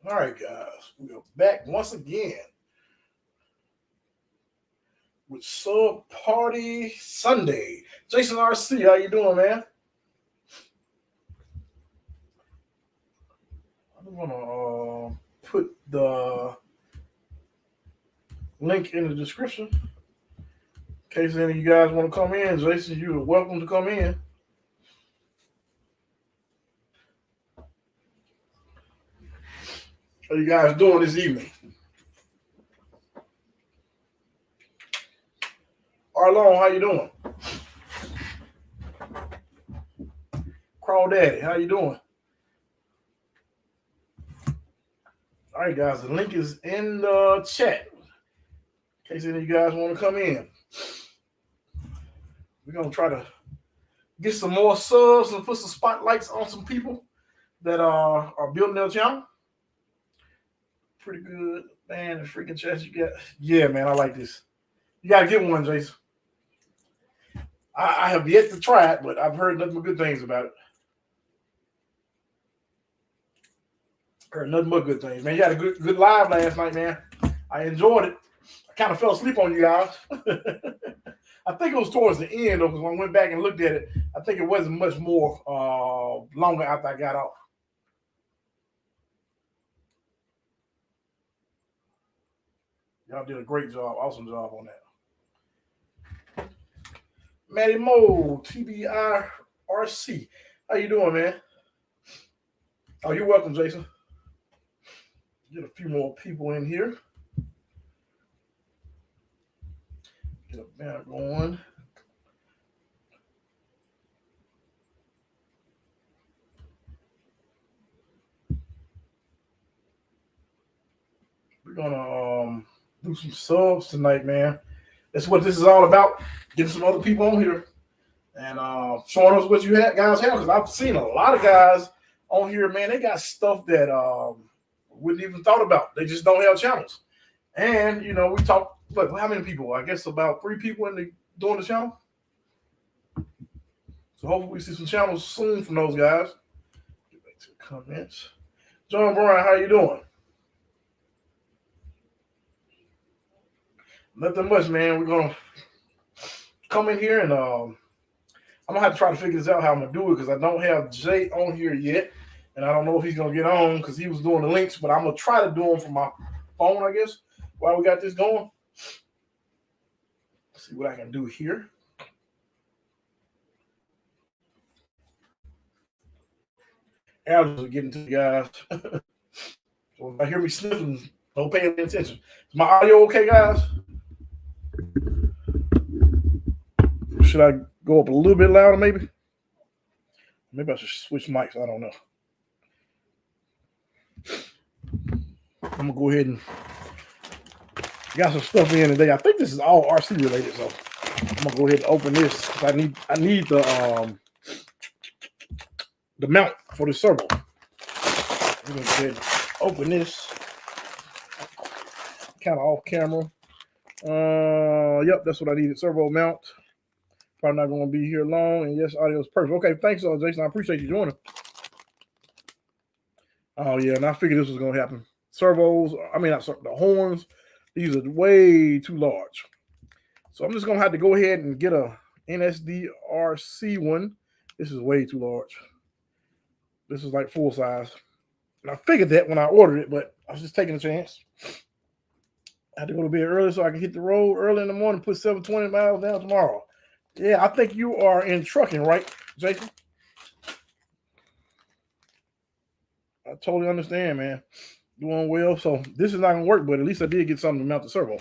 All right, guys, we are back once again with Sub Party Sunday. Jaysens RC, how you doing, man? I'm gonna put the link in the description in case any of you guys want to come in. Jason, you are welcome to come in. How you guys doing this evening? Arlon, how you doing? Crawdaddy, how you doing? All right, guys, the link is in the chat in case any of you guys want to come in. We're going to try to get some more subs and put some spotlights on some people that are building their channel. Pretty good, man. The freaking chest you got. Yeah, man, I like this. You got to get one, Jason. I have yet to try it, but I've heard nothing but good things about it. Heard nothing but good things, man. You had a good live last night, man. I enjoyed it. I kind of fell asleep on you guys. I think it was towards the end, though, because when I went back and looked at it, I think it wasn't much more longer after I got off. Y'all did a great job, awesome job on that. Matty Mo, TBI RC. How you doing, man? Oh, you're welcome, Jason. Get a few more people in here. Get a banner going. We're gonna do some subs tonight, man. That's what this is all about. Getting some other people on here and showing us what you guys have. Because I've seen a lot of guys on here, man. They got stuff that wouldn't even thought about. They just don't have channels. And you know, we talk. Look, how many people? I guess about 3 people doing the channel. So hopefully we see some channels soon from those guys. Get back to the comments. John Bryan, how you doing? Nothing much, man. We're gonna come in here and I'm gonna have to try to figure this out how I'm gonna do it because I don't have Jay on here yet, and I don't know if he's gonna get on because he was doing the links. But I'm gonna try to do them from my phone, I guess, while we got this going. Let's see what I can do here. Allergies are getting to you guys. So if I hear me sniffing, don't pay any attention. Is my audio okay, guys? Should I go up a little bit louder, maybe? Maybe I should switch mics. I don't know. I'm going to go ahead and got some stuff in today. I think this is all RC related, so I'm going to go ahead and open this. I need the mount for the servo. I'm going to go ahead and open this. Kind of off camera. Yep, that's what I needed. Servo mount. Probably not going to be here long. And yes, audio is perfect. Okay, thanks, Jason. I appreciate you joining. Oh, yeah, and I figured this was going to happen. Servos, the horns, these are way too large. So I'm just going to have to go ahead and get a NSDRC one. This is way too large. This is like full size. And I figured that when I ordered it, but I was just taking a chance. I had to go to bed early so I can hit the road early in the morning, put 720 miles down tomorrow. Yeah, I think you are in trucking, right, Jason? I totally understand, man. Doing well. So this is not going to work, but at least I did get something to mount the servo.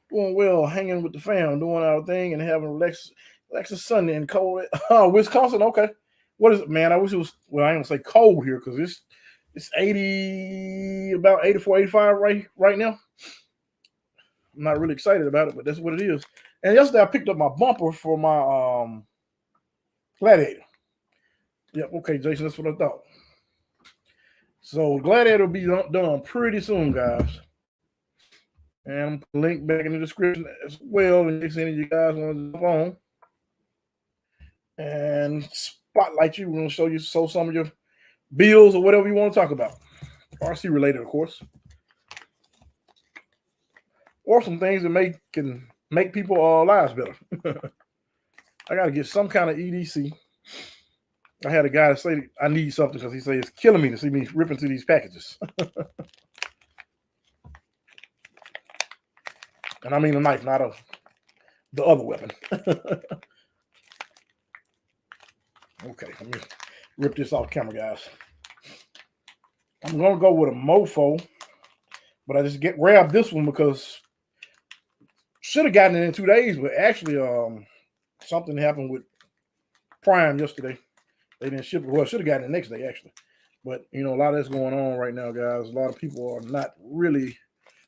Doing well, hanging with the fam, doing our thing, and having Alexa Sunday in cold. Wisconsin, okay. What is it, man? I wish it was, well, I ain't going to say cold here because it's 80, about 84, 85 right now. I'm not really excited about it, but that's what it is. And yesterday I picked up my bumper for my Gladiator. Yep, okay, Jason, that's what I thought. So Gladiator will be done pretty soon, guys. And I'm put a link back in the description as well in case any of you guys want to jump on and spotlight you. We're going to show some of your bills or whatever you want to talk about. RC related, of course, or some things that can make people lives better. I got to get some kind of EDC. I had a guy say I need something because he said it's killing me to see me ripping through these packages. And I mean a knife, not the other weapon. Okay, let me rip this off camera, guys. I'm going to go with a mofo, but I just grabbed this one because should have gotten it in 2 days, but actually something happened with Prime yesterday. They didn't ship it. Well, should have gotten it the next day, actually. But, you know, a lot of that's going on right now, guys. A lot of people are not really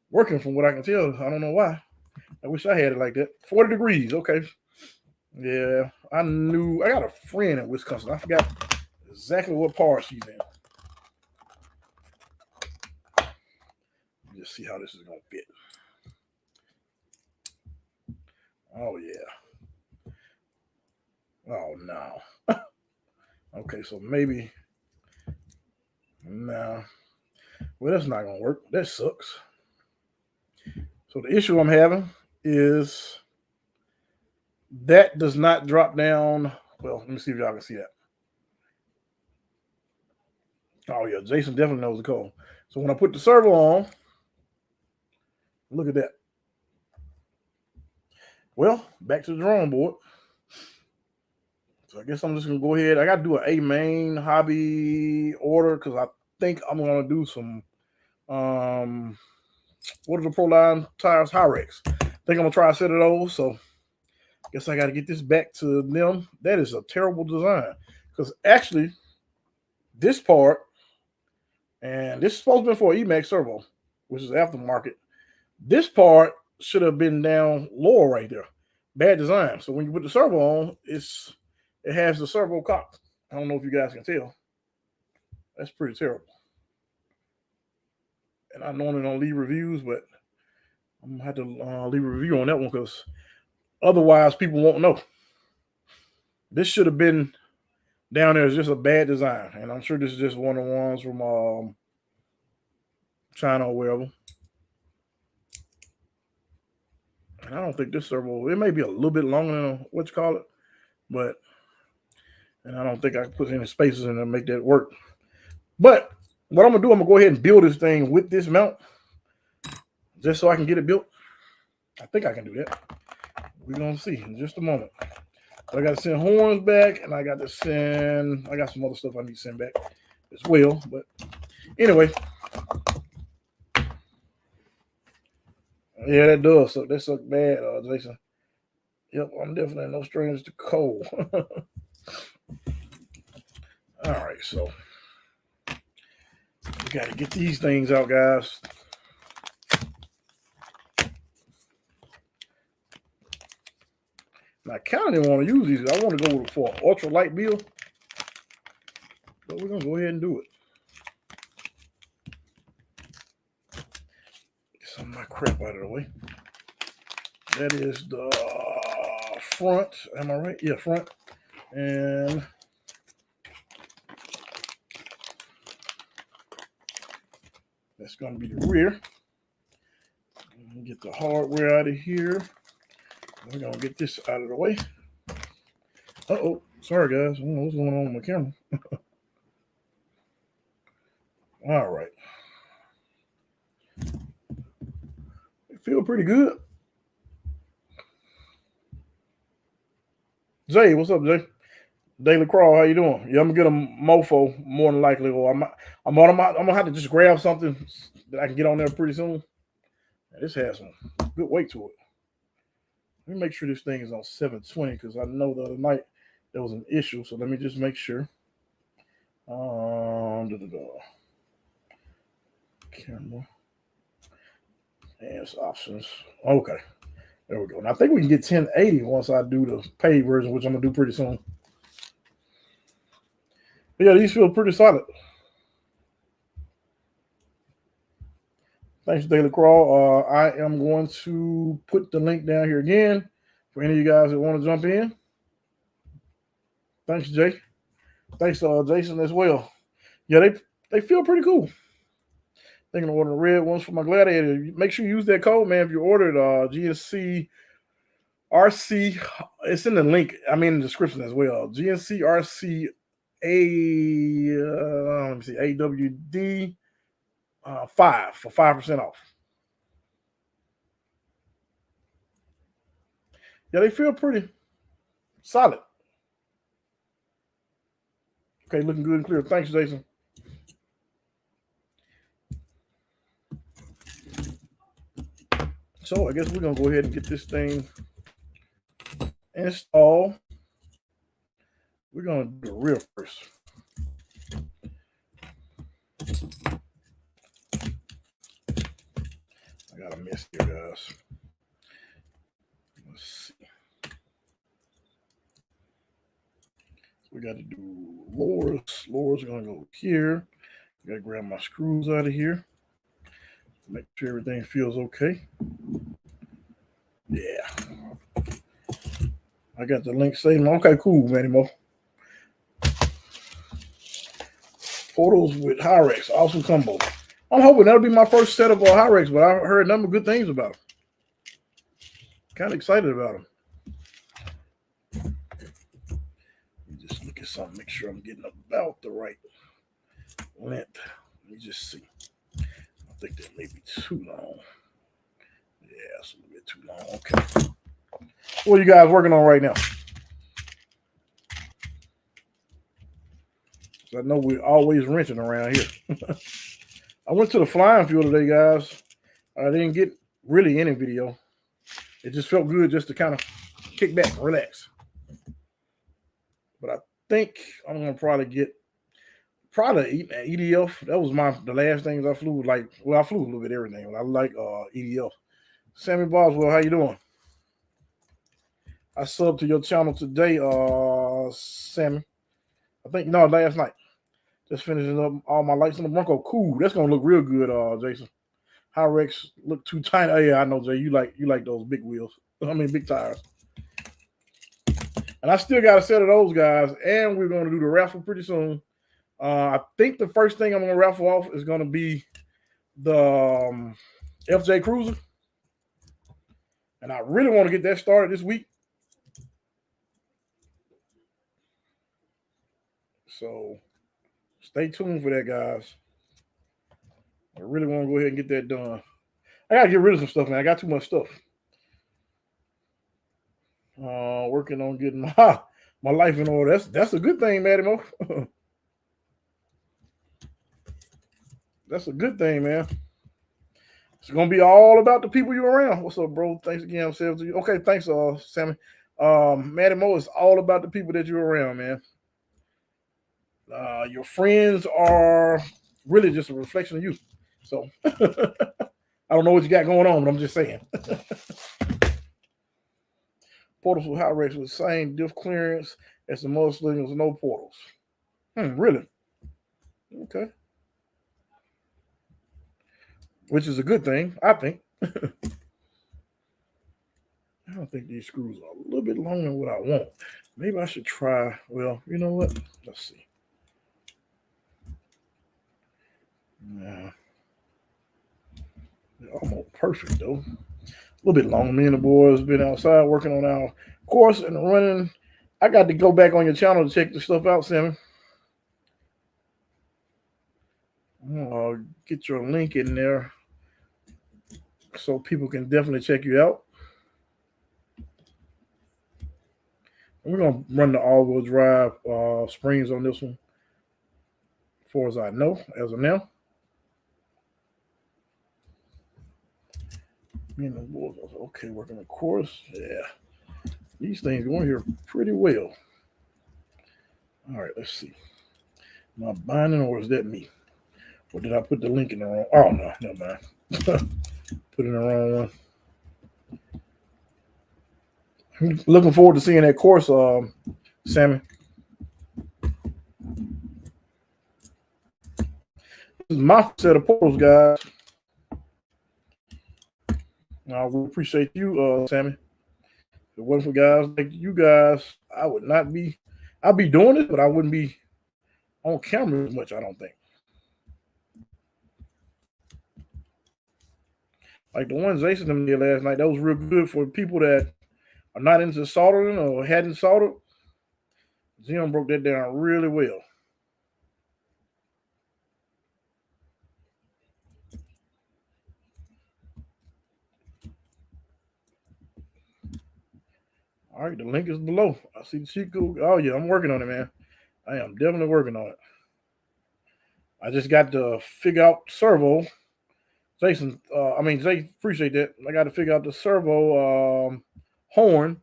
working from what I can tell. I don't know why. I wish I had it like that. 40 degrees. Okay. Yeah. I got a friend in Wisconsin. I forgot exactly what part she's in. Just see how this is going to fit. Oh, yeah. Oh, no. Okay, so maybe. No. Well, that's not going to work. That sucks. So the issue I'm having is that does not drop down. Well, let me see if y'all can see that. Oh, yeah. Jason definitely knows the code. So when I put the servo on, look at that. Well, back to the drawing board. So I guess I'm just going to go ahead. I got to do an Amain hobby order because I think I'm going to do some, what are the Pro Line tires? Hyrex. I think I'm going to try a set of those. So I guess I got to get this back to them. That is a terrible design because actually this part, and this is supposed to be for Emax servo, which is aftermarket. This part should have been down lower right there. Bad design. So when you put the servo on, it has the servo cock. I don't know if you guys can tell. That's pretty terrible. And I normally don't leave reviews, but I'm gonna have to leave a review on that one because otherwise people won't know. This should have been down there. It's just a bad design, and I'm sure this is just one of the ones from China or wherever. And I don't think this servo, it may be a little bit longer than what you call it, but and I don't think I can put any spaces in there and make that work. But what I'm gonna do, I'm gonna go ahead and build this thing with this mount, just so I can get it built. I think I can do that. We're gonna see in just a moment. So I got to send horns back, and I got some other stuff I need to send back as well. But anyway, yeah, that does suck. That sucked bad, Jason. Yep, I'm definitely no stranger to cold. All right, so we got to get these things out, guys. Now, I kind of didn't want to use these. I want to go for an ultra light build, but we're going to go ahead and do it. Get some of my crap out of the way. That is the front. Am I right? Yeah, front. And that's going to be the rear. Get the hardware out of here. We're going to get this out of the way. Uh-oh. Sorry, guys. I don't know what's going on with my camera. All right. It feels pretty good. Jay, what's up, Jay? Daily Crawl, how you doing? Yeah, I'm going to get a mofo more than likely. Or I'm going to have to just grab something that I can get on there pretty soon. This has some good weight to it. Let me make sure this thing is on 720 because I know the other night there was an issue. So let me just make sure. Camera. Advanced options. Okay. There we go. And I think we can get 1080 once I do the paid version, which I'm going to do pretty soon. But yeah, these feel pretty solid. Thanks, Daily Crawl. I am going to put the link down here again for any of you guys that want to jump in. Thanks, Jay. Thanks, Jason, as well. Yeah, they feel pretty cool. Thinking of ordering the red ones for my Gladiator. Make sure you use that code, man. If you ordered GNCRC, it's in the link. I mean, in the description as well. GNCRC let me see, AWD 5 for 5% off. Yeah, they feel pretty solid. Okay, looking good and clear. Thanks, Jason. So I guess we're gonna go ahead and get this thing installed. We're gonna do the rear first. I got a mess here, guys. Let's see. We got to do lowers. Lowers are gonna go here. I gotta grab my screws out of here. Make sure everything feels okay. Yeah. I got the link saved. Okay, cool, Manny Mo. Portals with Hyrex, awesome combo. I'm hoping that'll be my first set of Hyrex, but I heard a number of good things about them. Kind of excited about them. Let me just look at something, make sure I'm getting about the right length. Let me just see. I think that may be too long. Yeah, it's a little bit too long. Okay. What are you guys working on right now? So I know we're always wrenching around here. I went to the flying field today, guys. I didn't get really any video. It just felt good just to kind of kick back and relax. But I think I'm gonna probably get EDF. That was the last things I flew. I flew a little bit everything. I like EDF. Sammy Boswell, how you doing? I subbed to your channel today, Sammy. I think last night. Just finishing up all my lights on the Bronco. Cool. That's gonna look real good, Jason. Hyrex look too tiny. Oh, yeah, I know, Jay. You like those big wheels. I mean, big tires. And I still got a set of those, guys. And we're gonna do the raffle pretty soon. I think the first thing I'm gonna raffle off is gonna be the FJ Cruiser. And I really want to get that started this week. So stay tuned for that, guys. I really want to go ahead and get that done. I got to get rid of some stuff, man. I got too much stuff. Working on getting my life in order. That's a good thing, Matty Mo. That's a good thing, man. It's going to be all about the people you're around. What's up, bro? Thanks again. I'm saying to you. Okay, thanks, Sammy. Matty Mo, it's all about the people that you're around, man. Your friends are really just a reflection of you. So I don't know what you got going on, but I'm just saying. Portals with Hyrex with the same diff clearance as the Muslims, no portals. Really? Okay. Which is a good thing, I think. I don't think these screws are a little bit longer than what I want. Maybe I should try. Well, you know what? Let's see. Yeah. They're almost perfect, though. A little bit long. Me and the boys been outside working on our course and running. I got to go back on your channel to check the stuff out, Sammy. I'll get your link in there so people can definitely check you out. And we're going to run the all-wheel drive springs on this one, as far as I know, as of now. Me and the boys, okay, working the course. Yeah. These things going here pretty well. All right, let's see. Am I binding or is that me? Or did I put the link in the wrong? Oh, no, never mind. Put in the wrong one. I'm looking forward to seeing that course, Sammy. This is my set of portals, guys. We appreciate you, Sammy. If it wasn't for guys like you guys, I would not be. I'd be doing it, but I wouldn't be on camera as much, I don't think. Like the one Jason them did last night, that was real good for people that are not into soldering or hadn't soldered. Jim broke that down really well. All right, the link is below. I see the Cheatcode. Oh yeah, I'm working on it, man. I am definitely working on it. I just got to figure out servo. Jason, Jay, appreciate that. I got to figure out the servo horn,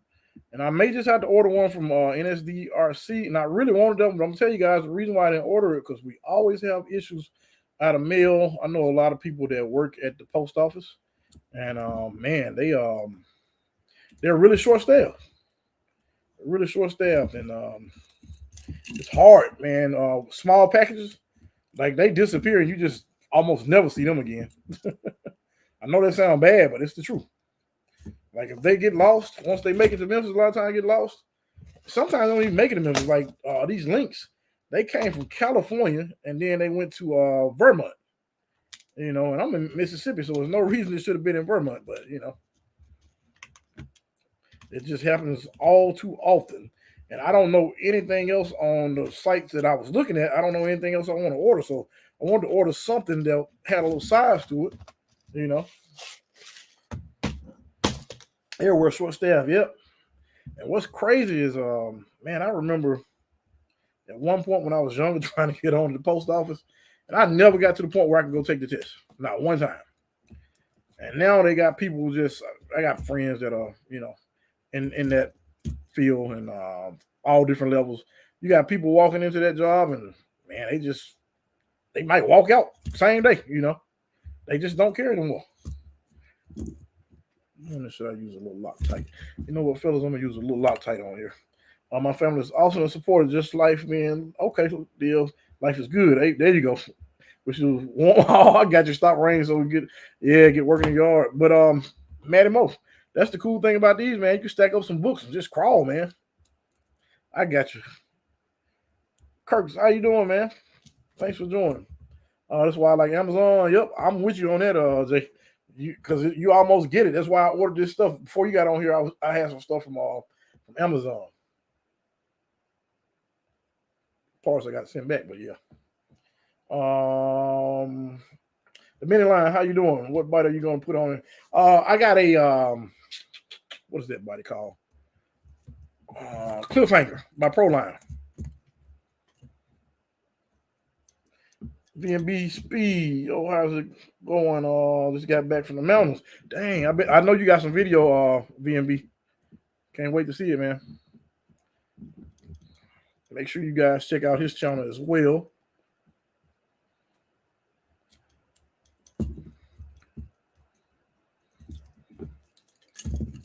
and I may just have to order one from NSDRC. And I really wanted them, but I'm gonna tell you guys the reason why I didn't order it because we always have issues out of mail. I know a lot of people that work at the post office, and man, they're really short staffed. Really short staffed, and it's hard, man. Small packages, like they disappear, and you just almost never see them again. I know that sounds bad, but it's the truth. Like if they get lost, once they make it to Memphis, a lot of times get lost. Sometimes they don't even make it to Memphis. Like these links, they came from California and then they went to Vermont. You know, and I'm in Mississippi, so there's no reason it should have been in Vermont, but you know, it just happens all too often. And I don't know anything else on the sites that I was looking at. I don't know anything else I want to order. So I wanted to order something that had a little size to it, you know. Everywhere short staff, yep. And what's crazy is, man, I remember at one point when I was younger trying to get on to the post office, and I never got to the point where I could go take the test. Not one time. And now they got people I got friends that are, you know, in that field and all different levels. You got people walking into that job and man, they might walk out same day, you know. They just don't care anymore. Should I use a little Loctite? You know what, fellas? I'm gonna use a little Loctite on here. My family is also in support of just life, man. Okay, deal. Life is good. Hey, there you go. Which is I got you. Stop rain so we get working in the yard. But Matty Mo, that's the cool thing about these, man. You can stack up some books and just crawl, man. I got you. Kirk, how you doing, man? Thanks for joining. That's why I like Amazon. Yep, I'm with you on that, Jay. Because you almost get it. That's why I ordered this stuff before you got on here. I had some stuff from Amazon. Parts I got to send back, but yeah. The mini line, how you doing? What body are you gonna put on it? I got a what is that body called? Cliffhanger by Proline. VNB Speed. Oh, how's it going? Just got back from the mountains. Dang, I know you got some video, VNB. Can't wait to see it, man. Make sure you guys check out his channel as well.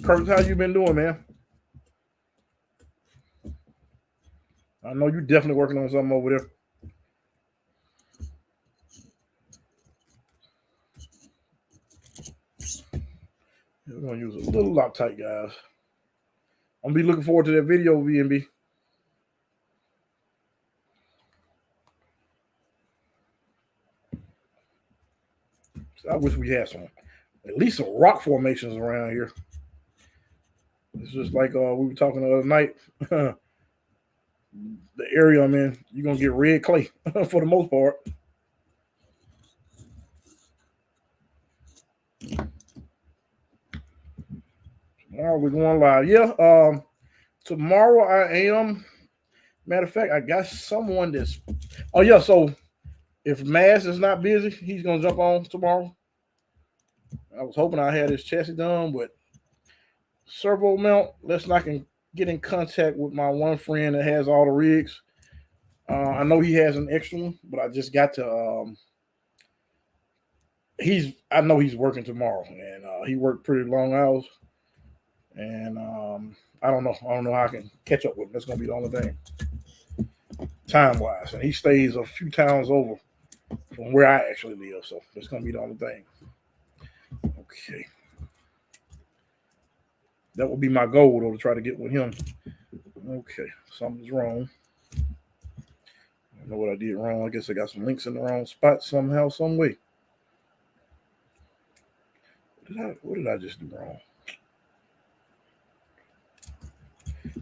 Curtis, how you been doing, man? I know you're definitely working on something over there. We're going to use a little Loctite, guys. I'm going to be looking forward to that video, VNB. I wish we had at least some rock formations around here. It's just like we were talking the other night. The area I'm in, you're going to get red clay for the most part. Tomorrow we're going live. Yeah, tomorrow I am. Matter of fact, I got someone that's. Oh yeah, so if Mazz is not busy, he's gonna jump on tomorrow. I was hoping I had his chassis done, but servo mount. Let's not get in contact with my one friend that has all the rigs. I know he has an extra one, but I just got to. I know he's working tomorrow, and he worked pretty long hours. And I don't know how I can catch up with him. That's gonna be the only thing, time wise. And he stays a few towns over from where I actually live, so that's gonna be the only thing. Okay, that would be my goal though, to try to get with him. Okay, something's wrong. I don't know what I did wrong. I guess I got some links in the wrong spot somehow, some way. What did I just do wrong?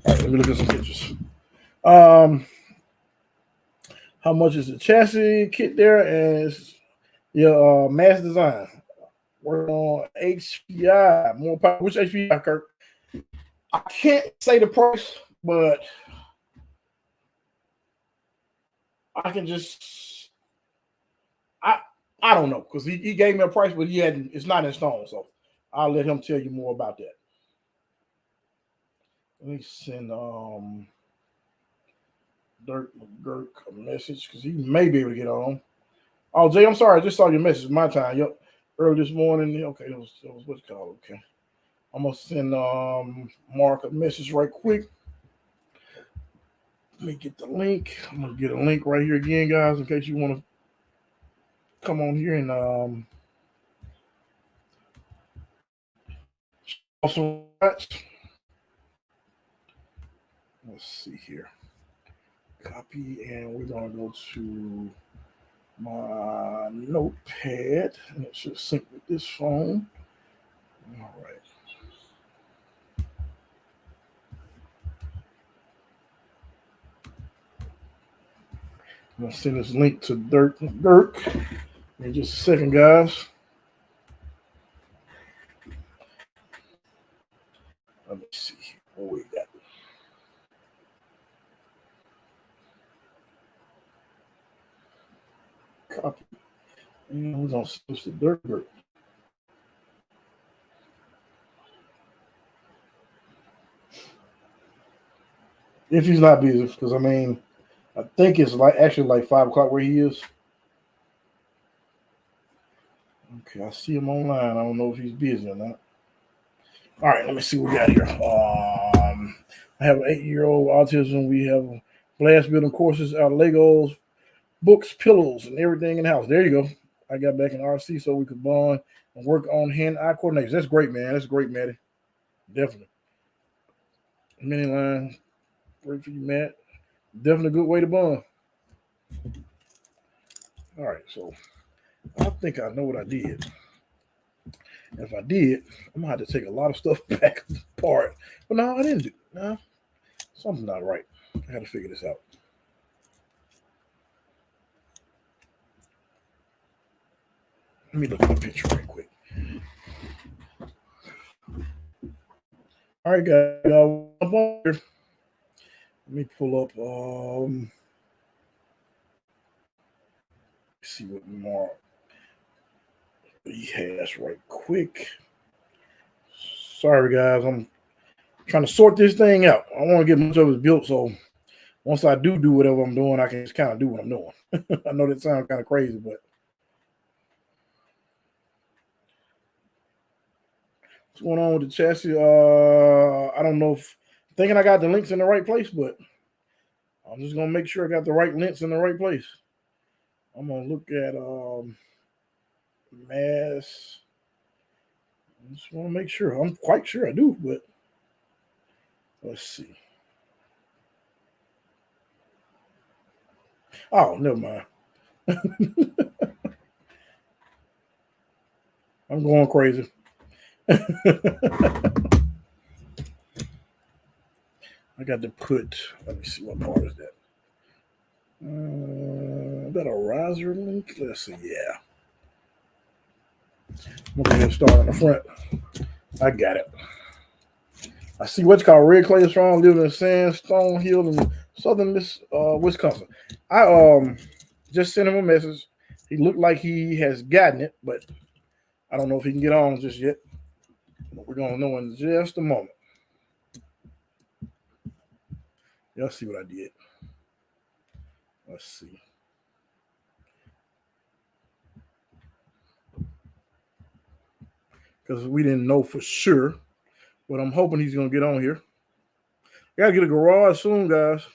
All right, let me look at some pictures. How much is the chassis kit there? And it's your Mazz design. We're on HPI. More power. Which HPI, Kirk? I can't say the price, but I can just I don't know, because he gave me a price, but it's not in stone, so I'll let him tell you more about that. Let me send Gurt a message, because he may be able to get on. Oh, Jay, I'm sorry, I just saw your message. My time. Yep. Early this morning. Okay, that was what's called. Okay. I'm gonna send Mark a message right quick. Let me get the link. I'm gonna get a link right here again, guys, in case you want to come on here and also let's see here. Copy, and we're gonna go to my notepad, and it should sync with this phone. All right. I'm gonna send this link to Durt in just a second, guys. Let me see what we got. Copy. And we're gonna switch to Durt. If he's not busy, because I mean, I think it's actually like 5 o'clock where he is. Okay, I see him online. I don't know if he's busy or not. All right, let me see what we got here. I have an 8-year-old autism. We have blast building courses out of Legos, books, pillows, and everything in the house. There you go. I got back in RC so we could bond and work on hand-eye coordination. That's great, man. That's great, Matty. Definitely. Mini line. Great for you, Matt. Definitely a good way to bond. All right, so I think I know what I did. And if I did, I'm gonna have to take a lot of stuff back apart. But no, I didn't do it. No, something's not right. I gotta figure this out. Let me look at the picture right quick. All right, guys. Let me pull up. See what more he has right quick. Sorry, guys. I'm trying to sort this thing out. I want to get much of it built, so once I do whatever I'm doing, I can just kind of do what I'm doing. I know that sounds kind of crazy, but what's going on with the chassis? I don't know if thinking I got the links in the right place, but I'm just gonna make sure I got the right links in the right place. I'm gonna look at Mazz. I just want to make sure. I'm quite sure I do, but let's see. Oh, never mind. I'm going crazy. I got to put, let me see, what part is that? Is that a riser link? Let's see, yeah. I'm going to start on the front. I got it. I see what's called Red Clay Strong living in Sandstone Hill in southern Wisconsin. I just sent him a message. He looked like he has gotten it, but I don't know if he can get on just yet. But we're going to know in just a moment. Y'all see what I did. Let's see. Because we didn't know for sure. But I'm hoping he's going to get on here. Got to get a garage soon, guys.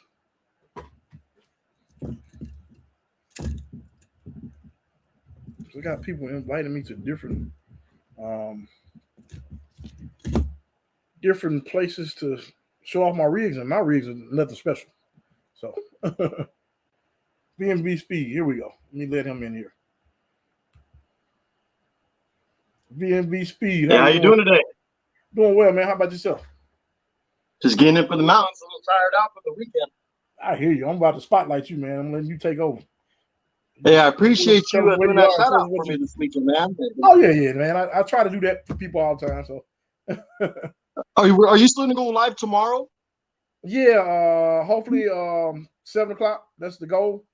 We got people inviting me to different places to show off my rigs, and my rigs are nothing special. So, B&B Speed, here we go. Let me let him in here. VNV Speed. Yeah, how you doing today? Doing well, man. How about yourself? Just getting in for the mountains. A little tired out for the weekend. I hear you. I'm about to spotlight you, man. I'm letting you take over. Hey, I appreciate you doing that shout out for me this weekend, man. Oh yeah, man. I try to do that for people all the time. So, are you still gonna go live tomorrow? Yeah, hopefully 7 o'clock. That's the goal.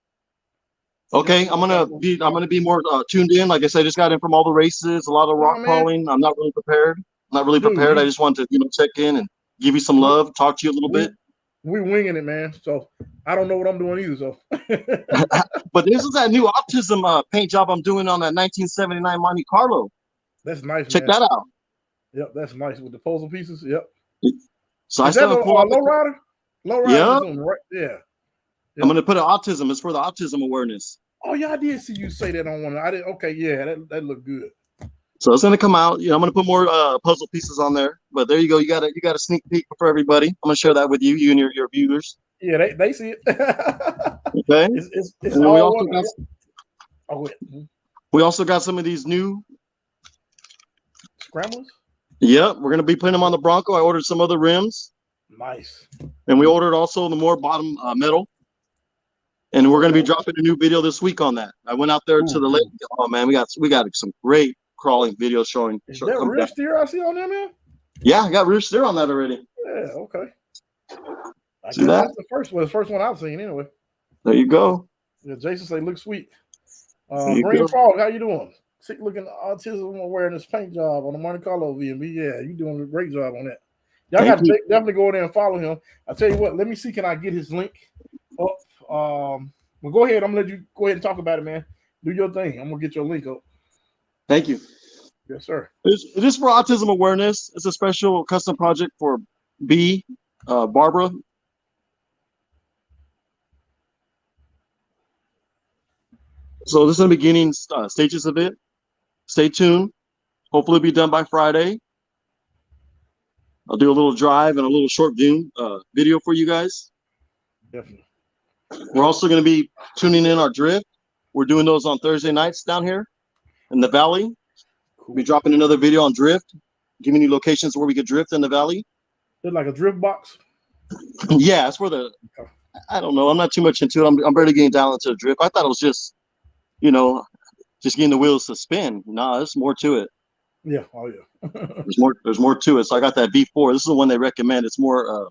Okay, I'm gonna be more tuned in. Like I said, I just got in from all the races, a lot of rock crawling. I'm not really prepared. I just want to check in and give you some love, talk to you a little bit. We're winging it, man. So I don't know what I'm doing either. So, but this is that new Optism paint job I'm doing on that 1979 Monte Carlo. That's nice. Check that out. Yep, that's nice with the puzzle pieces. Yep. So is I still low rider. Yeah. Right? Yeah. I'm gonna put an autism. It's for the autism awareness. Oh yeah, I did see you say that on one. I did. Okay, yeah, that looked good. So it's gonna come out. I'm gonna put more puzzle pieces on there. But there you go. You got a sneak peek for everybody. I'm gonna share that with you and your viewers. Yeah, they see it. Okay. It's all we also got some of these new scramblers. Yep, we're gonna be putting them on the Bronco. I ordered some other rims. Nice. And we ordered also the more bottom metal. And we're going to be dropping a new video this week on that. I went out there to the lake. Oh man, we got some great crawling videos showing. Is that rear steer I see on there, man? Yeah, I got rear steer on that already. Yeah, okay. See that? That's the first one I've seen anyway. There you go. Yeah, Jason say look sweet. Green Frog, how you doing? Sick looking autism awareness paint job on the Monte Carlo VMB. Yeah, you doing a great job on that. Y'all got to definitely go there and follow him. I tell you what, let me see, can I get his link up? Well, go ahead. I'm gonna let you go ahead and talk about it, man. Do your thing. I'm gonna get your link up. Thank you. Yes, sir. It is for autism awareness. It's a special custom project for Barbara. So this is the beginning stages of it. Stay tuned. Hopefully it'll be done by Friday. I'll do a little drive and a little short video for you guys. Definitely. We're also going to be tuning in our drift. We're doing those on Thursday nights down here in the valley. Cool. We'll be dropping another video on drift, giving you locations where we could drift in the valley. It's like a drift box? Yeah, it's for the, I don't know. I'm not too much into it. I'm barely getting down into the drift. I thought it was just, just getting the wheels to spin. No, there's more to it. Yeah. Oh, yeah. There's more to it. So I got that V4. This is the one they recommend. It's more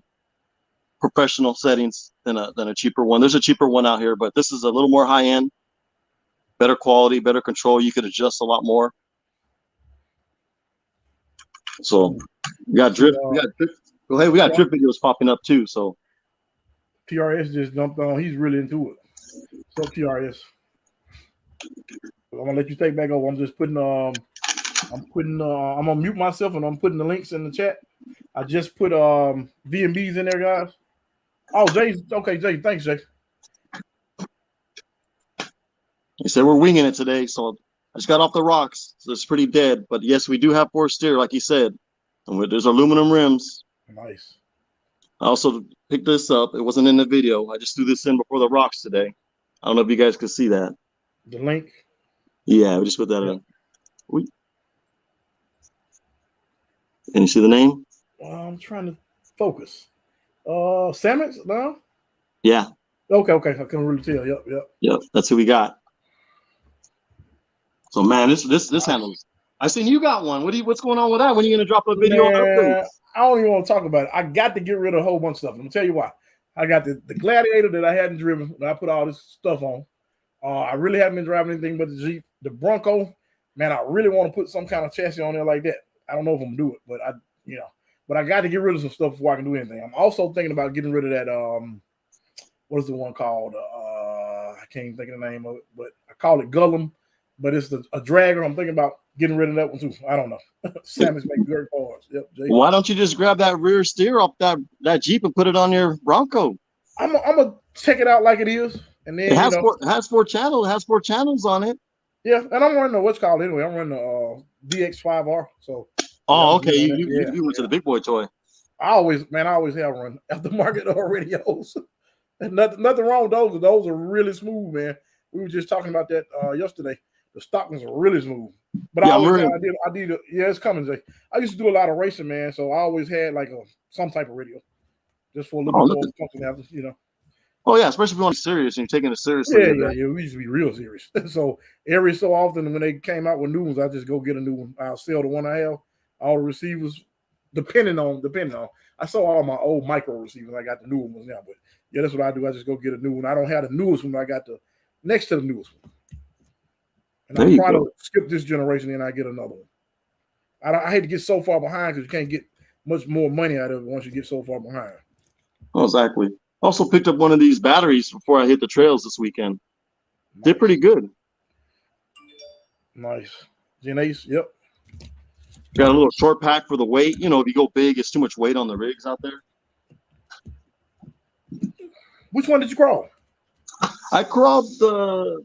professional settings than a cheaper one. There's a cheaper one out here, but this is a little more high end, better quality, better control. You could adjust a lot more. So we got drift. Go ahead. We got drift videos popping up too. So TRS just jumped on. He's really into it. So TRS. I'm gonna let you take back over. I'm just putting I'm gonna mute myself and I'm putting the links in the chat. I just put V&Bs in there, guys. Oh, Jay. Okay, Jay. Thanks, Jay. He said we're winging it today, so I just got off the rocks, so it's pretty dead. But yes, we do have forced steer, like he said, and there's aluminum rims. Nice. I also picked this up. It wasn't in the video. I just threw this in before the rocks today. I don't know if you guys could see that. The link. Yeah, we just put that in. Can you see the name? I'm trying to focus. Sammons? No? Yeah. Okay. I couldn't really tell. Yep. That's who we got. So man, this handles. I seen you got one. What's going on with that? When are you gonna drop a video on updates? I don't even want to talk about it. I got to get rid of a whole bunch of stuff. I'm gonna tell you why. I got the Gladiator that I hadn't driven, that I put all this stuff on. I really haven't been driving anything but the Jeep. The Bronco, man, I really want to put some kind of chassis on there like that. I don't know if I'm gonna do it, but but I got to get rid of some stuff before I can do anything. I'm also thinking about getting rid of that. What is the one called? I can't even think of the name of it, but I call it Gullum, but it's a dragger. I'm thinking about getting rid of that one too. I don't know. Sammons make Gurt cars. Yep. Why don't you just grab that rear steer off that Jeep and put it on your Bronco? I'm gonna check it out like it is, and then it has four channels. It has 4 channels on it. Yeah, and I'm running what's called anyway. I'm running the DX5R. So. Oh, okay. You went to the big boy toy. I always have run aftermarket radios. And nothing wrong with those. Those are really smooth, man. We were just talking about that yesterday. The stock ones are really smooth. But Yeah, yeah, it's coming, Jay. I used to do a lot of racing, man, so I always had like some type of radio, just for a little bit more functionality, you know. Oh yeah, especially if you want to be serious and you're taking it seriously. Yeah. We used to be real serious. So every so often when they came out with new ones, I just go get a new one. I'll sell the one I have, all the receivers, depending on. I saw all my old micro receivers. I got the new ones now, but yeah, that's what I do. I just go get a new one. I don't have the newest one. I got the next to the newest one. And I'm trying to skip this generation and I get another one. I hate to get so far behind because you can't get much more money out of it once you get so far behind. Oh, exactly. Also picked up one of these batteries before I hit the trails this weekend. Nice. They're pretty good. Nice. Gen Ace, yep. Got a little short pack for the weight. You know, if you go big, it's too much weight on the rigs out there. Which one did you crawl? I crawled the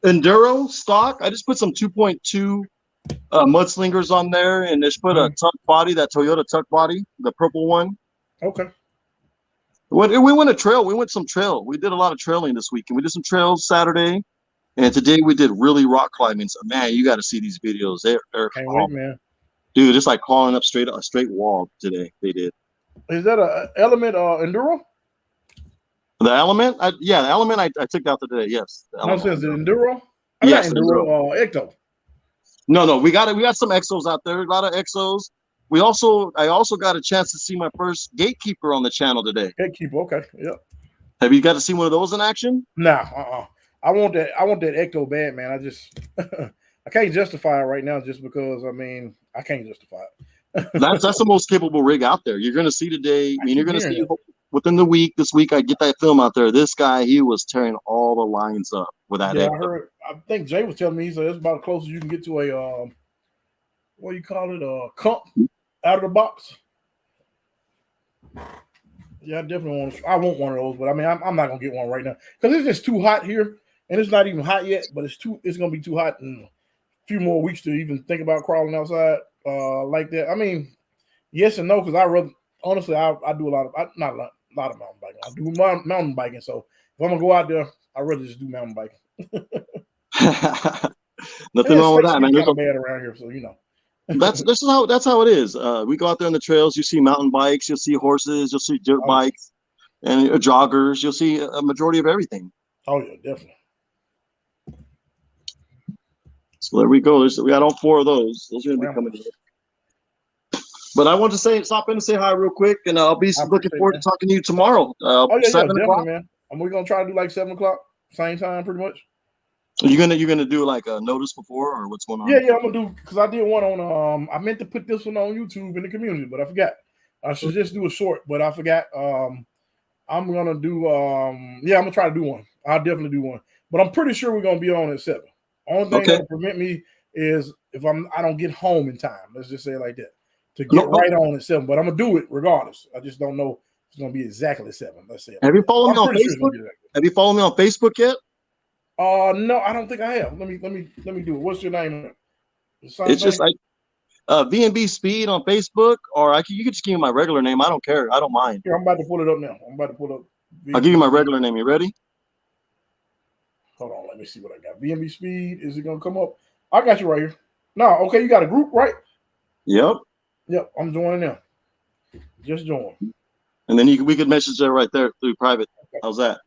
Enduro stock. I just put some 2.2 mudslingers on there and just put a tuck body, that Toyota tuck body, the purple one. Okay. We went a trail. We went some trail. We did a lot of trailing this weekend. We did some trails Saturday, and today we did really rock climbing. So, man, you got to see these videos. They're Can't wait, man. Dude, it's like crawling up a straight wall today. They did. Is that a Element Enduro? The Element? The Element I took out today. Yes. No, says the Enduro? Yes, Enduro. Ecto. No, we got some exos out there. A lot of exos. I also got a chance to see my first Gatekeeper on the channel today. Gatekeeper, okay, yep. Have you got to see one of those in action? Nah, I want that Ecto bad, man. I just I can't justify it right now just because I can't justify it. that's the most capable rig out there. You're gonna see today. You're gonna see within the week. This week I get that film out there. This guy, he was tearing all the lines up with that. Yeah, I think Jay was telling me, he said it's about as close as you can get to a what do you call it? A comp out of the box. Yeah, I definitely want one of those, but I'm not gonna get one right now because it's just too hot here, and it's not even hot yet. But it's gonna be too hot in a few more weeks to even think about crawling outside like that. Yes and no, because I do a lot of not a lot of mountain biking. I do mountain biking, so if I'm gonna go out there, I'd rather just do mountain biking. Nothing wrong with that, man. It's kind of bad around here, so you know. That's how it is. We go out there on the trails. You see mountain bikes, you'll see horses, you'll see dirt bikes, and joggers. You'll see a majority of everything. Oh yeah, definitely. So there we go. We got all four of those. Those are gonna be coming in. But I want to stop in and say hi real quick, and I'll be looking forward to talking to you tomorrow. 7 o'clock, man. And we're gonna try to do like 7 o'clock, same time, pretty much. You're gonna do like a notice before, or what's going on? Yeah, I'm gonna do because I did one on I meant to put this one on YouTube in the community, but I forgot. I should just do a short, but I forgot. I'm gonna do I'm gonna try to do one. I'll definitely do one, but I'm pretty sure we're gonna be on at 7. Only thing that'll prevent me is if I don't get home in time. Let's just say it like that to get right on at 7. But I'm gonna do it regardless. I just don't know if it's gonna be exactly 7. Let's say. Have you followed me on Facebook? Have you followed me on Facebook yet? No, I don't think I have. Let me do it. What's your name? It's just like V&B Speed on Facebook, or you can just give me my regular name. I don't care. I don't mind. Here, I'm about to pull it up now. I'll give you my regular name. You ready? Hold on. Let me see what I got. V&B Speed. Is it gonna come up? I got you right here. No, okay. You got a group, right? Yep. I'm joining now. Just join. And then we could message there right there through private. Okay. How's that?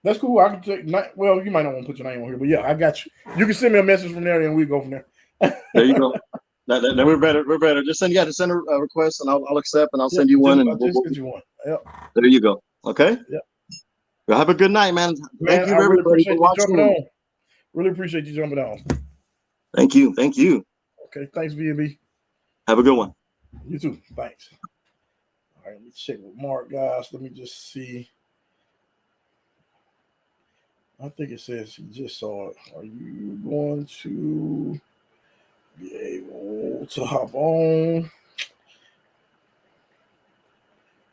That's cool. I can take. Well, you might not want to put your name on here, but yeah, I got you. You can send me a message from there, and we go from there. There you go. Then we're better. We're better. Just send a request, and I'll accept, and I'll send you one. I'll just send you one. Yep. There you go. Okay. Yep. Well, have a good night, man. Thank you, everybody, for watching. Really appreciate you jumping on. Thank you. Okay. Thanks, V&B. Have a good one. You too. Thanks. All right. Let me check with Mark, guys. Let me just see. I think it says he just saw it. Are you going to be able to hop on?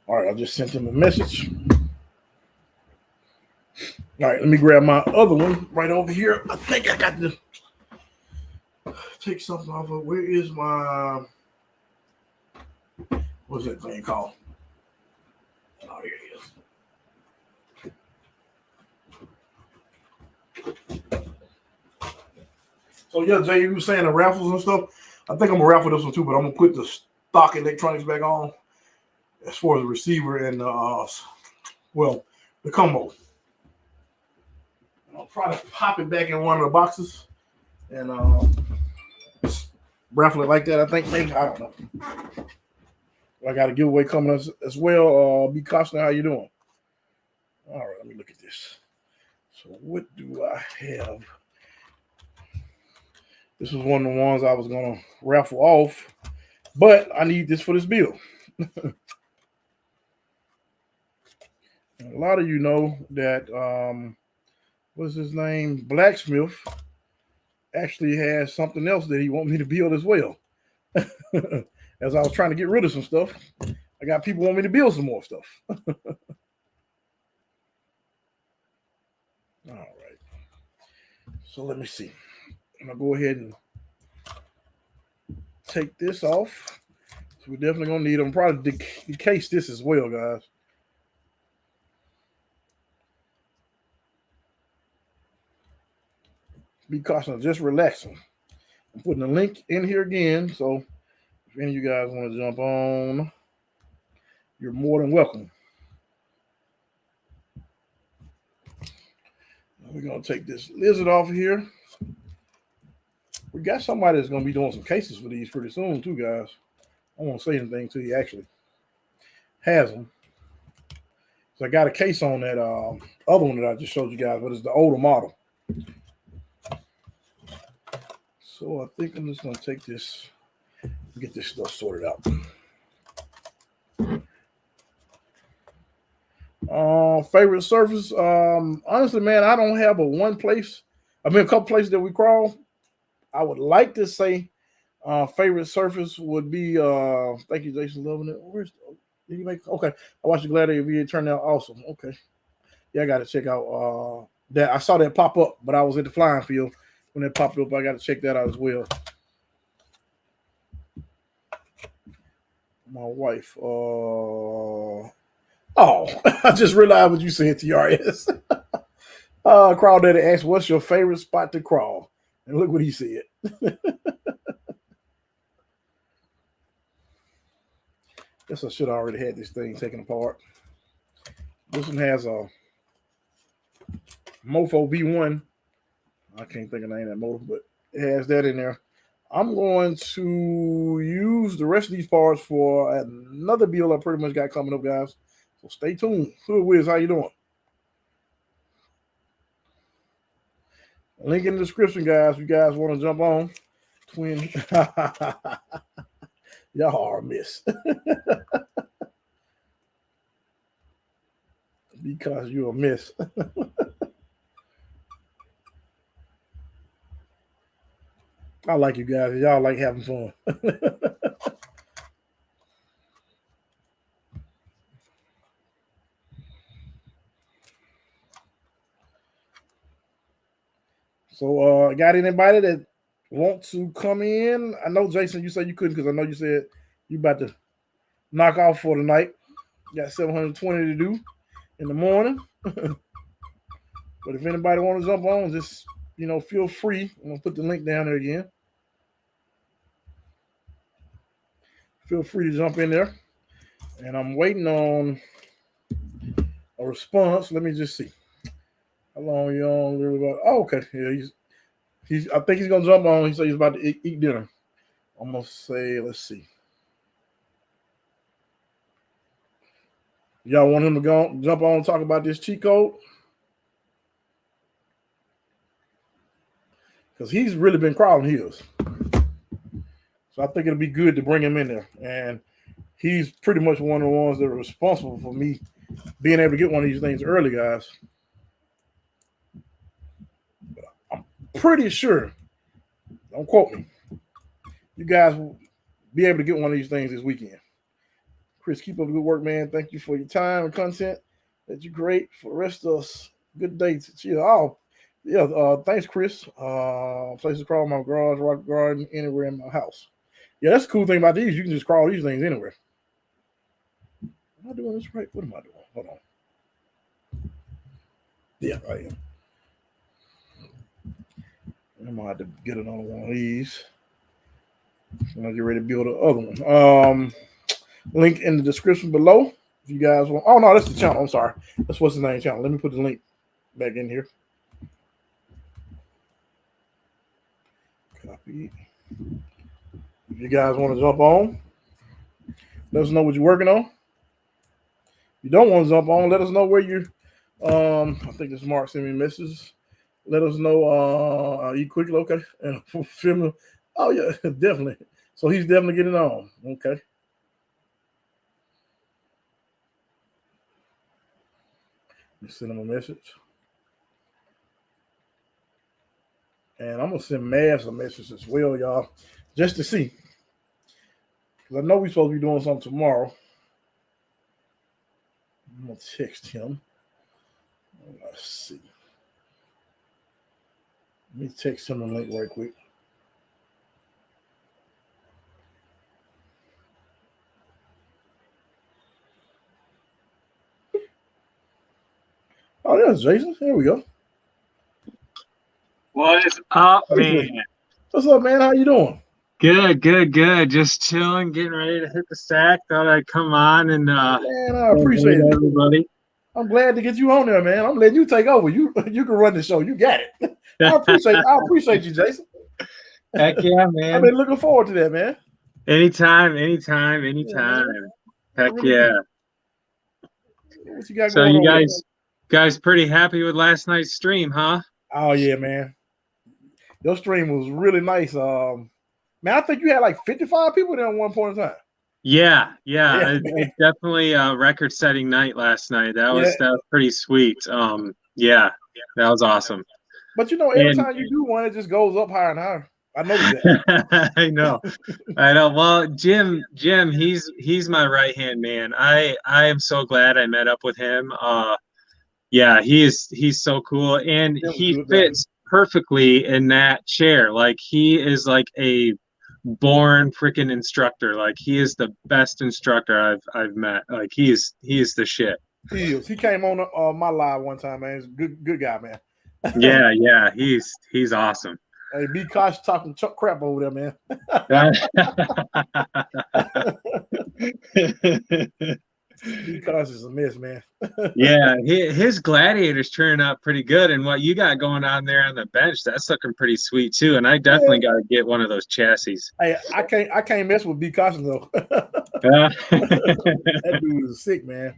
All right, I just sent him a message. All right, let me grab my other one right over here. I think I got to take something off of. Where is my, what's that thing called? Oh, here it is. So yeah, Jay, you were saying the raffles and stuff. I think I'm gonna raffle this one too, but I'm gonna put the stock electronics back on as far as the receiver and well, the combo. I'll try to pop it back in one of the boxes and raffle it like that. I think maybe, I don't know. I got a giveaway coming as well. B. Costner, how you doing? All right, let me look at this. So what do I have? This was one of the ones I was gonna raffle off, but I need this for this bill. A lot of you know that what's his name? Blacksmith actually has something else that he wants me to build as well. As I was trying to get rid of some stuff, I got people want me to build some more stuff. All right. So let me see. I'm gonna go ahead and take this off. So we're definitely gonna need them. Probably decase this as well, guys. Be cautious, just relaxing. I'm putting a link in here again. So if any of you guys want to jump on, you're more than welcome. We're gonna take this lizard off of here. We got somebody that's gonna be doing some cases for these pretty soon, too, guys. I won't say anything till he actually has them. So I got a case on that other one that I just showed you guys, but it's the older model. So I think I'm just gonna take this, get this stuff sorted out. Favorite surface? Honestly, man, I don't have a one place. I mean, a couple places that we crawl. I would like to say favorite surface would be thank you, Jason, loving it. Where's did you make? Okay, I watched the Gladiator video. It turned out awesome. Okay, yeah, I got to check out that. I saw that pop up, but I was at the flying field when it popped up. I got to check that out as well. My wife. Oh, I just realized what you said, TRS. Crawdaddy asked, "What's your favorite spot to crawl?" And look what he said. Guess I should have already had this thing taken apart. This one has a Mofo V1. I can't think of the name of that motor, but it has that in there. I'm going to use the rest of these parts for another build I pretty much got coming up, guys. So stay tuned. Hood Wiz, how you doing? Link in the description, guys. If you guys want to jump on. Twin. Y'all are a miss. Because you're a miss. I like you guys. Y'all like having fun. So, got anybody that want to come in? I know, Jason, you said you couldn't because I know you said you about to knock off for the night. Got 720 to do in the morning. But if anybody want to jump on, just, feel free. I'm going to put the link down there again. Feel free to jump in there. And I'm waiting on a response. Let me just see. How long you on? Oh, okay. Yeah, he's. I think he's gonna jump on. He said he's about to eat dinner. I'm gonna say, let's see. Y'all want him to go jump on and talk about this cheat code? Because he's really been crawling hills. So I think it'll be good to bring him in there. And he's pretty much one of the ones that are responsible for me being able to get one of these things early, guys. I'm pretty sure, don't quote me, you guys will be able to get one of these things this weekend. Chris, keep up the good work, man. Thank you for your time and content that you create for the rest of us. Good day to you. Oh, yeah. Thanks, Chris. Place to crawl my garage, rock garden, anywhere in my house. Yeah, that's the cool thing about these. You can just crawl these things anywhere. Am I doing this right? What am I doing? Hold on. Yeah, I am. I'm gonna have to get another one of these. I'm gonna get ready to build the other one. Link in the description below if you guys want. Oh no, that's the channel. I'm sorry. That's what's the name channel. Let me put the link back in here. Copy. If you guys want to jump on, let us know what you're working on. If you don't want to jump on, let us know where you. I think this Mark sent me messages. Let us know. You quickly, okay? And film. Oh yeah, definitely. So he's definitely getting on. Okay. Send him a message. And I'm gonna send Mazz a message as well, y'all, just to see. Because I know we're supposed to be doing something tomorrow. I'm gonna text him. Let's see. Let me text him a link right quick. Oh, there's Jason. Here we go. What is up, man? What's up, man? How you doing? Good, good, good. Just chilling, getting ready to hit the sack. Thought I'd come on and man, I appreciate it, everybody. I'm glad to get you on there, man. I'm letting you take over. You can run the show. You got it. I appreciate you, Jason. Heck yeah, man. I've been looking forward to that, man. Anytime. Yeah, Heck really yeah. What you got So going you on, guys pretty happy with last night's stream, huh? Oh yeah, man. Your stream was really nice. Man, I think you had like 55 people there at one point in time. Yeah. It definitely a record-setting night last night. That was pretty sweet. Yeah, that was awesome. But you know, every time you do one, it just goes up higher and higher. I noticed that. I know. Well, Jim, he's my right-hand man. I am so glad I met up with him. Yeah, he's so cool, and he fits perfectly in that chair. Like, he is like a born freaking instructor. Like, he is the best instructor I've met. Like, he is the shit. He came on my live one time, man. He's a good guy, man. yeah, he's awesome. Hey, be cautious talking crap over there, man. Be cautious a mess, man. Yeah, his Gladiator's turning out pretty good, and what you got going on there on the bench, that's looking pretty sweet too. And I definitely got to get one of those chassis. Hey, I can't mess with Be Cautious though. That dude is sick, man.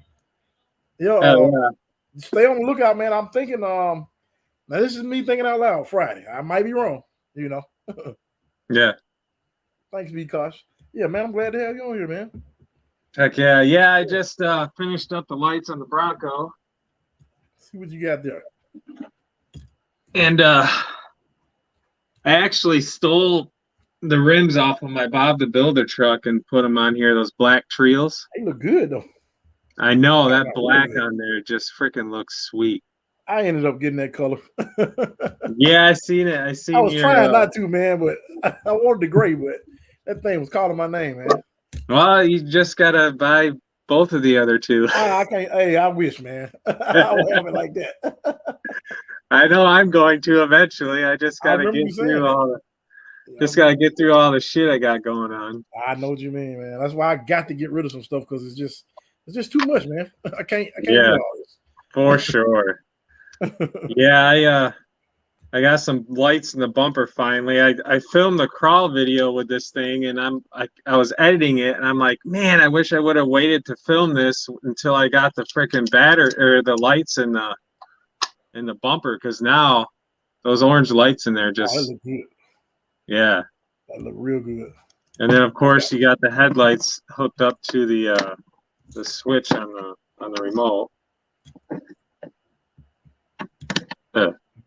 Stay on the lookout, man. I'm thinking, now this is me thinking out loud. Friday, I might be wrong, you know. Yeah. Thanks, Be Cautious. Yeah, man, I'm glad to have you on here, man. Heck yeah. Yeah, I just finished up the lights on the Bronco. See what you got there. And I actually stole the rims off of my Bob the Builder truck and put them on here, those black Trials. They look good, though. I know, that black on there just freaking looks sweet. I ended up getting that color. Yeah, I seen it. I was trying not to, man, but I wanted the gray, but that thing was calling my name, man. Well, you just gotta buy both of the other two. I can't. Hey, I wish, man. I would have it like that. I know I'm going to eventually. I just gotta get through all the shit I got going on. I know what you mean, man. That's why I got to get rid of some stuff because it's just too much, man. I can't do all this. For sure. Yeah, I got some lights in the bumper finally. I filmed the crawl video with this thing, and I was editing it, and I'm like, man, I wish I would have waited to film this until I got the freaking battery or the lights in the bumper, because now those orange lights in there just they look good. Yeah, that look real good. And then of course you got the headlights hooked up to the switch on the remote.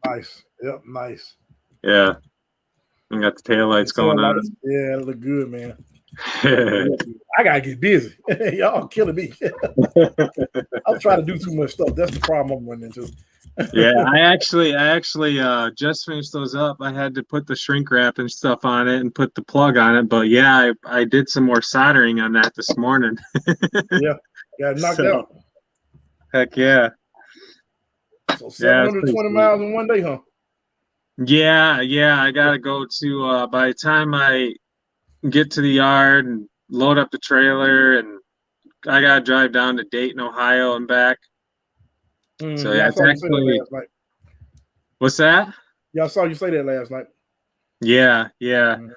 Nice. Yep, nice. Yeah. You got the taillights going on. Yeah, it look good, man. I gotta get busy. Y'all killing me. I'm trying to do too much stuff. That's the problem I'm running into. Yeah, I actually just finished those up. I had to put the shrink wrap and stuff on it and put the plug on it. But yeah, I did some more soldering on that this morning. Yeah, got knocked out. Heck yeah. So 720 miles in one day, huh? Yeah, I gotta go to by the time I get to the yard and load up the trailer, and I gotta drive down to Dayton, Ohio and back. So Yeah, yeah, I it's saw you say that actually, last night. what's that? Yeah, I saw you say that last night. Yeah. Mhm.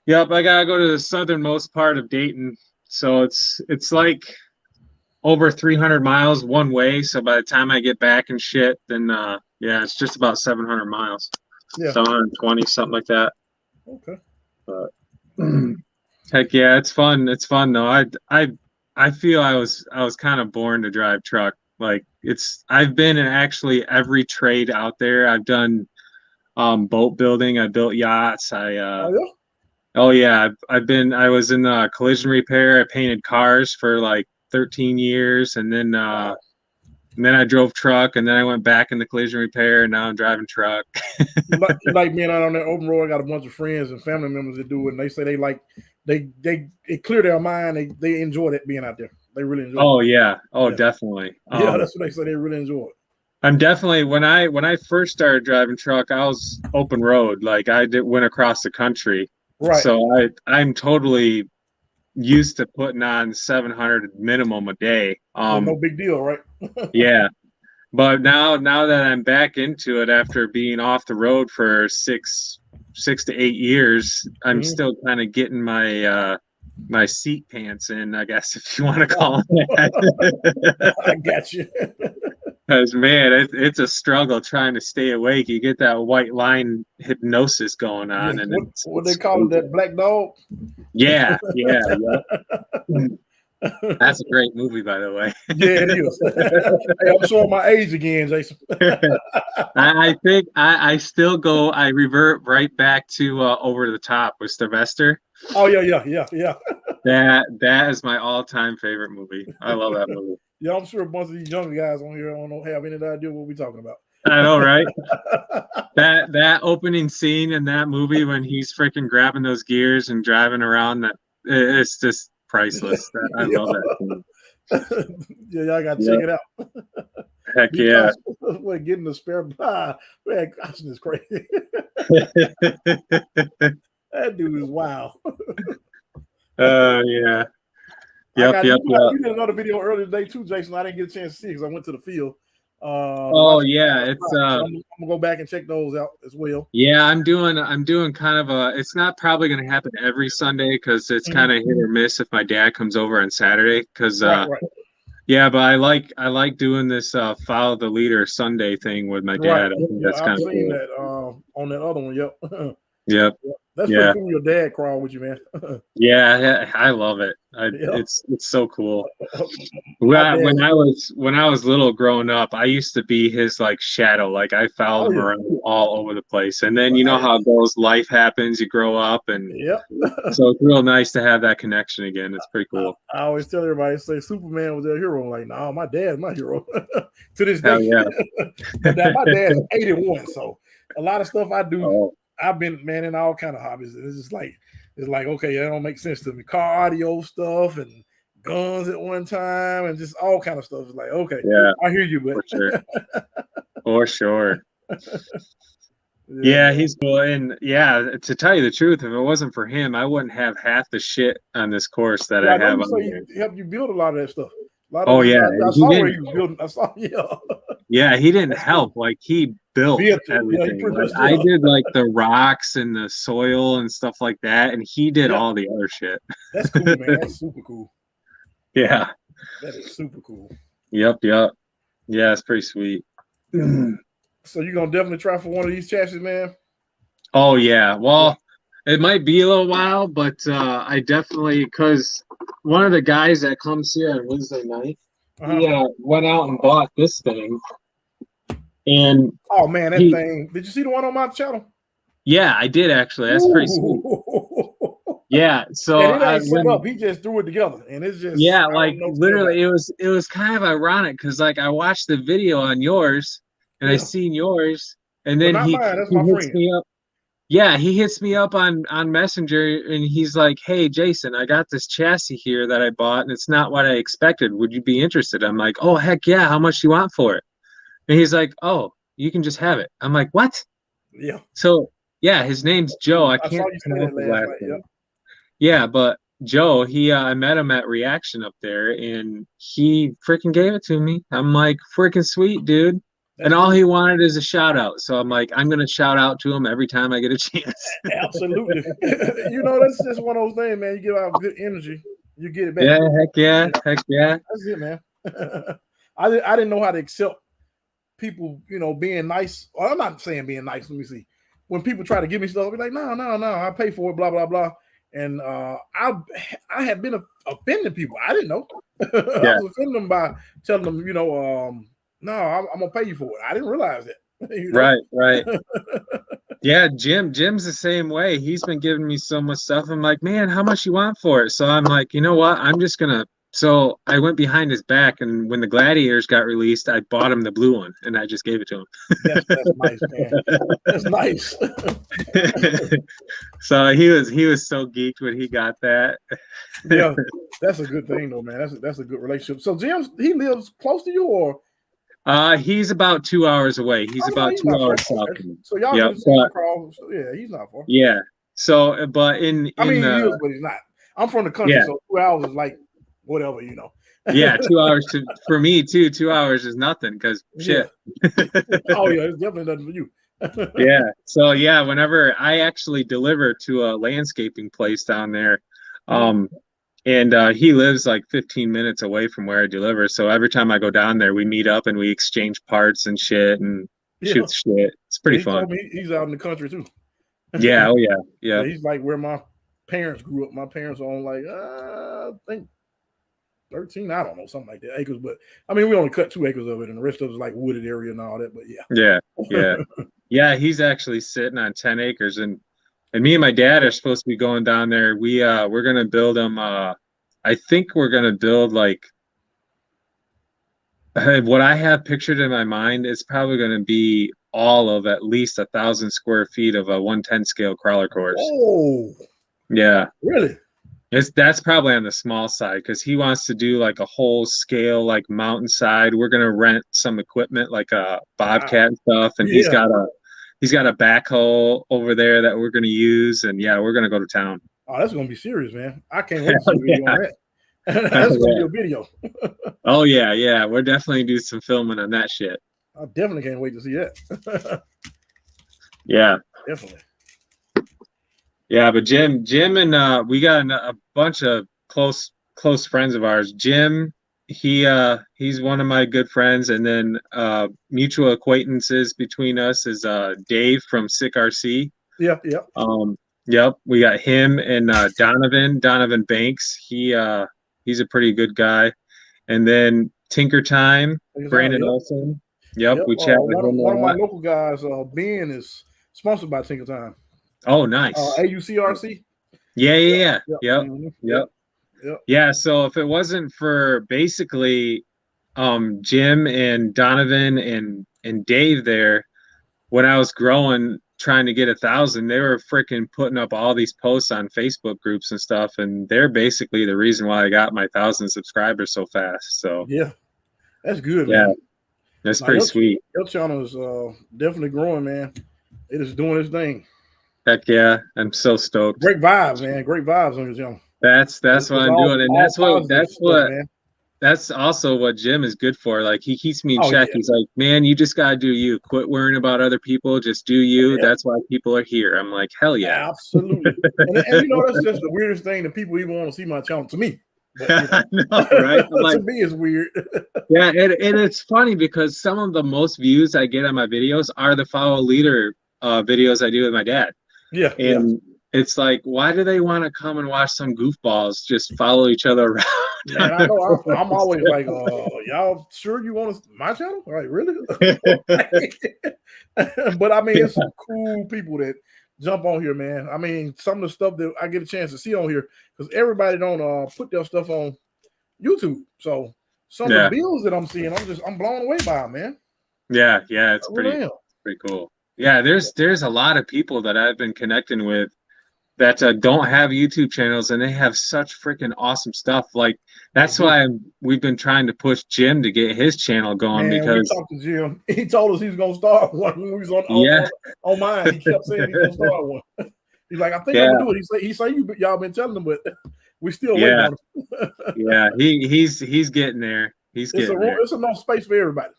Yep, I gotta go to the southernmost part of Dayton. So it's like over 300 miles one way. So by the time I get back and shit, then yeah, it's just about 700 miles. Yeah. 720, something like that. Okay. But heck yeah, it's fun. It's fun though. I feel I was kind of born to drive truck. Like I've been in actually every trade out there. I've done boat building. I built yachts. Oh yeah. Oh yeah, I was in collision repair. I painted cars for like 13 years, and then I drove truck, and then I went back into collision repair, and now I'm driving truck. like being out on that open road. I got a bunch of friends and family members that do it, and they say it cleared their mind. They enjoy it being out there. They really enjoy it. Oh yeah. Oh yeah. Definitely. Yeah, that's what they say. They really enjoy it. I'm definitely when I first started driving truck, I was open road. Like went across the country. Right. So I'm totally used to putting on 700 minimum a day. No big deal, right? Yeah. But now that I'm back into it after being off the road for 6 to 8 years, I'm still kind of getting my my seat pants in, I guess, if you want to call it that. I got you. Because man, it's a struggle trying to stay awake. You get that white line hypnosis going on, and what they call it, that black dog. Yeah. That's a great movie, by the way. Yeah, it is. Hey, I'm showing my age again, Jason. I think I still go. I revert right back to Over the Top with Sylvester. Oh yeah. That is my all-time favorite movie. I love that movie. Yeah, I'm sure a bunch of these younger guys on here don't have any idea what we're talking about. I know, right? that opening scene in that movie when he's freaking grabbing those gears and driving around, it's just priceless. I love that scene. Yeah, y'all got to check it out. Heck yeah. We're getting the spare bar. Man, gosh, this is crazy. That dude is wild. Yeah. Yep. You did another video earlier today too, Jason. I didn't get a chance to see because I went to the field. Yeah, it's I'm gonna go back and check those out as well. Yeah, I'm doing kind of it's not probably gonna happen every Sunday because it's kind of hit or miss if my dad comes over on Saturday. Because right. Yeah, but I like doing this follow the leader Sunday thing with my dad. Right. I think that's kind of cool. That on that other one. Yep. Yep. That's pretty cool. Your dad crawl with you, man. Yeah, I love it. It's so cool. When I was little growing up, I used to be his like shadow. Like I followed him around all over the place. And then you know how it goes. Life happens. You grow up, and so it's real nice to have that connection again. It's pretty cool. I always tell everybody, say Superman was their hero. I'm like, no, my dad's my hero to this day. Hell yeah. My dad's 81, so a lot of stuff I do. I've been in all kind of hobbies. It's just like okay, that don't make sense to me. Car audio stuff and guns at one time and just all kind of stuff. It's like, okay, I hear you, but for sure. Yeah, he's cool. And yeah, to tell you the truth, if it wasn't for him, I wouldn't have half the shit on this course that I have. He helped you build a lot of that stuff. I saw where he was building. I saw, Yeah, he didn't help. Cool. Like he built everything. I did like the rocks and the soil and stuff like that, and he did all the other shit. That's cool, man. That's super cool. Yeah, that is super cool. Yep. Yeah, it's pretty sweet. So you're gonna definitely try for one of these chassis, man? Oh yeah. Well, it might be a little while, but I definitely, because one of the guys that comes here on Wednesday night, he went out and bought this thing. And oh man, that thing! Did you see the one on my channel? Yeah, I did actually. That's pretty sweet. Yeah, so he just threw it together, and it's just like literally, it was kind of ironic because like I watched the video on yours, and I seen yours, and then he hits me up. Yeah, he hits me up on Messenger, and he's like, "Hey, Jason, I got this chassis here that I bought, and it's not what I expected. Would you be interested?" I'm like, "Oh heck yeah! How much do you want for it?" And he's like, "Oh, you can just have it." I'm like, "What?" Yeah. So yeah, his name's Joe. I saw can't you say pronounce that his last last night. name. Yep. Yeah, but Joe, I met him at Reaction up there, and he freaking gave it to me. I'm like, freaking sweet, dude. That's And all good. he wanted is a shout out. So I'm like, I'm gonna shout out to him every time I get a chance. Absolutely. You know, that's just one of those things, man. You give out good energy, you get it back. Yeah, heck yeah, heck yeah. That's it, man. I didn't know how to accept people, you know, being nice. Well, I'm not saying being nice. Let me see. When people try to give me stuff, I'll be like, no, I pay for it, blah, blah, blah. And I had been offending people. I didn't know. Yeah. I was offending them by telling them, you know, no, I'm gonna pay you for it. I didn't realize that. You know? Right. Yeah, Jim's the same way. He's been giving me so much stuff. I'm like, man, how much you want for it? So I'm like, you know what? I'm just gonna. So I went behind his back, and when the Gladiators got released, I bought him the blue one, and I just gave it to him. That's nice, man. That's nice. So he was so geeked when he got that. Yeah, that's a good thing, though, man. That's a good relationship. So Jim, he lives close to you, or? He's about 2 hours away. He's about 2 hours south of me. So y'all can crawl. So yeah, he's not far. Yeah. So, but I mean, he is, but he's not. I'm from the country, so 2 hours is like whatever, you know. Yeah, 2 hours for me too. 2 hours is nothing because shit. Oh yeah, it's definitely nothing for you. Yeah. So yeah, whenever I actually deliver to a landscaping place down there, and he lives like 15 minutes away from where I deliver. So every time I go down there, we meet up and we exchange parts and shit and shoot shit. It's pretty fun. Told me he's out in the country too. Yeah. Oh yeah. Yeah. He's like where my parents grew up. My parents are on like I think 13, I don't know, something like that, acres. But I mean, we only cut 2 acres of it, and the rest of it is like wooded area and all that. But yeah. He's actually sitting on 10 acres, and me and my dad are supposed to be going down there. We're gonna build them. I think we're gonna build like what I have pictured in my mind is probably gonna be all of at least 1,000 square feet of a 110 scale crawler course. Oh, yeah, really? That's probably on the small side because he wants to do like a whole scale like mountainside. We're gonna rent some equipment like a bobcat and stuff, and he's got a backhoe over there that we're gonna use, and yeah, we're gonna go to town. Oh, that's gonna be serious, man. I can't wait to see a video on that. That's gonna be a video. Oh yeah, we're definitely do some filming on that shit. I definitely can't wait to see that. Yeah, definitely. Yeah, but Jim and we got a bunch of close friends of ours. Jim, he's one of my good friends, and then mutual acquaintances between us is Dave from SCX24 RC. Yep, we got him and Donovan Banks. He's a pretty good guy. And then Tinker Time, Brandon Olson. Yep, we chat with him. One of my local guys, Ben, is sponsored by Tinker Time. Oh, nice. AUCRC. Yeah. Yep. Yeah. So if it wasn't for basically Jim and Donovan and Dave there, when I was growing, trying to get 1,000, they were freaking putting up all these posts on Facebook groups and stuff, and they're basically the reason why I got my 1,000 subscribers so fast. So yeah, that's good, man. Yeah, that's pretty sweet. Your channel is definitely growing, man. It is doing its thing. Heck yeah, I'm so stoked. Great vibes, man. Great vibes on your channel. That's what I'm doing, and that's also what Jim is good for. Like he keeps me in check. Yeah. He's like, man, you just gotta do you. Quit worrying about other people. Just do you. Yeah. That's why people are here. I'm like, hell yeah. Absolutely. and you know, that's just the weirdest thing that people even want to see my channel to me. But, you know, I know, right? Like, to me, it's weird. Yeah, and it's funny because some of the most views I get on my videos are the follow leader videos I do with my dad. Yeah. And it's like, why do they want to come and watch some goofballs just follow each other around? Man, I know. I'm always like, y'all sure you want my channel? Like, really? But I mean, it's some cool people that jump on here, man. I mean, some of the stuff that I get a chance to see on here, because everybody don't put their stuff on YouTube. So some of the bills that I'm seeing, I'm blown away by them, man. Yeah, it's pretty cool. Yeah, there's a lot of people that I've been connecting with that don't have YouTube channels, and they have such freaking awesome stuff. Like that's why we've been trying to push Jim to get his channel going. Man, because we talked to Jim. He told us he was gonna start one when we was on mine. He kept saying he's gonna start one. He's like, I think I'm gonna do it. He say y'all been telling him, but we still waiting on him. Yeah, he's getting there. He's getting there. It's enough space for everybody.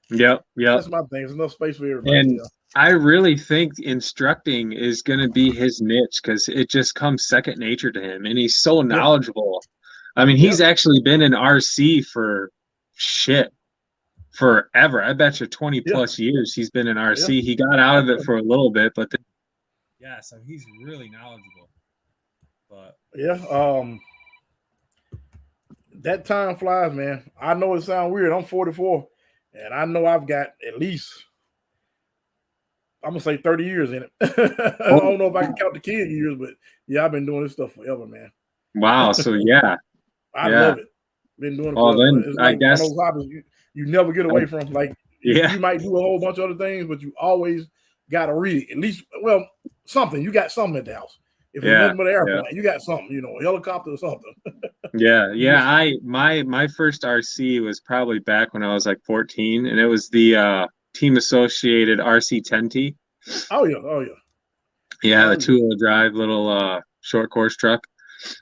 Yep. That's my thing. There's enough space for everybody. And I really think instructing is going to be his niche, because it just comes second nature to him, and he's so knowledgeable. I mean, he's actually been in RC for forever. I bet you 20 plus years he's been in RC. He got out of it for a little bit, but so he's really knowledgeable. But that time flies, man. I know it sounds weird. I'm 44, and I know I've got at least, I'm gonna say 30 years in it. I don't know if I can count the kid years, but yeah, I've been doing this stuff forever, man. Wow. So I love it. Been doing it forever. Then it's like I guess one of those hobbies you never get away from. Like you might do a whole bunch of other things, but you always gotta read it. At least, well, something. You got something at the house. If it's nothing but an airplane, you got something, you know, a helicopter or something. My first RC was probably back when I was like 14, and it was the Team Associated RC10T. Oh yeah. The 2-wheel drive little short course truck.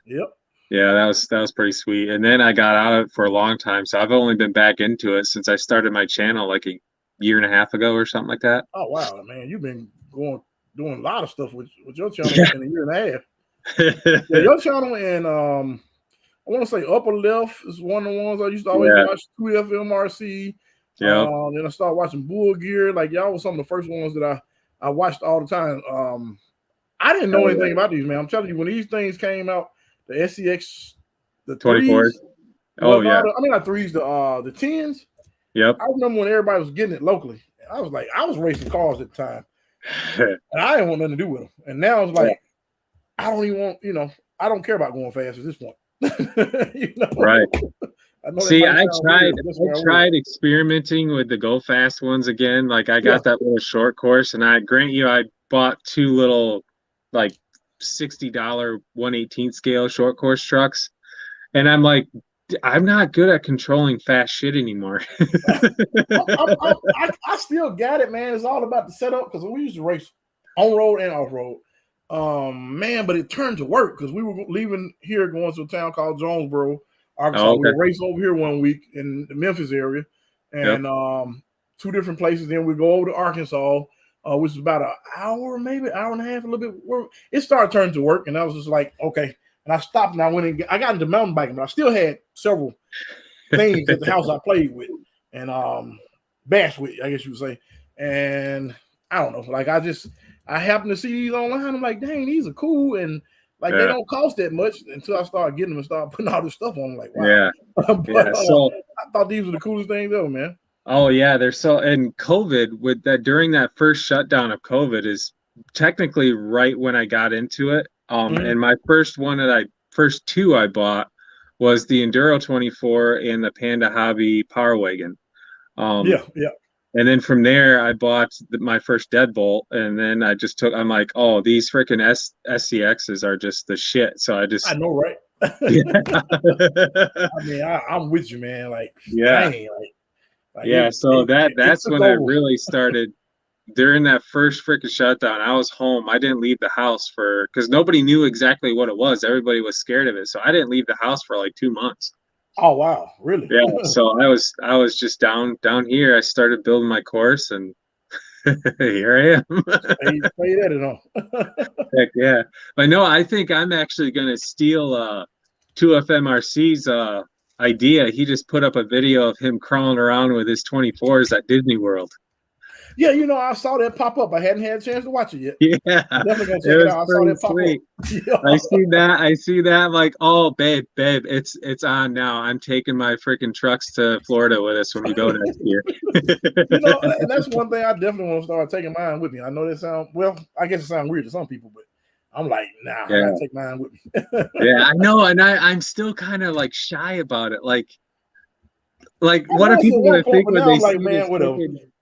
Yep. Yeah, that was pretty sweet. And then I got out of it for a long time, so I've only been back into it since I started my channel like a year and a half ago or something like that. Oh wow, man, you've been doing a lot of stuff with your channel in a year and a half. Your channel, and I want to say upper left is one of the ones I used to always watch. 2FM RC. Then I started watching Bull Gear. Like y'all was some of the first ones that I watched all the time. I didn't know anything about these, man. I'm telling you, when these things came out, the SCX, the 24s. Not threes, the 10s. Yep. I remember when everybody was getting it locally. I was racing cars at the time. And I didn't want nothing to do with them. And now it's like, I don't even want, I don't care about going fast at this point. Right. I tried experimenting with the go fast ones again. Like I got that little short course, and I grant you, I bought 2 little like $60 1/18 scale short course trucks, and I'm like, I'm not good at controlling fast shit anymore. I still got it, man. It's all about the setup, because we used to race on road and off road. Man, but it turned to work because we were leaving here, going to a town called Jonesboro, Arkansas. We raced over here one week in the Memphis area, and 2 different places. Then we go over to Arkansas, which is about an hour, maybe an hour and a half, a little bit. It started turning to work, and I was just like, okay. And I stopped, and I went and I got into mountain biking, but I still had several things at the house I played with and bashed with, I guess you would say. And I don't know, like I happened to see these online. I'm like, dang, these are cool, and like they don't cost that much until I started getting them and started putting all this stuff on. I'm like, wow. So I thought these were the coolest things ever, man. Oh yeah, they're so. And COVID, with that, during that first shutdown of COVID, is technically right when I got into it. And my first 2 I bought was the Enduro 24 and the Panda Hobby Power Wagon. And then from there, I bought my first deadbolt, and then I'm like, oh, these freaking SCXs are just the shit. So I know, right? I mean, I'm with you, man. Like, dang, so that's when I really started. During that first freaking shutdown, I was home. I didn't leave the house because nobody knew exactly what it was. Everybody was scared of it. So I didn't leave the house for like 2 months. Oh, wow. Really? Yeah. So I was just down here. I started building my course, and here I am. Played at it on. Heck yeah. But no, I think I'm actually going to steal 2FMRC's idea. He just put up a video of him crawling around with his 24s at Disney World. Yeah, I saw that pop up. I hadn't had a chance to watch it yet. Yeah, definitely gonna check it out. I saw that pop up. I see that. I'm like, oh, babe, it's on now. I'm taking my freaking trucks to Florida with us when we go next year. And that's one thing I definitely want to start taking mine with me. I know that I guess it sounds weird to some people, but I'm like, nah, I gotta take mine with me. Yeah, I know, and I'm still kind of like shy about it. Like, what are people gonna think when they see this?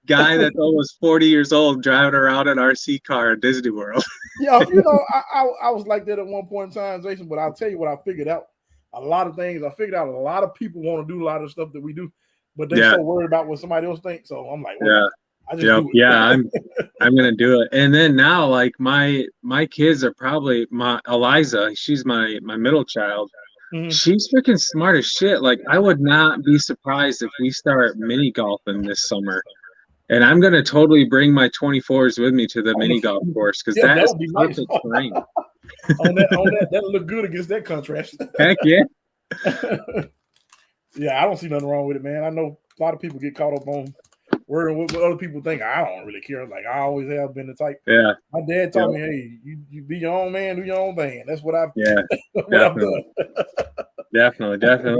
guy that's almost 40 years old driving around an RC car at Disney World. Yeah, I was like that at one point in time, Jason. But I'll tell you what I figured out. A lot of things. I figured out a lot of people want to do a lot of stuff that we do, but they're so worried about what somebody else thinks. So I'm like, well, I just do it. Yeah, I'm gonna do it. And then now, like my kids are probably my Eliza. She's my middle child. Mm-hmm. She's freaking smart as shit. Like I would not be surprised if we start mini golfing this summer. And I'm gonna totally bring my 24s with me to the mini golf course because that is perfect terrain. on that, that'll look good against that contrast. Heck yeah. Yeah, I don't see nothing wrong with it, man. I know a lot of people get caught up on worrying what other people think. I don't really care. Like I always have been the type. Yeah. My dad taught me, hey, you be your own man, do your own thing. That's what I've I've done. Definitely.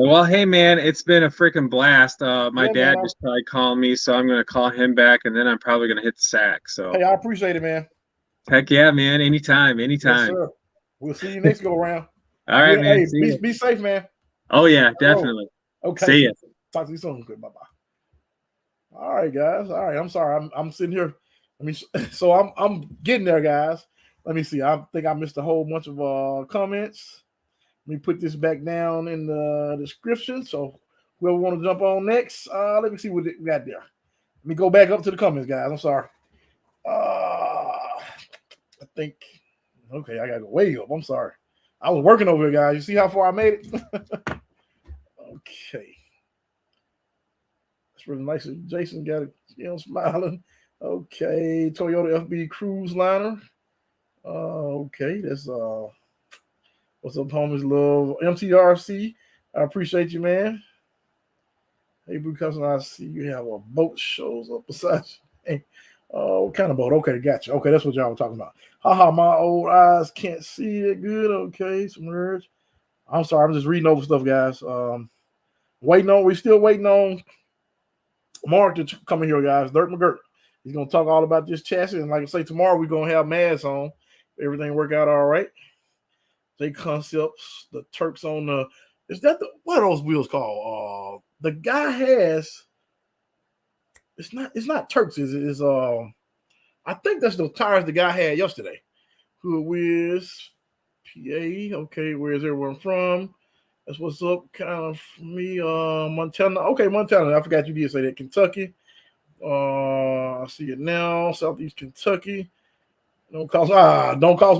Well, hey man, it's been a freaking blast. My dad just tried calling me, so I'm gonna call him back, and then I'm probably gonna hit the sack. So hey, I appreciate it, man. Heck yeah, man. Anytime. Yes, sir. We'll see you next go around. All right, man. Hey, be safe, man. Oh yeah, definitely. Okay. See ya. Talk to you soon. Good. Bye-bye. All right, guys. All right. I'm sorry. I'm sitting here. So I'm getting there, guys. Let me see. I think I missed a whole bunch of comments. Let me put this back down in the description. So whoever want to jump on next, let me see what we got there. Let me go back up to the comments, guys. I'm sorry. I think, okay, I got to go way up. I'm sorry. I was working over here, guys. You see how far I made it? Okay. That's really nice. Jason got it, smiling. Okay. Toyota FB Cruise Liner. Okay. That's, what's up, homies? Love. MTRC. I appreciate you, man. Hey, Blue Cousin, I see you have a boat shows up beside you. Hey. Oh, what kind of boat? Okay, gotcha. Okay, that's what y'all were talking about. Haha, my old eyes can't see it good. Okay, some words. I'm sorry, I'm just reading over stuff, guys. We're still waiting on Mark to come in here, guys. Durt McGirt. He's gonna talk all about this chassis, and like I say, tomorrow we're gonna have Mazz on. Everything work out all right. They concepts, the Turks on the. Is that what are those wheels called? The guy has. It's not Turks, is it? It's I think that's the tires the guy had yesterday. Who is PA? Okay, where's everyone from? That's what's up, kind of for me. Montana. Okay, Montana. I forgot you did say that. Kentucky. I see it now. Southeast Kentucky. Don't cost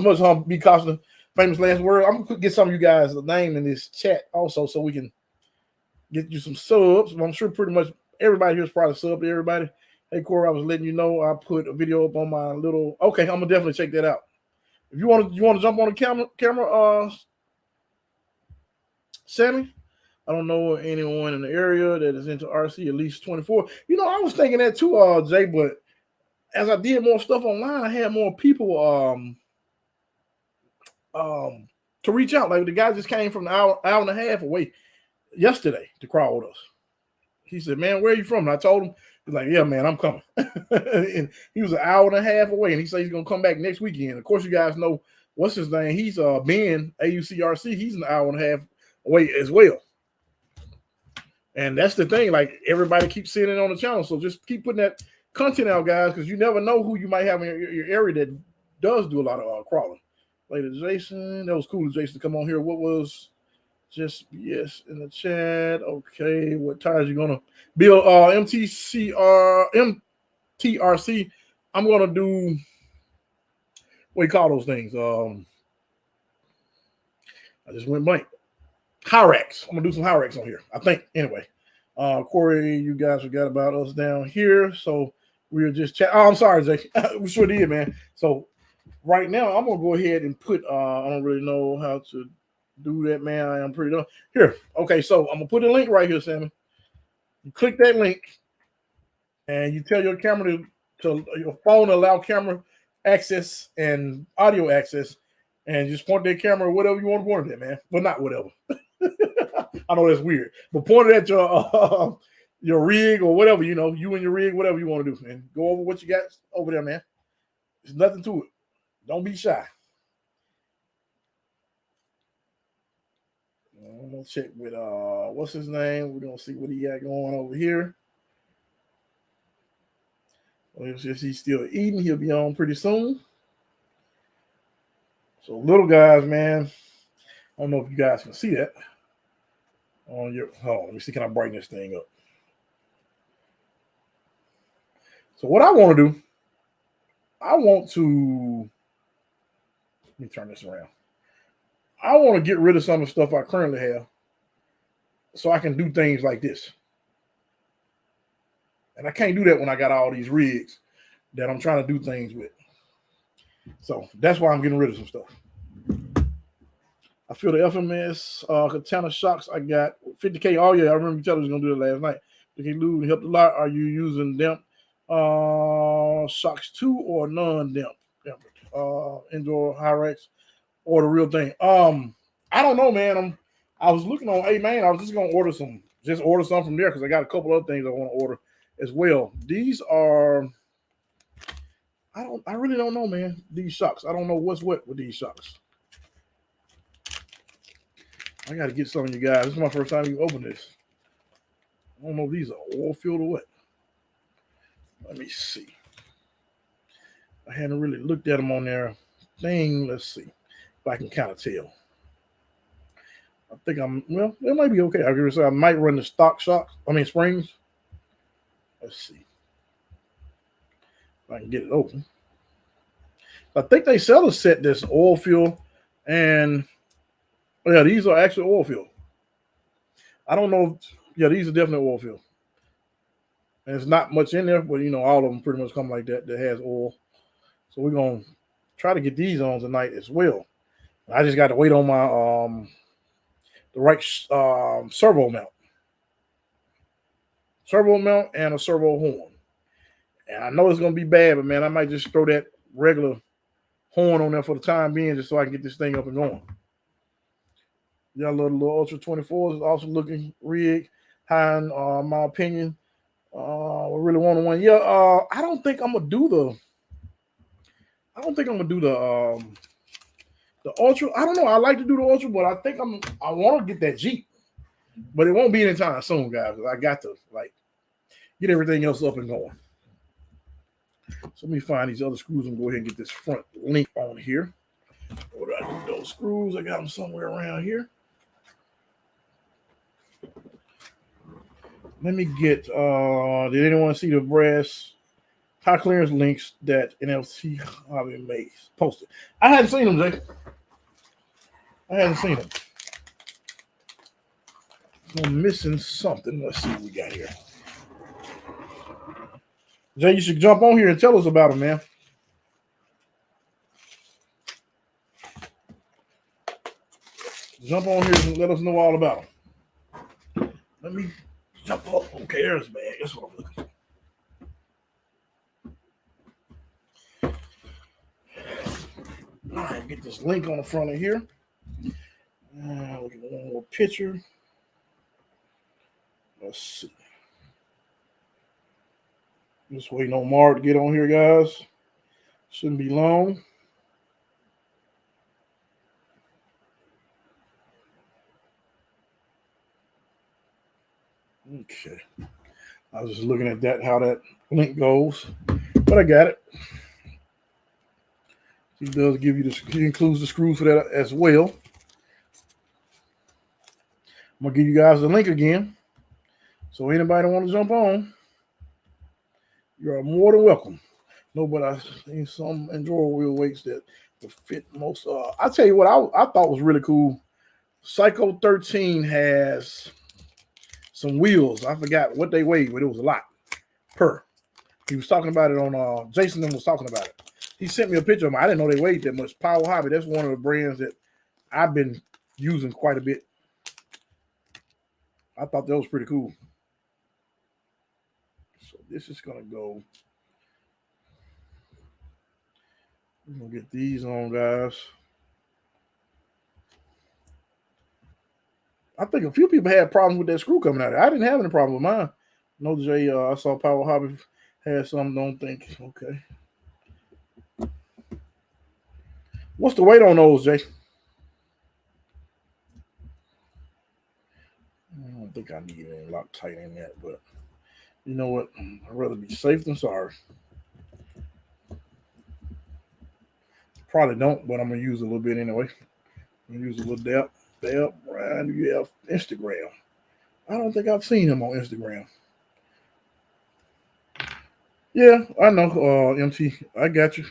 much. Be costing famous last word. I'm gonna get some of you guys a name in this chat also, so we can get you some subs. I'm sure pretty much everybody here is probably sub to everybody. Hey Corey, I was letting you know I put a video up on my little. Okay, I'm gonna definitely check that out. If you want to jump on the camera, Sammy. I don't know anyone in the area that is into RC at least 24. I was thinking that too, Jay. But as I did more stuff online, I had more people to reach out. Like the guy just came from an hour and a half away yesterday to crawl with us. He said, "Man, where are you from?" And I told him. He's like, "Yeah, man, I'm coming." And he was an hour and a half away, and he said he's gonna come back next weekend. Of course, you guys know what's his name. He's Ben AUCRC. He's an hour and a half away as well. And that's the thing. Like everybody keeps seeing it on the channel, so just keep putting that content out, guys, because you never know who you might have in your area that does do a lot of crawling. Later, Jason, that was cool of Jason to come on here. What was just yes in the chat? Okay, what tires you gonna build? MTRC. I'm gonna do what do you call those things? I just went blank. Hyrax. I'm gonna do some Hyrax on here. I think anyway. Corey, you guys forgot about us down here, so we were just chat. Oh, I'm sorry, Jake. We sure did, man. So right now, I'm gonna go ahead and put. I don't really know how to do that, man. I am pretty done here. Okay, so I'm gonna put a link right here, Sammy. You click that link, and you tell your camera to your phone to allow camera access and audio access, and just point that camera whatever you want to point it at, man. Well, not whatever. I know that's weird, but point it at your rig or whatever, you and your rig, whatever you want to do, man. Go over what you got over there, man. There's nothing to it. Don't be shy. I'm gonna check with what's his name. We're gonna see what he got going over here. Since he's still eating, he'll be on pretty soon. So little guys, man, I don't know if you guys can see that on your. Hold on, let me see. Can I brighten this thing up? So what I want to do, let me turn this around. I want to get rid of some of the stuff I currently have so I can do things like this. And I can't do that when I got all these rigs that I'm trying to do things with. So that's why I'm getting rid of some stuff. I feel the FMS Katana shocks I got 50K. Oh yeah, I remember you telling me going to do it last night. Okay, Lou helped a lot. Are you using damp shocks too or non-damp? Indoor Hyrex or the real thing? I don't know, man. I was looking on Amain. I was just gonna order some from there because I got a couple other things I want to order as well. These are I really don't know, man. These shocks. I don't know what's what with these shocks. I got to get some of you guys. This is my first time you open this. I don't know if these are oil filled or what. Let me see. I hadn't really looked at them on their thing. Let's see if I can kind of tell. I think well, it might be okay. I might run the stock shocks. Springs. Let's see if I can get it open. I think they sell a set that's oil fill, and yeah, these are actually oil fill. I don't know. Yeah, these are definitely oil fill. And it's not much in there, but all of them pretty much come like that has oil. So we're gonna try to get these on tonight as well. I just got to wait on my the right servo mount and a servo horn. And I know it's gonna be bad, but man, I might just throw that regular horn on there for the time being, just so I can get this thing up and going. Yeah, little Ultra 24 is also looking rig high in my opinion. We really want one. Yeah, I don't think I'm gonna do the Ultra. I don't know. I like to do the Ultra, but I want to get that Jeep, but it won't be anytime soon, guys. I got to get everything else up and going. So let me find these other screws and go ahead and get this front link on here. What do I do with those screws? I got them somewhere around here. Let me get, did anyone see the brass high clearance links that NFC Hobby made posted? I hadn't seen them, Jay. I hadn't seen them. So I'm missing something. Let's see what we got here. Jay, you should jump on here and tell us about them, man. Jump on here and let us know all about them. Let me jump up. Okay, there's the bag. That's what I'm looking for. All right, get this link on the front of here. Look at one more picture. Let's see. Just waiting on Mark to get on here, guys. Shouldn't be long. Okay. I was just looking at that, how that link goes, but I got it. He does give you he includes the screws for that as well. I'm gonna give you guys the link again. So anybody want to jump on, you are more than welcome. No, but I think some Injora wheel weights that will fit most. I'll tell you what I thought was really cool. Psycho 13 has some wheels. I forgot what they weighed, but it was a lot per. He was talking about it on Jason was talking about it. He sent me a picture of them. I didn't know they weighed that much. Power Hobby, that's one of the brands that I've been using quite a bit. I thought that was pretty cool. So this is gonna go. We're gonna get these on, guys. I think a few people had problems with that screw coming out. I didn't have any problem with mine. No, Jay, I saw Power Hobby had some. Don't think. Okay. What's the weight on those, Jay? I don't think I need any Loctite in that, but you know what? I'd rather be safe than sorry. Probably don't, but I'm gonna use a little bit anyway. I'm gonna use a little dab. Brian, you have Instagram. I don't think I've seen him on Instagram. Yeah, I know, MT. I got you.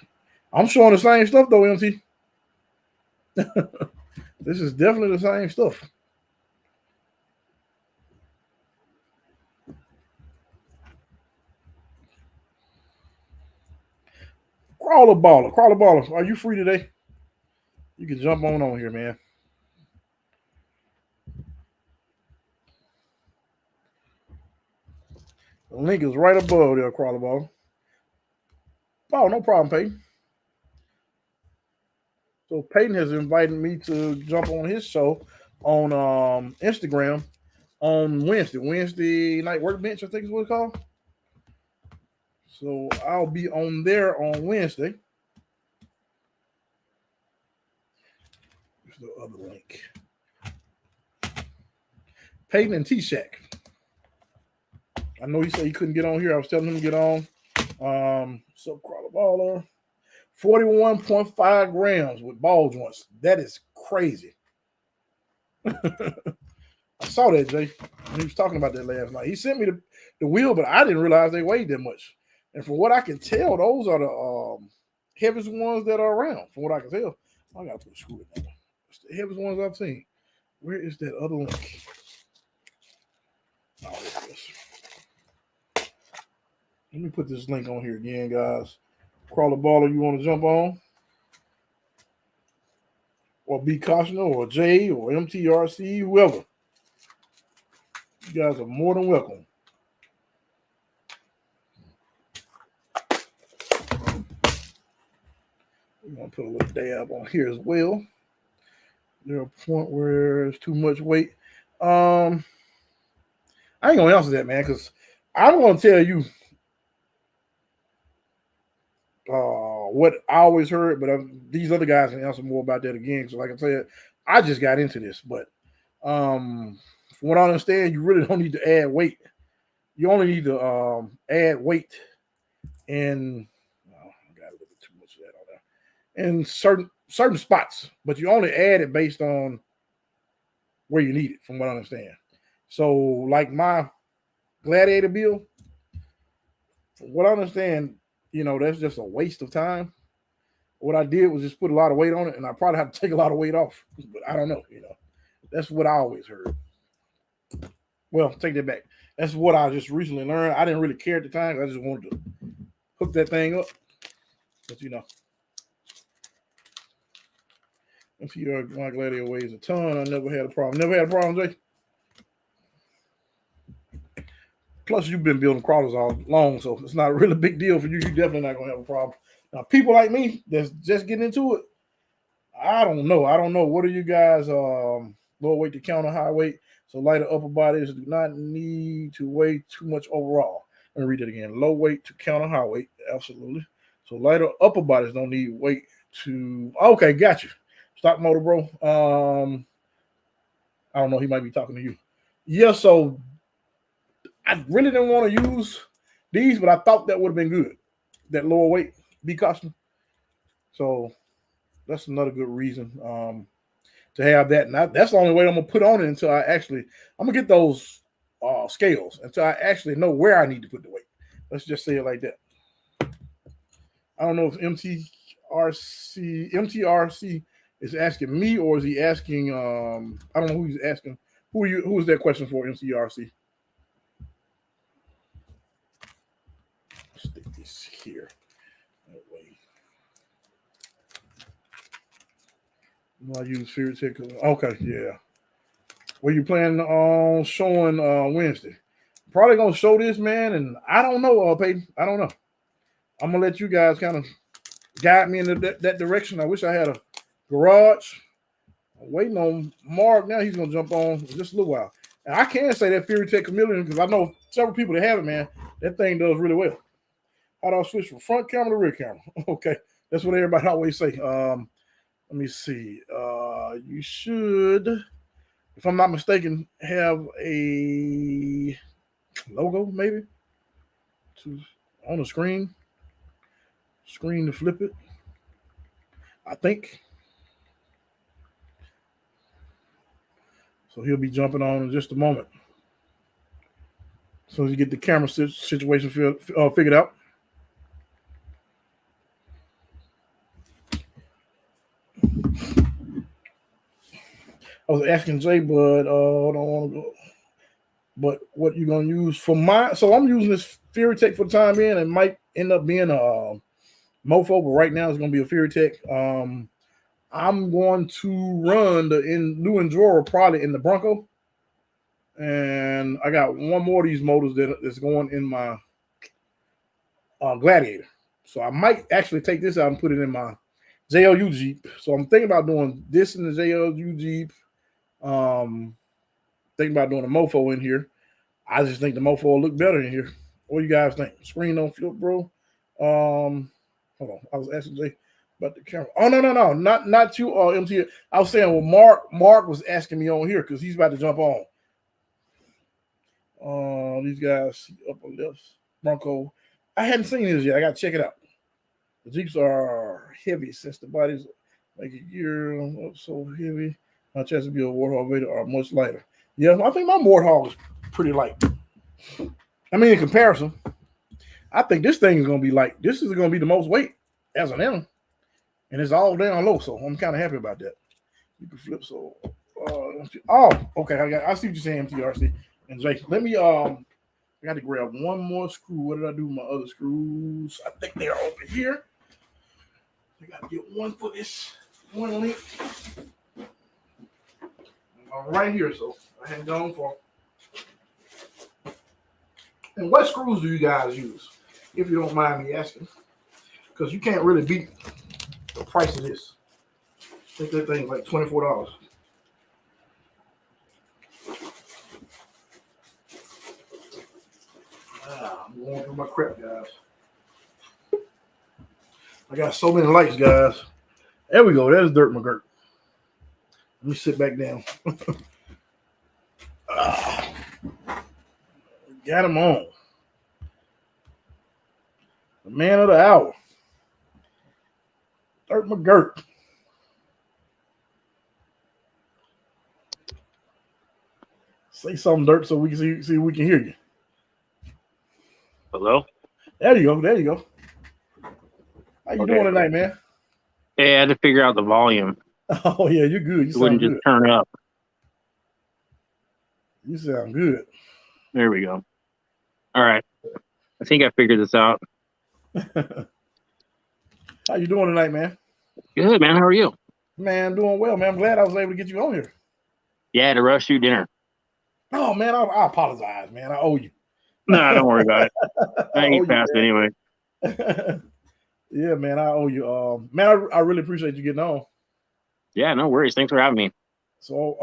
I'm showing the same stuff though, MT. This is definitely the same stuff. Crawler baller, are you free today? You can jump on here, man. The link is right above there, Crawler baller. Oh, no problem, Peyton. So Peyton has invited me to jump on his show on Instagram on Wednesday night workbench, I think is what it's called. So I'll be on there on Wednesday. Here's the other link. Peyton and T-Shack. I know he said he couldn't get on here. I was telling him to get on. So Crawler baller. 41.5 grams with ball joints. That is crazy. I saw that, Jay. He was talking about that last night. He sent me the wheel, but I didn't realize they weighed that much. And from what I can tell, those are the heaviest ones that are around. From what I can tell, I got to put a screw in there. It's the heaviest ones I've seen. Where is that other link? Oh, there it is. Let me put this link on here again, guys. Crawler baller, you want to jump on? Or B Costner or Jay or MTRC, whoever. You guys are more than welcome. We're going to put a little dab on here as well. There's a point where it's too much weight. I ain't going to answer that, man, because I'm going to tell you what I always heard, but these other guys can answer more about that again. So like I said, I just got into this, but from what I understand, you really don't need to add weight. You only need to add weight in I got a little bit too much of that on there. In certain spots, but you only add it based on where you need it, from what I understand. So like my Gladiator build, from what I understand, that's just a waste of time. What I did was just put a lot of weight on it, and I probably have to take a lot of weight off. But I don't know, That's what I always heard. Well, take that back. That's what I just recently learned. I didn't really care at the time. I just wanted to hook that thing up. But if my Gladiator weighs a ton, I never had a problem. Never had a problem, Jay. Plus, you've been building crawlers all along, so it's not a really big deal for you. You're definitely not going to have a problem. Now, people like me that's just getting into it, I don't know. What are you guys, low weight to counter high weight? So lighter upper bodies do not need to weigh too much overall. Let me read it again. Low weight to counter high weight. Absolutely. So lighter upper bodies don't need weight to... Okay, got you. Stock motor, bro. I don't know. He might be talking to you. Yeah, so... I really didn't want to use these, but I thought that would have been good. That lower weight, B custom. So that's another good reason to have that. And that's the only way I'm gonna put on it until I'm gonna get those scales until I actually know where I need to put the weight. Let's just say it like that. I don't know if MTRC is asking me or is he asking? I don't know who he's asking. Who is that question for, MTRC? Stick this here. That way. I use Fear Tech. Okay, yeah. What you planning on showing Wednesday? Probably gonna show this, man, and I don't know, Peyton. I don't know. I'm gonna let you guys kind of guide me in that direction. I wish I had a garage. I'm waiting on Mark now. He's gonna jump on in just a little while. And I can say that Fury Tech Chameleon because I know several people that have it, man. That thing does really well. How do I switch from front camera to rear camera? Okay, that's what everybody always say. Let me see. You should, if I'm not mistaken, have a logo maybe on the screen to flip it. I think. So he'll be jumping on in just a moment. As soon as you get the camera situation figured out. I was asking Jay, but I don't want to go. But what you gonna use for my? So I'm using this Fury Tech for the time being. It might end up being a Mofo, but right now it's gonna be a Fury Tech. I'm going to run the new Injora probably in the Bronco, and I got one more of these motors that's going in my Gladiator. So I might actually take this out and put it in my JLU Jeep. So I'm thinking about doing this in the JLU Jeep. Thinking about doing a Mofo in here. I just think the Mofo will look better in here. What do you guys think? Screen don't flip, bro. Hold on. I was asking Jay about the camera. Oh no, not you, MT. I was saying, well, Mark was asking me on here because he's about to jump on. These guys upper left Bronco. I hadn't seen this yet. I got to check it out. The Jeeps are heavy since the bodies like a year up so heavy. My chance to be a Warthog Vader are much lighter. Yeah, I think my Warthog is pretty light. I mean, in comparison, I think this thing is going to be light. This is going to be the most weight as an M, and it's all down low, so I'm kind of happy about that. You can flip so. Okay, I see what you're saying, MTRC and Jake. Let me I got to grab one more screw. What did I do with my other screws? I think they're over here. I got to get one for this one link. Right here, so I hadn't gone for. And what screws do you guys use, if you don't mind me asking? Because you can't really beat the price of this. I think that thing's like $24. I'm going through my crap, guys. I got so many lights, guys. There we go. There's Durt McGirt. Let me sit back down. Got him on. The man of the hour. Durt McGirt. Say something, Durt, so we can see if we can hear you. Hello? There you go. There you go. How you doing tonight, man? Hey, I had to figure out the volume. Oh, yeah, you're good. You it wouldn't just good. turn up. You sound good. There we go. All right. I think I figured this out. How you doing tonight, man? Good, man. How are you? Man, doing well, man. I'm glad I was able to get you on here. Yeah, I had to rush you dinner. Oh, man, I apologize, man. I owe you. No, don't worry about it. I eat fast anyway. Yeah, man, I owe you. Man, I really appreciate you getting on. Yeah, no worries. Thanks for having me. So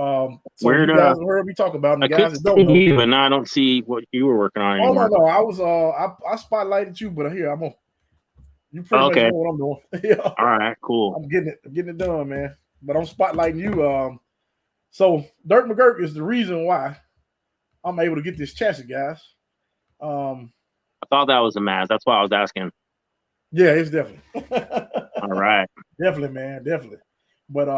you guys heard me talk about them. I guys could that don't know. you, but now I don't see what you were working on anymore. Oh no, I was I spotlighted you, but here I'm on. You pretty much know what I'm doing. Yeah. All right, cool. I'm getting it done, man. But I'm spotlighting you. So Durt McGirt is the reason why I'm able to get this chassis, guys. I thought that was a Mazz. That's why I was asking. Yeah, it's definitely. All right. Definitely, man, definitely. But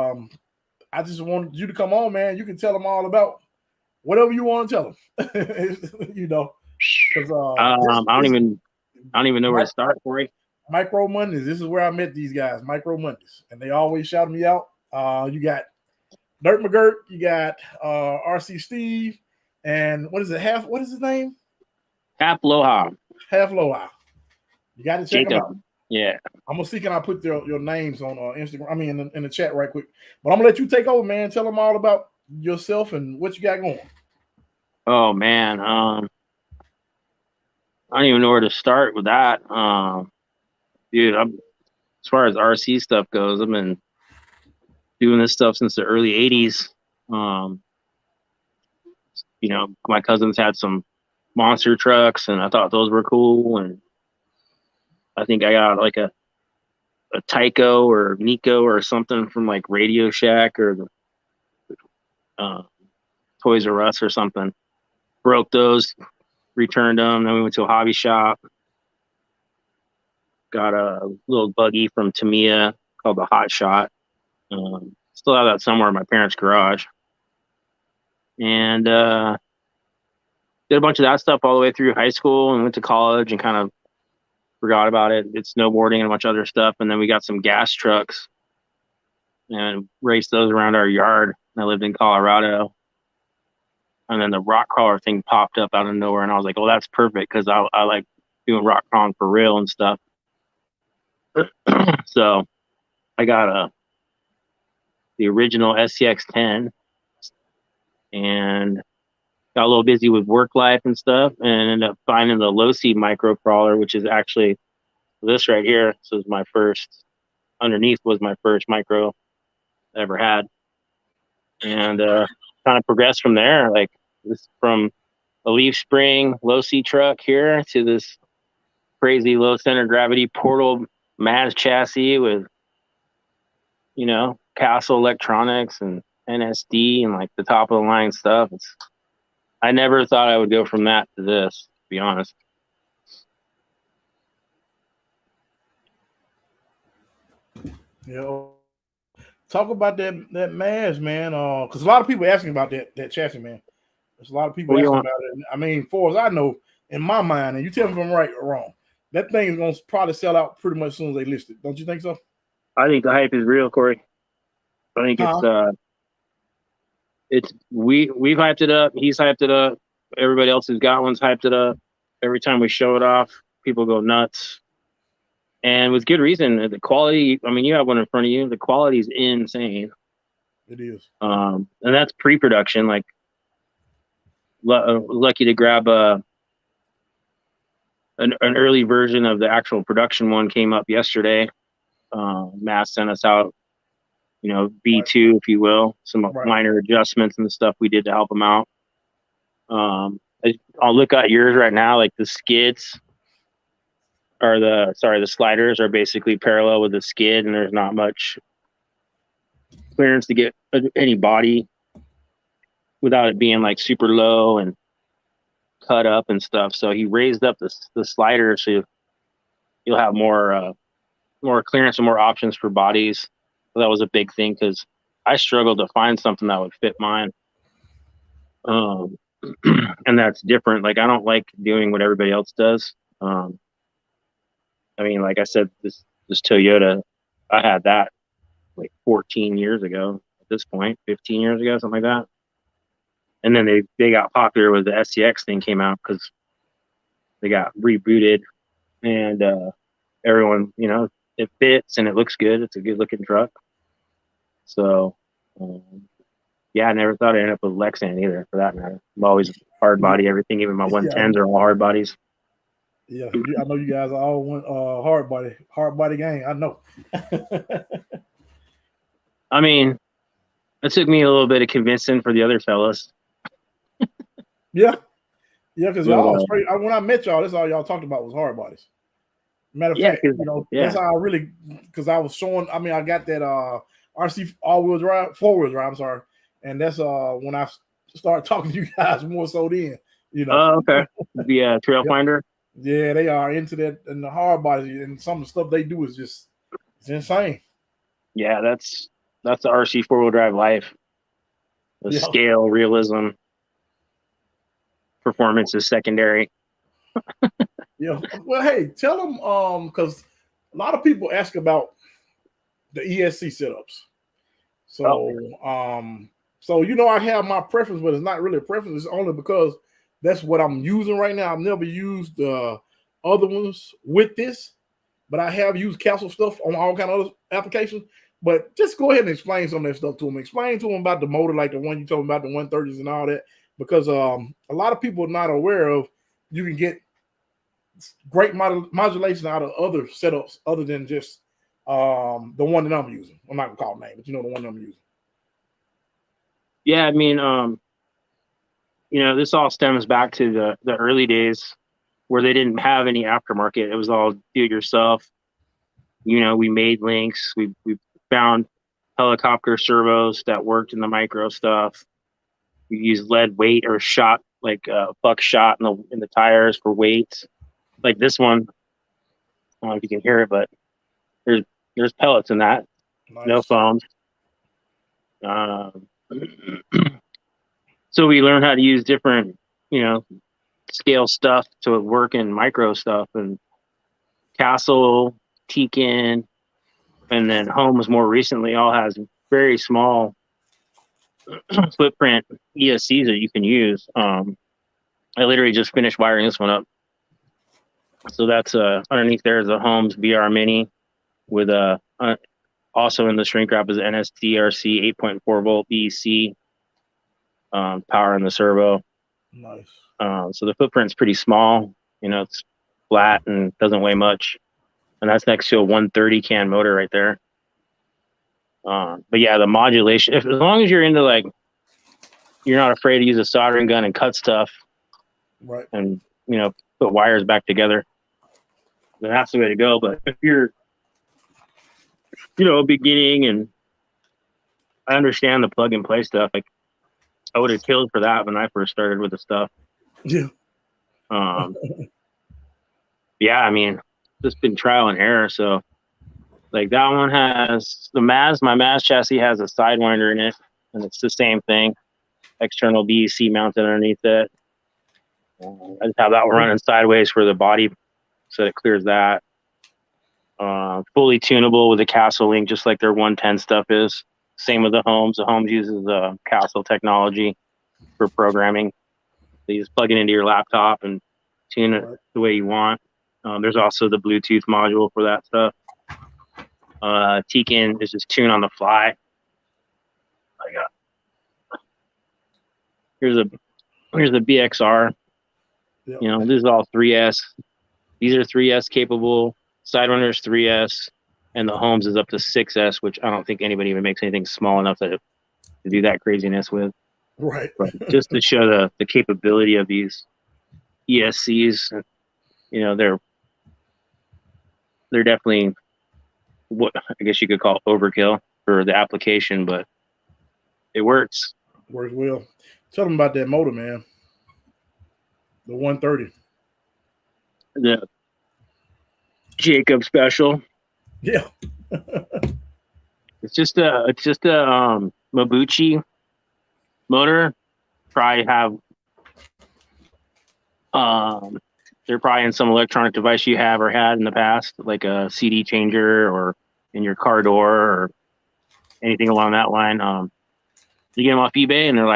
I just wanted you to come on, man. You can tell them all about whatever you want to tell them. You know, because I don't even know where to start for you. Micro Mondays. This is where I met these guys, Micro Mondays, and they always shout me out. You got Durt McGirt, you got RC Steve, and what is it? What is his name? Half Loha. You got to check them out. Yeah. I'm gonna see can I put your names on Instagram. I mean in the chat right quick. But I'm gonna let you take over, man. Tell them all about yourself and what you got going. Oh man, I don't even know where to start with that. Dude, as far as RC stuff goes, I've been doing this stuff since the early '80s. You know, my cousins had some monster trucks, and I thought those were cool, and I think I got like a Tyco or Nico or something from like Radio Shack or the Toys R Us or something. Broke those, returned them. Then we went to a hobby shop. Got a little buggy from Tamiya called the Hot Shot. Still have that somewhere in my parents' garage. And did a bunch of that stuff all the way through high school and went to college and kind of forgot about it. Did snowboarding and a bunch of other stuff. And then we got some gas trucks and raced those around our yard. I lived in Colorado. And then the rock crawler thing popped up out of nowhere. And I was like, oh, that's perfect because I like doing rock crawling for real and stuff. So I got the original SCX10 and got a little busy with work life and stuff, and ended up finding the low seed micro crawler, which is actually this right here. So it was my first, underneath was my first micro I ever had, and kind of progressed from there. Like this, from a leaf spring low seed truck here to this crazy low center gravity portal Mazz chassis with, you know, Castle electronics and NSD and like the top of the line stuff. I never thought I would go from that to this, to be honest. Yeah. Talk about that Mazz, man. Because a lot of people asking about that chassis, man. There's a lot of people asking about it. I mean, far as I know, in my mind, and you tell me if I'm right or wrong, that thing is gonna probably sell out pretty much as soon as they list it. Don't you think so? I think the hype is real, Corey. I think we've hyped it up. He's hyped it up. Everybody else who's got one's hyped it up. Every time we show it off, people go nuts, and with good reason. The quality. I mean, you have one in front of you. The quality is insane. It is. And that's pre-production. Like, lucky to grab an early version of the actual production one. Came up yesterday. Mazz sent us out, you know, B2, if you will, some minor adjustments and the stuff we did to help them out. I'll look at yours right now. Like the skids are the sliders are basically parallel with the skid, and there's not much clearance to get any body without it being like super low and cut up and stuff. So he raised up the slider so you'll have more clearance and more options for bodies. So that was a big thing because I struggled to find something that would fit mine. And that's different. Like, I don't like doing what everybody else does. I mean, like I said, this Toyota, I had that like 14 years ago at this point, 15 years ago, something like that. And then they got popular with the SCX thing came out because they got rebooted, and everyone, you know, it fits and it looks good. It's a good looking truck. So, yeah, I never thought I'd end up with Lexan either, for that matter. I'm always hard body everything. Even my 110s are all hard bodies. Yeah, I know you guys are all one hard body gang. I know. I mean, it took me a little bit of convincing for the other fellas. Yeah, because y'all straight. When I met y'all, that's all y'all talked about was hard bodies. Matter of fact, you know, that's how I really, because I was showing. I mean, I got that RC all-wheel drive, four-wheel drive. I'm sorry, and that's when I started talking to you guys more so then. You know. Oh, okay. The Trail Finder. Yeah, they are into that, and the hard bodies, and some of the stuff they do is just it's insane. Yeah, that's the RC four-wheel drive life. The scale, realism, performance is secondary. Yeah. Well, hey, tell them because a lot of people ask about the ESC setups. So so you know, I have my preference, but it's not really a preference. It's only because that's what I'm using right now. I've never used other ones with this, but I have used Castle stuff on all kind of other applications. But just go ahead and explain some of that stuff to them. Explain to them about the motor, like the one you told me about, the 130s and all that, because a lot of people are not aware of you can get great modulation out of other setups other than just the one that I'm using. I'm not gonna call it name, but you know the one I'm using. Yeah, I mean, you know, this all stems back to the early days where they didn't have any aftermarket. It was all do it yourself. You know, we made links. We found helicopter servos that worked in the micro stuff. We used lead weight or shot, like buckshot in the tires for weights. Like this one, I don't know if you can hear it, but there's pellets in that. no phones. So we learned how to use different, scale stuff to work in micro stuff, and Castle, Tekin, and then Homes more recently all has very small footprint ESCs that you can use. I literally just finished wiring this one up. So that's underneath there is a Homes VR Mini with also in the shrink wrap is NSDRC 8.4 volt BEC power in the servo. Nice. So the footprint's pretty small. It's flat and doesn't weigh much. And that's next to a 130 can motor right there. But yeah, the modulation, as long as you're into you're not afraid to use a soldering gun and cut stuff, right? And put wires back together, then that's the way to go. But if you're, beginning, and I understand the plug and play stuff, I would have killed for that when I first started with the stuff. Yeah. Yeah, I mean, just been trial and error. So that one has the Mazz. My Mazz chassis has a sidewinder in it, and it's the same thing. External BEC mounted underneath it. I just have that one running sideways for the body, so it clears that. Fully tunable with a Castle link, just like their 110 stuff is. Same with the Homes. The Homes uses Castle technology for programming. So you just plug it into your laptop and tune it the way you want. There's also the Bluetooth module for that stuff. Tekin is just tune on the fly. Here's the BXR. Yep. This is all 3S. These are 3S capable. Sidewinder's 3S, and the Homes is up to 6S, which I don't think anybody even makes anything small enough to do that craziness with. Right. But just to show the capability of these ESCs, they're definitely what I guess you could call overkill for the application, but it works. Works well. Tell them about that motor, man. The 130. The Jacob special. Yeah. It's just a Mabuchi motor. Probably have they're probably in some electronic device you have or had in the past, like a CD changer or in your car door or anything along that line. You get them off eBay and they're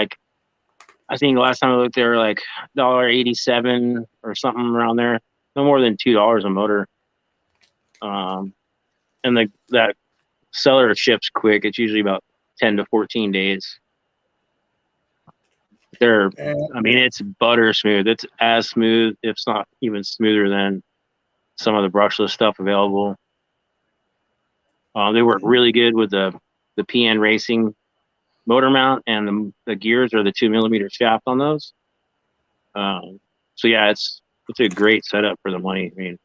I think the last time I looked, they were $1.87 or something around there. No more than $2 a motor. And that seller ships quick. It's usually about 10 to 14 days. It's butter smooth. It's as smooth, if not even smoother than some of the brushless stuff available. They work really good with the PN Racing motor mount, and the gears are the 2mm shaft on those. So yeah, it's a great setup for the money. I mean,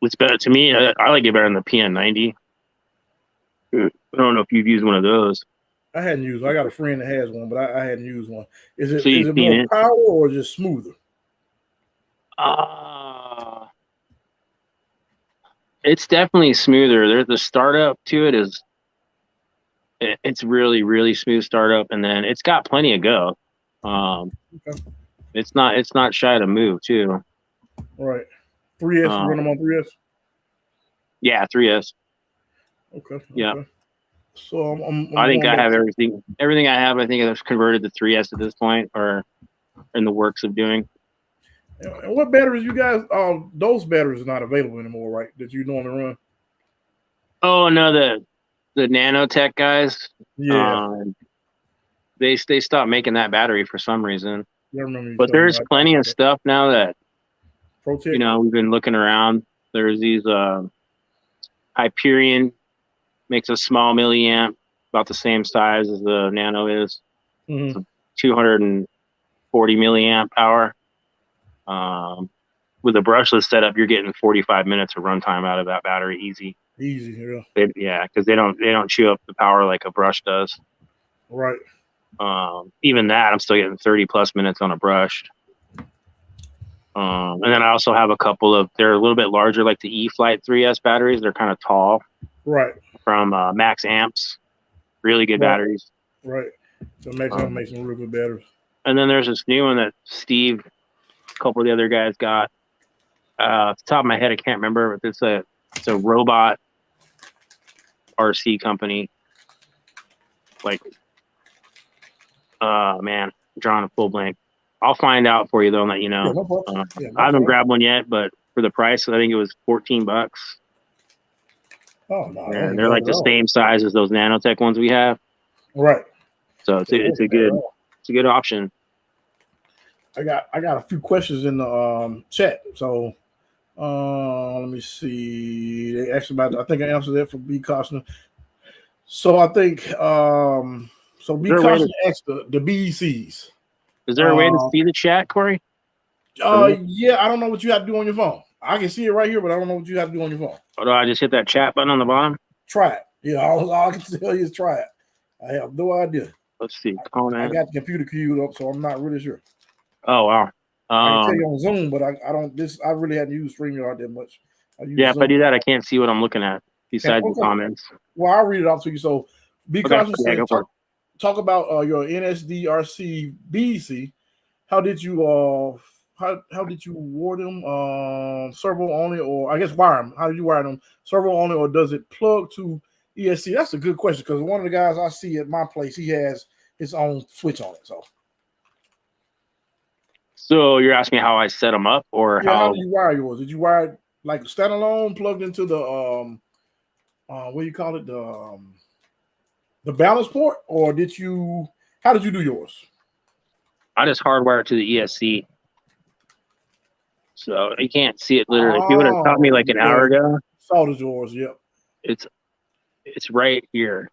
it's better to me. I like it better than the PN90. I don't know if you've used one of those. I hadn't used one. I got a friend that has one, but I hadn't used one. Is it more power or just smoother? It's definitely smoother. The startup to it is, it's really, really smooth startup, and then it's got plenty of go. Okay. It's not shy to move too. Right. 3S, run them on 3S? Yeah, 3S. Okay. Yeah. Okay. So I think I have everything. Everything I have, I think I've converted to 3S at this point, or in the works of doing. And what batteries you guys? Those batteries are not available anymore, right? That you normally run. Oh no, the nanotech guys. Yeah. They stopped making that battery for some reason. I remember you but there's plenty of stuff now that Protect. We've been looking around. There's these Hyperion makes a small milliamp, about the same size as the Nano is. Mm-hmm. 240 milliamp power. With a brushless setup, you're getting 45 minutes of runtime out of that battery, easy. Easy, yeah. Because they don't chew up the power like a brush does. Right. Even that, I'm still getting 30 plus minutes on a brushed. And then I also have a couple of, they're a little bit larger, like the E-Flight 3S batteries. They're kind of tall. Right. from Max Amps. Really good batteries. Right. So Max Amp makes some real good batteries. And then there's this new one that Steve, a couple of the other guys got. Off the top of my head, I can't remember, but it's a robot RC company. Like, man, I'm drawing a full blank. I'll find out for you though, and let you know. Yeah, no problem. I haven't grabbed one yet, but for the price, I think it was $14. Oh no, Yeah, they're like the same size as those Nanotech ones we have. Right. So it's a good option. I got a few questions in the chat. So let me see. They asked about. I think I answered that for B Costner. So I think B Costner asked the BECs. Is there a way to see the chat, Corey? Yeah, I don't know what you have to do on your phone. I can see it right here, but I don't know what you have to do on your phone. Oh, do I just hit that chat button on the bottom? Try it. Yeah, all I can tell you is try it. I have no idea. Let's see. I got the computer queued up, so I'm not really sure. Oh wow. I can tell you on Zoom, but I don't. I really hadn't used StreamYard that much. If I do that, I can't see what I'm looking at besides the comments. Well, I'll read it off to you. So, because talk about your NSDRC BC. How did you how did you wire them? Servo only, or I guess wire them? How did you wire them? Servo only, or does it plug to ESC? That's a good question because one of the guys I see at my place, he has his own switch on it. So you're asking me how I set them up, or how did you wire yours? Did you wire it like standalone, plugged into the what do you call it, the balance port, or how did you do yours? I just hardwired to the ESC, so you can't see it literally. If you would have taught me like an hour ago, soldered yours. Yep, it's right here,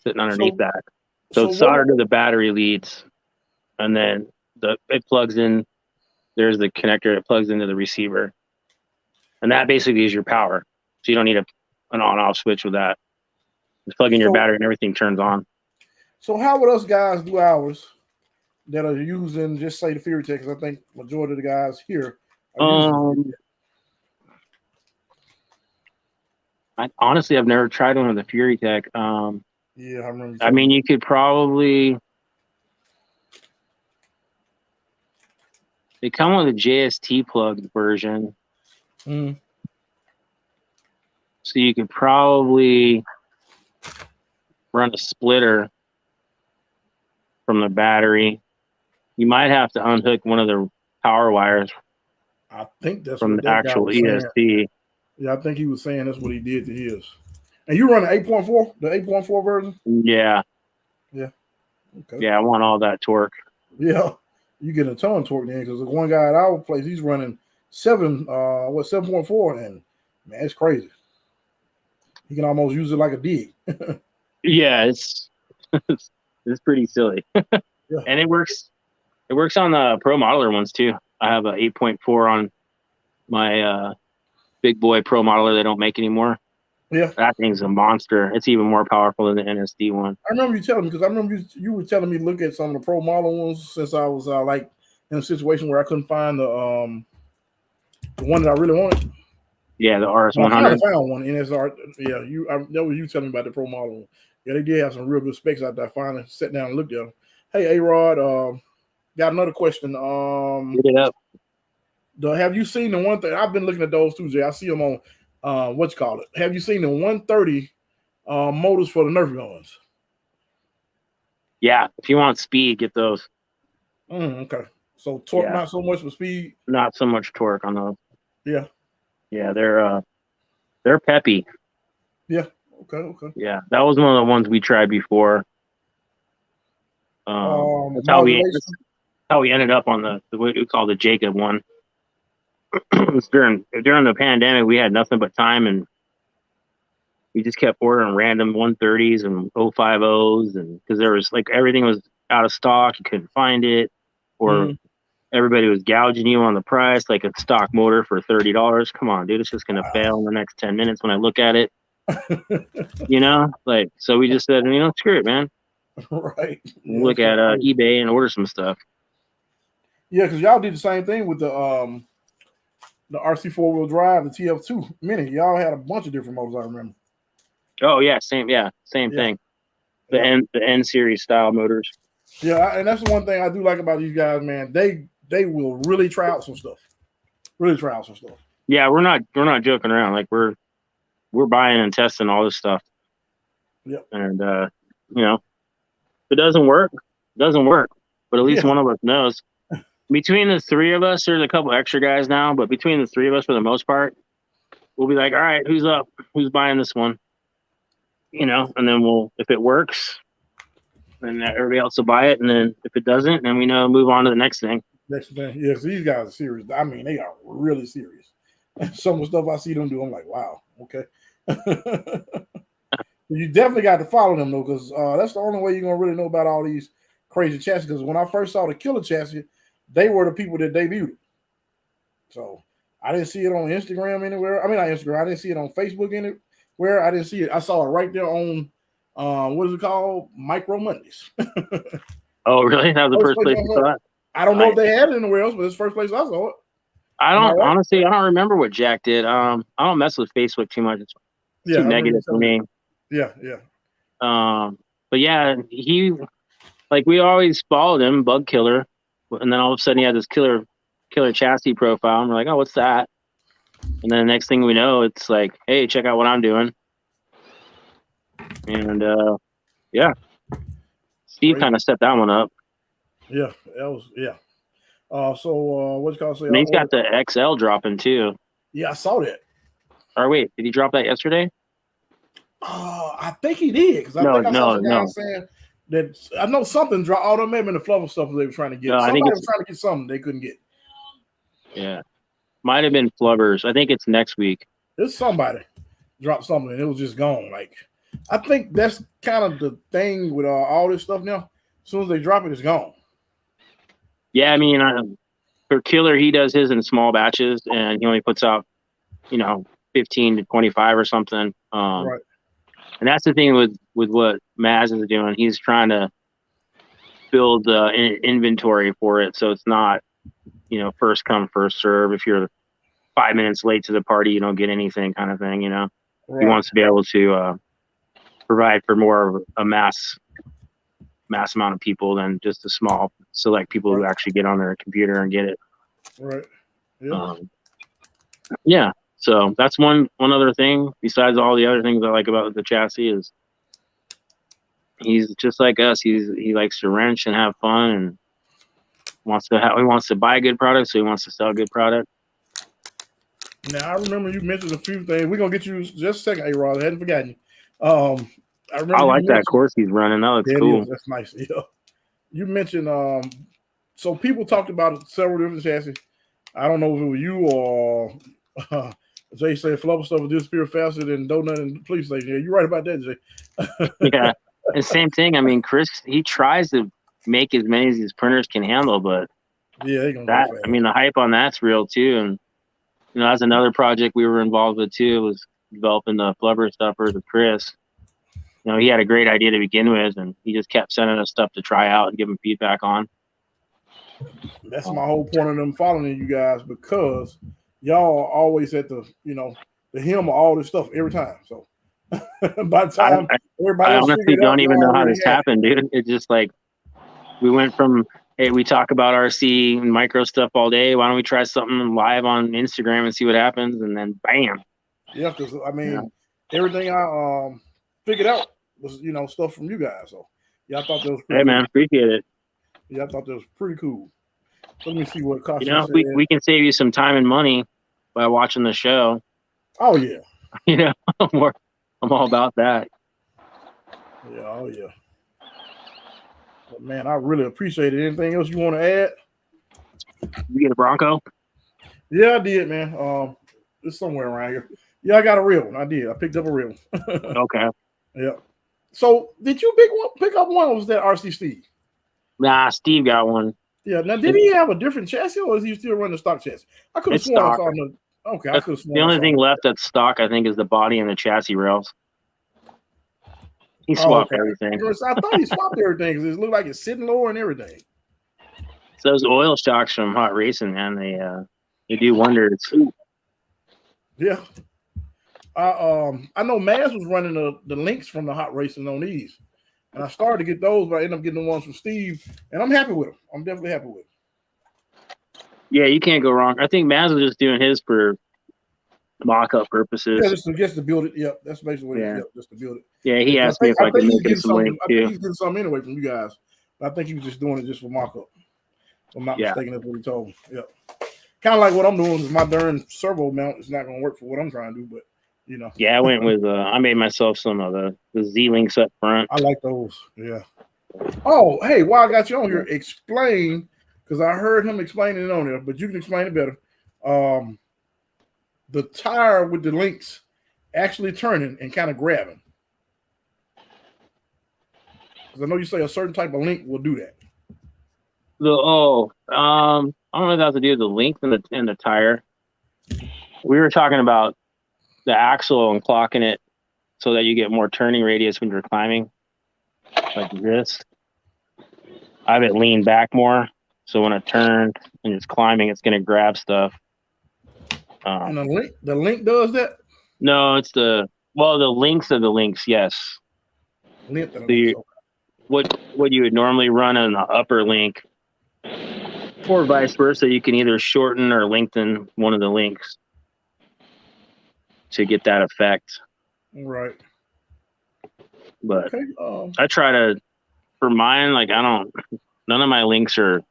sitting underneath that. So it's soldered to the battery leads, and then it plugs in. There's the connector that plugs into the receiver, and that basically is your power. So you don't need an on-off switch with that. Just plug in your battery and everything turns on. So how would us guys do ours that are using, just say, the Fury Tech? Because I think majority of the guys here are using I've never tried one with the Fury Tech. yeah, I remember. I mean, you could probably. They come with a JST plugged version. Mm. So you could probably run a splitter from the battery. You might have to unhook one of the power wires. I think that's from the actual ESC. Yeah, I think he was saying that's what he did to his. And you run the 8.4, the 8.4 version? Yeah. Yeah. Okay. Yeah, I want all that torque. Yeah. You get a ton of torque then, because the one guy at our place, he's running 7.4, and man, it's crazy. He can almost use it like a dig. Yeah, it's pretty silly. Yeah. And it works on the Pro Modeler ones too. I have a 8.4 on my big boy Pro Modeler they don't make anymore. Yeah, that thing's a monster. It's even more powerful than the NSD one. I remember you telling me, because I remember you were telling me to look at some of the Pro Model ones, since I was like in a situation where I couldn't find the one that I really wanted. Yeah, the RS100. I found one NSR. Yeah, that was you telling me about the Pro Model one. Yeah, they did have some real good specs out there. I finally sat down and looked at them. Hey, A-Rod, got another question. Get it up. Have you seen the one thing? I've been looking at those too, Jay. I see them on what you call it. Have you seen the 130 motors for the Nerf guns? Yeah, if you want speed, get those. Okay. So torque, not so much for speed. Not so much torque on those. Yeah. Yeah, they're peppy. Yeah. Okay. Yeah, that was one of the ones we tried before. That's how we ended up on the what we call the Jacob one. It was during the pandemic. We had nothing but time, and we just kept ordering random 130s and 050s, and because there was like everything was out of stock, you couldn't find it, or everybody was gouging you on the price, like a stock motor for $30. Come on, dude, it's just gonna fail in the next 10 minutes when I look at it. Like, so we just said, screw it, man. Right. Look at eBay and order some stuff. Yeah, because y'all did the same thing with the RC 4-wheel drive, the TF2 Mini. Y'all had a bunch of different motors, I remember. Oh yeah, same thing. The N series style motors. Yeah, and that's the one thing I do like about these guys, man. They will really try out some stuff. Yeah, we're not joking around. Like we're buying and testing all this stuff. Yep. And you know, if it doesn't work, it doesn't work. But at least one of us knows. Between the three of us, there's a couple extra guys now, but between the three of us, for the most part, we'll be like, all right, who's up? Who's buying this one? You know, and then if it works, then everybody else will buy it. And then if it doesn't, then we know move on to the next thing. Next thing, yes, these guys are serious. I mean, they are really serious. Some of the stuff I see them do, I'm like, wow, okay. You definitely got to follow them though, because that's the only way you're gonna really know about all these crazy chassis. Because when I first saw the killer chassis, they were the people that debuted it. So I didn't see it on Instagram anywhere. I mean, not Instagram. I didn't see it on Facebook anywhere. I didn't see it. I saw it right there on what is it called? Micro Mondays. Oh, really? That was the first place you saw it? I don't know if they had it anywhere else, but it's the first place I saw it. Honestly, I don't remember what Jack did. I don't mess with Facebook too much. It's too negative for me. Yeah. But yeah, we always followed him, Bug Killer, and then all of a sudden he had this killer chassis profile, and we're like, oh, what's that? And then the next thing we know, it's like, hey, check out what I'm doing. And yeah, Steve kind of set that one up. Yeah, that was So what's called? And he's got the XL dropping too. Yeah, I saw that. Or wait, did he drop that yesterday? I think he did, because I saw some guys saying that I know something dropped. All them maybe in the Flubber stuff they were trying to get. No, Somebody was trying to get something they couldn't get. Yeah, might have been Flubbers. I think it's next week. It's somebody dropped something and it was just gone. Like, I think that's kind of the thing with all this stuff now. As soon as they drop it, it's gone. Yeah, I mean, for Killer, he does his in small batches, and he only puts out, 15 to 25 or something. Right. And that's the thing with what Mazz is doing. He's trying to build inventory for it, so it's not, first come, first serve. If you're 5 minutes late to the party, you don't get anything, kind of thing. Right. He wants to be able to provide for more of a mass amount of people than just a small select people who actually get on their computer and get it. Right. Yeah. Yeah. So that's one other thing besides all the other things I like about the chassis is he's just like us. He likes to wrench and have fun and he wants to buy good products, so he wants to sell good product. Now I remember you mentioned a few things. We're gonna get you just a second, A-Rod. I hadn't forgotten you. I like that course he's running. That looks cool. That's nice. Yeah. You mentioned so people talked about several different chassis. I don't know if it was you or Jay said Flubber stuff will disappear faster than donut in the police station. Yeah, you're right about that, Jay. Yeah. And same thing. I mean, Chris, he tries to make as many as his printers can handle, but yeah, the hype on that's real too. And that's another project we were involved with too, was developing the Flubber stuffers with Chris. He had a great idea to begin with, and he just kept sending us stuff to try out and give him feedback on. That's my whole point of them following you guys, because y'all always at the hem of all this stuff every time. So by the time everybody I honestly don't even know how this happened, dude. It's just like we went from, hey, we talk about RC and micro stuff all day. Why don't we try something live on Instagram and see what happens? And then bam. Yeah, because everything I figured out was stuff from you guys. So yeah, I thought that was pretty man, appreciate it. Yeah, I thought that was pretty cool. So let me see what cost. We can save you some time and money by watching the show. Oh yeah. I'm all about that. Yeah, oh yeah. But man, I really appreciate it. Anything else you want to add? You get a Bronco? Yeah, I did, man. It's somewhere around here. Yeah, I got a real one. I did. I picked up a real one. Okay. Yeah. So did you pick up one, or was that RC Steve? Nah, Steve got one. Yeah. Now, did he have a different chassis, or is he still running the stock chassis? I could have sworn I saw him. Okay, I could have sworn. The only thing left that's stock, I think, is the body and the chassis rails. He swapped everything. I thought he swapped everything because it looked like it's sitting lower and everything. So those oil shocks from Hot Racing, man, they do wonders. Yeah. I know Mazz was running the links from the hot racing on these, and I started to get those, but I ended up getting the ones from Steve, and I'm happy with them. I'm definitely happy with them. Yeah, you can't go wrong. I think Mazz was just doing his for mock-up purposes. Yeah, just to build it. Yep, that's basically what it is. Yep, just to build it. Yeah, he asked me if I could make him some links too. I think he's getting something anyway from you guys. But I think he was just doing it just for mock-up. If I'm not mistaken, that's what he told me. Yep. Kind of like what I'm doing is my darn servo mount is not going to work for what I'm trying to do, but you know. Yeah, I went with I made myself some of the Z links up front. I like those. Yeah. Oh, hey, while I got you on here, explain, because I heard him explaining it on there, but you can explain it better. The tire with the links actually turning and kind of grabbing. Because I know you say a certain type of link will do that. I don't know if that has to do with the length and the tire. We were talking about the axle and clocking it so that you get more turning radius when you're climbing, like this. I have it lean back more, so when I turn and it's climbing, it's going to grab stuff. And the link does that? No, it's the links of the links. Yes. What you would normally run on the upper link, or vice versa, you can either shorten or lengthen one of the links to get that effect. Right. But I try to, for mine, like none of my links are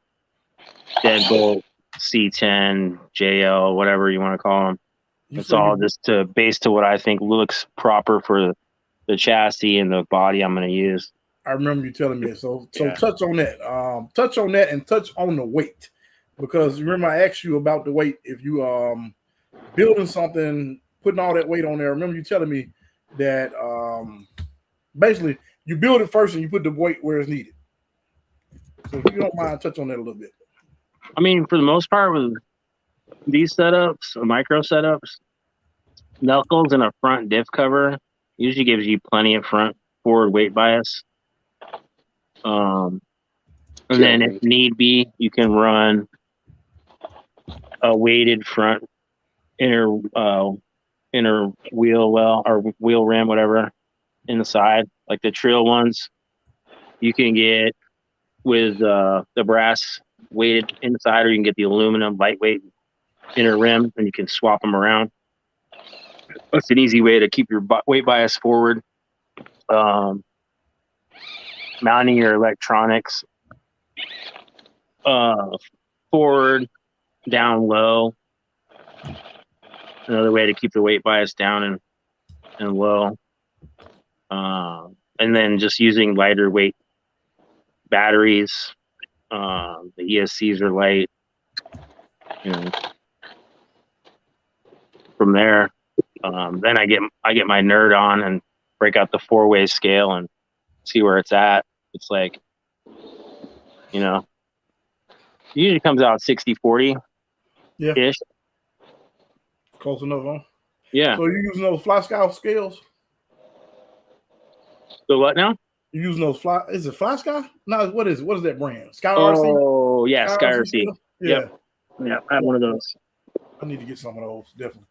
deadbolt, C10, JL, whatever you want to call them. It's all just based to what I think looks proper for the chassis and the body I'm going to use. I remember you telling me. So touch on that. Touch on that and touch on the weight. Because remember I asked you about the weight. If you building something, putting all that weight on there, remember you telling me that basically you build it first and you put the weight where it's needed. So if you don't mind, touch on that a little bit. I mean, for the most part with these setups, micro setups, knuckles and a front diff cover usually gives you plenty of forward weight bias. And then if need be, you can run a weighted front inner wheel well or wheel rim, whatever, in the side, like the trail ones. You can get with the brass weighted inside, or you can get the aluminum lightweight inner rim, and you can swap them around. That's an easy way to keep your weight bias forward. Mounting your electronics forward, down low. Another way to keep the weight bias down and low. And then just using lighter weight batteries. The ESCs are light. From there, then I get my nerd on and break out the 4-way scale and see where it's at. It's like, it usually comes out 60-40 ish. Close enough, huh? Yeah. So you're using those Fly Sky scales? So what now? You're using those is it Fly Sky? No, what is it? What is that brand? Sky RC? Oh yeah, Sky RC. Yeah. Yeah, I have one of those. I need to get some of those, definitely.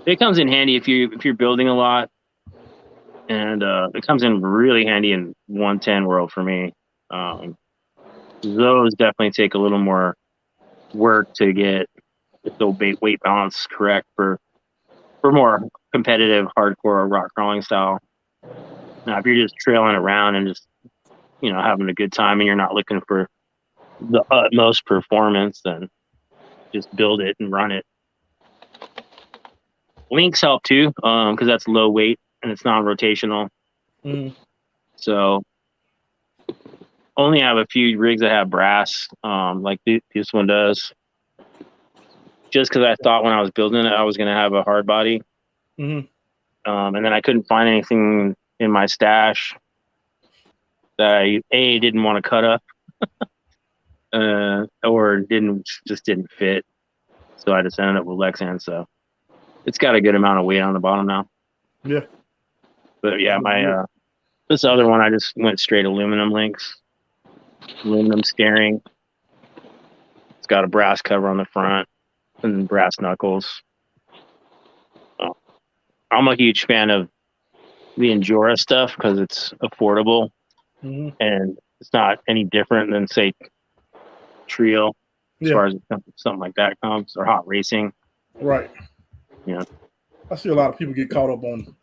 It comes in handy if you're building a lot. And it comes in really handy in 110 world for me. Those definitely take a little more work to get the weight balance correct for more competitive, hardcore rock crawling style. Now, if you're just trailing around and just having a good time and you're not looking for the utmost performance, then just build it and run it. Links help too, because that's low weight and it's non-rotational. So only have a few rigs that have brass, like this one does. Just because I thought when I was building it, I was going to have a hard body. And then I couldn't find anything in my stash that I didn't want to cut up or just didn't fit. So I just ended up with Lexan. So it's got a good amount of weight on the bottom now. Yeah. But yeah, my this other one, I just went straight aluminum links, aluminum steering. It's got a brass cover on the front and brass knuckles. I'm a huge fan of the Injora stuff because it's affordable and it's not any different than, say, Trio as far as something like that comes, or hot racing. Right. Yeah. I see a lot of people get caught up on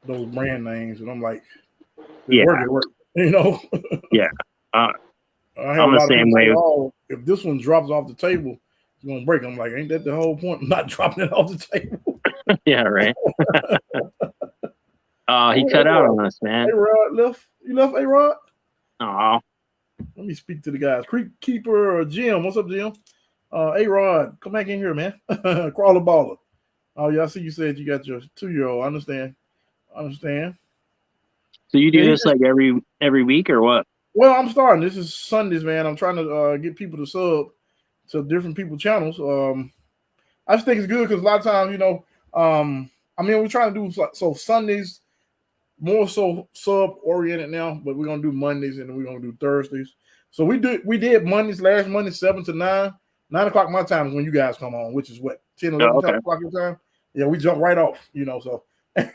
those brand names, and I'm like, yeah, work, you know. Yeah. I have I'm a lot the same of people way. say, oh, if this one drops off the table, it's gonna break. I'm like, ain't that the whole point? I'm not dropping it off the table. Yeah, right. He cut out on us, man. A-Rod left. You left, A-Rod? Oh. Let me speak to the guys. Creek Keeper or Jim. What's up, Jim? A-Rod, come back in here, man. Crawler baller. Oh, yeah, I see you said you got your 2-year-old. I understand. So you do this like every week or what? Well, I'm starting. This is Sundays, man. I'm trying to get people to sub to different people's channels. I just think it's good because a lot of times, you know, I mean, we're trying to do so Sundays more so sub oriented now, but we're gonna do Mondays and we're gonna do Thursdays. So we did Mondays last Monday 7 to 9. 9 o'clock my time is when you guys come on, which is what 10, 11 o'clock your time. Yeah, we jump right off, you know. So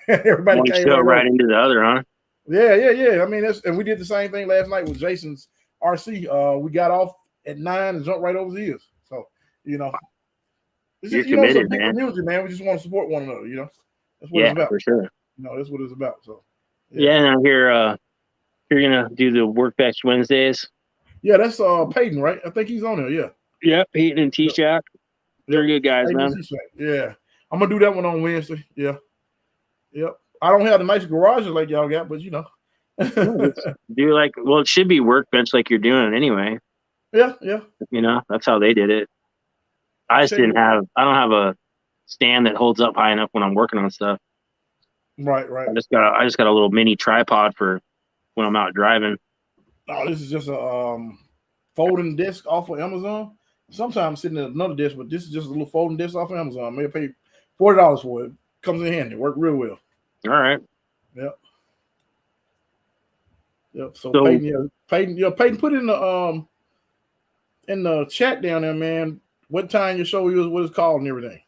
everybody came right into the other, huh? Yeah. I mean, and we did the same thing last night with Jaysens RC. We got off at 9 and jumped right over the ears. So, you know, it's You're just, committed, it's a big man. community, man. We just want to support one another, you know. That's what it's about. For sure. You know, that's what it's about. So, and I hear you're gonna do the Workbench Wednesdays. Yeah, that's Peyton, right? I think he's on there. Yeah. Yep, Peyton and T-Shack. They're good guys, man. Yeah, I'm gonna do that one on Wednesday. Yeah. Yep. I don't have the nice garages like y'all got, but you know. Do like, well, it should be Workbench like you're doing anyway. Yeah. You know, that's how they did it. I don't have a stand that holds up high enough when I'm working on stuff. Right. I just got a little mini tripod for when I'm out driving. Oh, this is just a folding disc off of Amazon. Sometimes sitting at another disc, but this is just a little folding disc off of Amazon. I may have paid $40 for it. Comes in handy. Worked real well. All right. Yep. So Peyton, put in the chat down there, man. What time your show is, what it's called, and everything.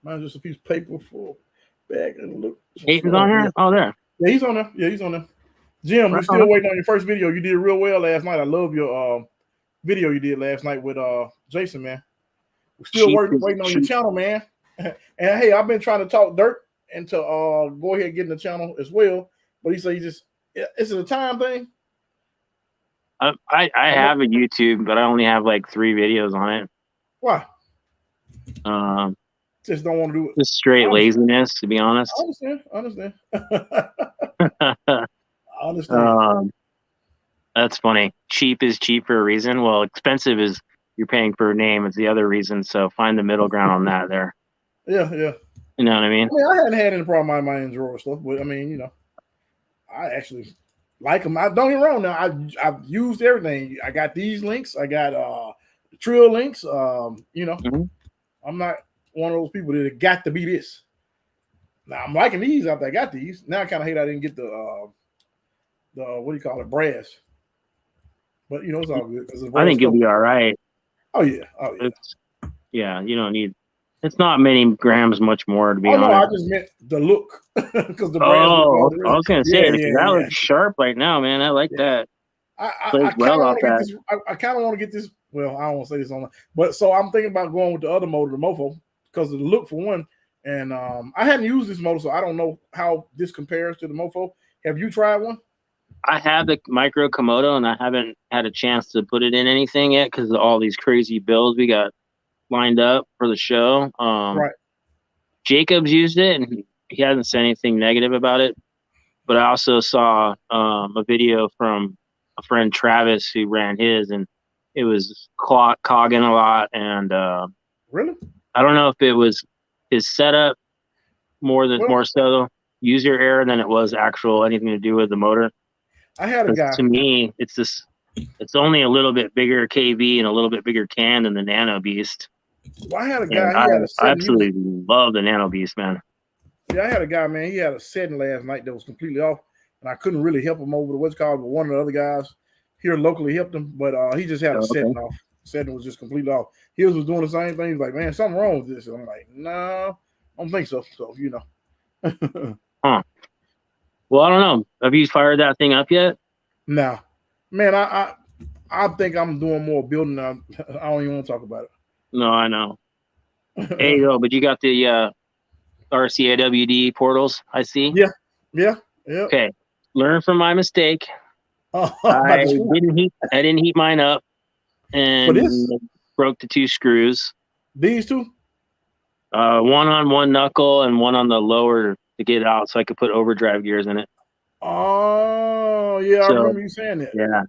Mine's just a piece of paper for bag and look. Peyton's on here? Oh, there. Yeah, he's on there. Jim, we're still waiting on your first video. You did real well last night. I love your video you did last night with Jason, man. We're still waiting on your channel, man. And hey, I've been trying to talk Durt into go ahead and get in the channel as well. But he said is it a time thing? I have a YouTube, but I only have like 3 videos on it. Why? Just don't want to do it. Just straight laziness, to be honest. I understand. That's funny. Cheap is cheap for a reason. Well, expensive is you're paying for a name is the other reason. So find the middle ground on that there. Yeah. You know what I mean? I hadn't had any problem with my Injora stuff, but I mean, you know, I actually like them. I don't get me wrong. Now I've used everything. I got these links. I got the Trill links. You know, I'm not one of those people that got to be this. Now I'm liking these after I got these. Now I kind of hate I didn't get the what do you call it, brass. But you know, it's all good. I think you'll be all right. Oh yeah. You don't need. It's not many grams, much more to be honest. No, I just meant the look because the brass. I was gonna say that looks sharp right now, man. I like that. I kind of want to get this. Well, I don't want to say this on, but so I'm thinking about going with the other motor, the Mofo, because of the look for one. And I hadn't used this motor, so I don't know how this compares to the Mofo. Have you tried one? I have the Micro Komodo, and I haven't had a chance to put it in anything yet because of all these crazy builds we got lined up for the show. Right. Jacob's used it, and he hasn't said anything negative about it. But I also saw a video from a friend, Travis, who ran his, and it was cogging a lot. And really, I don't know if it was his setup more so user error than it was actual anything to do with the motor. I had a guy. To me, it's only a little bit bigger KV and a little bit bigger can than the Nano Beast. Well, I had a guy. I absolutely love the Nano Beast, man. Yeah, I had a guy, man. He had a setting last night that was completely off, and I couldn't really help him over the what's called, but one of the other guys here locally helped him, but he just had a setting off. Setting was just completely off. He was doing the same thing. He's like, man, something wrong with this. And I'm like, no, I don't think so. So, you know. Huh. Well, I don't know. Have you fired that thing up yet? No, man. I think I'm doing more building now. I don't even want to talk about No, I know. it. Hey, yo, but you got the RCAWD portals, I see. Yeah. Okay. Learn from my mistake. About I the screw. didn't heat mine up For this? and broke the 2 screws. These two? One on one knuckle and one on the lower to get it out so I could put overdrive gears in it. Oh, yeah, I remember you saying that. Yeah.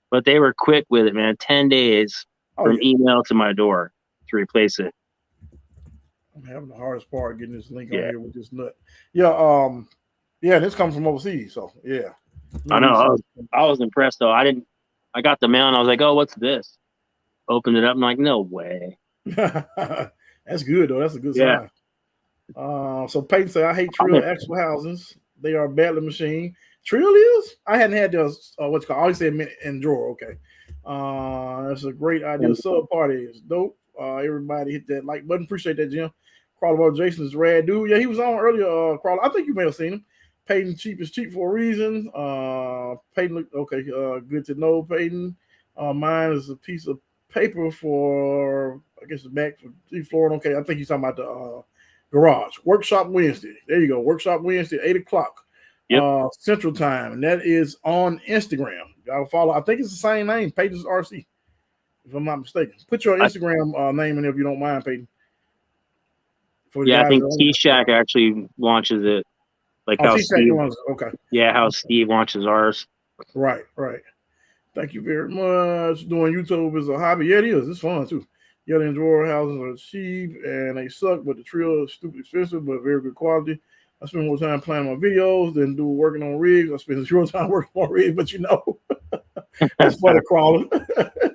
But they were quick with it, man. 10 days from email to my door to replace it. I'm having the hardest part getting this link on here with this nut. Yeah, this comes from overseas, so yeah. I know. I was impressed though. I got the mail and I was like, oh, what's this? Opened it up and I'm like, no way. That's good though. That's a good sign. So Peyton said, I hate Trill axle housings. They are a battling machine. Trill is? I hadn't had those what's called. I always say Injora, okay. That's a great idea. Sub party is dope. Everybody hit that like button. Appreciate that, Jim. Crawler about Jason is rad dude. Yeah, he was on earlier. Crawler. I think you may have seen him. Peyton cheap is cheap for a reason. Peyton, okay, good to know. Peyton, mine is a piece of paper for I guess the back for Florida. Okay, I think he's talking about the garage workshop Wednesday. There you go, workshop Wednesday, 8:00 Central Time, and that is on Instagram. Y'all follow. I think it's the same name, Peyton's RC, if I'm not mistaken. Put your Instagram name in there if you don't mind, Peyton. I think T-Shack actually launches it. Like how Steve, how Steve launches ours. Right. Thank you very much. Doing YouTube is a hobby. Yeah, it is. It's fun too. Yeah, the Injora houses are cheap and they suck, but the Trill is stupid expensive, but very good quality. I spend more time planning my videos than working on rigs. I spend 0 time working on rigs, but that's funny, Crawling.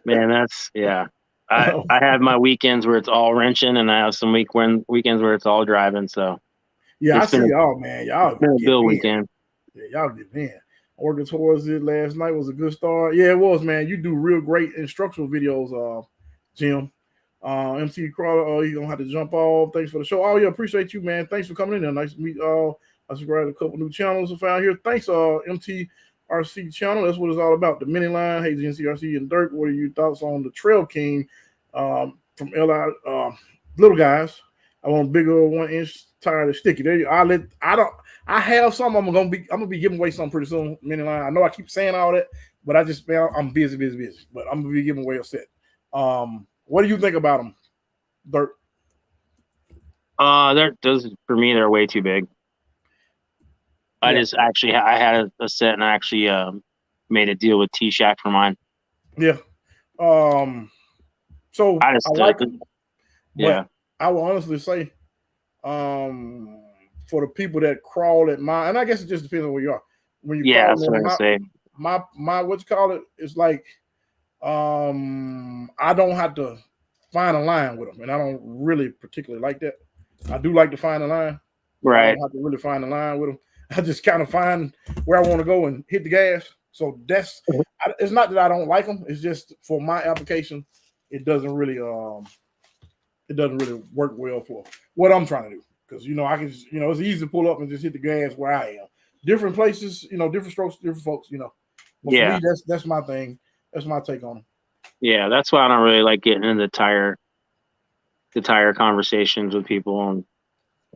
Man, that's I have my weekends where it's all wrenching, and I have some weekends where it's all driving. So I see y'all, man. Y'all been a bill weekend. Yeah, y'all get in. Working towards it last night was a good start. Yeah, it was, man. You do real great instructional videos, Jim. MC Crawler, he's gonna have to jump off. Thanks for the show. Oh yeah, appreciate you, man. Thanks for coming in there. Nice to meet y'all. I subscribed to a couple new channels I found here. Thanks, MTRC channel. That's what it's all about. The mini line. Hey, GNCRC and Durt. What are your thoughts on the Trail King from LI little guys? I want a bigger 1-inch tire that's sticky. There you I have some. I'm gonna be giving away some pretty soon. Mini line. I know I keep saying all that, but I'm busy. But I'm gonna be giving away a set. What do you think about them, Durt? For me, they're way too big. I had a set and I actually made a deal with T-Shack for mine. Yeah. So I like them. Yeah. I will honestly say, for the people that crawl at mine, and I guess it just depends on where you are. When you that's what I say. My what you call it is like, I don't have to find a line with them, and I don't really particularly like that. I do like to find a line. Right. I don't have to really find a line with them. I just kind of find where I want to go and hit the gas. So it's not that I don't like them. It's just for my application, it doesn't really work well for what I'm trying to do. Because I can just, it's easy to pull up and just hit the gas where I am. Different places, different strokes, different folks, But for me, that's my thing. That's my take on them. Yeah, that's why I don't really like getting into the tire conversations with people. And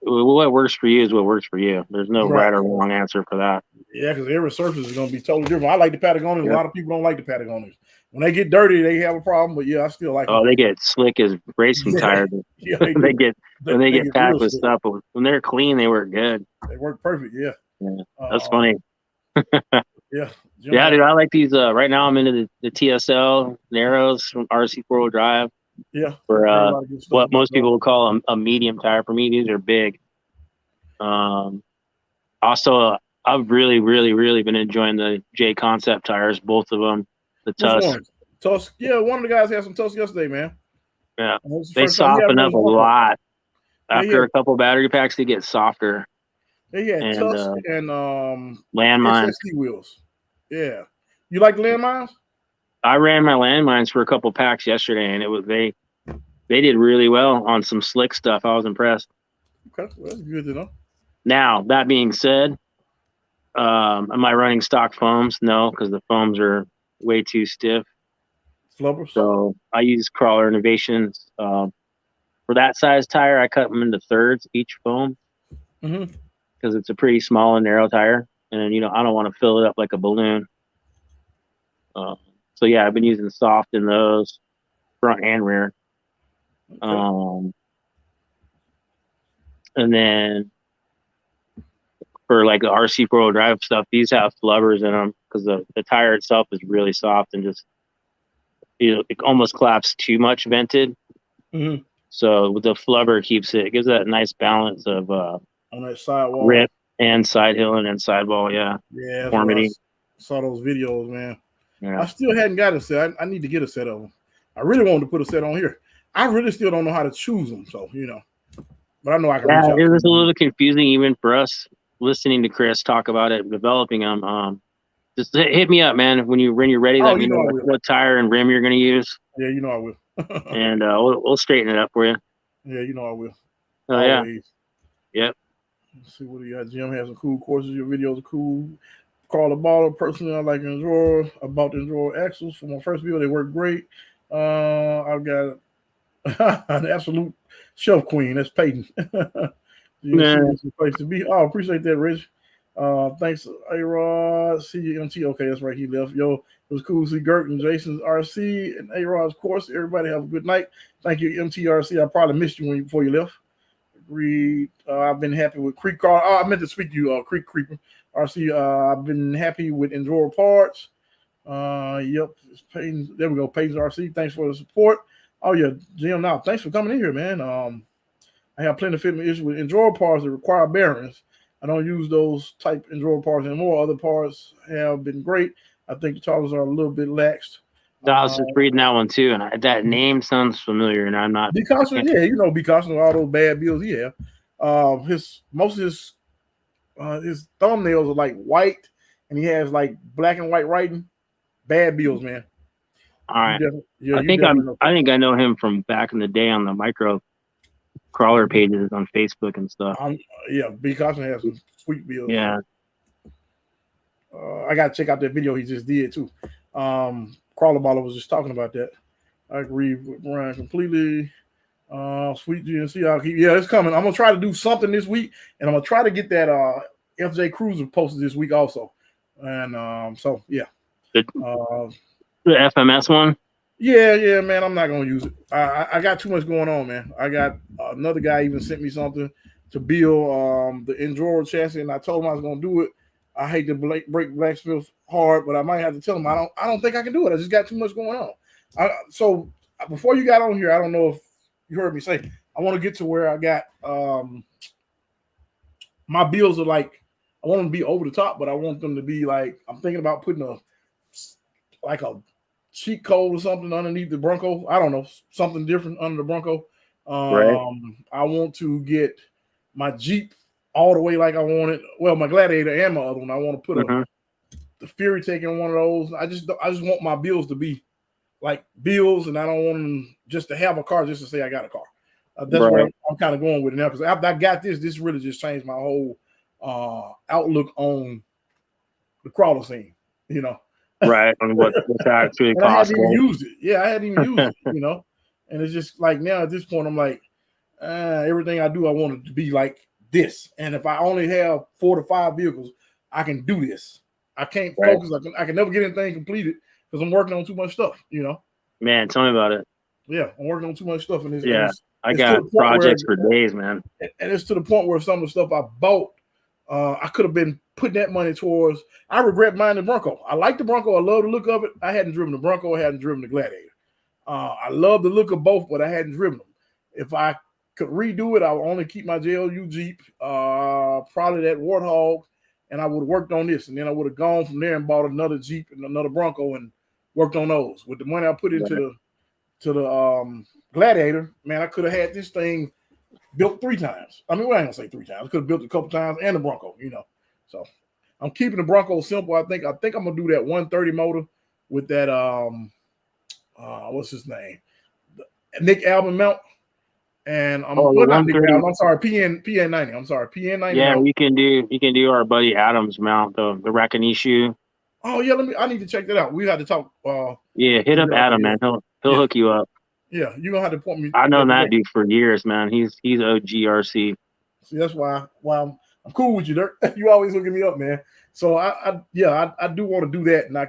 what works for you is what works for you. There's no right or wrong answer for that. Yeah, because every surface is going to be totally different. I like the Patagonians. Yeah. A lot of people don't like the Patagonians. When they get dirty, they have a problem. But I still like them. They get slick as racing tires. Yeah, they get packed with stuff. But when they're clean, they work good. They work perfect. Yeah. That's funny. Yeah. Yeah, dude, I like these. Right now, I'm into the TSL Narrows from RC 4-wheel drive. Yeah. For what most people would call a medium tire. For me, these are big. Also, I've really, really, really been enjoying the J Concept tires, both of them. The Tusk. Tusk. Yeah, one of the guys had some Tusk yesterday, man. Yeah. They soften up a lot. After a couple battery packs, they get softer. Yeah, Tusk and landmines. SSD wheels. Yeah. You like landmines? I ran my landmines for a couple packs yesterday, and they did really well on some slick stuff. I was impressed. Okay, well, that's good to know. Now, that being said, am I running stock foams? No, because the foams are way too stiff. Flubbers. So I use Crawler Innovations. For that size tire, I cut them into thirds each foam because it's a pretty small and narrow tire. And, you know, I don't want to fill it up like a balloon. So, yeah, I've been using soft in those, front and rear. Okay. And then for like the RC 4-wheel drive stuff, these have flubbers in them because the tire itself is really soft and just, you know, it almost claps too much vented. So with the flubber it gives that nice balance of on that sidewall grip and side hilling and sidewall. Yeah. Yeah. Conformity. I saw those videos, man. Yeah. I still hadn't got a set. I need to get a set of them. I really wanted to put a set on here. I really still don't know how to choose them. So, you know, but I know I can reach out. It was a little confusing even for us listening to Chris talk about it, developing them. Just hit me up, man. When you're ready, let me know what tire and rim you're going to use. Yeah, you know I will. And we'll straighten it up for you. Yeah, you know I will. Oh, yeah. Yep. Let's see what do you got. Jim has some cool courses. Your videos are cool. Carl the Baller. Personally, I like Injora. I bought the Injora axles for my first video. They work great. I've got an absolute shelf queen. That's Peyton. Place to be. Oh, appreciate that, Rich. Thanks, A-Rod. CMT. Okay, that's right. He left. Yo, it was cool to see Gurt and Jaysens RC and A-Rod's course. Everybody have a good night. Thank you, MTRC. I probably missed you before you left. Agreed. I've been happy with Creek Car. Oh, I meant to speak to you, Creek Creeper RC. I've been happy with Injora parts. Yep. It's Peyton. There we go. Peyton RC. Thanks for the support. Oh yeah, Jim. Now, thanks for coming in here, man. I have plenty of fitment issues with Injora parts that require bearings. I don't use those type Injora parts anymore. Other parts have been great. I think the toggles are a little bit laxed. I was just reading that one too, and that name sounds familiar, and I'm not. Because yeah, you know, because of all those bad bills, yeah. Most of his thumbnails are like white, and he has like black and white writing. Bad bills, man. All right. I think I know him from back in the day on the micro crawler pages on Facebook and stuff. Yeah, because has some sweet bills. Yeah. I gotta check out that video he just did too. Crawler Baller was just talking about that. I agree with Brian completely. Sweet GNC. Yeah, it's coming. I'm gonna try to do something this week, and I'm gonna try to get that FJ Cruiser posted this week also. And so yeah. The FMS one? Yeah, man. I'm not gonna use it. I got too much going on, man. I got another guy even sent me something to build the Injora chassis, and I told him I was gonna do it. I hate to break blacksmith hard, but I might have to tell him I don't think I can do it. I just got too much going on. So before you got on here, I don't know if you heard me say I want to get to where I got my bills are like I want them to be over the top, but I want them to be like I'm thinking about putting a cheat code or something underneath the Bronco. I don't know, something different under the Bronco. Right. I want to get my Jeep all the way like I want it. Well, my Gladiator and my other one. I want to put the Fury Tech in one of those. I just want my bills to be like bills, and I don't want them just to have a car just to say I got a car. That's where I'm kind of going with it now, because after I got this really just changed my whole outlook on the crawler scene, you know. Right, on what's actually possible. I hadn't even used it. Yeah, I hadn't even used it, you know. And it's just like now at this point, I'm like, everything I do, I want it to be like this. And if I only have 4 to 5 vehicles, I can do this. I can't focus. I can never get anything completed because I'm working on too much stuff, you know. Man, tell me about it. Yeah, I'm working on too much stuff. And I got projects for days, man. And it's to the point where some of the stuff I bought, I could have been putting that money towards. I regret buying the Bronco. I like the Bronco. I love the look of it. I hadn't driven the Bronco. I hadn't driven the Gladiator. I love the look of both, but I hadn't driven them. If I could redo it, I would only keep my JLU Jeep, probably that Warthog, and I would have worked on this. And then I would have gone from there and bought another Jeep and another Bronco and worked on those. With the money I put into the Gladiator, man, I could have had this thing built 3 times. I mean, well, I ain't gonna say 3 times. I could have built it a couple times, and the Bronco, you know. So I'm keeping the Bronco simple. I think I'm gonna do that 130 motor with that what's his name? Nick Alban mount. And Oh, the well, not big 130. valve. I'm sorry, PN 90. I'm sorry, PN 90. Yeah, mount. you can do our buddy Adam's mount, the Rakanishu. Oh yeah, I need to check that out. We had to talk. Yeah, hit up Adam, man. He'll hook you up. Yeah, you're gonna have to point me. I've known that dude for years, man. He's OG RC. See, that's why I'm cool with you, Durt. You always hooking me up, man. So I do want to do that, and I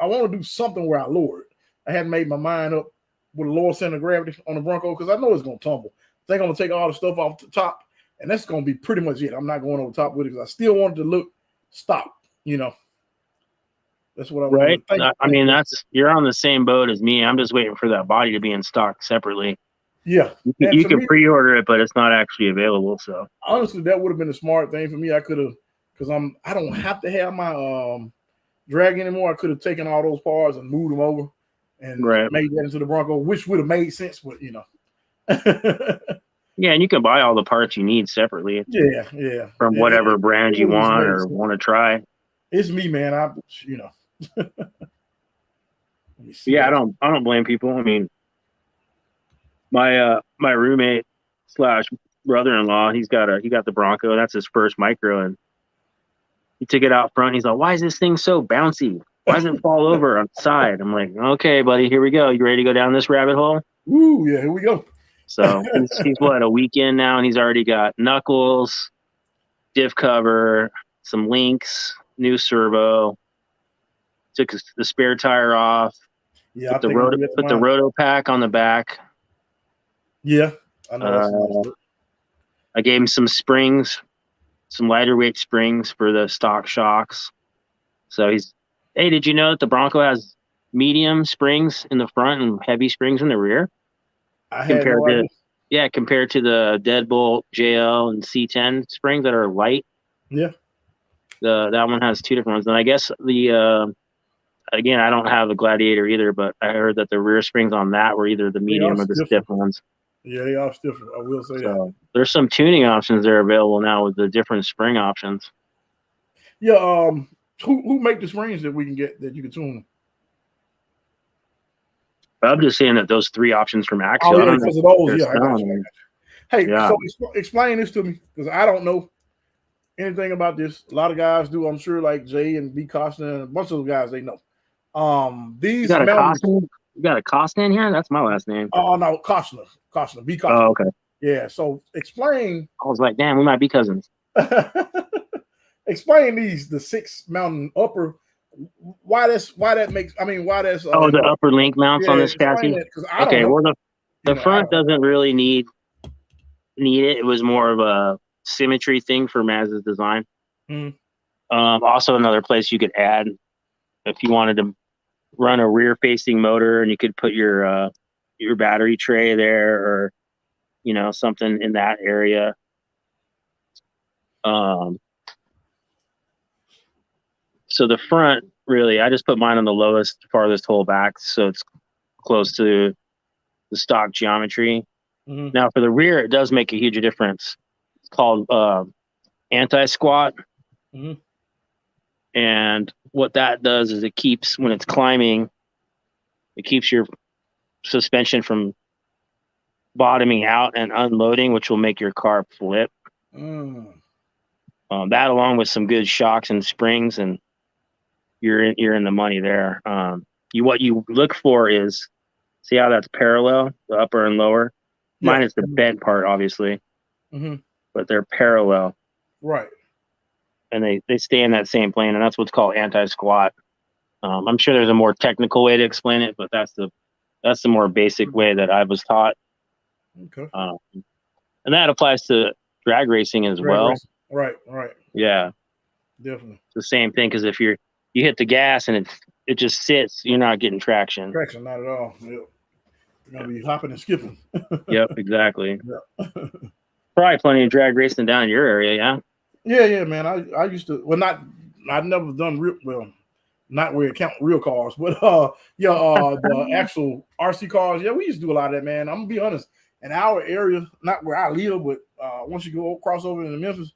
want to do something where I lower it. I hadn't made my mind up with a lower center of gravity on the Bronco because I know it's gonna tumble. I think I'm gonna take all the stuff off the top, and that's gonna be pretty much it. I'm not going over top with it because I still want it to look stock, you know. That's what I want. Right. I mean, you're on the same boat as me. I'm just waiting for that body to be in stock separately. Yeah, you can pre-order it, but it's not actually available. So honestly, that would have been a smart thing for me. I could have, because I don't have to have my drag anymore. I could have taken all those parts and moved them over and made that into the Bronco, which would have made sense. But you know, yeah, and you can buy all the parts you need separately. Yeah. From whatever brand you want or want to try. It's me, man. Yeah, I don't blame people. I mean, my roommate / brother-in-law, he got the Bronco. That's his first micro, and he took it out front. He's like, "Why is this thing so bouncy? Why doesn't it fall over on the side?" I'm like, "Okay, buddy, here we go. You ready to go down this rabbit hole?" Ooh, yeah, here we go. So he's what, a weekend now, and he's already got knuckles, diff cover, some links, new servo. Took the spare tire off. Yeah, put the roto pack on the back. Yeah, I know. I gave him some springs, some lighter weight springs for the stock shocks. So hey, did you know that the Bronco has medium springs in the front and heavy springs in the rear? Compared to the Deadbolt JL and C10 springs that are light. Yeah. That one has two different ones. And I guess again, I don't have the Gladiator either, but I heard that the rear springs on that were either the medium or the stiff ones. Yeah, they are stiff. I will say that. There's some tuning options that are available now with the different spring options. Yeah. Who make the springs that we can get that you can tune them? I'm just saying that those three options from Accessory. Oh, yeah, because of those. Yeah, I got you. Hey, so explain this to me because I don't know anything about this. A lot of guys do, I'm sure, like Jay and B. Costner and a bunch of those guys, they know. These you got a Costner in here? That's my last name. Oh no, Costner, B. Costner. Oh, okay. Yeah. So explain. I was like, damn, we might be cousins. Explain the 6 mountain upper. Why that's the upper link mounts on this chassis. Okay, well the front doesn't really need it. It was more of a symmetry thing for Mazz's design. Also another place you could add if you wanted to run a rear facing motor, and you could put your battery tray there, or something in that area. So the front, really, I just put mine on the lowest, farthest hole back, so it's close to the stock geometry. Now for the rear, it does make a huge difference. It's called anti-squat. And what that does is it keeps, when it's climbing, it keeps your suspension from bottoming out and unloading, which will make your car flip. That, along with some good shocks and springs, and you're in the money there. What you look for is, see how that's parallel, the upper and lower. Mine is the bent part, obviously, but they're parallel. Right. And they stay in that same plane, and that's what's called anti-squat. I'm sure there's a more technical way to explain it, but that's the more basic way that I was taught. Okay. And that applies to drag racing as well. Right. Yeah. Definitely. It's the same thing, because if you hit the gas and it just sits, you're not getting traction. Traction, not at all. Yep. You're gonna be hopping and skipping. Yep, exactly. Probably plenty of drag racing down in your area, yeah. Yeah, man. I used to. Well, I've never done not where it count real cars, but the actual RC cars. Yeah, we used to do a lot of that, man. I'm gonna be honest. In our area, not where I live, but once you go cross over into Memphis,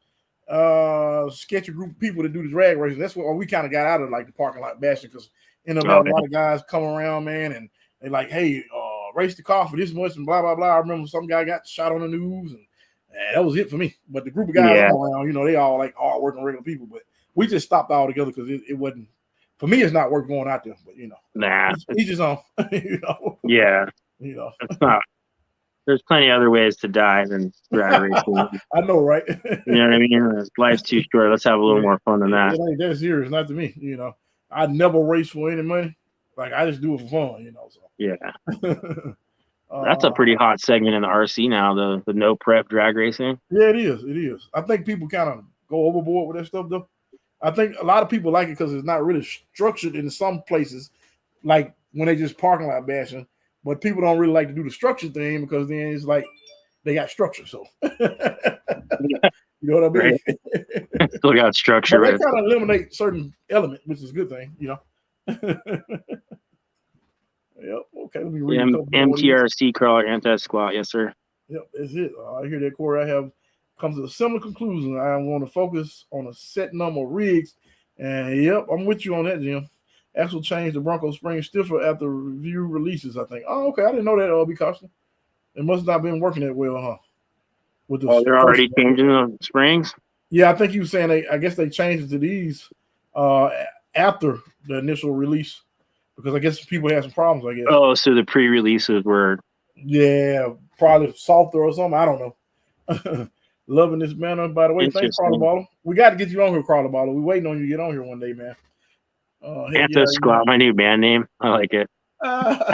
sketchy group of people that do the drag racing. That's what we kind of got out of, like the parking lot bashing, because a lot of guys come around, man, and they like, hey, race the car for this much and blah blah blah. I remember some guy got shot on the news, and that was it for me. But the group of guys I'm around, you know, they all like hard working regular people. But we just stopped all together because it wasn't for me. It's not worth going out there. But you know, nah, he's just on. You know, yeah, you know, it's not. There's plenty of other ways to die than drag racing. I know, right? You know what I mean? Life's too short. Let's have a little more fun than that. It ain't that serious, not to me. You know, I never race for any money. Like I just do it for fun. You know. So Yeah. That's a pretty hot segment in the RC now, the no prep drag racing. Yeah, it is. It is. I think people kind of go overboard with that stuff, though. I think a lot of people like it because it's not really structured in some places, like when they just parking lot bashing. But people don't really like to do the structure thing because then it's like they got structure. So you know what I mean? Right. Still got structure. But they kind of eliminate certain element, which is a good thing, you know. Yep. Okay. Let me read MTRC crawler anti-squat. Yes, sir. Yep. That's it. I hear that, Corey. I have come to a similar conclusion. I am going to focus on a set number of rigs. And yep, I'm with you on that, Jim. Axle changed the Bronco spring stiffer after review releases, I think. Oh, okay. I didn't know that, B. Costa. It must not have been working that well, huh? With the they're already changing the springs? Yeah, I think you were saying I guess they changed it to these after the initial release. Because I guess people had some problems, I guess. Oh, so the pre-releases were... Yeah, probably softer or something. I don't know. Loving this banner, by the way. Thanks, Crawler Baller. We got to get you on here, Crawler Baller. We're waiting on you to get on here one day, man. Anti-squat, my new band name. I like it. Yeah,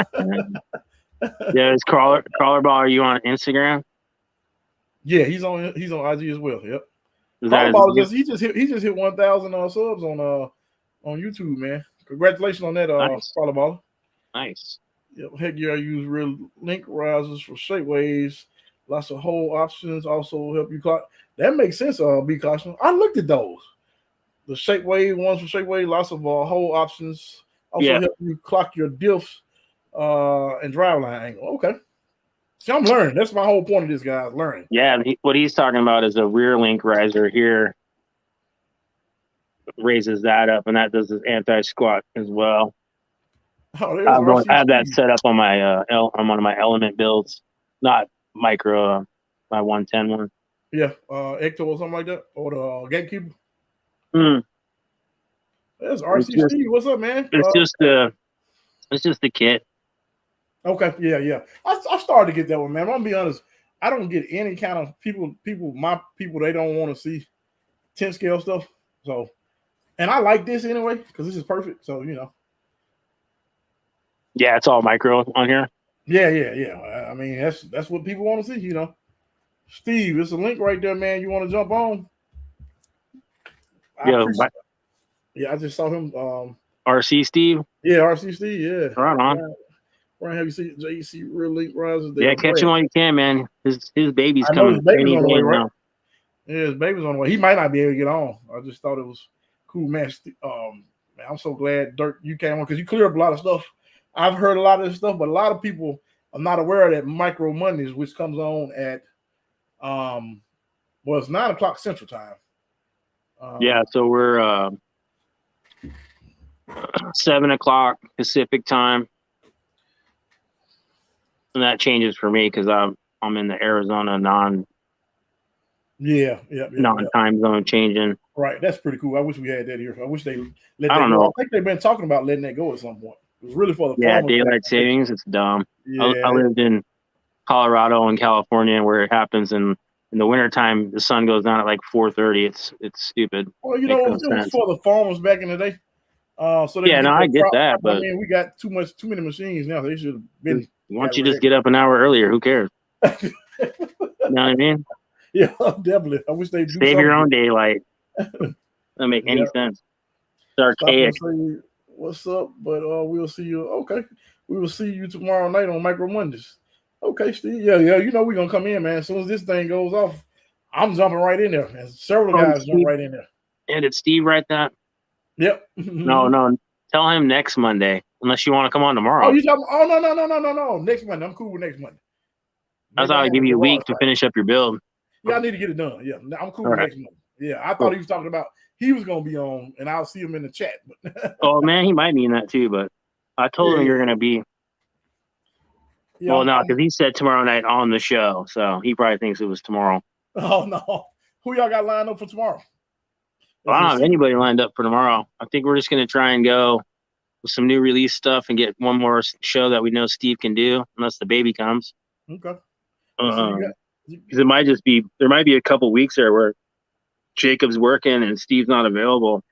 it's Crawler Baller. Are you on Instagram? Yeah, he's on IG as well. Yep. Crawler Baller he just hit 1,000 subs on YouTube, man. Congratulations on that, nice. Crawler Baller. Nice. Yep. Heck yeah, I use real link risers for shapeways. Lots of hole options also help you clock. That makes sense, B Caution. I looked at those. The shapeway ones for shapeway, lots of hole options. Also help you clock your diffs and driveline angle. Okay. See, I'm learning. That's my whole point of this, guys. Learning. Yeah, what he's talking about is a rear link riser here. Raises that up, and that does this anti-squat as well. Oh, I have that set up on my on one of my element builds, not micro, my 110 one. Yeah, Ecto or something like that, or the Gatekeeper. That's RC Steve. What's up, man? It's just the kit. Okay, yeah. I started to get that one, man. I'm gonna be honest. I don't get any kind of people. They don't want to see 10 scale stuff. So, and I like this anyway because this is perfect. So you know. Yeah, it's all micro on here. Yeah. I mean, that's what people want to see, you know. Steve, it's a link right there, man. You want to jump on? I just saw him. RC Steve? Yeah, RC Steve, yeah. Right on. We're gonna have you see JC real link risers. Yeah, catch him while you can, man. His baby's I know coming. his baby's on the way, right? Yeah, his baby's on the way. He might not be able to get on. I just thought it was cool, man. Man, I'm so glad Durt you came on because you cleared up a lot of stuff. I've heard a lot of this stuff, but a lot of people are not aware of that Micro Mondays, which comes on at it's 9 o'clock Central Time. Yeah, so we're 7 o'clock Pacific Time, and that changes for me because I'm in the Arizona non time zone changing. Right, that's pretty cool. I wish we had that here. I wish they let I that don't go. know. I think they've been talking about letting that go at some point. It was really for the daylight savings. It's dumb. Yeah. I lived in Colorado and California where it happens in the wintertime. The sun goes down at like 4:30. It's stupid. Well, you know, it was for the farmers back in the day. So I get that, but I mean, we got too many machines now. They should have been. Why don't you just get up an hour earlier? Who cares? You know what I mean? Yeah, definitely. I wish they'd save your own daylight. Doesn't make any sense. It's archaic. What's up? But we'll see you. Okay, we will see you tomorrow night on Micro Mondays. Okay, Steve. Yeah. You know we're gonna come in, man. As soon as this thing goes off, I'm jumping right in there, and several guys jump right in there. And did Steve write that? Yep. No. Tell him next Monday, unless you want to come on tomorrow. Oh, you talking? Oh, no. Next Monday. I'm cool with next Monday. That's how I give you a week to finish up your build. Yeah, I need to get it done. Yeah, I'm cool with next Monday. Yeah, I thought he was talking about he was gonna be on, and I'll see him in the chat. Oh man, he might mean that too. But I told him you're gonna be. Yeah, Well, no, because he said tomorrow night on the show, so he probably thinks it was tomorrow. Oh no, who y'all got lined up for tomorrow? Well, I don't have anybody lined up for tomorrow. I think we're just gonna try and go with some new release stuff and get one more show that we know Steve can do, unless the baby comes. Okay. Because it might just be there might be a couple weeks there where Jacob's working and Steve's not available.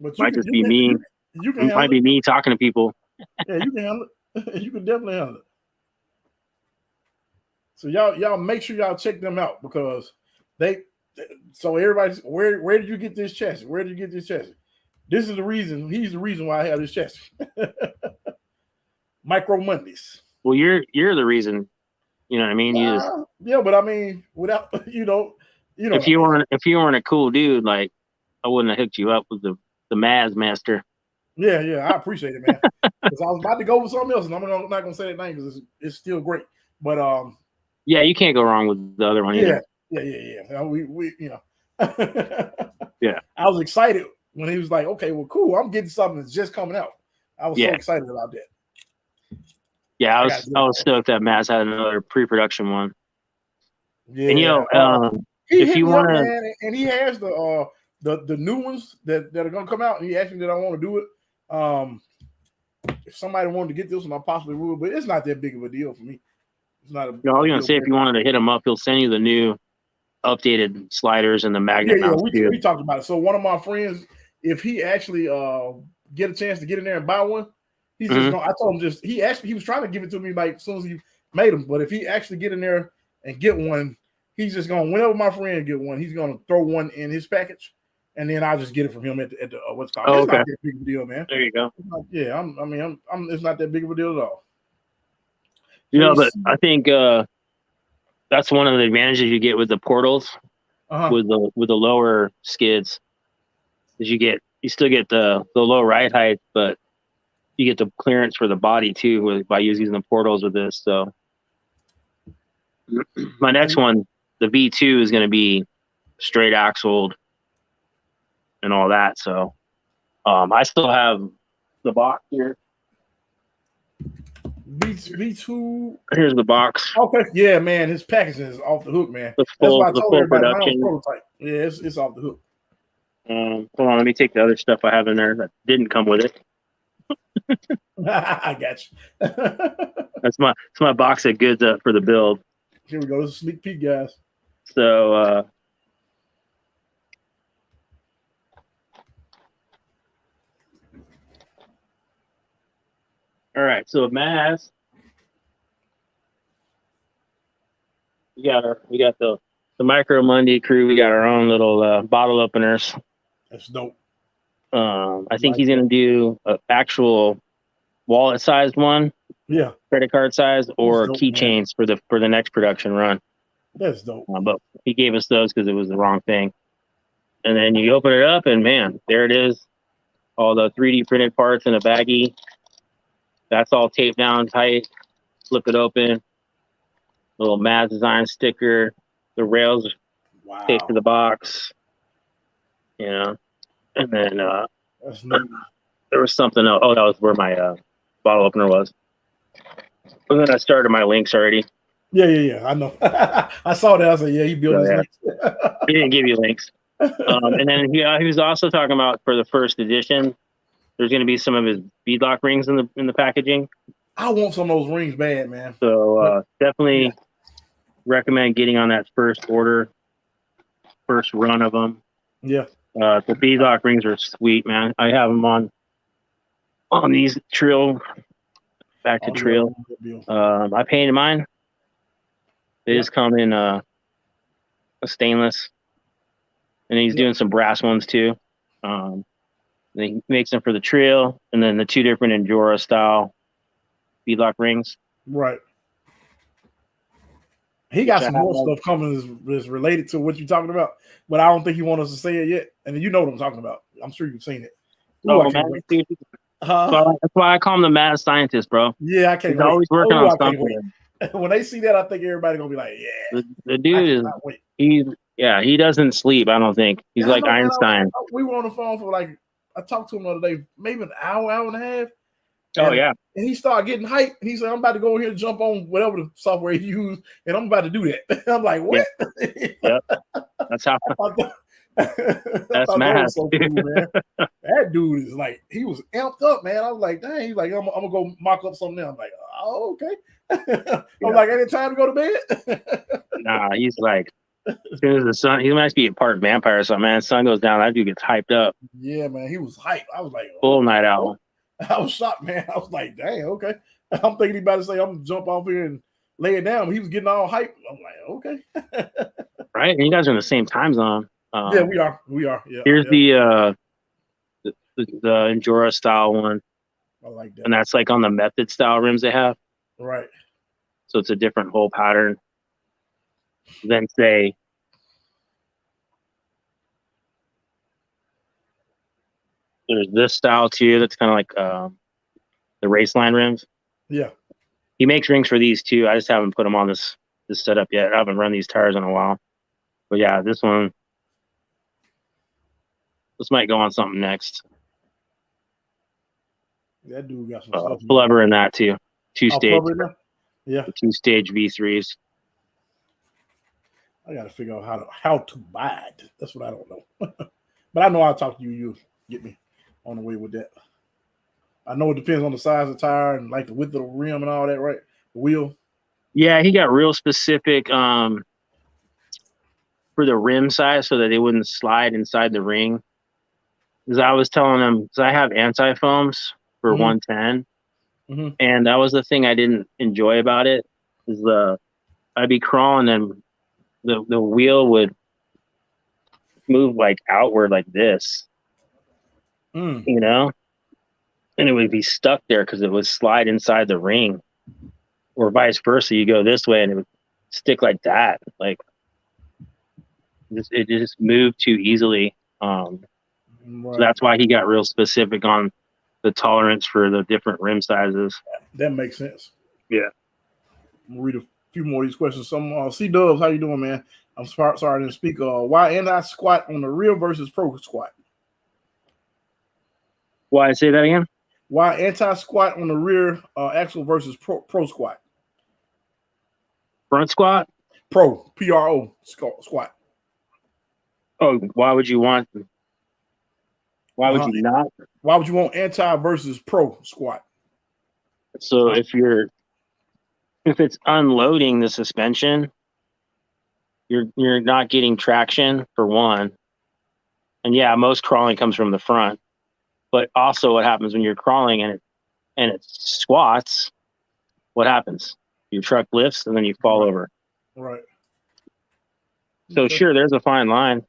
But might just be me. It might be me talking to people. Yeah, you can handle it. You can definitely handle it. So y'all make sure y'all check them out because so everybody's where did you get this chassis? Where did you get this chassis? This is the reason. He's the reason why I have this chassis. Micro Mondays. Well, you're the reason. You know what I mean? Yeah, but I mean, without if you weren't a cool dude, like I wouldn't have hooked you up with the Mazz master. Yeah, I appreciate it, man. Because I was about to go with something else, and I'm not gonna say that name because it's still great. But yeah, you can't go wrong with the other one. Yeah. Either. We Yeah. I was excited when he was like, "Okay, well, cool. I'm getting something that's just coming out." I was so excited about that. Yeah, I was stoked that Mazz had another pre-production one. Yeah, and if you want to, and he has the new ones that are gonna come out, and he asked me that I want to do it. If somebody wanted to get this one, I possibly would, but it's not that big of a deal for me. It's not a. I was gonna say if you wanted to hit him up, he'll send you the new updated sliders and the magnet mounts. We talked about it. So one of my friends, if he actually get a chance to get in there and buy one, he's just gonna. I told him he was trying to give it to me like as soon as he made them, but if he actually get in there and get one, he's just gonna. Whenever my friend get one, he's gonna throw one in his package, and then I'll just get it from him at the what's called. It's not that big of a deal, man. There you go. It's not that big of a deal at all. But I think that's one of the advantages you get with the portals, with the lower skids, is you still get the low ride height, but you get the clearance for the body too by using the portals with this. So my next one, the V2, is going to be straight axled and all that. So I still have the box here. V2. Here's the box. Okay, yeah, man, his packaging is off the hook, man. That's why I told everybody my prototype. Yeah, it's off the hook. Hold on, let me take the other stuff I have in there that didn't come with it. I got you. That's my box of goods for the build. Here we go. This is a sneak peek, guys. So all right, so Mazz, we got the Micro Monday crew. We got our own little bottle openers. That's dope. I think he's gonna do an actual wallet sized one. Yeah. Credit card size or keychains for the next production run. That's dope. But he gave us those because it was the wrong thing. And then you open it up, and man, there it is. All the 3D printed parts in a baggie. That's all taped down tight. Flip it open. Little Mazz design sticker. The rails taped to the box. And then there was something else. Oh, that was where my bottle opener was. And then I started my links already. Yeah. I know. I saw that. I said, yeah, he built his links. He didn't give you links. And then he was also talking about for the first edition, there's going to be some of his beadlock rings in the packaging. I want some of those rings bad, man. So definitely recommend getting on that first run of them. Yeah. The beadlock rings are sweet, man. I have them on these trail. Back to trail. I painted mine. They just come in a stainless, and he's doing some brass ones too. He makes them for the trail, and then the two different Injora style beadlock rings. Right. He got some more stuff coming that's related to what you're talking about, but I don't think he wants us to say it yet. And you know what I'm talking about. I'm sure you've seen it. That's why I call him the mad scientist, bro. Yeah, I can't. He's always working on something. When they see that, I think everybody's gonna be like, "Yeah." The dude he doesn't sleep. I don't think he's like Einstein. We were on the phone for I talked to him the other day, maybe an hour and a half. Oh yeah. And he started getting hyped. He said, "I'm about to go in here and jump on whatever the software he used, and I'm about to do that." I'm like, "What?" Yep. That's how. That's that Mazz. was so cool, man. That dude is like, he was amped up, man. I was like, dang. He's like, I'm gonna go mock up something else. I'm like, oh, okay. I'm like, ain't it time to go to bed? Nah, he's like, as soon as the sun, he must be a part vampire or something, man. Sun goes down, that dude gets hyped up. Yeah, man. He was hyped. I was like, Full night owl. I was shocked, man. I was like, dang, okay. I'm thinking he about to say, I'm gonna jump off here and lay it down. But he was getting all hyped. I'm like, okay. Right? And you guys are in the same time zone. Yeah, we are. We are. Yeah. Here's the Injora style one. I like that. And that's like on the method style rims they have. Right. So it's a different hole pattern than say there's this style too. That's kind of like the race line rims. Yeah. He makes rings for these too. I just haven't put them on this setup yet. I haven't run these tires in a while. But yeah, this might go on something next. That dude got some stuff. Flubber in that too. Two-stage. Yeah. Two-stage V3s. I got to figure out how to buy it. That's what I don't know. But I know I'll talk to you. You get me on the way with that. I know it depends on the size of the tire and like the width of the rim and all that, right? The wheel. Yeah, he got real specific for the rim size so that they wouldn't slide inside the ring. Because I was telling him, because I have anti-foams for 110, and that was the thing I didn't enjoy about it. Is I'd be crawling and the wheel would move like outward like this, you know, and it would be stuck there because it would slide inside the ring, or vice versa. You go this way and it would stick like that, like it just moved too easily. Right. So that's why he got real specific on the tolerance for the different rim sizes. That makes sense. Yeah. I'm gonna read a few more of these questions. Some C-Dubs, how you doing, man? I'm sorry I didn't speak. Why anti-squat on the rear versus pro squat? Why? Say that again? Why anti-squat on the rear axle versus pro squat? Front squat? Pro, P-R-O, squat. Oh, why would you want... Why would you not? Why would you want anti versus pro squat? So if it's unloading the suspension, you're not getting traction for one. And yeah, most crawling comes from the front. But also what happens when you're crawling and it squats, what happens? Your truck lifts and then you fall over. Right. So sure, there's a fine line.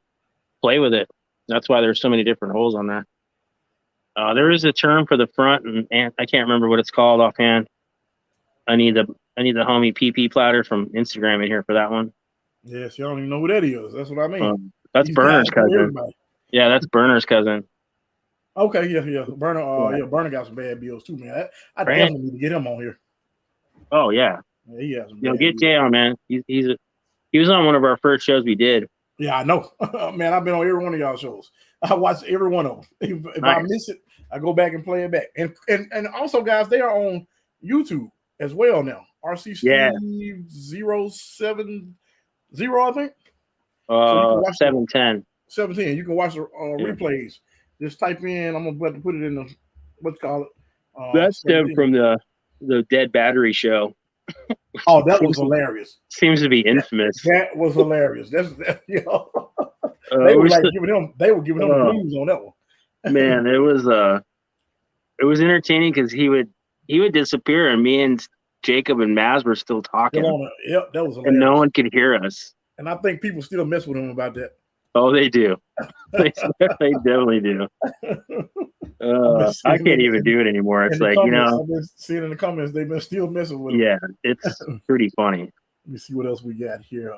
Play with it. That's why there's so many different holes on there. There is a term for the front, and I can't remember what it's called offhand. I need the homie PP Platter from Instagram in here for that one. Yes, you don't even know who that is. That's what I mean. That's Burner's cousin. Yeah, that's Burner's cousin. Okay, yeah. Burner got some bad bills too, man. I definitely need to get him on here. Oh yeah. He has some get Jay on, man. He was on one of our first shows we did. Yeah, I know. Man, I've been on every one of y'all shows. I watch every one of them. If I miss it, I go back and play it back. And also, guys, they are on YouTube as well now. RC24 I think. So 710. 17. You can watch the replays. Just type in. I'm about to put it in the That's them from the Dead Battery show. Oh, that was hilarious. Seems to be infamous. That was hilarious. They were giving him the blues on that one. Man, it was entertaining because he would disappear and me and Jacob and Mazz were still talking. Yep, that was hilarious. And no one could hear us. And I think people still mess with him about that. Oh, they do. They definitely do. I can't even do it anymore. It's like, I've been seeing in the comments, they've been still messing with him. Yeah, it's pretty funny. Let me see what else we got here.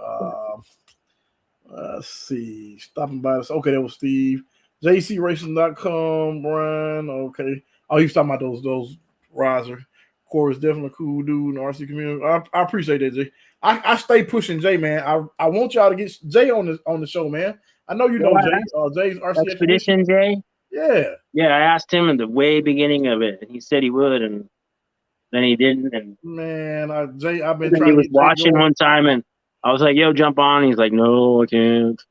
Let's see. Stopping by us. Okay, that was Steve. JCRacing.com, Brian. Okay. Oh, he's talking about those riser. Corey's definitely a cool dude in the RC community. I appreciate that, Jay. I stay pushing Jay, man. I want y'all to get Jay on the show, man. I know you know Jay. Jay's RC Expedition Jay. Yeah. Yeah, I asked him in the way beginning of it, and he said he would, and then he didn't. And Man, Jay, I've been then he trying to was get Jay watching going. one time, and I was like, "Yo, jump on." He's like, "No, I can't."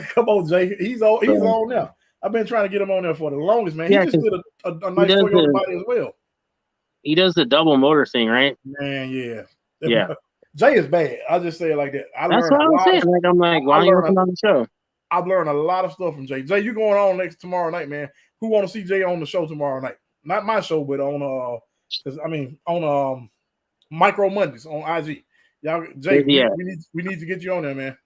Come on, Jay. He's on. He's So, on now. I've been trying to get him on there for the longest, man. yeah, He just 'cause did a he nice does Toyota body as well. he does the double motor thing, right? Man, yeah. Yeah. Jay is bad. I'll just say it like that. That's what I was saying. Like, I'm like, why are you looking on the show? I've learned a lot of stuff from Jay. Jay, you going on tomorrow night, man. Who want to see Jay on the show tomorrow night? Not my show, but on on Micro Mondays on IG. Y'all, Jay, Yeah. we need to get you on there, man.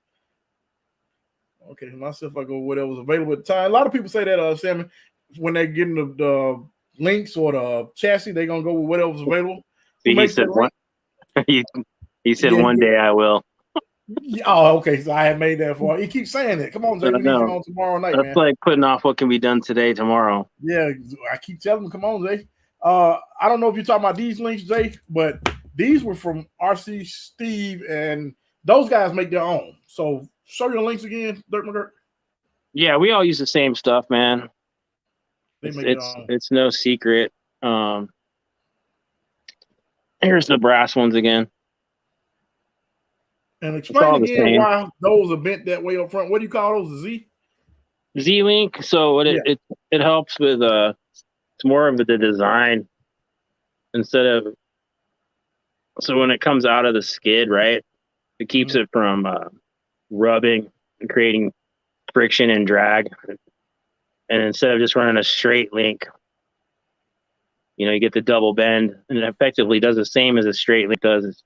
Okay, myself, I go whatever's available at the time. A lot of people say that, Sammy, when they're getting the links or the chassis, they're gonna go with whatever's available. See, he said one. He said one day I will. Oh, okay. So I have made that for. He keeps saying it. Come on, Jay. We need you on tomorrow night, That's man. like putting off what can be done today, tomorrow. Yeah, I keep telling him, come on, Jay. I don't know if you're talking about these links, Jay, but these were from RC Steve, and those guys make their own. So show your links again, Durt McGirt. Yeah, we all use the same stuff, man. It's no secret. Here's the brass ones again. And explain again why those are bent that way up front. What do you call those? Z? Z-Link. So it helps with it's more of the design instead of, so when it comes out of the skid, right, it keeps it from rubbing and creating friction and drag. And instead of just running a straight link, you get the double bend, and it effectively does the same as a straight link does. It's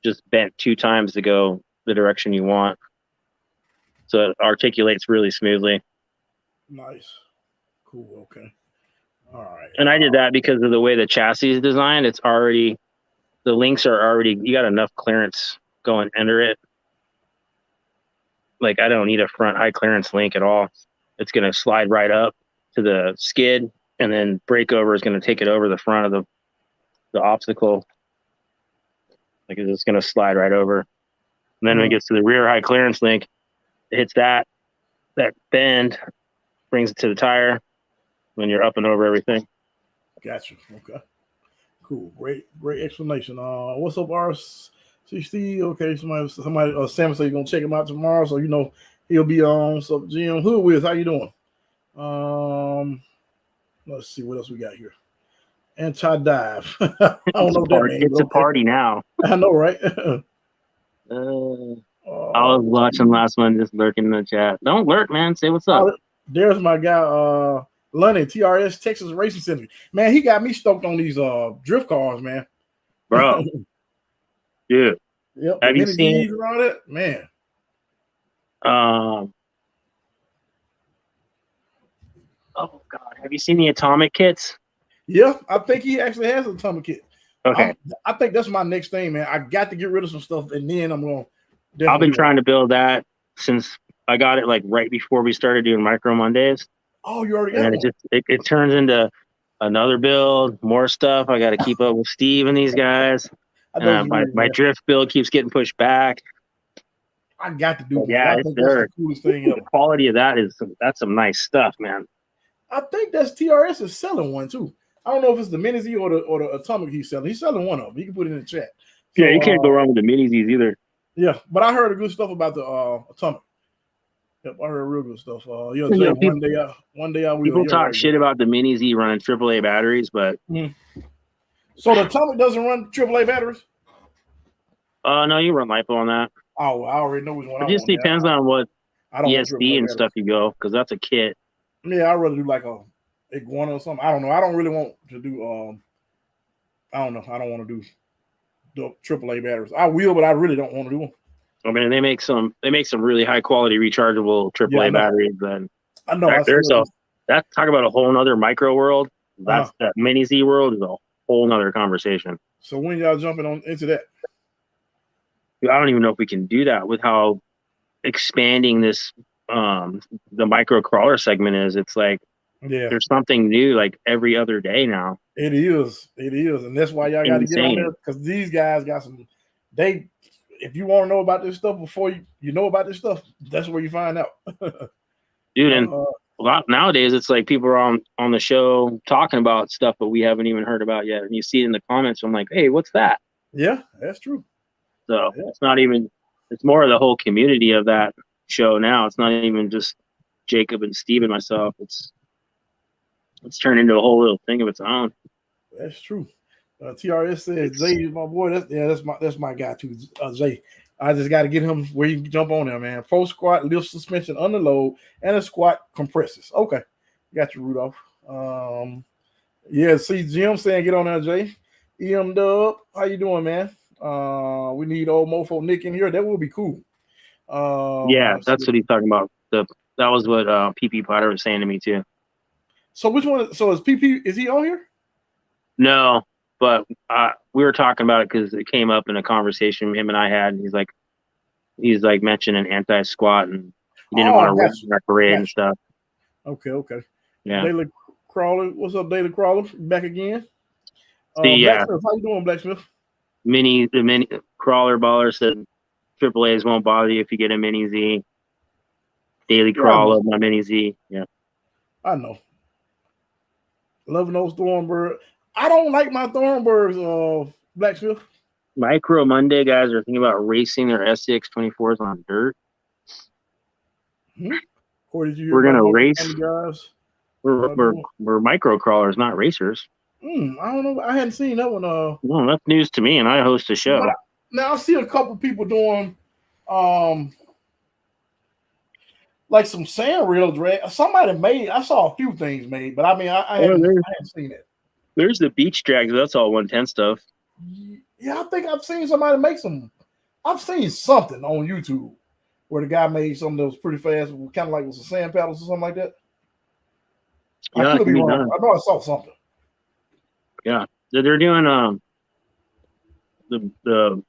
just bent 2 times to go the direction you want. So it articulates really smoothly. Nice. Cool. Okay. All right. And I did that because of the way the chassis is designed. It's already, the links are already, you got enough clearance going under it. Like, I don't need a front high clearance link at all. It's going to slide right up to the skid, and then breakover is going to take it over the front of the obstacle. Like, it's just going to slide right over. And then when it gets to the rear high clearance link, it hits that bend, brings it to the tire, when you're up and over everything. Gotcha. Okay. Cool. Great explanation. What's up, RC? Okay, somebody Sam said you're gonna check him out tomorrow, so he'll be on. What's up, Jim? Who with? How you doing? Let's see what else we got here. Anti-dive. I don't know that name. It's a party now. I know, right? I was watching last one, just lurking in the chat. Don't lurk, man. Say what's up. There's my guy, Lunny, TRS Texas Racing Center. Man, he got me stoked on these drift cars, man. Bro. Dude. Yep. Have you seen and all that? Man. Oh God. Have you seen the atomic kits? Yeah, I think he actually has an atomic kit. Okay. I think that's my next thing, man. I got to get rid of some stuff, and then I'm going to. I've been trying to build that since I got it like right before we started doing Micro Mondays. Oh, you already got it. And it turns into another build, more stuff. I got to keep up with Steve and these guys. My drift build keeps getting pushed back. I got to do it. Yeah, I think that's the coolest thing ever. The quality of that's some nice stuff, man. I think that's TRS is selling one too. I don't know if it's the Mini Z or the Atomic he's selling. He's selling one of them. You can put it in the chat. So, yeah, you can't go wrong with the Mini Zs either. Yeah, but I heard good stuff about the Atomic. Yep, I heard real good stuff. One day I will. People talk shit about the Mini Z running AAA batteries, but so the Atomic doesn't run AAA batteries? No, you run LiPo on that. Oh, I already know which one. It just depends on what ESD and stuff you go, because that's a kit. Yeah, I'd rather do like a Iguana or something. I don't know. I don't really want to do. I don't know. I don't want to do the AAA batteries. I will, but I really don't want to do them. I mean, they make some really high quality rechargeable AAA batteries. And I know. That talk about a whole nother micro world. That Mini Z world is a whole nother conversation. So when y'all jumping into that? I don't even know if we can do that with how expanding this the micro crawler segment is. It's like there's something new like every other day now. It is, and that's why y'all got to get on there, because these guys got some. If you want to know about this stuff before you know about this stuff, that's where you find out. Dude, and a lot nowadays. It's like people are on the show talking about stuff that we haven't even heard about yet, and you see it in the comments. I'm like, hey, what's that? Yeah, that's true. So it's not even. It's more of the whole community of that show now. It's not even just Jacob and Steve and myself. It's turned into a whole little thing of its own. That's true. TRS says Jay is my boy. That's my guy too. Jay. I just got to get him where you can jump on there, man. Pro squat, lift suspension, under load, and a squat compressors. Okay, got you, Rudolph. Yeah. See, Jim saying get on there, Jay. EM Dub, how you doing, man? We need old mofo Nick in here. That would be cool. Yeah, that's what he's talking about. That was what PP Potter was saying to me too. So which one? So is PP? Is he on here? No, but we were talking about it because it came up in a conversation him and I had. And he's like mentioning anti-squat and he didn't want to run our parade and stuff. Okay. Yeah. Daily Crawler, what's up, Daily Crawler? Back again. Blacksmith, how you doing, Blacksmith? The mini crawler baller said AAAs won't bother you if you get a mini Z. Daily crawl of my mini Z. Yeah. I know. Loving those Thornbird. I don't like my Thornbirds, Blacksmith. Micro Monday guys are thinking about racing their SCX24s on dirt. We're gonna race. Guys? We're micro crawlers, not racers. I don't know. I hadn't seen that one. No, that's news to me, and I host a show. Now I see a couple people doing, like some sand rail drag. Somebody made. I saw a few things made, but I mean, I haven't seen it. There's the beach drags. That's all 110 stuff. Yeah, I think I've seen somebody make some. I've seen something on YouTube where the guy made something that was pretty fast, kind of like with some sand paddles or something like that. Yeah, I could be wrong. I know I saw something. Yeah, they're doing the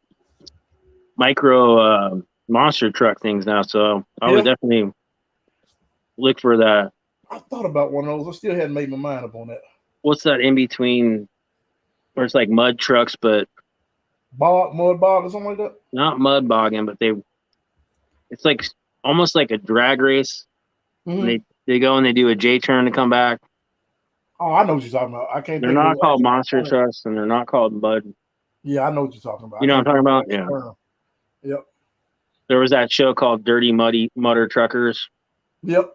micro monster truck things now, so I would definitely look for that. I thought about one of those. I still hadn't made my mind up on that. What's that in between where it's like mud trucks, but mud bog or something like that? Not mud bogging, but it's like almost like a drag race. Mm-hmm. They go and they do a J turn to come back. Oh, I know what you're talking about. I can't. They're not called monster trucks, and they're not called mud. Yeah, I know what you're talking about. You know what I'm talking about? Yeah. Yep. There was that show called Dirty Mudder Truckers. Yep.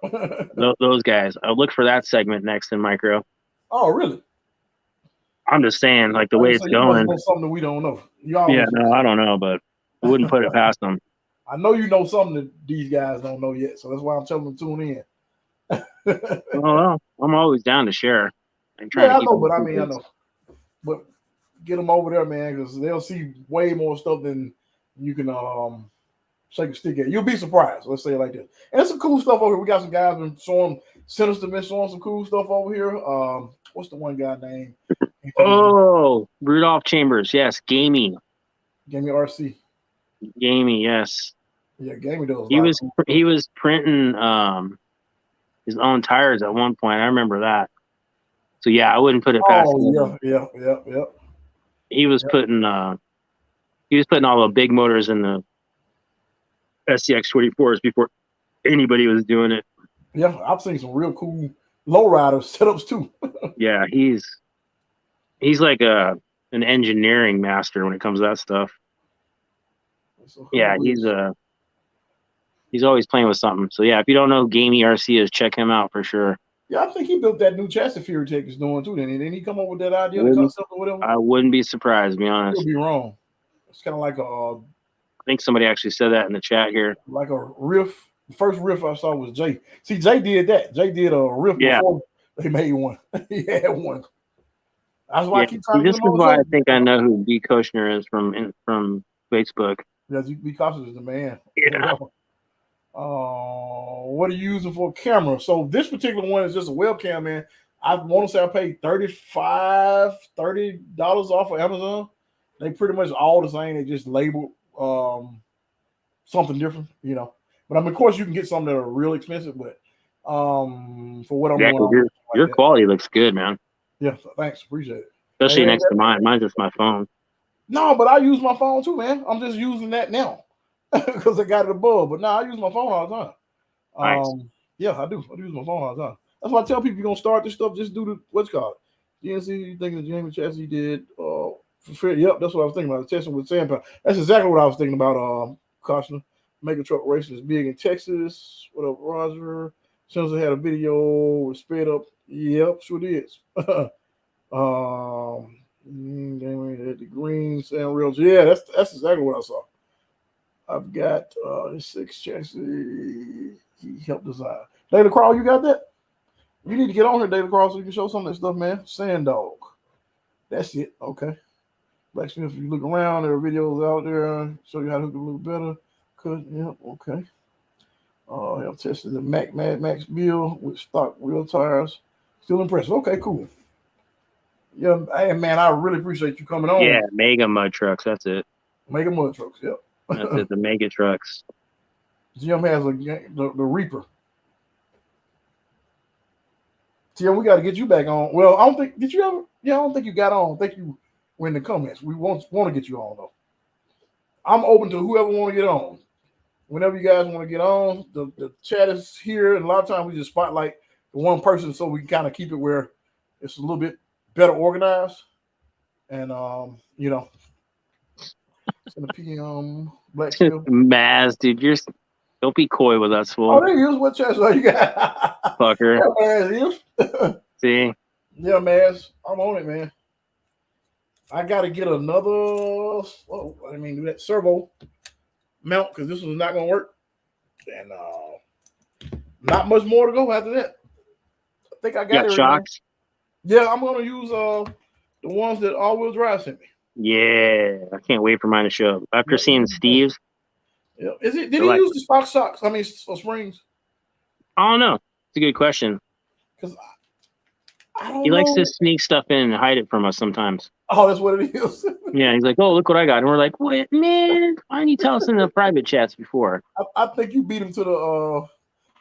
Those guys. I'll look for that segment next in micro. Oh, really? I'm just saying, like the way it's going. Know something that we don't know. No, I don't know, but I wouldn't put it past them. I know you know something that these guys don't know yet, so that's why I'm telling them to tune in. Well, I'm always down to share. I know, but I know. But get them over there, man, because they'll see way more stuff than you can shake a stick at. You'll be surprised. Let's say it like this. And there's some cool stuff over here. We got some guys been showing Sinister been showing some cool stuff over here. What's the one guy name? Oh, Rudolph Chambers. Yes, Gamey. Gamey RC. Gamey, yes. Yeah, Gamey does. He was printing his own tires at one point. I remember that. So yeah, I wouldn't put it past him. Yeah. He was putting all the big motors in the SCX24s before anybody was doing it. Yeah, I've seen some real cool lowrider setups too. Yeah, he's like an engineering master when it comes to that stuff. So yeah, he's always playing with something. So yeah, if you don't know who Gamey RC is, check him out for sure. Yeah, I think he built that new chassis Fury Tech is doing too. Didn't he come up with that idea, the concept or whatever? I wouldn't be surprised, to be honest. Could be wrong. It's kind of like I think somebody actually said that in the chat here. Like a riff. The first riff I saw was Jay. See, Jay did that. Jay did a riff before they made one. He had one. That's why I keep trying to This is why I think I know who B. Kushner is from Facebook. Yeah, B. Kushner is the man. Yeah. What are you using for a camera? So this particular one is just a webcam, man. I want to say I paid $30 off of Amazon. They pretty much all the same. They just labeled something different, But of course, you can get some that are real expensive. But for what I'm doing, your quality looks good, man. Yeah, thanks, appreciate it. Especially next to mine. Mine's just my phone. No, but I use my phone too, man. I'm just using that now because I got it above. But no, I use my phone all the time. Nice. Yeah, I do. I use my phone all the time. That's why I tell people you're gonna start this stuff. Just do the what's called GNC. Thinking the James Chassis did. Yep, that's what I was thinking about. Testing with sandpaper. That's exactly what I was thinking about. Caution. Mega truck racing is big in Texas. What up, Roger? Since I had a video with sped up. Yep, sure did. The green sand rails. Yeah, that's exactly what I saw. I've got 6 chassis. He helped design. Data Crawl, you got that? You need to get on here, Data Crawl, so you can show some of that stuff, man. Sand Dog. That's it. Okay. Blacksmith, if you look around, there are videos out there. Show you how to hook it a little better. Yep, okay. I've tested the Mad Max build with stock wheel tires. Still impressive. Okay, cool. Yeah, hey, man, I really appreciate you coming on. Yeah, mega mud trucks. That's it. Mega mud trucks. Yep. That's it. The mega trucks. Jim has the Reaper. Tim, we got to get you back on. Well, I don't think did you ever? Yeah, I don't think you got on. I think you were in the comments. We want to get you on though. I'm open to whoever want to get on. Whenever you guys want to get on, the chat is here, and a lot of times we just spotlight the one person so we can kind of keep it where it's a little bit better organized. And you know, it's in the PM Black Shield. Mazz, dude, don't be coy with us, fool. Oh, there you is. What chat you got? Fucker. Yeah, Mazz, See? Yeah, Mazz, I'm on it, man. I got to get another. That servo mount because this one's not gonna work, and not much more to go after that. I think I got it. Shocks? Yeah, I'm gonna use the ones that all-wheel drive sent me. Yeah, I can't wait for mine to show up. After seeing Steve's. Yeah, did he use the stock shocks? I mean, springs. I don't know. It's a good question. Because I don't know. He likes to sneak stuff in and hide it from us sometimes. Oh, that's what it is. Yeah, he's like, "Oh, look what I got," and we're like, "Wait, man, why didn't you tell us in the private chats before?" I think you beat him to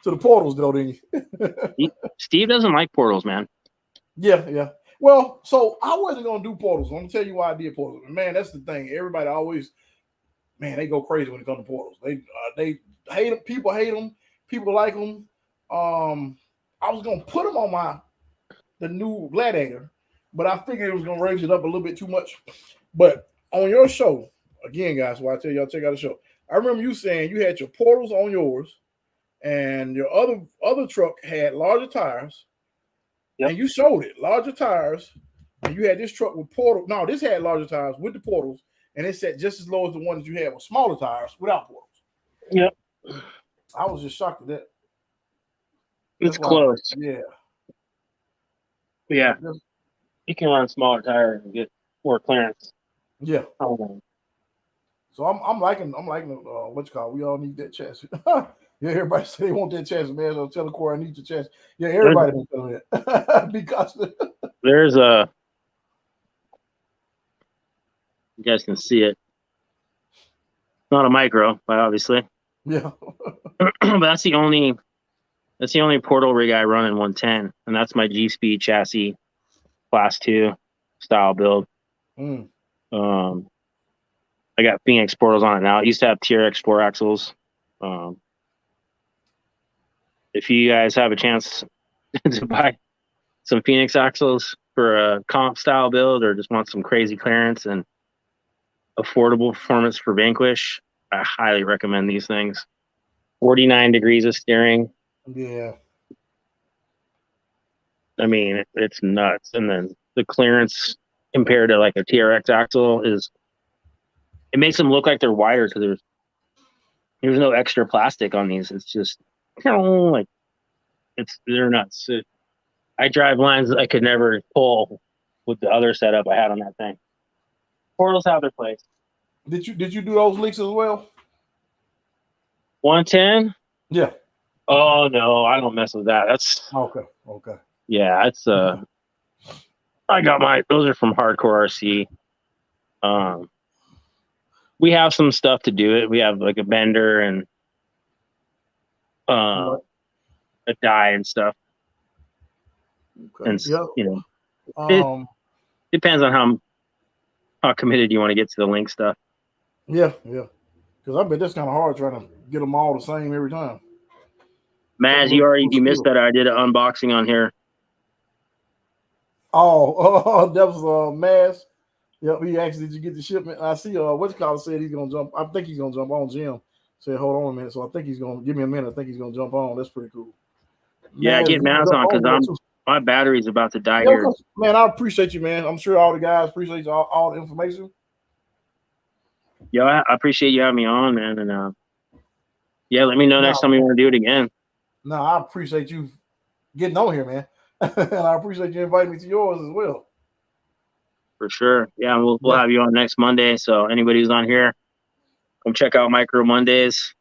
the portals, though, didn't you? Steve doesn't like portals, man. Yeah. Well, so I wasn't gonna do portals. I'm gonna tell you why I did portals. Man, that's the thing. Everybody always, man, they go crazy when it comes to portals. They hate them. People hate them. People like them. I was gonna put them on the new Gladiator, but I figured it was gonna raise it up a little bit too much. But on your show, again, guys, why I tell y'all check out the show. I remember you saying you had your portals on yours, and your other truck had larger tires. Yep. And you showed it, larger tires, and you had this truck with portals. No, this had larger tires with the portals, and it sat just as low as the one that you had with smaller tires without portals. Yep. I was just shocked at that. It's close. Yeah. You can run smaller tires and get more clearance. Yeah. So I'm liking what you call. We all need that chassis. Yeah, everybody say they want that chassis, man. I'll tell the core I need the chassis. Yeah, everybody been telling that. Because there's you guys can see it. Not a micro, but obviously. Yeah. But that's the only portal rig I run in 110, and that's my G-Speed chassis, class 2 style build. I got Phoenix portals on it now. It used to have TRX 4 axles. If you guys have a chance to buy some Phoenix axles for a comp style build, or just want some crazy clearance and affordable performance for Vanquish, I highly recommend these things. 49 degrees of steering. Yeah. I mean, it's nuts. And then the clearance compared to like a TRX axle it makes them look like they're wider because there's no extra plastic on these. It's just like they're nuts. I drive lines I could never pull with the other setup I had on that thing. Portals have their place. Did you do those leaks as well? 110? Yeah. Oh no, I don't mess with that. That's okay. Yeah, it's I got those are from Hardcore RC. We have some stuff to do it. We have like a bender and a die and stuff. Okay. And yep. It depends on how committed you want to get to the link stuff. Yeah. Because I bet that's kind of hard trying to get them all the same every time. Mazz, you missed that. I did an unboxing on here. Oh, that was Mazz. Yep, he asked, did you get the shipment? I see what's called said he's gonna jump. I think he's gonna jump on. Jim said, hold on a minute. So I think he's gonna give me a minute. I think he's gonna jump on. That's pretty cool. Yeah, get Mazz on because my battery's about to die here. Man, I appreciate you, man. I'm sure all the guys appreciate all the information. Yeah, I appreciate you having me on, man. And yeah, let me know next time you want to do it again. No, I appreciate you getting on here, man. And I appreciate you inviting me to yours as well. For sure. Yeah, we'll have you on next Monday. So anybody who's on here, come check out Micro Mondays.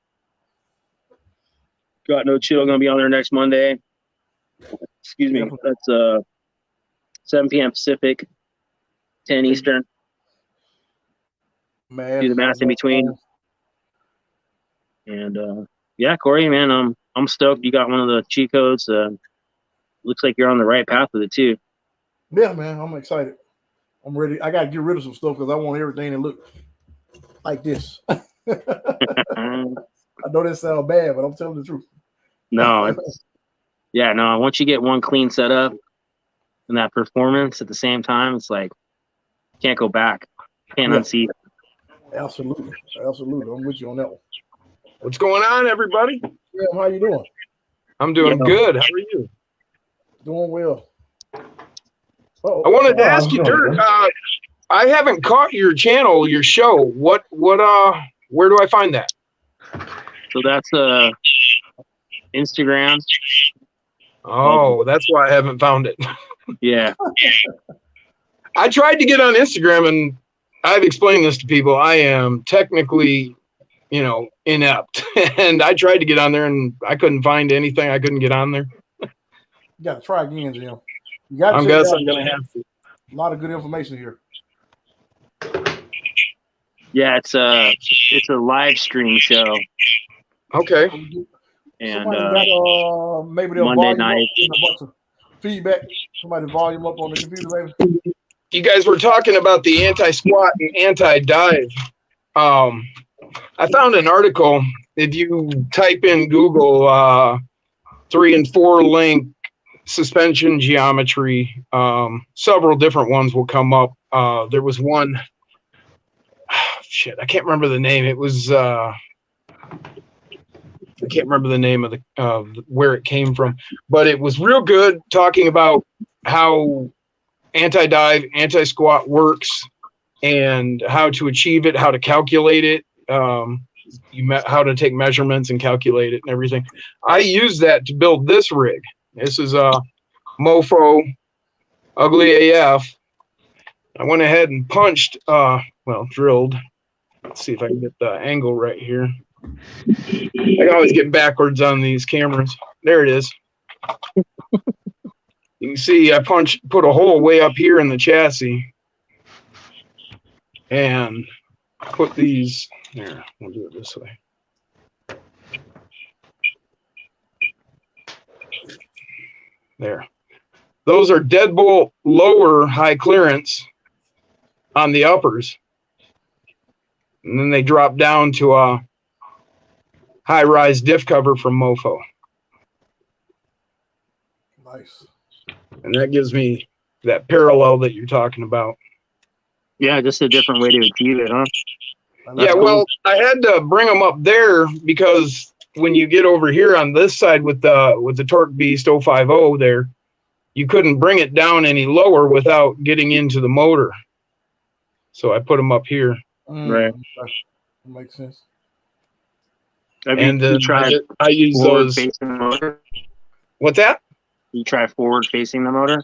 Got No Chill gonna be on there next Monday. Excuse me. That's 7 p.m. Pacific, 10 Eastern. Man, do the math in between. And yeah, Corey, man, I'm stoked you got one of the cheat codes. Looks like you're on the right path with it too. Yeah, man, I'm excited. I'm ready. I gotta get rid of some stuff because I want everything to look like this. I know that sounds bad, but I'm telling the truth. No, yeah, no. Once you get one clean setup and that performance at the same time, it's like can't go back, can't unsee it. Absolutely, absolutely. I'm with you on that one. What's going on, everybody? Yeah, how you doing? I'm doing good. How are you? Doing well. I wanted to ask you, Durt. I haven't caught your channel, your show. Where do I find that? So that's Instagram. Oh, that's why I haven't found it. Yeah. I tried to get on Instagram, and I've explained this to people. I am technically, inept, and I tried to get on there, and I couldn't find anything. I couldn't get on there. You gotta try again, Jim. I'm guessing I'm gonna have to. A lot of good information here. Yeah, it's a live stream show. Okay. And got, maybe they'll Monday volume night. up a bunch of feedback. Somebody volume up on the computer, maybe. You guys were talking about the anti-squat and anti-dive. I found an article. If you type in Google 3 and 4 link suspension geometry, several different ones will come up. There was one, I can't remember the name. It was I can't remember the name of where it came from, but it was real good, talking about how anti-dive, anti-squat works and how to achieve it, how to calculate it, how to take measurements and calculate it and everything. I used that to build this rig. This is a Mofo, ugly AF. I went ahead and punched, drilled. Let's see if I can get the angle right here. I always get backwards on these cameras. There it is. You can see I put a hole way up here in the chassis and put these there. We'll do it this way. There. Those are deadbolt lower high clearance on the uppers. And then they drop down to a high-rise diff cover from Mofo. Nice. And that gives me that parallel that you're talking about. Yeah, just a different way to achieve it, huh? Yeah, well, I had to bring them up there because when you get over here on this side with the Torque Beast 050 there, you couldn't bring it down any lower without getting into the motor. So I put them up here. Right. That makes sense. And I use those. Motor? What's that? You try forward facing the motor?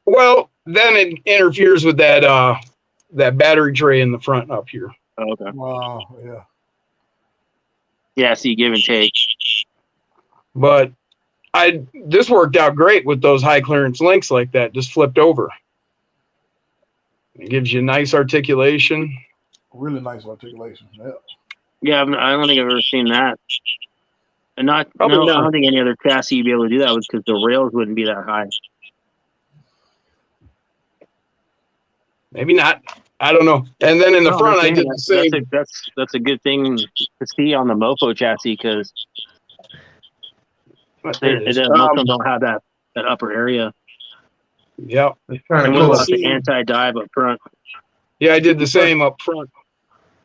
Well, then it interferes with that battery tray in the front up here. Oh, okay. Wow, yeah. Yeah, so you give and take. But this worked out great with those high clearance links like that, just flipped over. It gives you nice articulation. Really nice articulation. Yeah. Yeah, I don't think I've ever seen that. And I don't think any other chassis you'd be able to do that with because the rails wouldn't be that high. Maybe not. I don't know. And then in the front, I did the same. That's a good thing to see on the Mofo chassis because What there it is. Most of them don't have that upper area. Yep. And what about the anti-dive up front? Yeah, I did the same up front.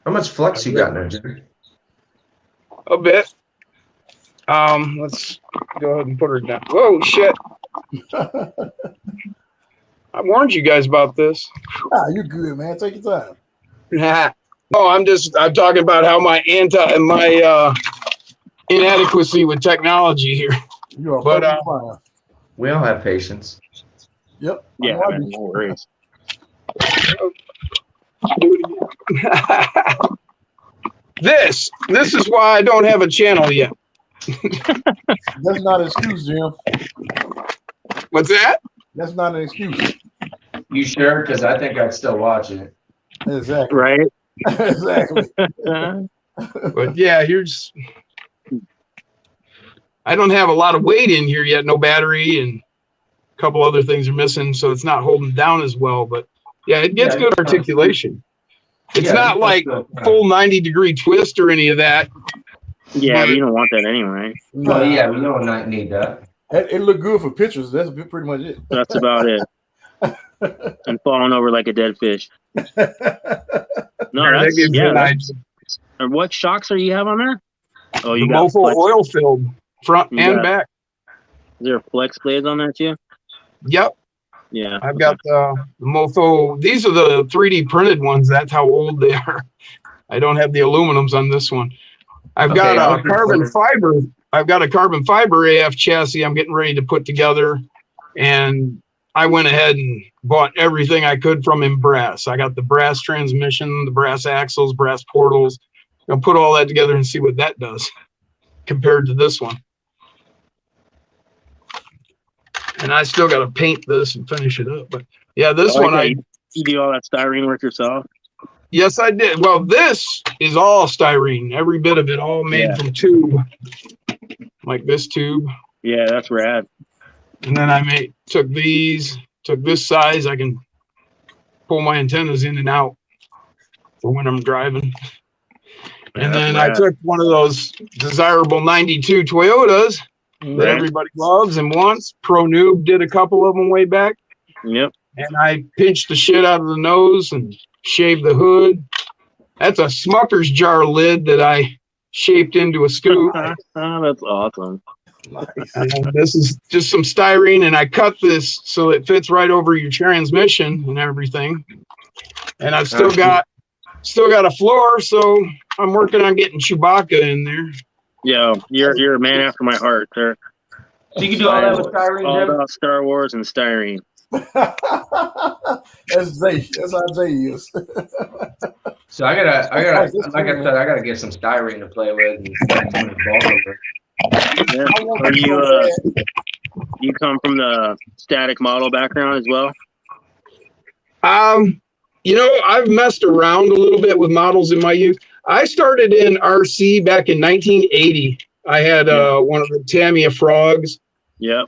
How much flex you got there, Jimmy? A bit. Let's go ahead and put her down. Whoa, shit. I warned you guys about this. You're good, man. Take your time. No, I'm talking about how my inadequacy with technology here. You are But, fine. We all have patience. Yep. Yeah, man, no worries. This is why I don't have a channel yet. That's not an excuse, Jim. What's that? That's not an excuse. You sure? Because I think I'd still watch it. Exactly. Right? Exactly. But yeah, here's. I don't have a lot of weight in here yet. No battery and a couple other things are missing, so it's not holding down as well. But yeah, it gets good articulation. It's not like full 90-degree twist or any of that. Yeah, you don't want that anyway. Oh yeah, we don't not need that. It looked good for pictures. That's pretty much it. That's about it. And falling over like a dead fish. No, that's and what shocks are you have on there? Oh, you got Wolfe oil filled front and back. Is there flex blades on there too? Yep. Yeah. I've got the Mofo. These are the 3D printed ones. That's how old they are. I don't have the aluminums on this one. I've got a carbon fiber. I've got a carbon fiber AF chassis I'm getting ready to put together. And I went ahead and bought everything I could from him brass. I got the brass transmission, the brass axles, brass portals. I'll put all that together and see what that does compared to this one. And I still got to paint this and finish it up. But yeah, this one you do all that styrene work yourself? Yes, I did. Well, this is all styrene. Every bit of it, all made from tube, like this tube. Yeah, that's rad. And then I took this size. I can pull my antennas in and out for when I'm driving. And then I took one of those desirable 92 Toyotas that everybody loves and wants. Pro Noob did a couple of them way back. Yep. And I pinched the shit out of the nose and shaved the hood. That's a Smucker's jar lid that I shaped into a scoop. Oh, that's awesome. Nice. And this is just some styrene, and I cut this so it fits right over your transmission and everything. And I've still got a floor, so I'm working on getting Chewbacca in there. Yeah, you're a man after my heart, sir. So you can do all that with styrene, all about Star Wars and styrene. That's Zay. That's how Zay is. So I gotta get some styrene to play with and some of the ball over. Yeah. You come from the static model background as well? I've messed around a little bit with models in my youth. I started in RC back in 1980. I had one of the Tamiya Frogs. Yeah.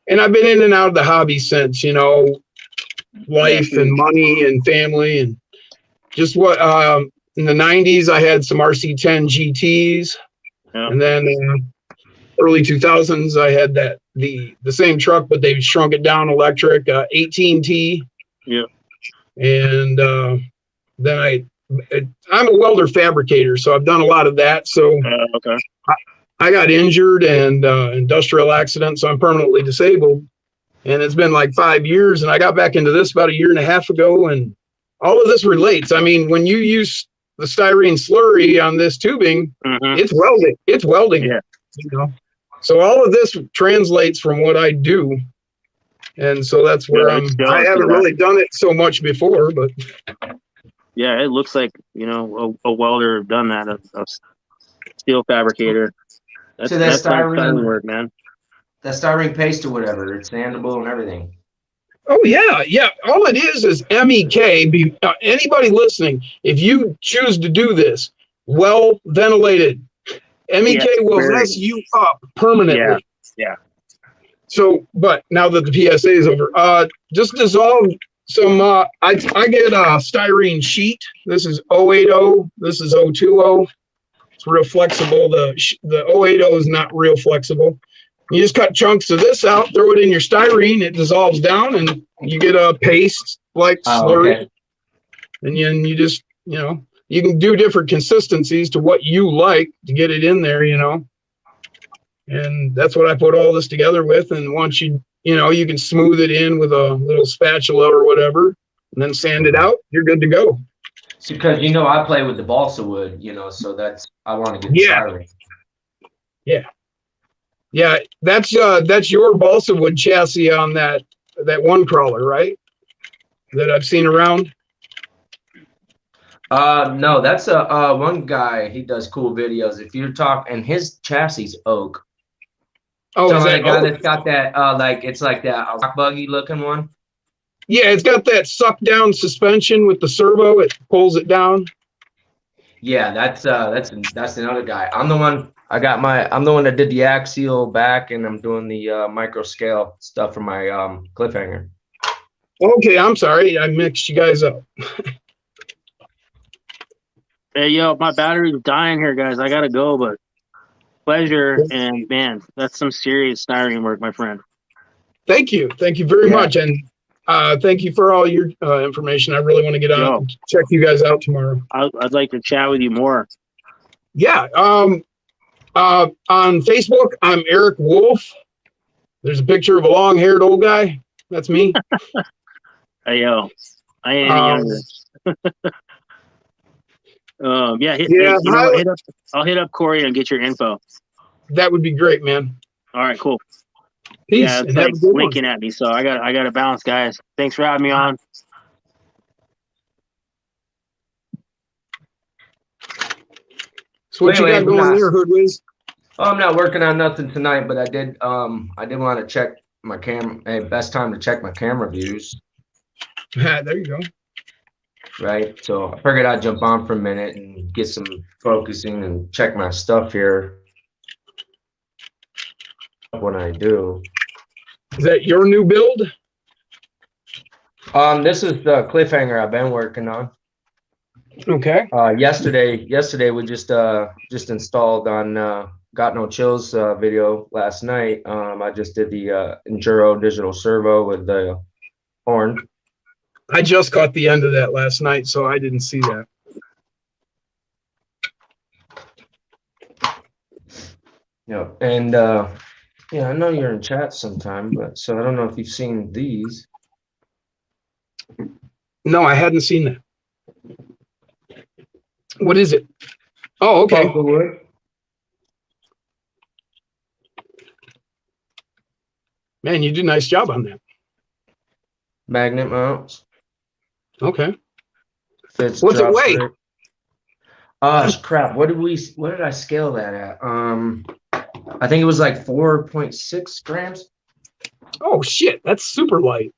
And I've been in and out of the hobby since, life and money and family and just what in the 90s I had some RC10 GTs. Yeah. And then early 2000s I had the same truck, but they shrunk it down electric 18T. Yeah. And then I'm a welder fabricator, so I've done a lot of that. So okay. I got injured and industrial accident, so I'm permanently disabled. And it's been like 5 years, and I got back into this about a year and a half ago, and all of this relates. I mean, when you use the styrene slurry on this tubing, it's welding. It's welding. Yeah. So all of this translates from what I do. And so that's where I haven't really done it so much before, but yeah, it looks like, a welder done that, a steel fabricator. That's styrene work, man. That styrene paste or whatever, it's sandable and everything. Oh yeah. All it is MEK. Anybody listening, if you choose to do this, well ventilated, MEK will mess you up permanently. Yeah. So, but now that the PSA is over, just dissolve some. I get a styrene sheet. This is 080. This is 020. It's real flexible. The 080 is not real flexible. You just cut chunks of this out, throw it in your styrene, it dissolves down, and you get a paste like slurry. Okay. And then you just, you know, you can do different consistencies to what you like to get it in there, you know. And that's what I put all this together with. And once you know, you can smooth it in with a little spatula or whatever, and then sand it out, you're good to go. Because, you know, I play with the balsa wood, you know, so I want to get the styrene. Yeah, that's your balsa wood chassis on that one crawler, right? That I've seen around. No, that's one guy. He does cool videos. If you're talking, and his chassis oak. Oh, is that that guy oak? that's got that like it's like that rock buggy looking one? Yeah, it's got that suck down suspension with the servo. It pulls it down. Yeah, that's another guy. I'm the one. I'm the one that did the axial back, and I'm doing the micro scale stuff for my cliffhanger. Okay, I'm sorry, I mixed you guys up. Hey, yo, my battery's dying here, guys. I gotta go, but pleasure. And man, that's some serious styrene work, my friend. Thank you very much, and thank you for all your information. I really want to get out and check you guys out tomorrow. I'd like to chat with you more. Yeah, on Facebook, I'm Eric Wolfe. There's a picture of a long-haired old guy. That's me. Hey, yo, I ain't any younger. Yeah, I'll hit up Corey and get your info. That would be great, man. All right, cool. Peace. Yeah, it's like winking at me, so I got to bounce, guys. Thanks for having me on. So what you got going there, Hoodwiz? Oh, I'm not working on nothing tonight, but I did want to check my camera. Hey, best time to check my camera views. There you go. Right, so I figured I'd jump on for a minute and get some focusing and check my stuff here. When I do. Is that your new build? This is the cliffhanger I've been working on. Okay. Yesterday we just installed on Got No Chills video last night. I just did the Injora digital servo with the horn. I just caught the end of that last night, so I didn't see that. Yeah, and yeah, I know you're in chat sometime, but so I don't know if you've seen these. No, I hadn't seen that. What is it? Oh, okay. Man, you did a nice job on that. Magnet mounts. Okay. Fits. What's it weigh? Crap. What did I scale that at? I think it was like 4.6 grams. Oh shit, that's super light.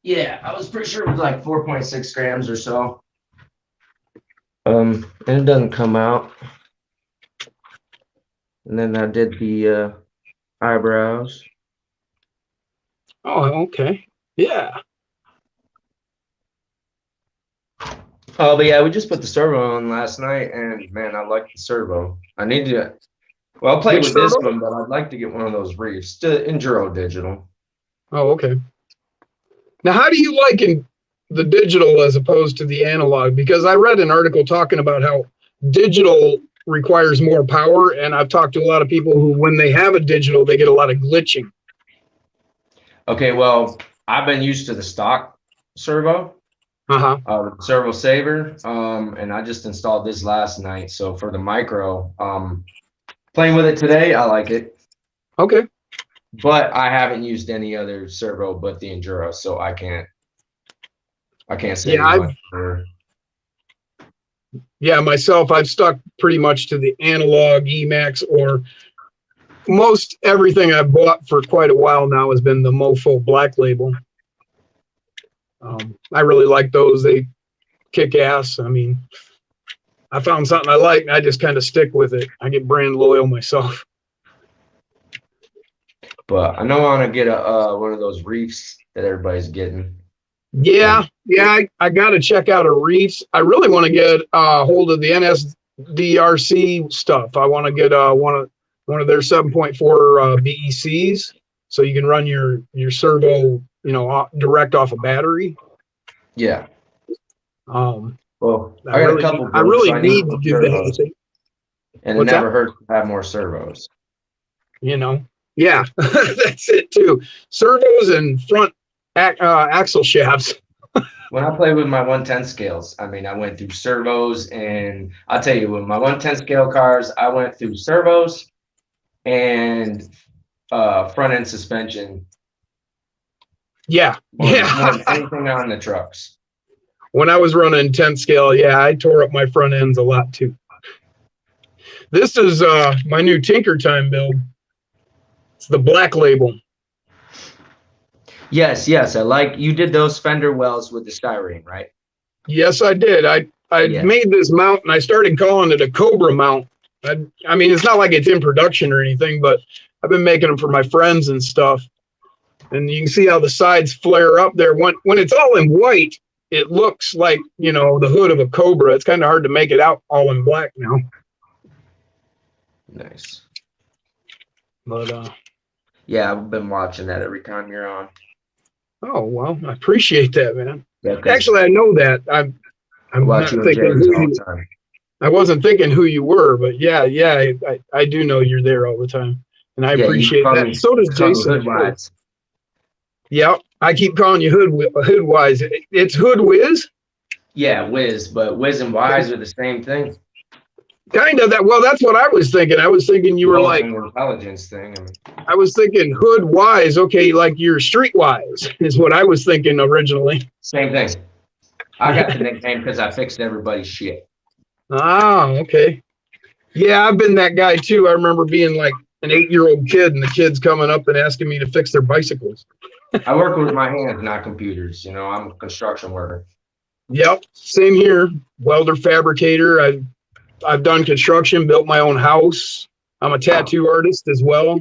Yeah, I was pretty sure it was like 4.6 grams or so. And it doesn't come out. And then I did the eyebrows. Oh, okay. Yeah. Oh, but yeah, we just put the servo on last night, and man, I like the servo. I need to. Well, I'll play with this one, but I'd like to get one of those reefs. The Injora digital. Oh, okay. Now, how do you like the digital as opposed to the analog? Because I read an article talking about how digital requires more power, and I've talked to a lot of people who, when they have a digital, they get a lot of glitching. Okay, well, I've been used to the stock servo, servo saver, and I just installed this last night. So for the micro, playing with it today, I like it. Okay. But I haven't used any other servo but the Injora, so I can't say much. Yeah, myself, I've stuck pretty much to the analog Emax, or most everything I've bought for quite a while now has been the Mofo Black Label. I really like those. They kick ass. I mean, I found something I like, and I just kind of stick with it. I get brand loyal myself. But I know I want to get a one of those reefs that everybody's getting. Yeah, I got to check out a reefs. I really want to get a hold of the the RC stuff. I want to get one of their 7.4 BECs, so you can run your servo, you know, direct off a battery. Yeah. Well, I really need to do that. I think. And it never hurts to have more servos. You know, yeah, that's it too. Servos and front axle shafts. When I play with my 110 scales, I mean, I went through servos, and I'll tell you, with my 110 scale cars, I went through servos and front end suspension. Yeah, more than anything on the trucks. When I was running 10 scale, yeah, I tore up my front ends a lot too. This is my new Tinker Time build. It's the black label. Yes, I like you did those fender wells with the styrene, right? Yes, I did. I made this mount and I started calling it a Cobra mount. I mean, it's not like it's in production or anything, but I've been making them for my friends and stuff. And you can see how the sides flare up there. When it's all in white, it looks like, you know, the hood of a Cobra. It's kind of hard to make it out all in black now. Nice. But yeah, I've been watching that every time you're on. Oh, well, I appreciate that, man. Yeah, actually, I know that. I'm not thinking I wasn't thinking who you were, but yeah, I do know you're there all the time, and I appreciate that. So does Jason. Yeah, I keep calling you Hood Wise. It's Hood Whiz. Yeah, Whiz, but Whiz and Wise are the same thing. Kind of that. Well, that's what I was thinking. I was thinking you were like an intelligence thing. I was thinking Hood Wise. Okay, like you're streetwise is what I was thinking originally. Same thing. I got the nickname because I fixed everybody's shit. Ah, okay. Yeah, I've been that guy too. I remember being like an 8-year-old kid and the kids coming up and asking me to fix their bicycles. I work with my hands, not computers. You know, I'm a construction worker. Yep, same here. Welder, fabricator. I've done construction, built my own house. I'm a tattoo artist as well.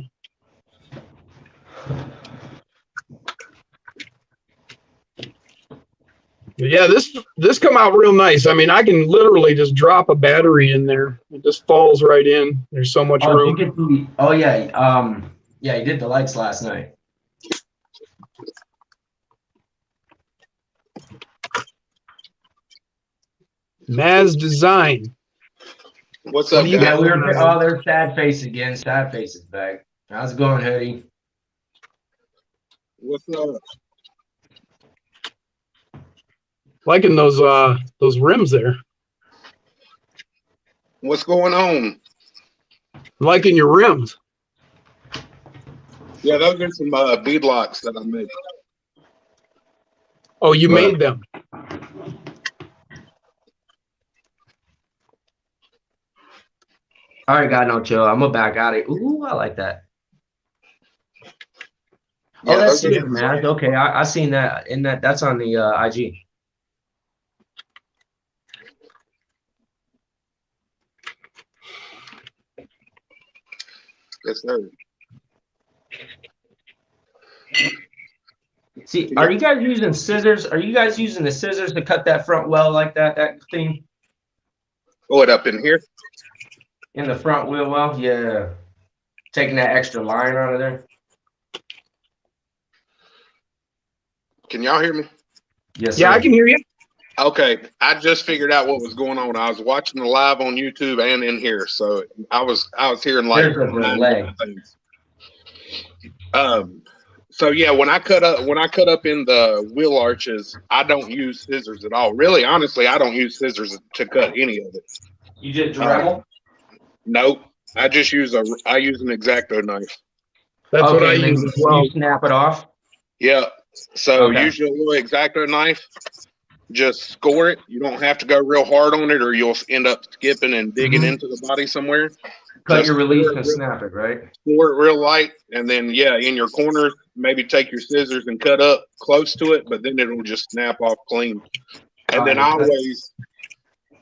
But yeah, this come out real nice. I mean, I can literally just drop a battery in there. It just falls right in. There's so much room. Yeah, you did the lights last night. Mazz Design. What's up, guys? Yeah, there's sad face again. Sad face is back. How's it going, Hoodie? What's up? Liking those rims there. What's going on? Liking your rims. Yeah, those are some beadlocks that I made. Oh, you made them. All right, God, no chill. I'm gonna back out of it. Ooh, I like that. Yeah, oh, that's good, man. Okay, I seen that. That's on the IG. Yes, sir. See, are you guys using scissors? Are you guys using the scissors to cut that front well like that thing? Oh, it up in here? In the front wheel well? Yeah. Taking that extra line out of there. Can y'all hear me? Yes, yeah, sir. I can hear you. Okay, I just figured out what was going on. I was watching the live on YouTube and in here, so I was hearing like things. So yeah, when I cut up in the wheel arches, I don't use scissors at all. Really, honestly, I don't use scissors to cut any of it. You did Dremel? Nope, I just use an X-Acto knife. That's what I use as well. You snap it off. Yeah. So use your little X-Acto knife. Just score it. You don't have to go real hard on it, or you'll end up skipping and digging into the body somewhere. Cut your release and snap it, right? Score it real light, and then in your corner, maybe take your scissors and cut up close to it, but then it'll just snap off clean. And then I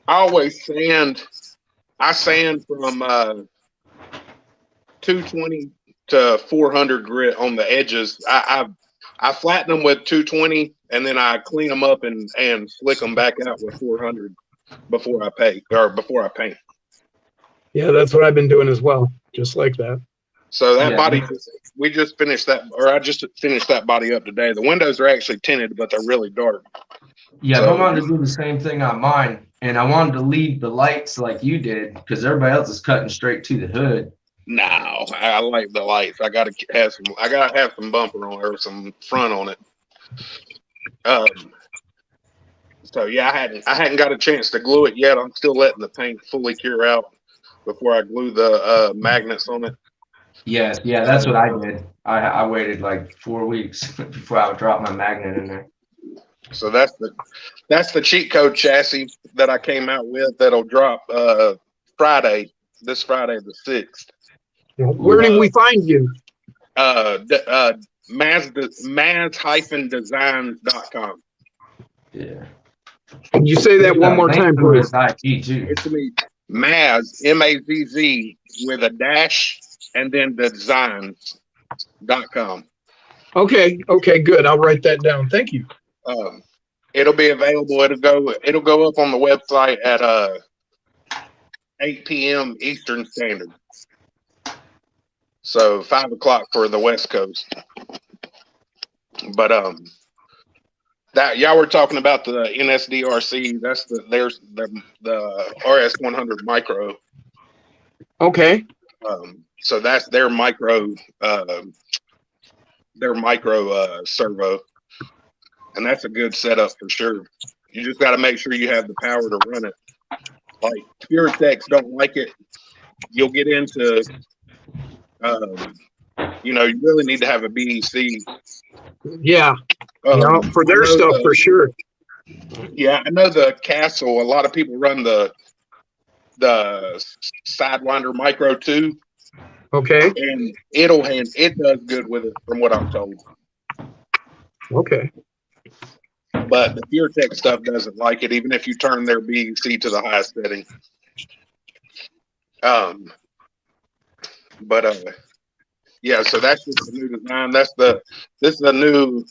always sand. I sand from 220 to 400 grit on the edges. I flatten them with 220, and then I clean them up and slick them back out with 400 before I paint. Yeah, that's what I've been doing as well, just like that. So that Yeah. body, we just finished that, or I just finished that body up today. The windows are actually tinted, but they're really dark. Yeah, So- I wanted to do the same thing on mine, and I wanted to leave the lights like you did because everybody else is cutting straight to the hood. No, I like the lights. I gotta have some bumper on or some front on it. So yeah, I hadn't got a chance to glue it yet. I'm still letting the paint fully cure out before I glue the magnets on it. Yeah, that's what I did. I waited like 4 weeks before I would drop my magnet in there. So that's the cheat code chassis that I came out with that'll drop this Friday the 6th. Where did we find you? Mazz-designs.com. Yeah. Can you say that one more time, please? It's me, Mazz, M-A-Z-Z, with a dash and then designs.com. Okay, good. I'll write that down. Thank you. It'll be available. It'll go up on the website at 8 p.m. Eastern Standard. So 5 o'clock for the West Coast. But that y'all were talking about the NSDRC. There's the RS100 Micro. Okay. So that's their micro servo, and that's a good setup for sure. You just got to make sure you have the power to run it. Like pure techs don't like it. You'll get into, you really need to have a BEC. Yeah. For their stuff, for sure. Yeah, I know the Castle. A lot of people run the Sidewinder Micro 2. Okay. And it does good with it, from what I'm told. Okay. But the PureTech stuff doesn't like it, even if you turn their BEC to the highest setting. Yeah, so that's just the new design. This is a new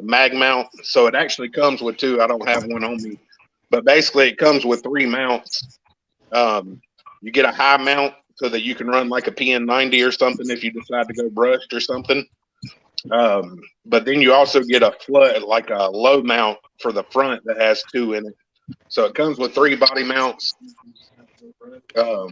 mag mount. So it actually comes with 2. I don't have one on me, but basically it comes with 3 mounts. You get a high mount so that you can run like a PN90 or something if you decide to go brushed or something. But then you also get a like a low mount for the front that has 2 in it. So it comes with 3 body mounts. I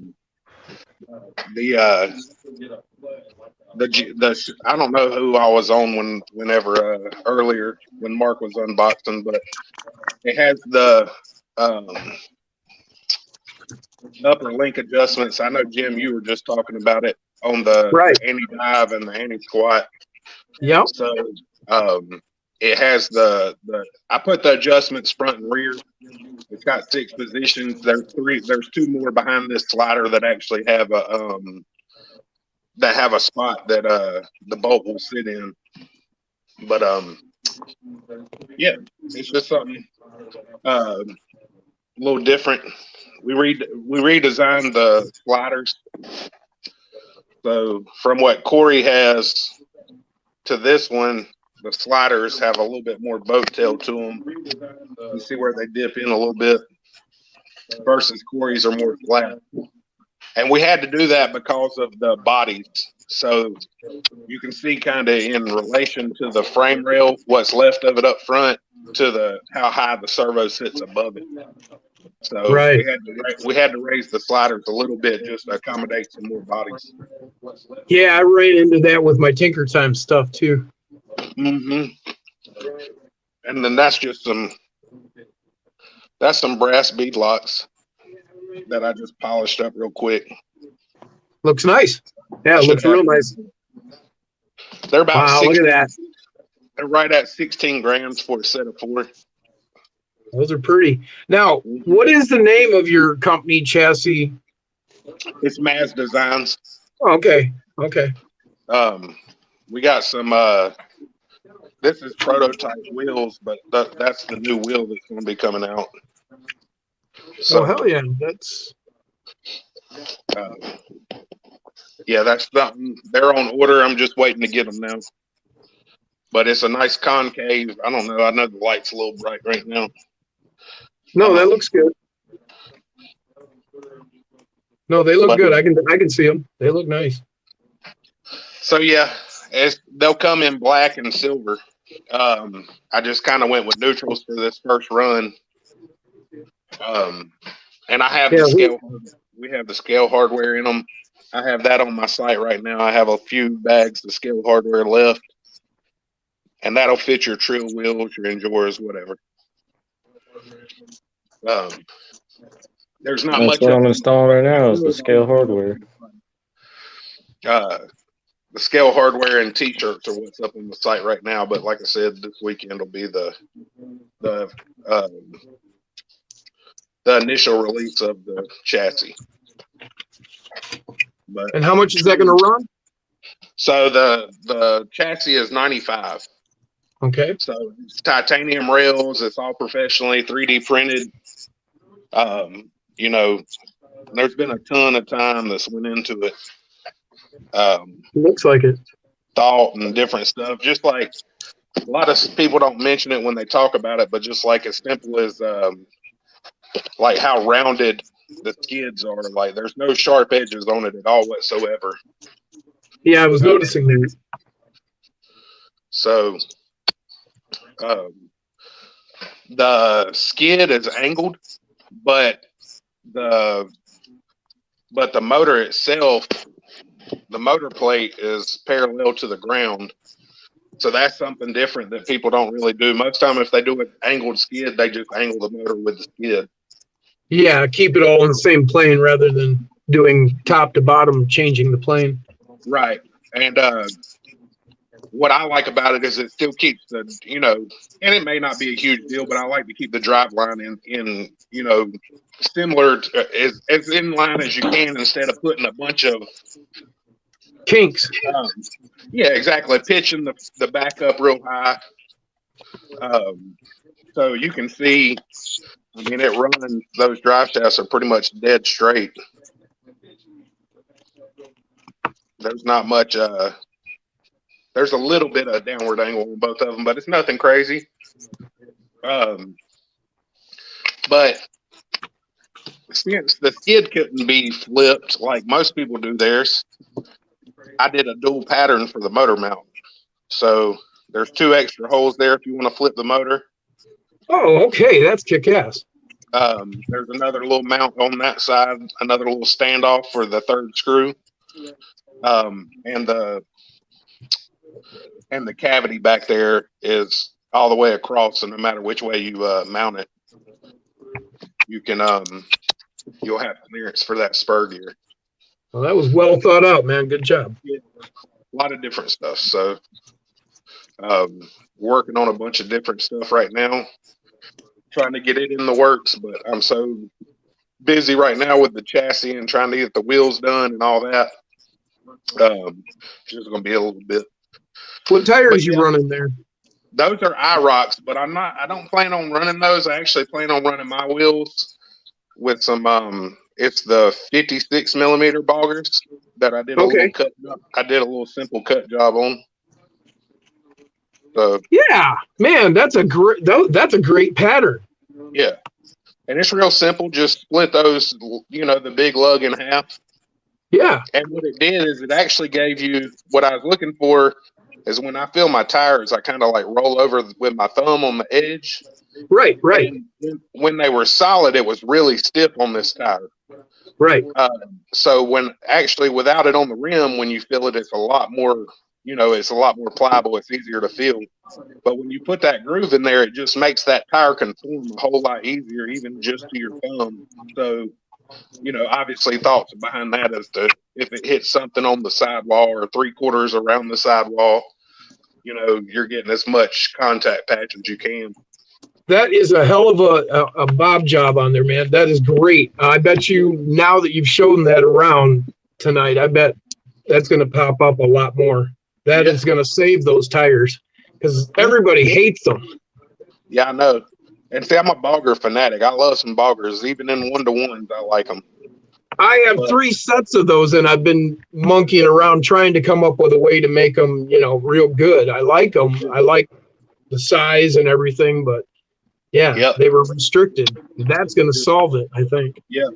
don't know who I was on whenever earlier when Mark was unboxing, but it has the upper link adjustments. I know, Jim, you were just talking about it on the anti-dive and the anti-squat. Yep. So it has I put the adjustments front and rear. It's got 6 positions. There's 2 more behind this slider that actually have a spot that the bolt will sit in. But yeah, it's just something a little different. We redesigned the sliders. So from what Corey has to this one, the sliders have a little bit more boat tail to them. You see where they dip in a little bit versus Corey's are more flat. And we had to do that because of the bodies. So you can see kind of in relation to the frame rail, what's left of it up front to how high the servo sits above it. So we had to raise the sliders a little bit just to accommodate some more bodies. Yeah, I ran into that with my Tinker Time stuff too. Mm-hmm. And then that's some brass bead locks that I just polished up real quick. Looks nice. Yeah, it looks real nice. They're about look at that. They're right at 16 grams for a set of 4. Those are pretty. Now, what is the name of your company chassis? It's Mazz Designs. Okay. We got some this is prototype wheels, but that's the new wheel that's going to be coming out. So hell yeah, that's that's something. They're on order. I'm just waiting to get them now. But it's a nice concave. I don't know. I know the light's a little bright right now. No, that looks good. No, they look good. I can see them. They look nice. So yeah, they'll come in black and silver. I just kind of went with neutrals for this first run. And I have the scale. We have the scale hardware in them. I have that on my site right now. I have a few bags of scale hardware left, and that'll fit your Trill wheels, your Injoras, whatever. There's not That's much. what I'm installing right now is the scale hardware. The scale hardware and T-shirts are what's up on the site right now. But like I said, this weekend will be the initial release of the chassis. And how much is that going to run? So the chassis is 95. Okay. So it's titanium rails. It's all professionally 3D printed. You know, there's been a ton of time that's went into it. Looks like it. Thought and different stuff. Just like a lot of people don't mention it when they talk about it, but just like as simple as like how rounded the skids are. Like there's no sharp edges on it at all whatsoever. Yeah, I was noticing that. So the skid is angled, but the motor itself, the motor plate is parallel to the ground. So that's something different that people don't really do. Most time if they do an angled skid, they just angle the motor with the skid. Yeah, keep it all in the same plane rather than doing top to bottom, changing the plane. Right. And what I like about it is it still keeps the, you know, and it may not be a huge deal, but I like to keep the drive line in you know, similar to, as in line as you can instead of putting a bunch of kinks. Yeah, exactly. Pitching the back up real high. So you can see, I mean, it runs, those drive shafts are pretty much dead straight. There's not much, there's a little bit of downward angle on both of them, but it's nothing crazy. But since the skid couldn't be flipped like most people do theirs, I did a dual pattern for the motor mount. So there's 2 extra holes there if you want to flip the motor. Oh, okay. That's kick-ass. There's another little mount on that side, another little standoff for the 3rd screw. And the cavity back there is all the way across, so no matter which way you mount it, you can you'll have clearance for that spur gear. Well, that was well thought out, man. Good job. A lot of different stuff. So working on a bunch of different stuff right now, trying to get it in the works, but I'm so busy right now with the chassis and trying to get the wheels done and all that. It's just going to be a little bit. What tires you running there? Those are IROCs, but I don't plan on running those. I actually plan on running my wheels with some it's the 56 millimeter boggers that I did a little cut. I did a little simple cut job on. So yeah, man, that's a great pattern. Yeah, and it's real simple. Just split those, you know, the big lug in half. Yeah. And what it did is it actually gave you what I was looking for. Is when I feel my tires, I kind of like roll over with my thumb on the edge. Right, right. And when they were solid, it was really stiff on this tire. Right. So when actually without it on the rim, when you feel it, it's a lot more, you know, it's a lot more pliable. It's easier to feel. But when you put that groove in there, it just makes that tire conform a whole lot easier, even just to your thumb. So, you know, obviously thoughts behind that as to if it hits something on the sidewall or 3/4 around the sidewall, you know, you're getting as much contact patch as you can. That is a hell of a bob job on there, man. That is great. I bet you now that you've shown that around tonight, I bet that's going to pop up a lot more. That is going to save those tires because everybody hates them. Yeah, I know. And see, I'm a bogger fanatic. I love some boggers. Even in 1-to-1s, I like them. I have 3 sets of those, and I've been monkeying around trying to come up with a way to make them, you know, real good. I like them. I like the size and everything, but yeah, they were restricted. That's going to solve it, I think. Yeah.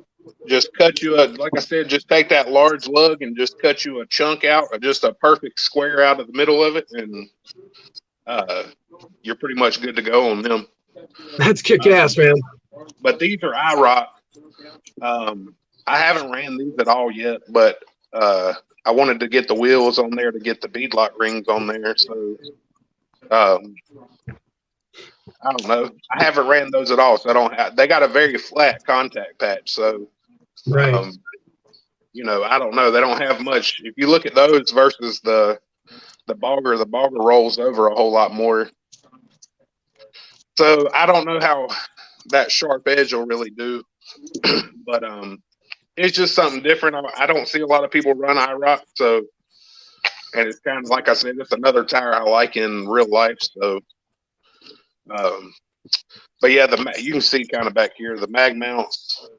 just cut you like I said, just take that large lug and just cut you a chunk out, or just a perfect square out of the middle of it, and you're pretty much good to go on them. That's kick ass, man. But these are iRock. I haven't ran these at all yet, but I wanted to get the wheels on there to get the beadlock rings on there. So I don't know. I haven't ran those at all, so I don't have. They got a very flat contact patch, so Right. you know, I don't know. They don't have much. If you look at those versus the bogger rolls over a whole lot more. So I don't know how that sharp edge will really do, but it's just something different. I don't see a lot of people run iRock, so, and it's kind of like I said, it's another tire I like in real life. So, but yeah, you can see kind of back here the mag mounts.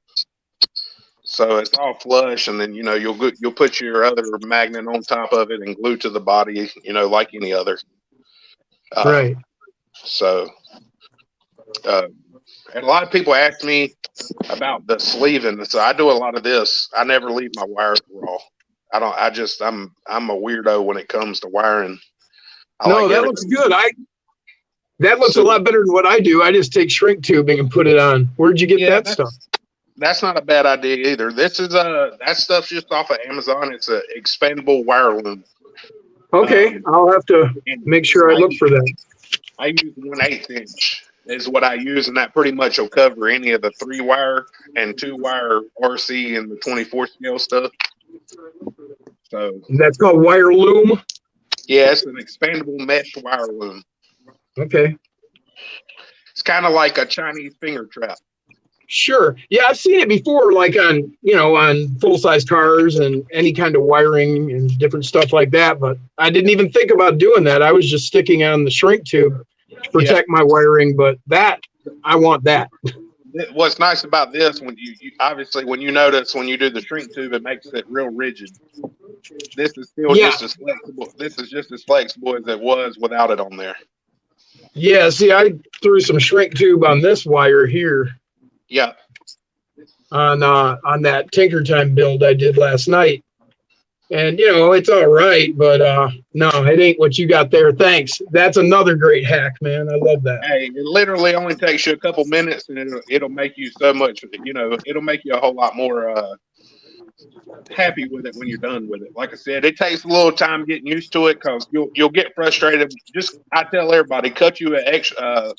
So it's all flush, and then, you know, you'll put your other magnet on top of it and glue to the body, you know, like any other. Right. So, and a lot of people ask me about the sleeving. So I do a lot of this. I never leave my wires raw. I'm a weirdo when it comes to wiring. That looks good. That looks a lot better than what I do. I just take shrink tubing and put it on. Where'd you get that stuff? That's not a bad idea either. This is that stuff's just off of Amazon. It's a expandable wire loom. Okay, I'll have to make sure I look for that. I use 1/8 inch is what I use, and that pretty much will cover any of the 3-wire and 2-wire RC and the 24 scale stuff. So that's called wire loom. Yeah, it's an expandable mesh wire loom. Okay. It's kind of like a Chinese finger trap. Sure. Yeah, I've seen it before, like on, you know, on full-size cars and any kind of wiring and different stuff like that. But I didn't even think about doing that. I was just sticking on the shrink tube to protect my wiring. But that, I want that. What's nice about this, when you obviously when you notice when you do the shrink tube, it makes it real rigid. This is still just as flexible. This is just as flexible as it was without it on there. Yeah. See, I threw some shrink tube on this wire here. Yeah. On that Tinker Time build I did last night. And, you know, it's all right, but no, it ain't what you got there. Thanks. That's another great hack, man. I love that. Hey, it literally only takes you a couple minutes, and it'll make you so much, you know, it'll make you a whole lot more happy with it when you're done with it. Like I said, it takes a little time getting used to it, because you'll get frustrated. I tell everybody, cut you a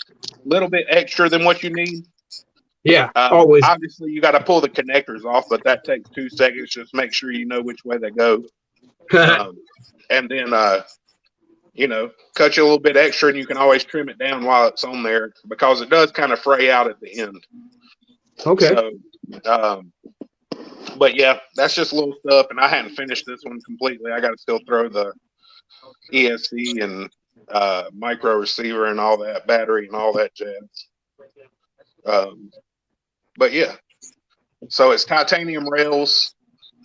little bit extra than what you need. Yeah, always. Obviously, you got to pull the connectors off, but that takes 2 seconds. Just make sure you know which way they go. And then, you know, cut you a little bit extra, and you can always trim it down while it's on there, because it does kind of fray out at the end. Okay. So, but yeah, that's just little stuff, and I hadn't finished this one completely. I got to still throw the ESC and micro receiver and all that, battery and all that jazz. But yeah, so it's titanium rails,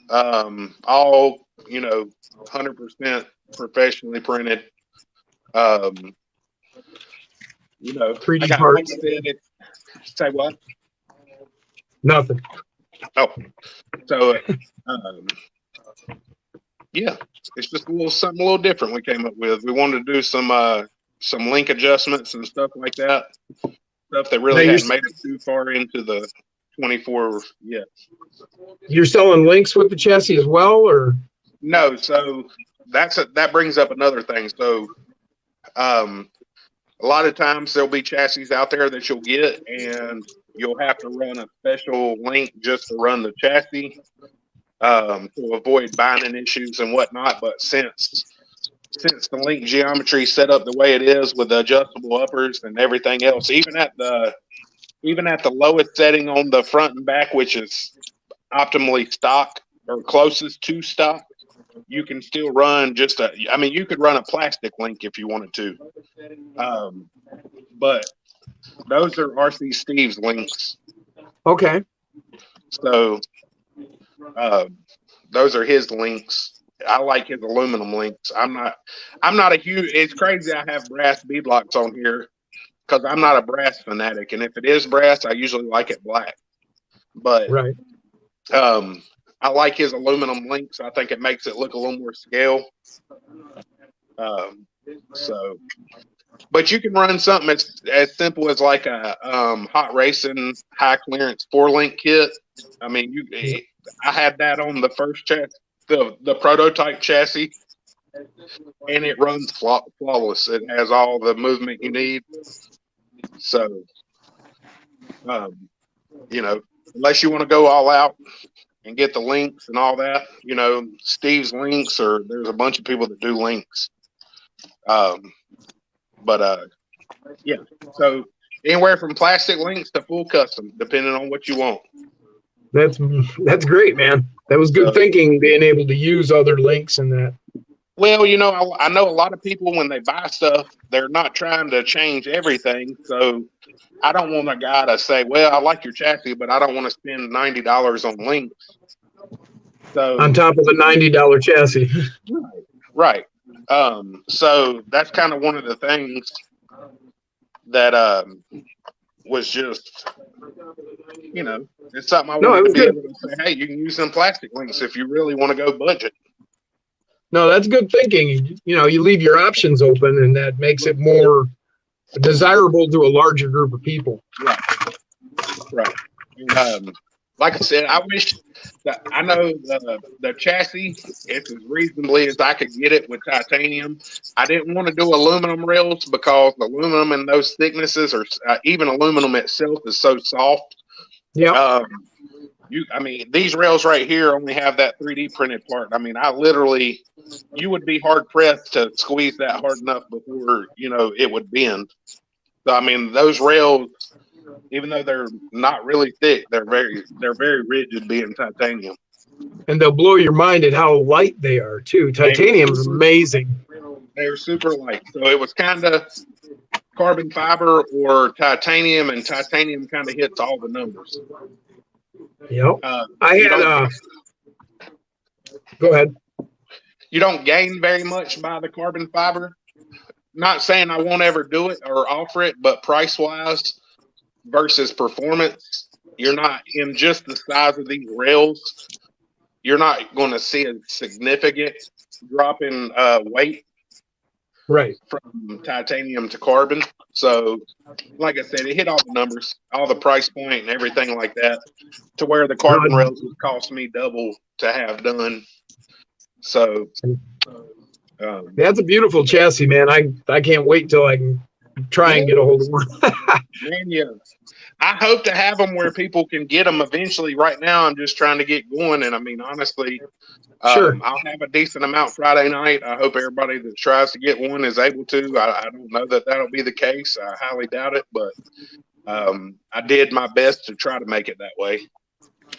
all, you know, 100% professionally printed. You know, 3D parts. Say what? Nothing. Oh, so yeah, it's just something a little different we came up with. We wanted to do some link adjustments and stuff like that. Stuff that really hadn't made it too far into the 24 yet. You're selling links with the chassis as well, or no? So that brings up another thing. So a lot of times there'll be chassis out there that you'll get, and you'll have to run a special link just to run the chassis to avoid binding issues and whatnot. But since the link geometry set up the way it is with the adjustable uppers and everything else, even at the lowest setting on the front and back, which is optimally stock or closest to stock, you can still run you could run a plastic link if you wanted to. But those are RC Steve's links. Okay. So those are his links. I like his aluminum links. I'm not a huge, it's crazy I have brass beadlocks on here, because I'm not a brass fanatic. And if it is brass, I usually like it black. But right. I like his aluminum links. I think it makes it look a little more scale. So, but you can run something as simple as like a hot racing high clearance 4-link kit. I mean, I had that on the first chassis, the prototype chassis, and it runs flawless. It has all the movement you need. So, you know, unless you want to go all out and get the links and all that, you know, Steve's links, or there's a bunch of people that do links. Yeah, so anywhere from plastic links to full custom, depending on what you want. That's great, man. That was good thinking, being able to use other links and that. Well, you know, I know a lot of people, when they buy stuff, they're not trying to change everything. So I don't want a guy to say, well, I like your chassis, but I don't want to spend $90 on links. So on top of a $90 chassis. Right. So that's kind of one of the things that was just, you know, it's something I wanted to be able to say, hey, you can use some plastic links if you really want to go budget. No, that's good thinking. You know, you leave your options open, and that makes it more desirable to a larger group of people. Right. Like I said, I wish that I know the chassis, it's as reasonably as I could get it with titanium. I didn't want to do aluminum rails because aluminum and those thicknesses, or even aluminum itself, is so soft. Yeah. I mean, these rails right here only have that 3D printed part. I mean, you would be hard pressed to squeeze that hard enough before, you know, it would bend. So, I mean, those rails, even though they're not really thick, they're very rigid, being titanium. And they'll blow your mind at how light they are too. Titanium is amazing. They're super light. So it was kind of carbon fiber or titanium, and titanium kind of hits all the numbers. Yep. Go ahead. You don't gain very much by the carbon fiber. Not saying I won't ever do it or offer it, but price wise versus performance, you're not, in just the size of these rails, you're not going to see a significant drop in weight. Right. From titanium to carbon. So, like I said, it hit all the numbers, all the price point and everything like that, to where the carbon rails would cost me double to have done. So, that's a beautiful chassis, man. I can't wait till I can try and get a hold of one. Man, yeah. I hope to have them where people can get them eventually. Right now, I'm just trying to get going. And I mean, honestly, sure. I'll have a decent amount Friday night. I hope everybody that tries to get one is able to. I don't know that that'll be the case. I highly doubt it, but I did my best to try to make it that way.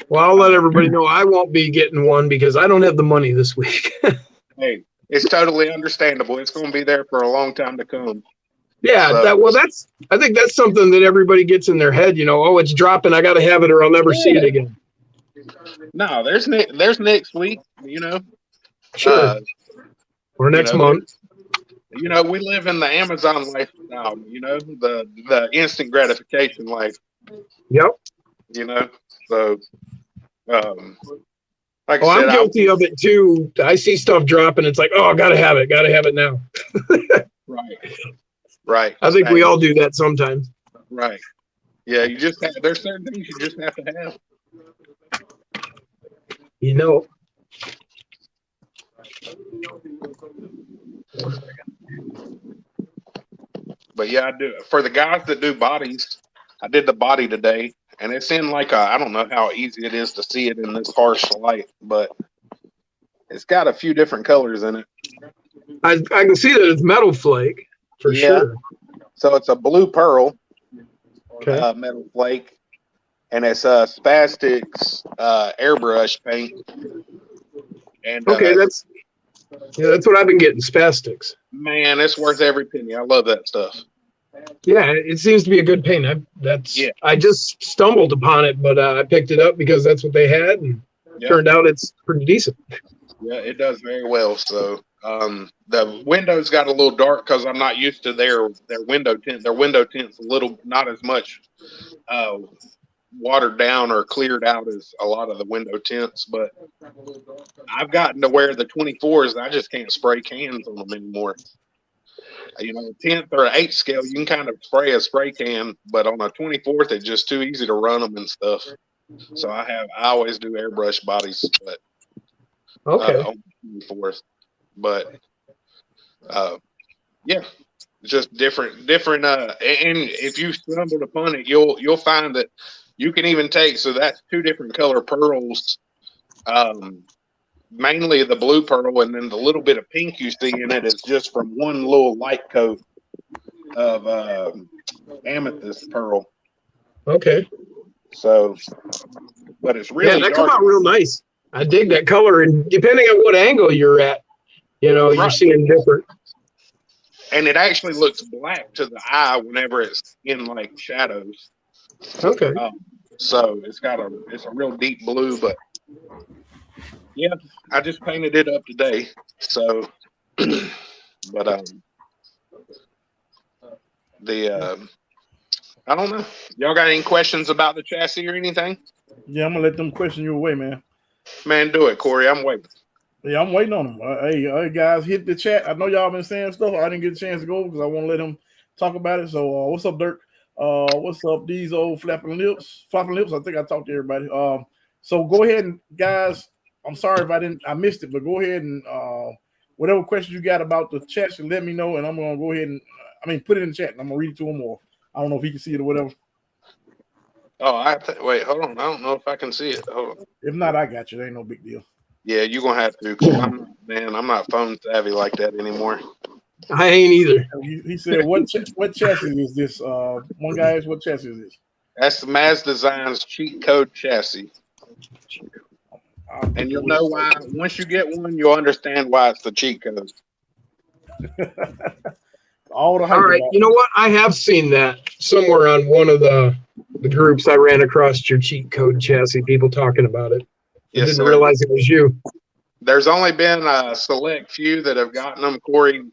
Well, I'll let everybody know I won't be getting one because I don't have the money this week. Hey, it's totally understandable. It's going to be there for a long time to come. Yeah, So, I think that's something that everybody gets in their head, you know, oh, it's dropping, I got to have it or I'll never see it again. No, there's next week, you know. Sure. Or next month. You know, we live in the Amazon lifestyle, you know, the instant gratification life. Yep. You know, so like I I said, I'm guilty of it too. I see stuff dropping, it's like, oh, gotta have it now. Right. I think we all do that sometimes. Right. Yeah, there's certain things you just have to have. You know. But yeah, I do. For the guys that do bodies, I did the body today, and it's in like I don't know how easy it is to see it in this harsh light, but it's got a few different colors in it. I can see that it's metal flake for sure. So it's a blue pearl metal flake, and it's Spastics airbrush paint. And that's what I've been getting, Spastics. Man, it's worth every penny. I love that stuff. Yeah, it seems to be a good paint. I just stumbled upon it, but I picked it up because that's what they had, and turned out it's pretty decent. Yeah, it does very well. So the windows got a little dark because I'm not used to their window tint. Their window tint's a little, not as much watered down or cleared out as a lot of the window tints, but I've gotten to where the 24s, I just can't spray cans on them anymore. You know, 10th or 8th scale, you can kind of spray a spray can, but on a 24th, it's just too easy to run them and stuff. So I always do airbrush bodies, but on the 24th. But yeah, just different. And if you stumbled upon it, you'll find that you can even take. So that's 2 different color pearls. Mainly the blue pearl, and then the little bit of pink you see in it is just from one little light coat of amethyst pearl. Okay. So, but it's really that come out real nice. I dig that color, and depending on what angle you're at, you know, you're seeing different. And it actually looks black to the eye whenever it's in like shadows. Okay. So it's a real deep blue, but. Yeah, I just painted it up today. So, but I don't know. Y'all got any questions about the chassis or anything? Yeah, I'm gonna let them question you away, man. Man, do it, Corey. I'm waiting. Yeah, I'm waiting on them. Hey, guys, hit the chat. I know y'all been saying stuff. I didn't get a chance to go because I want to let them talk about it. So, what's up, Durt? What's up, these old flopping lips? I think I talked to everybody. So go ahead and guys. I'm sorry if I missed it, but go ahead and whatever questions you got about the chat, and let me know, and I'm gonna go ahead and put it in the chat, and I'm gonna read it to him, or I don't know if he can see it or whatever. Oh, wait, hold on. I don't know if I can see it. Hold on. If not, I got you. There ain't no big deal. Yeah, you're gonna have to, because I'm not phone savvy like that anymore. I ain't either. He said, "What chassis is this?" One guy asked, "What chassis is this?" That's the Mazz Designs Cheatcode chassis. And you'll know why. Once you get one, you'll understand why it's the cheat code. All right. You know what? I have seen that somewhere on one of the groups I ran across your cheat code chassis, people talking about it. I didn't realize it was you. There's only been a select few that have gotten them. Corey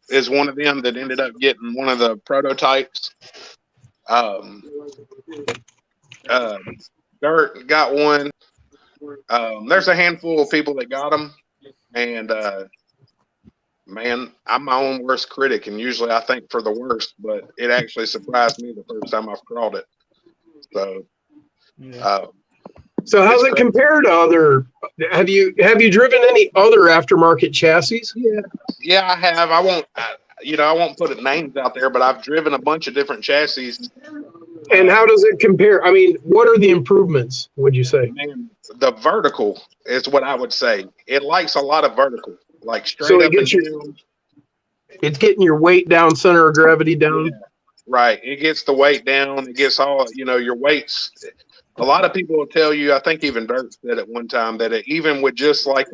is one of them that ended up getting one of the prototypes. Durt got one. There's a handful of people that got them, and man, I'm my own worst critic, and usually I think for the worst, but it actually surprised me the first time I've crawled it. So, so how's it compared to other? Have you driven any other aftermarket chassis? Yeah, I have. I won't put names out there, but I've driven a bunch of different chassis. And how does it compare? I mean, what are the improvements, would you say? Man, the vertical is what I would say. It likes a lot of vertical, like straight up and down. It's getting your weight down, center of gravity down. Yeah, right. It gets the weight down. It gets all, your weights. A lot of people will tell you, I think even Durt said at one time, that it, even with just like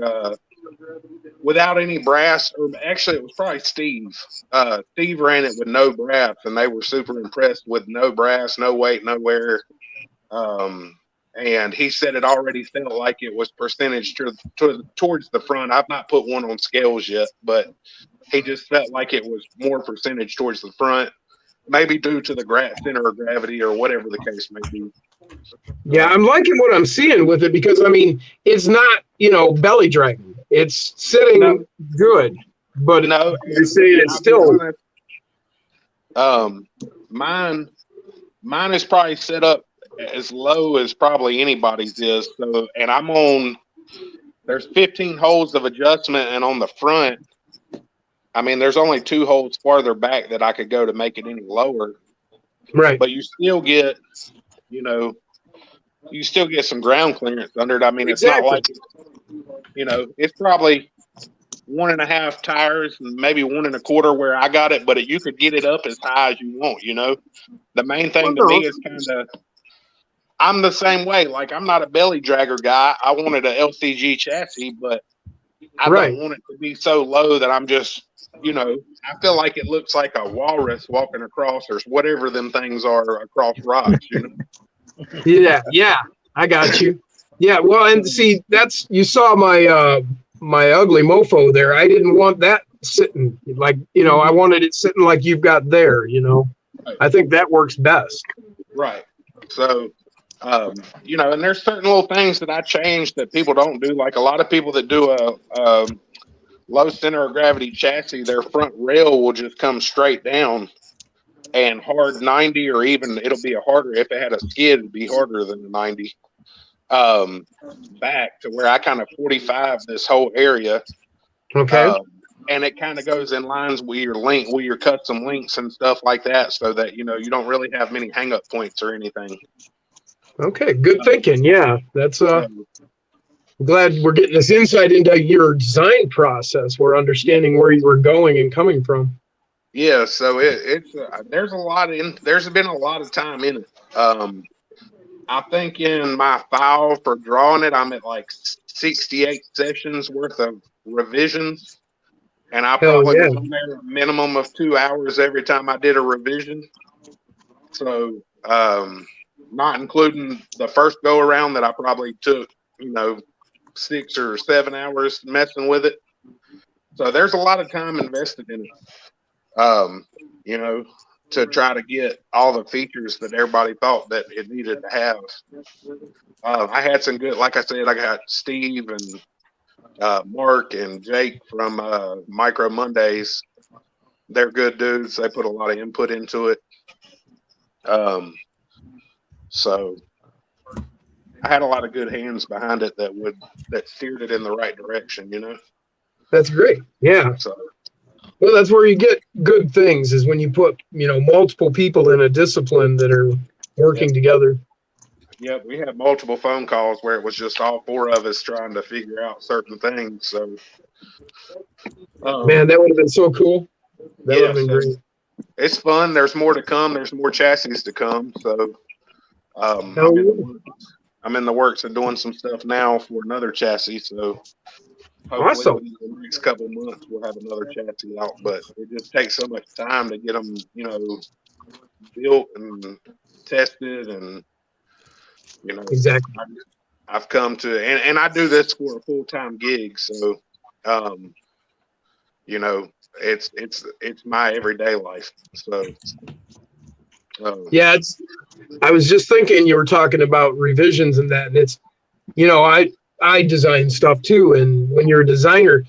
without any brass, or actually it was probably Steve. Steve ran it with no brass, and they were super impressed with no brass, no weight, no wear. And he said it already felt like it was percentage towards the front. I've not put one on scales yet, but he just felt like it was more percentage towards the front, maybe due to the center of gravity or whatever the case may be. Yeah, I'm liking what I'm seeing with it because, I mean, it's not, belly dragging. It's sitting good, but no, you're saying it's still. Mine is probably set up as low as probably anybody's is. So, and there's 15 holes of adjustment, and on the front, I mean, there's only 2 holes farther back that I could go to make it any lower. Right. But you still get, some ground clearance under it. I mean, it's not like, it's probably 1.5 tires and maybe 1 1/4 where I got it, but you could get it up as high as you want. The main thing to me is kind of, I'm the same way. Like, I'm not a belly dragger guy. I wanted a LCG chassis, but I don't want it to be so low that I'm just, I feel like it looks like a walrus walking across, or whatever them things are, across rocks. Yeah, I got you. Yeah, well, and see, you saw my my ugly mofo there. I didn't want that sitting like, I wanted it sitting like you've got there. I think that works best. Right. So You know, and there's certain little things that I changed that people don't do. Like a lot of people that do a low center of gravity chassis, their front rail will just come straight down and hard 90, or even it'll be a harder, if it had a skid, it'd be harder than the 90. Back to where I kind of 45 this whole area. Okay. And it kind of goes in lines with your link, with your custom links and stuff like that, so that, you know, you don't really have many hang up points or anything. Okay, good thinking. Yeah, that's I'm glad we're getting this insight into your design process. We're understanding where you were going and coming from. Yeah, so it's there's been a lot of time in it. I think in my file for drawing it, I'm at like 68 sessions worth of revisions, and I probably was on there a minimum of 2 hours every time I did a revision. So, not including the first go around that I probably took, you know, 6 or 7 hours messing with it. So there's a lot of time invested in it, you know, to try to get all the features that everybody thought that it needed to have. I had some good, like I said, I got Steve and Mark and Jake from Micro Mondays. They're good dudes. They put a lot of input into it. So I had a lot of good hands behind it that steered it in the right direction, you know? That's great. Yeah. So, well, that's where you get good things, is when you put, you know, multiple people in a discipline that are working together. yeah, we had multiple phone calls where it was just all 4 of us trying to figure out certain things. So, man, that would have been so cool. That would have been great. It's fun. There's more to come. There's more chassis to come. So, I'm in the works of doing some stuff now for another chassis. So, hopefully within the next couple months we'll have another chassis out. But it just takes so much time to get them, you know, built and tested, and you know, exactly. I've come to, and I do this for a full-time gig. So, you know, it's my everyday life. So. Yeah, I was just thinking, you were talking about revisions and that, and it's, you know, I design stuff too, and when you're a designer,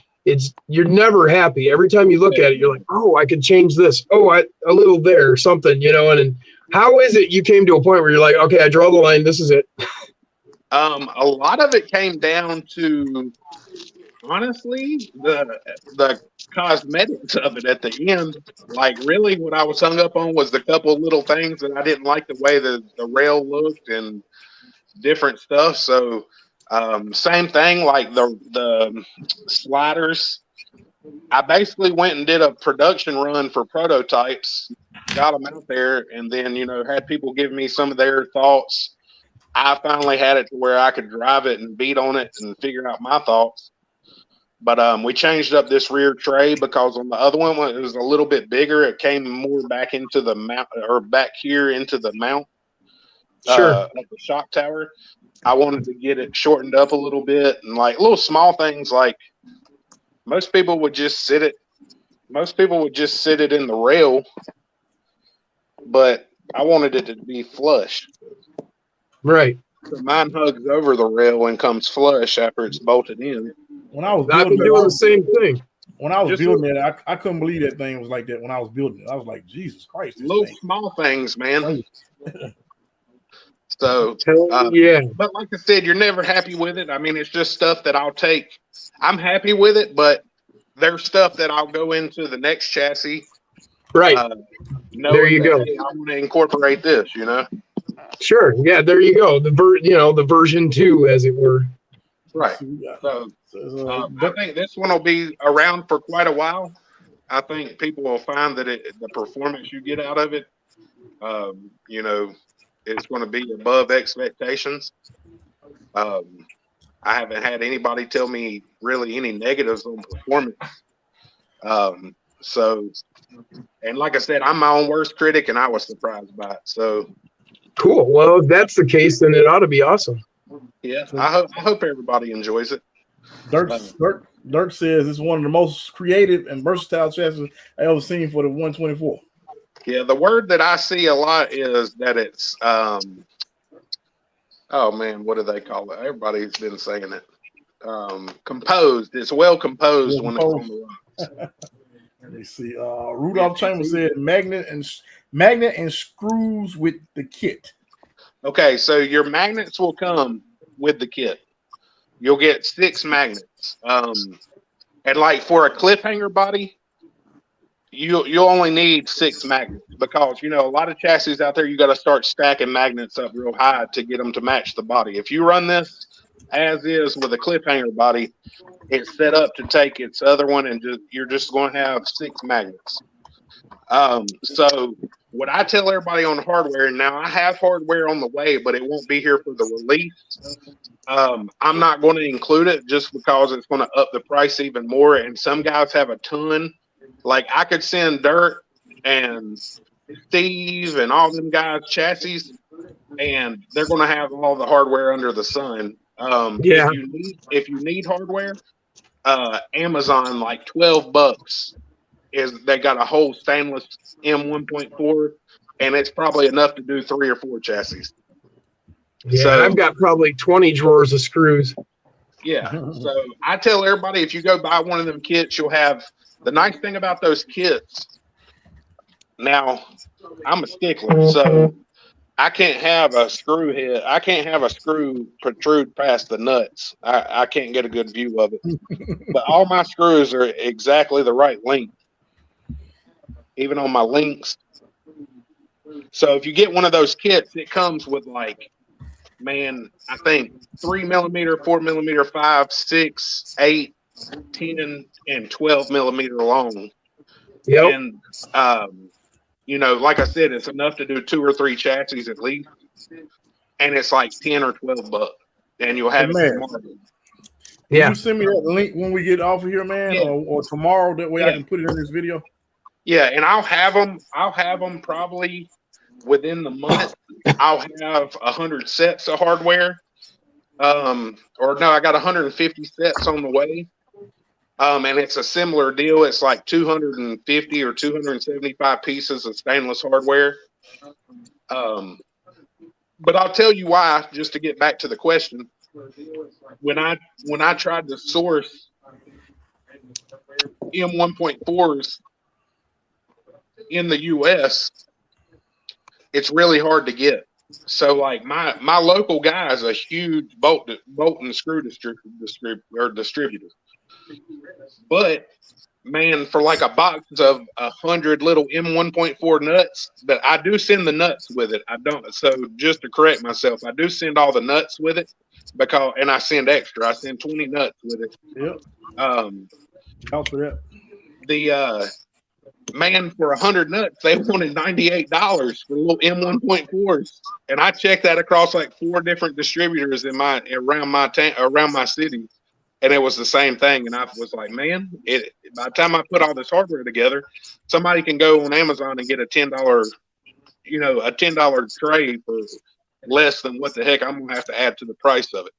you're never happy. Every time you look at it, you're like, oh, I could change this. Oh, a little there or something, you know. And how is it you came to a point where you're like, okay, I draw the line, this is it? A lot of it came down to, honestly, the cosmetics of it at the end. Like, really what I was hung up on was the couple little things that I didn't like the way the rail looked and different stuff. So same thing, like the sliders, I basically went and did a production run for prototypes, got them out there, and then, you know, had people give me some of their thoughts. I finally had it to where I could drive it and beat on it and figure out my thoughts. But we changed up this rear tray because on the other one, when it was a little bit bigger, it came more back into the mount, or back here into the mount of the shock tower. I wanted to get it shortened up a little bit, and like little small things, like most people would just sit it in the rail, but I wanted it to be flush. Right. So mine hugs over the rail and comes flush after it's bolted in. When I was I've been doing the same thing. When I was building it, I couldn't believe that thing was like that. When I was building it, I was like, Jesus Christ! Little small things, man. So, but like I said, you're never happy with it. I mean, it's just stuff that I'll take. I'm happy with it, but there's stuff that I'll go into the next chassis. Right. There you go. Hey, I want to incorporate this, you know. Sure. Yeah. There you go. The version 2, as it were. Right. So I think this one will be around for quite a while. I think people will find that the performance you get out of it, you know, it's going to be above expectations. I haven't had anybody tell me really any negatives on performance. So, and like I said, I'm my own worst critic, and I was surprised by it. So cool. Well, if that's the case, then it ought to be awesome. Yeah, I hope everybody enjoys it. Durt says it's one of the most creative and versatile chassis I ever seen for the 124. Yeah, the word that I see a lot is that it's oh man, what do they call it? Everybody's been saying it. Composed. It's well composed when it's on the rocks. Let me see. Rudolph Chambers said magnet and screws with the kit. Okay, so your magnets will come with the kit. You'll get 6 magnets. And like for a cliffhanger body, you'll only need 6 magnets because a lot of chassis out there you got to start stacking magnets up real high to get them to match the body. If you run this as is with a cliffhanger body, it's set up to take its other one and you're just going to have 6 magnets. So what I tell everybody on hardware, now I have hardware on the way, but it won't be here for the release. I'm not going to include it just because it's going to up the price even more. And some guys have a ton. Like I could send Durt and Steve and all them guys chassis, and they're going to have all the hardware under the sun. If you need hardware, Amazon, like $12 they got a whole stainless M1.4, and it's probably enough to do 3 or 4 chassis. Yeah, so I've got probably 20 drawers of screws. Yeah, so I tell everybody, if you go buy one of them kits, you'll have the nice thing about those kits. Now, I'm a stickler, so I can't have a screw head. I can't have a screw protrude past the nuts. I can't get a good view of it. But all my screws are exactly the right length, even on my links. So if you get one of those kits, it comes with like, man, I think 3mm, 4mm, 5, 6, 8, 10, and 12mm long. Yep. And like I said, it's enough to do 2 or 3 chassis at least, and it's like $10 or $12, and you'll have it tomorrow. Yeah. Can you send me that link when we get off of here, man, or tomorrow? That way I can put it in this video. Yeah, and I'll have them probably within the month. I'll have 100 sets of hardware, I got 150 sets on the way. And it's a similar deal. It's like 250 or 275 pieces of stainless hardware. But I'll tell you why, just to get back to the question. When I tried to source M1.4s in the US, it's really hard to get. So like my local guy is a huge bolt and screw distributor. But man, for like a box of 100 little M1.4 nuts, but I do send the nuts with it. I don't. So just to correct myself, I do send all the nuts with it and I send extra. I send 20 nuts with it. Yep. How for that? The man, for 100 nuts, they wanted $98 for little M1.4s, and I checked that across like 4 different distributors around my city. And it was the same thing. And I was like, man, by the time I put all this hardware together, somebody can go on Amazon and get a $10, a $10 tray for less than what the heck I'm going to have to add to the price of it.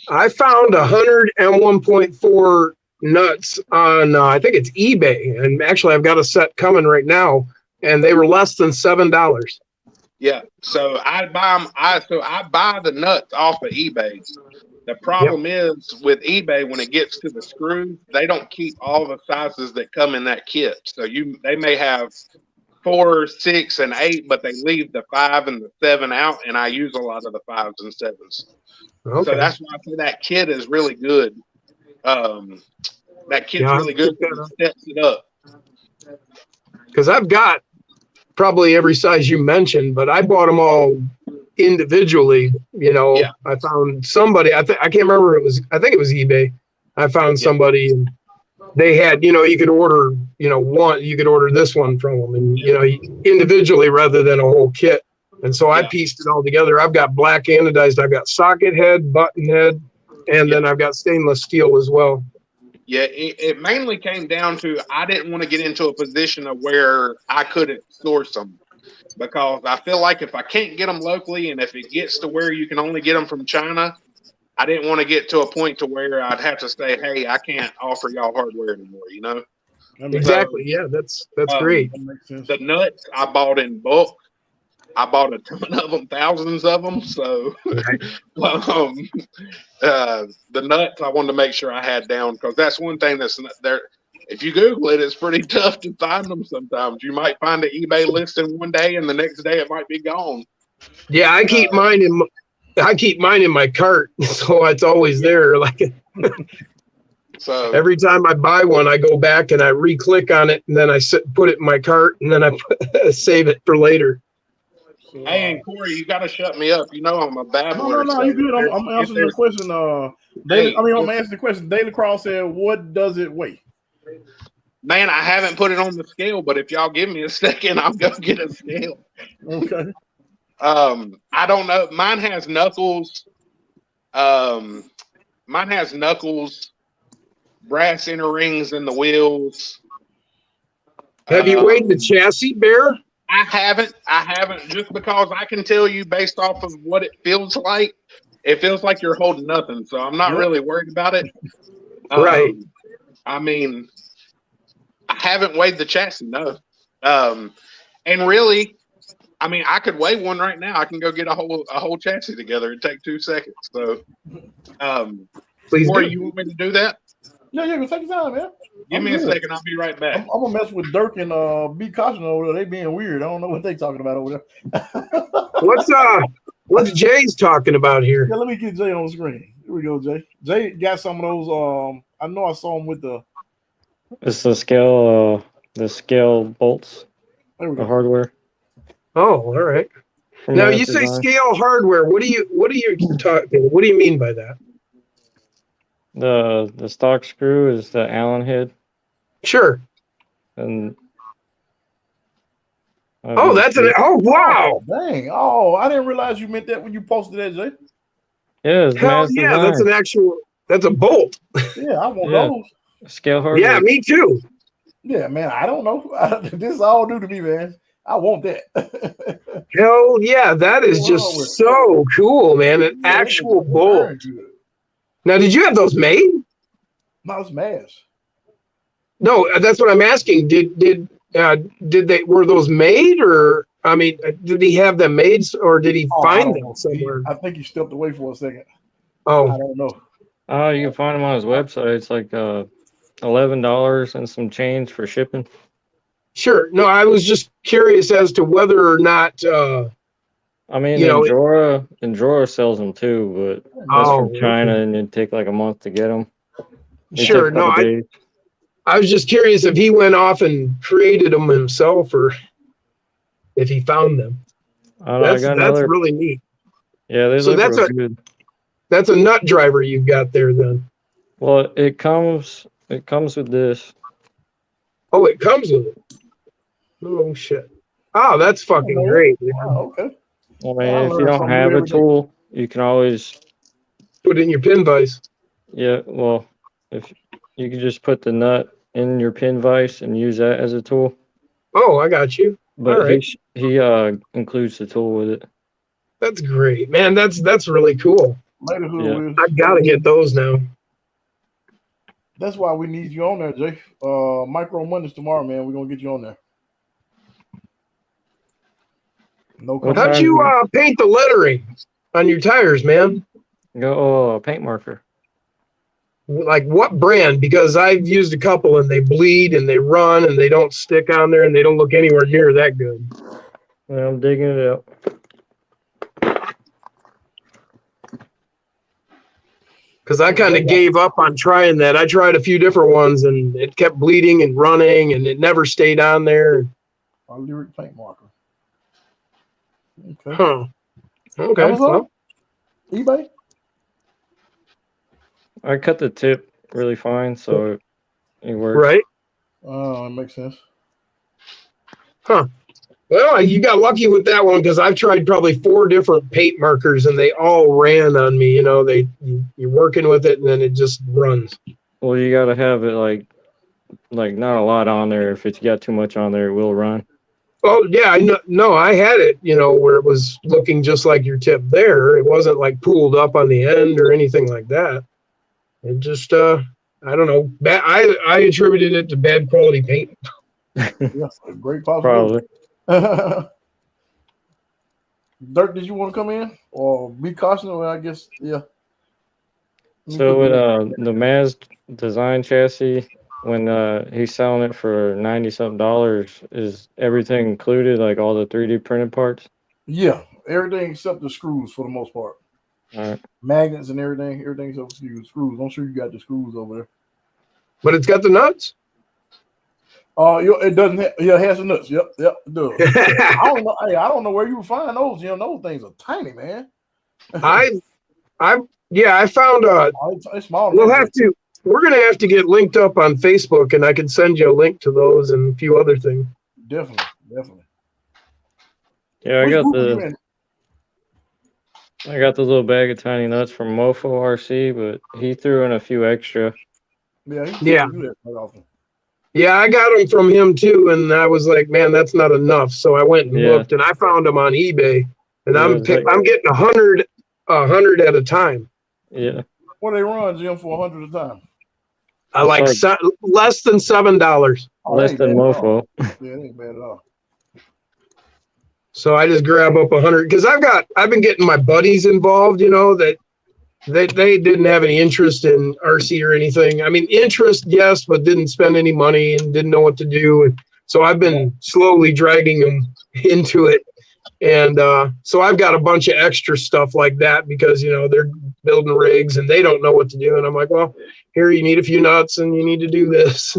I found 100 M1.4 nuts on, I think it's eBay. And actually, I've got a set coming right now, and they were less than $7. Yeah. So I buy the nuts off of eBay. The problem is with eBay, when it gets to the screws, they don't keep all the sizes that come in that kit. So they may have 4, 6, and 8, but they leave the 5 and the 7 out, and I use a lot of the 5s and 7s. Okay. So that's why I say that kit is really good. That kit's really good because it steps it up. Because I've got probably every size you mentioned, but I bought them all individually. I found somebody, I can't remember, I think it was eBay. I found somebody, and they had, you could order, you could order this one from them, and individually rather than a whole kit. And so I pieced it all together. I've got black anodized, I've got socket head, button head, and then I've got stainless steel as well. Yeah, it mainly came down to I didn't want to get into a position of where I couldn't source them, because I feel like if I can't get them locally, and if it gets to where you can only get them from China, I didn't want to get to a point to where I'd have to say, hey, I can't offer y'all hardware anymore, Exactly. So, that's great. The nuts I bought in bulk, I bought a ton of them, thousands of them. So the nuts I wanted to make sure I had down, because that's one thing that's there. If you Google it, it's pretty tough to find them sometimes. You might find an eBay listing one day and the next day it might be gone. Yeah, I keep mine in my cart, so it's always there. Like so every time I buy one, I go back and I re-click on it, and then I put it in my cart, and then I save it for later. Hey, and Corey, you got to shut me up. You know I'm a babbler. No, you good. I'm answering the question. I'm answering the question. Daily Cross said, "What does it weigh?" Man, I haven't put it on the scale, but if y'all give me a second, I'll go get a scale. Okay. I don't know. Mine has knuckles. Brass inner rings in the wheels. Have you weighed the chassis, Bear? I haven't, just because I can tell you based off of what it feels like. It feels like you're holding nothing, so I'm not really worried about it. Right. I mean, I haven't weighed the chassis, no. And really, I mean, I could weigh one right now. I can go get a whole chassis together. It'd take 2 seconds. So, please Corey, do. you want me to do that? Yeah, take your time, man. Give me a second. I'll be right back. I'm gonna mess with Durt and be cautious over there. They being weird. I don't know what they talking about over there. What's Jay's talking about here? Yeah, let me get Jay on the screen. Here we go, Jay. Jay got some of those. I know I saw him with the. It's the scale bolts. There we The go. hardware. Oh, all right. From Now Mazz you say Design. scale hardware. What do you talking? What do you mean by that? The stock screw is the Allen head, Sure. and Oh, wow. Dang. Oh, I didn't realize you meant that when you posted that, Jay. yeah, it's Hell Mazz yeah, Design. that's a bolt. Yeah, I want Yeah. those. Scale hardware. Yeah, me too. Yeah, man. I don't know. This is all new to me, man. I want that. Hell yeah, that is just so cool, man. An actual bolt. Now, did you have those made? No, it's Mazz. No, that's what I'm asking. Were those made, or I mean, did he have them made, or did he find them somewhere? I think he stepped away for a second. Oh, I don't know. Oh, you can find them on his website. It's like $11 and some change for shipping. sure. No, I was just curious as to whether or not. I mean, You know, Injora sells them too, but that's from China, and it'd take like a month to get them. Sure. No, I was just curious if he went off and created them himself, or if he found them. That's really neat. Yeah, they look real good. That's a nut driver you've got there, then. Well, it comes with this. Oh, it comes with it. Oh shit! Oh, that's fucking great. Wow, okay. I mean, if you don't have a tool, you can always put it in your pin vise. Yeah, well, if you can just put the nut in your pin vise and use that as a tool. Oh, I got you. But he includes the tool with it. That's great, man. That's really cool. Later, I gotta get those now. That's why we need you on there, Jay. Micro Mondays tomorrow, man. We're gonna get you on there. No. How'd you paint the lettering on your tires, man? Go paint marker. Like what brand? Because I've used a couple and they bleed and they run and they don't stick on there and they don't look anywhere near that good. Well, I'm digging it out. Because I kind of gave up on trying that. I tried a few different ones and it kept bleeding and running and it never stayed on there. Our lyric paint marker. Okay. Huh. Okay. Amazon? eBay? I cut the tip really fine, so it works. Right. Oh, it makes sense. Huh. Well, you got lucky with that one because I've tried probably 4 different paint markers and they all ran on me. You know, you're working with it and then it just runs. Well, you got to have it like not a lot on there. If it's got too much on there, it will run. Oh yeah, I know. No, I had it. You know, where it was looking just like your tip there. It wasn't like pooled up on the end or anything like that. It just, I don't know. I attributed it to bad quality paint. Yeah, great possibility. Probably. Durt, did you want to come in or be cautious? Well, I guess, yeah. So with the Mazz design chassis, when he's selling it for $90-something, is everything included, like all the 3D printed parts? Yeah, everything except the screws for the most part. All right. Magnets and everything except the screws. I'm sure you got the screws over there. But it's got the nuts. It doesn't. It has the nuts. Yep, it does. I don't know. Hey, I don't know where you would find those. Those things are tiny, man. I found. It's small. We're gonna have to get linked up on Facebook, and I can send you a link to those and a few other things. Definitely. Yeah, I got the little bag of tiny nuts from Mofo RC, but he threw in a few extra. Yeah. Do that quite often. Yeah, I got them from him too, and I was like, man, that's not enough. So I went and looked, and I found them on eBay, and I'm getting 100 at a time. Yeah. What do they run, Jim, for 100 a time? I like less than $7. Less than Mofo. Yeah, it ain't bad at all. So I just grab up 100 because I've been getting my buddies involved. That they didn't have any interest in RC or anything. I mean, interest, yes, but didn't spend any money and didn't know what to do. And so I've been slowly dragging them into it. And so I've got a bunch of extra stuff like that because, they're building rigs and they don't know what to do. And I'm like, well, here, you need a few nuts and you need to do this.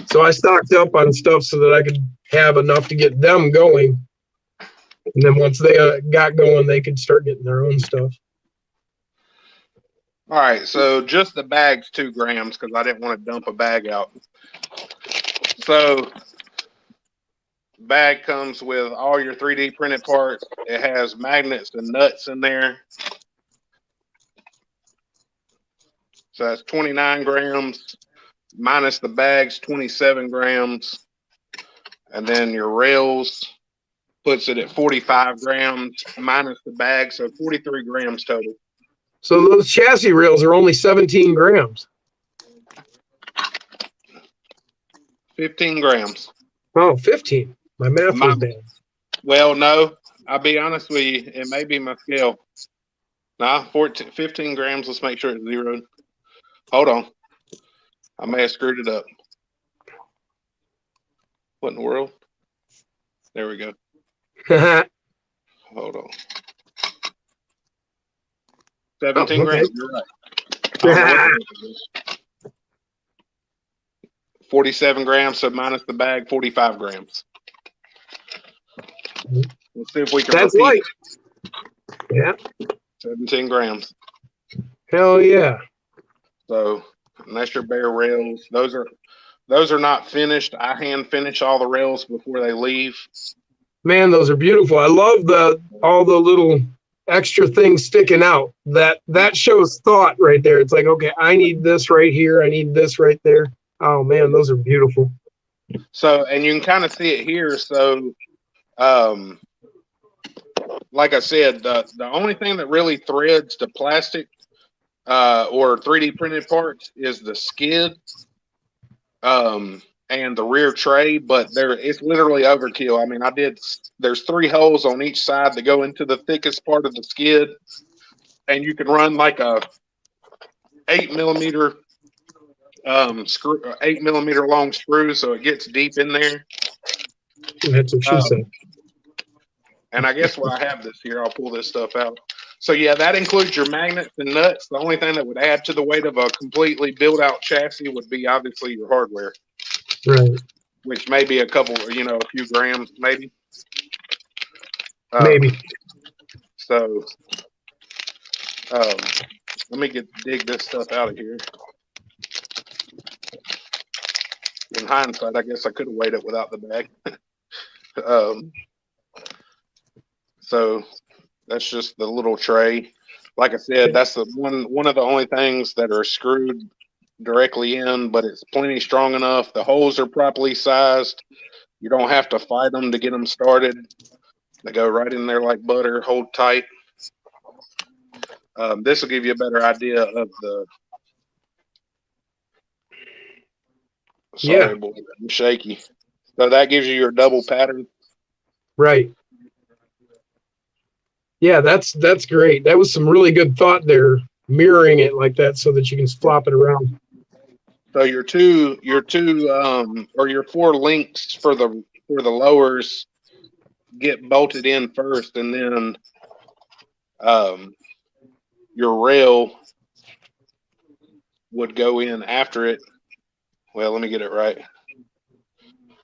So I stocked up on stuff so that I could have enough to get them going. And then once they got going, they could start getting their own stuff. All right, so just the bag's 2 grams because I didn't want to dump a bag out. So bag comes with all your 3D printed parts. It has magnets and nuts in there. So that's 29 grams minus the bag's 27 grams. And then your rails puts it at 45 grams minus the bag, so 43 grams total. So those chassis rails are only 17 grams. 15 grams. Oh, 15. My math was bad. Well, no, I'll be honest with you. It may be my scale. Nah, 15 grams. Let's make sure it's zeroed. Hold on. I may have screwed it up. What in the world? There we go. Hold on. 17 grams. You're right. 47 grams, so minus the bag, 45 grams. Let's see if we can. That's light. Yeah. 17 grams. Hell yeah. So, and that's your bare rails. Those are not finished. I hand finish all the rails before they leave. Man, those are beautiful. I love all the little extra things sticking out. That shows thought right there. It's like, okay, I need this right here. I need this right there. Oh man, those are beautiful. So, and you can kind of see it here. So, like I said, the only thing that really threads to plastic or 3D printed parts is the skid and the rear tray, but it's literally overkill. I mean, there's 3 holes on each side that go into the thickest part of the skid, and you can run like a 8mm screw, 8mm long screw, so it gets deep in there. That's what she said. And I guess while I have this here, I'll pull this stuff out. So yeah, that includes your magnets and nuts. The only thing that would add to the weight of a completely built out chassis would be obviously your hardware. Right. Which may be a couple, a few grams, maybe. Maybe. So, let me dig this stuff out of here. In hindsight, I guess I could have weighed it without the bag. So that's just the little tray. Like I said, that's the one of the only things that are screwed directly in, but it's plenty strong enough. The holes are properly sized. You don't have to fight them to get them started. They go right in there like butter, hold tight. This will give you a better idea of the. Sorry, boy, I'm shaky. So that gives you your double pattern. Right. Yeah, that's great. That was some really good thought there, mirroring it like that so that you can flop it around. So your four links for the lowers get bolted in first, and then your rail would go in after it. Well, let me get it right.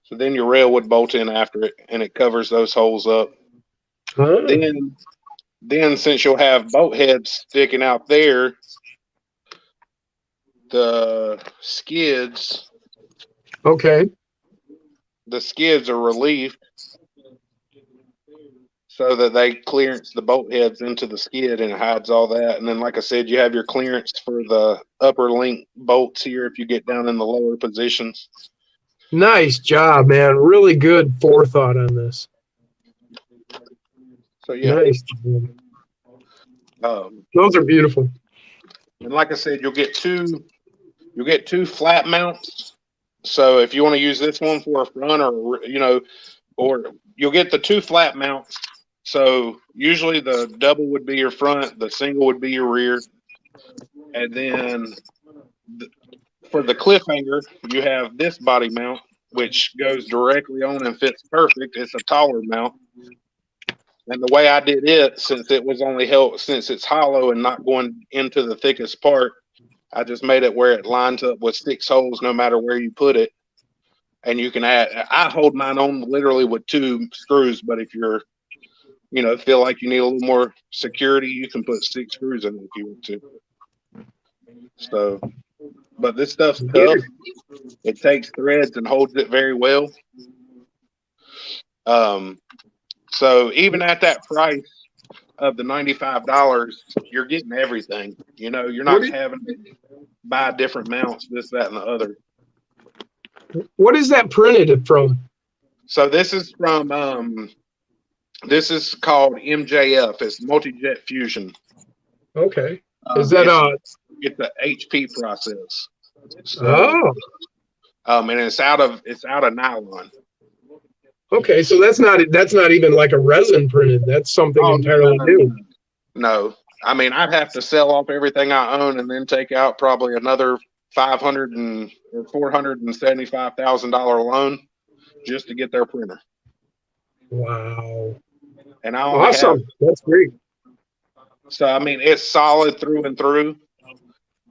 So then your rail would bolt in after it, and it covers those holes up. Oh. Then since you'll have bolt heads sticking out there, the skids. Okay. The skids are relieved so that they clearance the bolt heads into the skid and it hides all that. And then, like I said, you have your clearance for the upper link bolts here if you get down in the lower positions. Nice job, man. Really good forethought on this. So yeah, nice. Those are beautiful. And like I said, you'll get two flat mounts. So if you want to use this one for a front, or or you'll get the two flat mounts. So usually the double would be your front, the single would be your rear, and then for the cliffhanger, you have this body mount, which goes directly on and fits perfect. It's a taller mount. And the way I did it, since it's hollow and not going into the thickest part, I just made it where it lines up with 6 holes no matter where you put it. And you can I hold mine on literally with 2 screws, but if you're, feel like you need a little more security, you can put 6 screws in it if you want to. So, but this stuff's tough. It takes threads and holds it very well. So even at that price of the $95, you're getting everything. You're not having to buy different mounts, this, that, and the other. What is that printed from? So this is from this is called MJF. It's multi-jet fusion. Okay. Is that it's an HP process. So, and it's out of nylon. Okay, so that's not even like a resin printed. That's something entirely new. No, I mean, I'd have to sell off everything I own and then take out probably another $475,000 loan just to get their printer. Wow! And awesome. That's great. So I mean, it's solid through and through.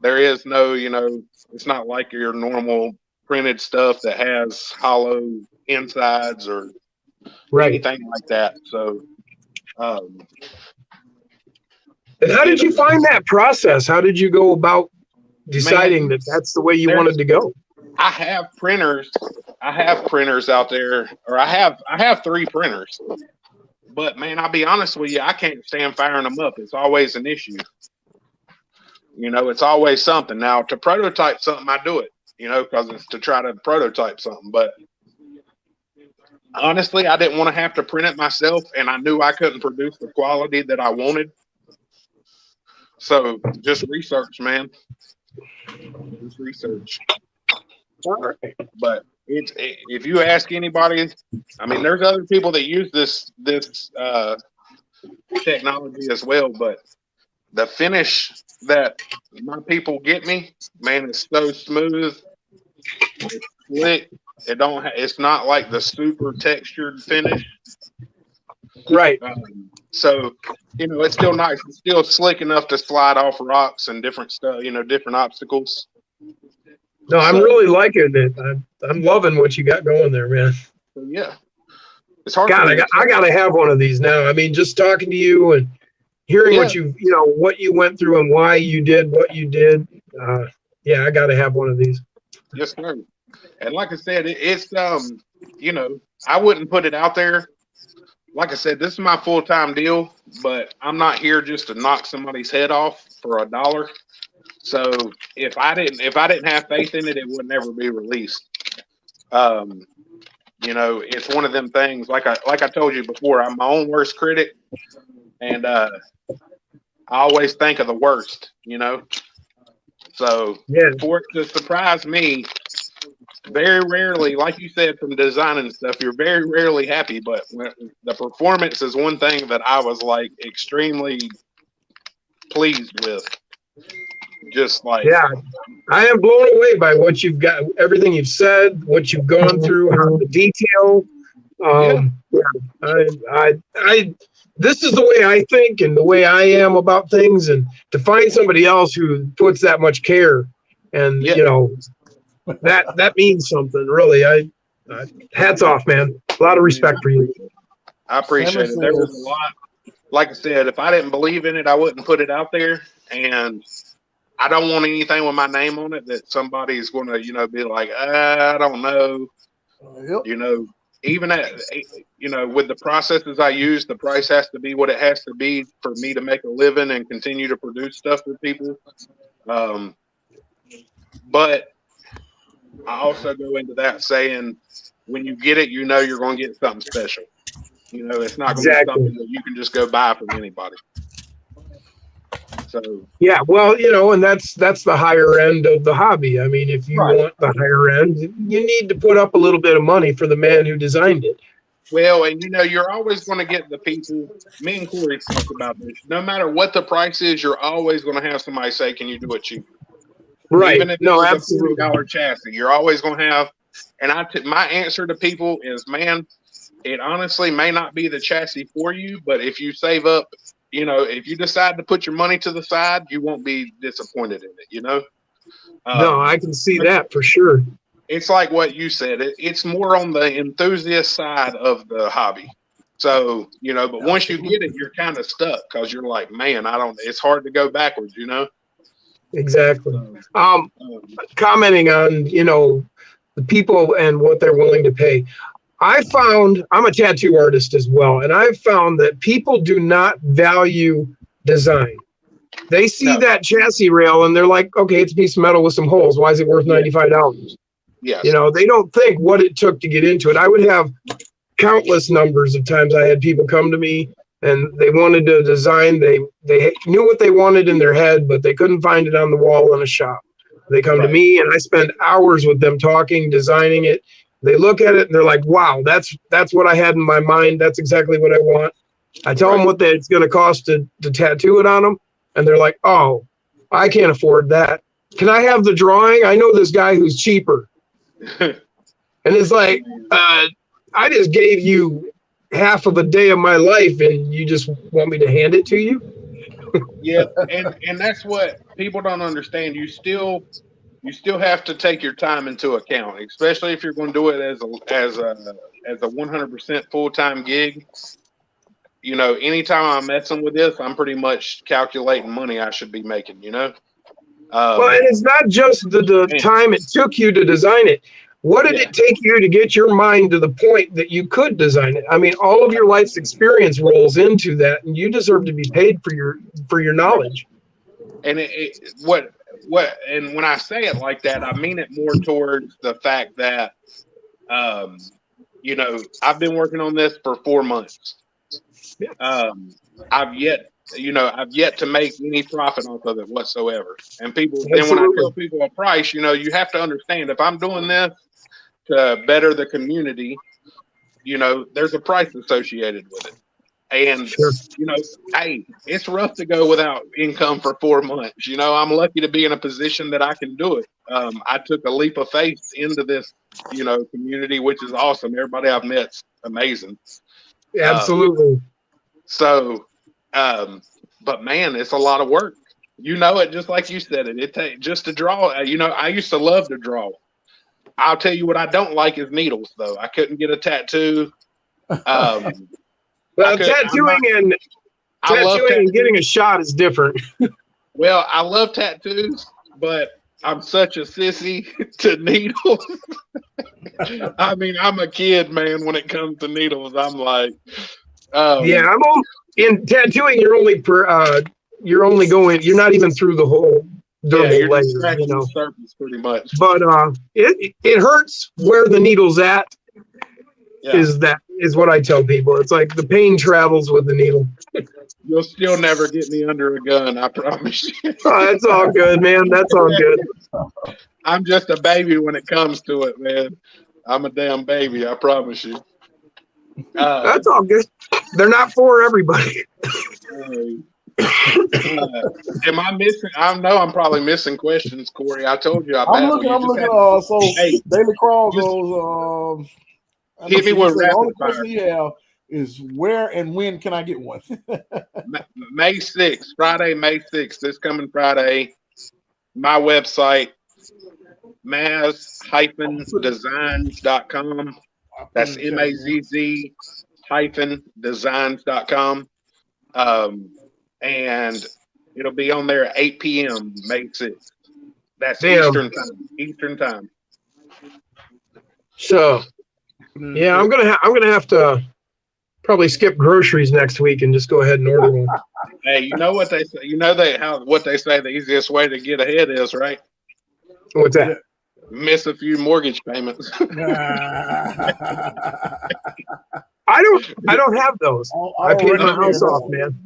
There is no, it's not like your normal printed stuff that has hollow insides or anything like that. So, and how did you find that process? How did you go about deciding that that's the way you wanted to go? I have printers out there, or I have 3 printers, but man, I'll be honest with you, I can't stand firing them up. It's always an issue. It's always something. Now to prototype something, I do it, because it's to try to prototype something, but honestly, I didn't want to have to print it myself, and I knew I couldn't produce the quality that I wanted. So just research, man. Just research. All right. But if you ask anybody, I mean, there's other people that use this technology as well, but the finish that my people get me, man, it's so smooth. It's slick. It's not like the super textured finish. Right. So, it's still nice. It's still slick enough to slide off rocks and different stuff, different obstacles. No, I'm really liking it. I'm loving what you got going there, man. Yeah. It's hard. God, I gotta have one of these now. I mean, just talking to you and hearing what you went through and why you did what you did. Yeah, I gotta have one of these. Yes, sir. And like I said, it's I wouldn't put it out there. Like I said, this is my full-time deal, but I'm not here just to knock somebody's head off for $1. So if I didn't have faith in it, it would never be released. It's one of them things. Like I told you before, I'm my own worst critic, and I always think of the worst. So for it to surprise me, very rarely, like you said, from designing stuff, you're very rarely happy. But the performance is one thing that I was like extremely pleased with. Just like, yeah, I am blown away by what you've got, everything you've said, what you've gone through, how the detail. This is the way I think and the way I am about things, and to find somebody else who puts that much care, and you know, that means something, really. Hats off, man. A lot of respect for you. I appreciate it. There was a lot. Like I said, if I didn't believe in it, I wouldn't put it out there, and I don't want anything with my name on it that somebody's going to, you know, be like, I don't know, you know. Even at, you know, with the processes I use, the price has to be what it has to be for me to make a living and continue to produce stuff for people. But I also go into that saying, when you get it, you know you're going to get something special. You know, it's not going to be something that you can just go buy from anybody. So yeah, well, you know, and that's the higher end of the hobby. I mean, if you want the higher end, you need to put up a little bit of money for the man who designed it. Well, and you know, you're always going to get the people. Me and Corey talked about this. No matter what the price is, you're always going to have somebody say, "Can you do it cheaper?" Right? Even if no, it's absolutely. a $40 chassis, you're always going to have. And my answer to people is, man, it honestly may not be the chassis for you, but if you save up. You know, if you decide to put your money to the side, you won't be disappointed in it, you know? No, I can see that for sure. It's like what you said. It's more on the enthusiast side of the hobby. So, you know, but once you get it, you're kind of stuck because you're like, man, it's hard to go backwards, you know? Exactly. Commenting on, you know, the people and what they're willing to pay. I'm a tattoo artist as well, and I've found that people do not value design. They see that chassis rail and they're like, okay, it's a piece of metal with some holes. Why is it worth $95? Yes. You know, they don't think what it took to get into it. I would have countless numbers of times I had people come to me and they wanted to design. They knew what they wanted in their head, but they couldn't find it on the wall in a shop. They come to me and I spend hours with them talking, designing it. They look at it and they're like, wow, that's what I had in my mind. That's exactly what I want. I tell them what it's going to cost to tattoo it on them. And they're like, oh, I can't afford that. Can I have the drawing? I know this guy who's cheaper. And it's like, I just gave you half of a day of my life and you just want me to hand it to you? Yeah. And that's what people don't understand. You still have to take your time into account, especially if you're going to do it as a 100% full-time gig. You know, anytime I'm messing with this, I'm pretty much calculating money I should be making, you know? Well, and it's not just the time it took you to design it. What did it take you to get your mind to the point that you could design it? I mean, all of your life's experience rolls into that, and you deserve to be paid for your knowledge. And and when I say it like that, I mean it more towards the fact that, you know, I've been working on this for 4 months. I've yet to make any profit off of it whatsoever. And then when I tell people a price, you know, you have to understand if I'm doing this to better the community, you know, there's a price associated with it. And, you know, hey, it's rough to go without income for 4 months. You know, I'm lucky to be in a position that I can do it. I took a leap of faith into this, you know, community, which is awesome. Everybody I've met's amazing. Absolutely. But man, it's a lot of work. You know it, just like you said it. It takes just to draw. You know, I used to love to draw. I'll tell you what I don't like is needles, though. I couldn't get a tattoo. Well, tattooing and getting a shot is different. Well, I love tattoos, but I'm such a sissy to needles. I mean, I'm a kid, man. When it comes to needles, I'm like, in tattooing. You're not even through the whole dermal layer, you know. Surface pretty much. But it hurts where the needle's at. Is that is what I tell people. It's like the pain travels with the needle. You'll still never get me under a gun, I promise you. Oh, that's all good, man. That's all good. I'm just a baby when it comes to it, man. I'm a damn baby, I promise you. That's all good. They're not for everybody. Am I missing? I know I'm probably missing questions, Corey. I told you. I'm looking. So Hey, Daily Crawl goes. Hit me with the only rapid question fire. you have is where and when can I get one? May 6th, Friday, May 6th. This coming Friday. My website, Mazz-designs.com. That's MAZZ-designs.com. And it'll be on there at 8 p.m. May 6th. That's Eastern time. So, yeah, I'm gonna have to probably skip groceries next week and just go ahead and order one. Hey, you know what they say? You know what they say the easiest way to get ahead is, right? What's that? Miss a few mortgage payments. I don't have those. I paid my house off, man.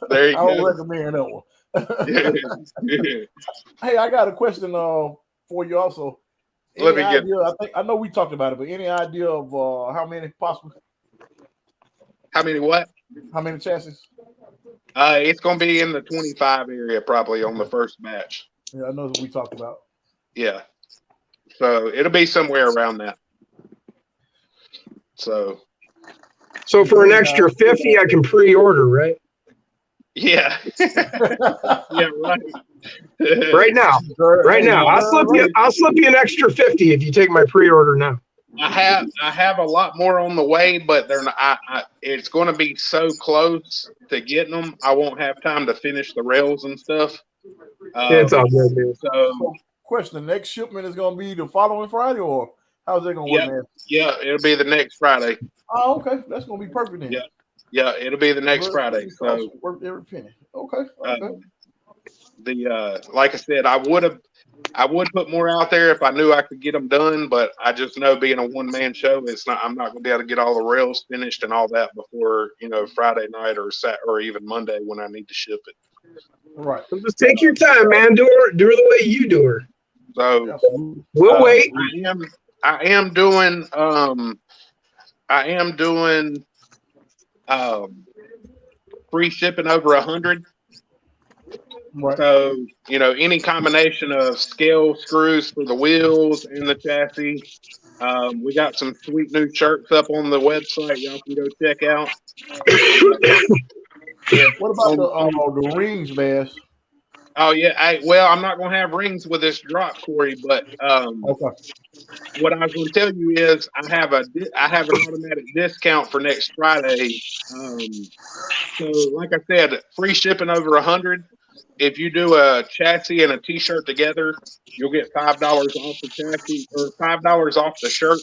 There you I don't go. recommend that one. Hey, I got a question for you also. Let me get. I know we talked about it, but any idea of how many possible? How many what? How many chassis? It's going to be in the 25 area probably on the first batch. Yeah, I know that we talked about. Yeah. So it'll be somewhere around that. So for an extra 50, I can pre-order, right? yeah. Yeah, right. Right now. I'll slip you an extra 50 if you take my pre-order now. I have a lot more on the way, but they're not. It's going to be so close to getting them. I won't have time to finish the rails and stuff. It's all good, man. So, question: the next shipment is going to be the following Friday, or how's it going to work, man? Yeah, it'll be the next Friday. Oh, okay, that's going to be perfect then. Yeah, it'll be the next Friday. So worth every penny. Okay. Like I said, I would put more out there if I knew I could get them done, but I just know being a one-man show, I'm not going to be able to get all the rails finished and all that before Friday night or even Monday when I need to ship it. Right. So just take your time, man. Do her the way you do her. So we'll wait. I am doing free shipping over 100. Right. So, any combination of scale screws for the wheels and the chassis. We got some sweet new shirts up on the website. Y'all can go check out. What about the rings, Mazz? Oh, yeah. I'm not going to have rings with this drop, Corey, but what I was going to tell you is I have an automatic discount for next Friday. So, like I said, free shipping over 100. If you do a chassis and a T-shirt together, you'll get $5 off the chassis or $5 off the shirt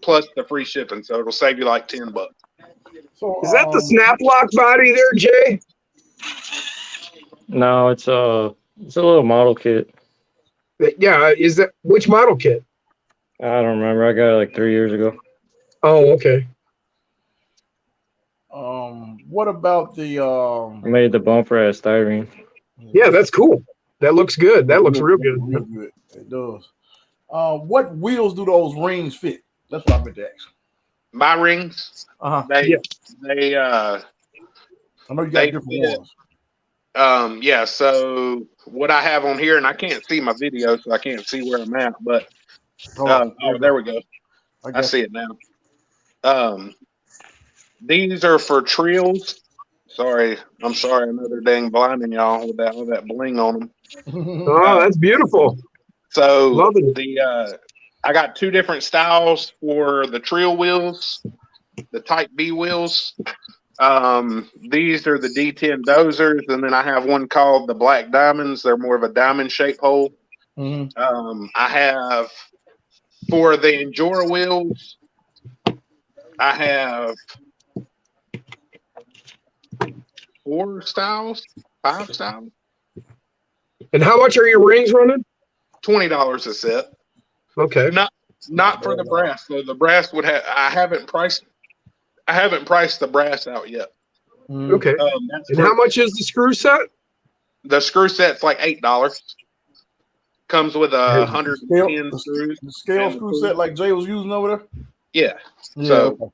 plus the free shipping. So it'll save you like $10. So is that the snap lock body there, Jay? No, it's a little model kit. Yeah, is that which model kit? I don't remember. I got it like 3 years ago. Oh, okay. What about the I made the bumper out of styrene. Yeah, that's cool. That looks good. That looks real good. Real good. It does. What wheels do those rings fit? That's what I meant to ask. My rings. They I know you got different ones. Yeah. So what I have on here, and I can't see my video, so I can't see where I'm at. But there we go. I see it now. These are for trails. I'm sorry, another dang blinding y'all with all that bling on them. Oh, that's beautiful. So love it. I got two different styles for the trail wheels, the Type B wheels. These are the D10 dozers, and then I have one called the Black Diamonds. They're more of a diamond shaped hole. I have for the Injora wheels, I have 5 styles. And how much are your rings running? $20 a set. Okay. Not for the brass. So the brass would have. I haven't priced the brass out yet. Okay. And how much is the screw set? The screw set's like $8. Comes with 110 screws. The scale screw set like Jay was using over there. Yeah. So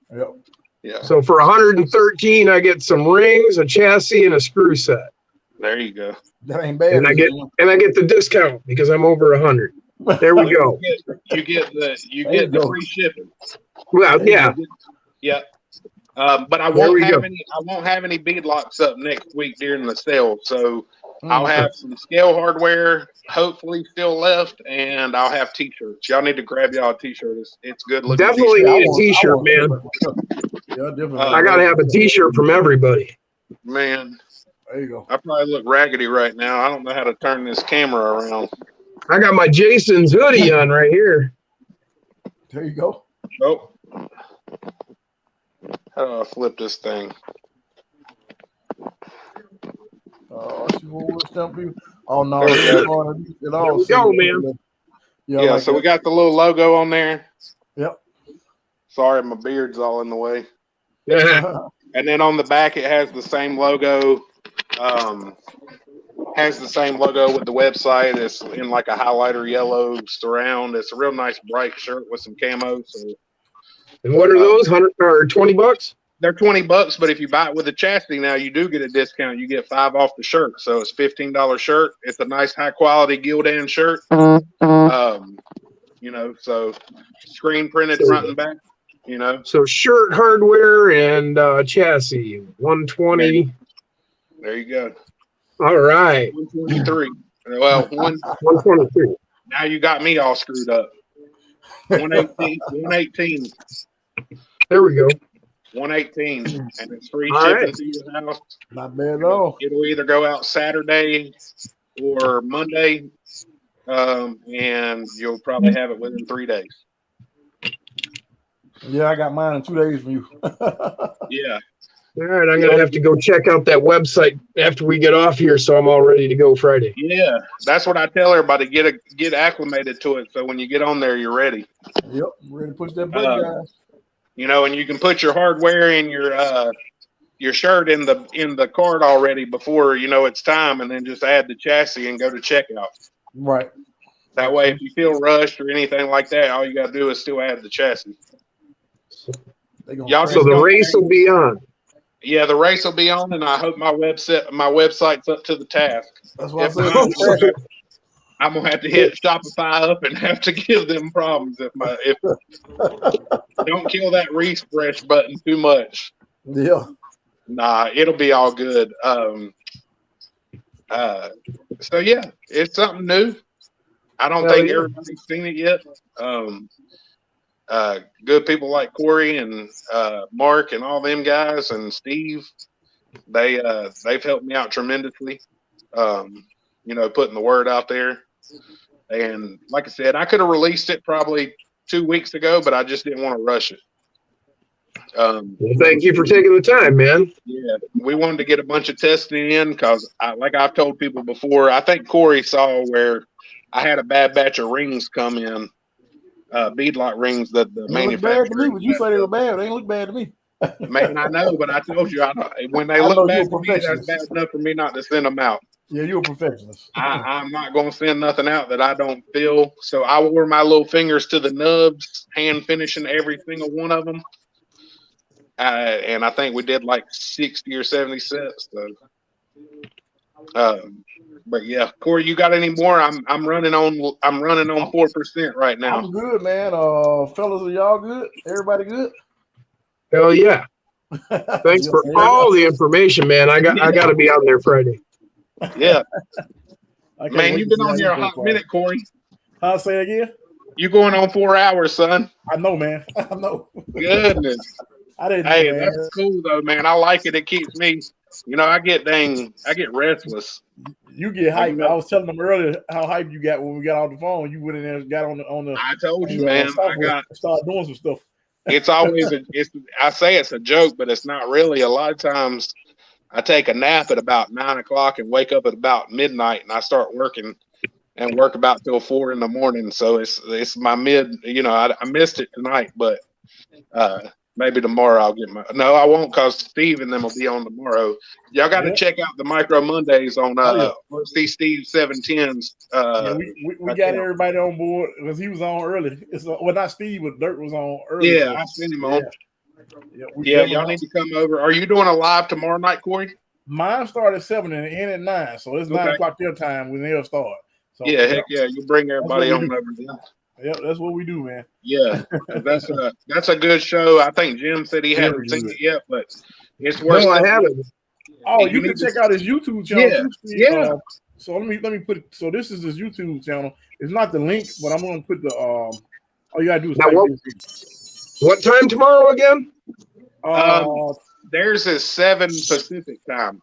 yeah. So for 113, I get some rings, a chassis, and a screw set. There you go. That ain't bad. And I get the discount because I'm over 100. There we go. You get the free shipping. Well, yeah. Yeah. But I won't have any bead locks up next week during the sale. So I'll have some scale hardware, hopefully still left, and I'll have t-shirts. Y'all need to grab y'all a t-shirt. It's good looking. Definitely need a t-shirt, man. Yeah, definitely. I gotta have a t-shirt from everybody. Man, there you go. I probably look raggedy right now. I don't know how to turn this camera around. I got my Jaysens hoodie on right here. There you go. Oh. How do I flip this thing? Oh no! There we go, man. Yeah, so we got the little logo on there. Yep. Sorry, my beard's all in the way. Yeah. And then on the back, it has the same logo. Has the same logo with the website. It's in like a highlighter yellow surround. It's a real nice bright shirt with some camo. So. And what are those? 100 or $20? They're $20, but if you buy it with a chassis now, you do get a discount. You get $5 off the shirt, so it's $15 shirt. It's a nice, high quality Gildan shirt. So screen printed front and back. So shirt, hardware, and chassis. 120. There you go. All right. 123. Well, 123. Now you got me all screwed up. 118. There we go. 118, and it's free all shipping right. to your house. Not bad at all. It'll either go out Saturday or Monday, and you'll probably have it within 3 days. Yeah, I got mine in 2 days from you. Yeah. All right, I'm gonna have to go check out that website after we get off here, so I'm all ready to go Friday. Yeah, that's what I tell everybody. Get acclimated to it, so when you get on there, you're ready. Yep, ready to push that button, guys. And you can put your hardware in your shirt in the cart already before it's time, and then just add the chassis and go to checkout. Right. That way, if you feel rushed or anything like that, all you got to do is still add the chassis. So the race will be on. Yeah, the race will be on, and I hope my website's up to the task. That's what I said. I'm gonna have to hit Shopify up and have to give them problems if don't kill that refresh button too much. Yeah. Nah, it'll be all good. So yeah, it's something new. I don't think everybody's seen it yet. Good people like Corey and Mark and all them guys and Steve, they've helped me out tremendously. Putting the word out there. And like I said, I could have released it probably 2 weeks ago, but I just didn't want to rush it. Well, thank you for taking the time, man. Yeah, we wanted to get a bunch of testing in because, like I've told people before, I think Corey saw where I had a bad batch of rings come in, beadlock rings that the manufacturer. Bad to me. Would you say they were bad? They look bad to me. Man, I know, but I told you, when they look bad to me, that's bad enough for me not to send them out. Yeah, you're a perfectionist. I'm not going to send nothing out that I don't feel. So I wore my little fingers to the nubs, hand finishing every single one of them. And I think we did like 60 or 70 sets. So, but yeah, Corey, you got any more? I'm running on 4% right now. I'm good, man. Fellas, are y'all good? Everybody good? Hell yeah! Thanks for all the information, man. I got to be on there Friday. Yeah, man, you've been on here a hot minute, Corey. I'll say it again. You going on 4 hours, son? I know, man. I know. Goodness. Hey, that's cool though, man. I like it. It keeps me. I get restless. You get hyped. I was telling them earlier how hyped you got when we got off the phone. You went in there and got on the. I told you, man. I started doing some stuff. It's always I say it's a joke, but it's not really. A lot of times, I take a nap at about 9 o'clock and wake up at about midnight, and I start working. and work about till 4 in the morning. So it's my mid. You know, I missed it tonight, but maybe tomorrow I'll get my. No, I won't, cause Steve and them will be on tomorrow. Y'all got to check out the Micro Mondays on see Steve 710's. Yeah, we got everybody on board because he was on early. Well, not Steve, but Durt was on early. Yeah, I sent him on. Yeah, y'all need to come over. Are you doing a live tomorrow night, Corey? Mine started at 7 and end at 9, so it's 9 o'clock their time when they'll start. So, yeah, heck yeah, you bring everybody on over there. Yep, that's what we do, man. Yeah, that's a good show. I think Jim said he hadn't seen it yet, but it's worth. No, I haven't. Oh, you can check out his YouTube channel. Yeah, too, yeah. So let me put it. So this is his YouTube channel. It's not the link, but I'm gonna put the all you gotta do is type what time tomorrow again? Theirs is 7 Pacific time.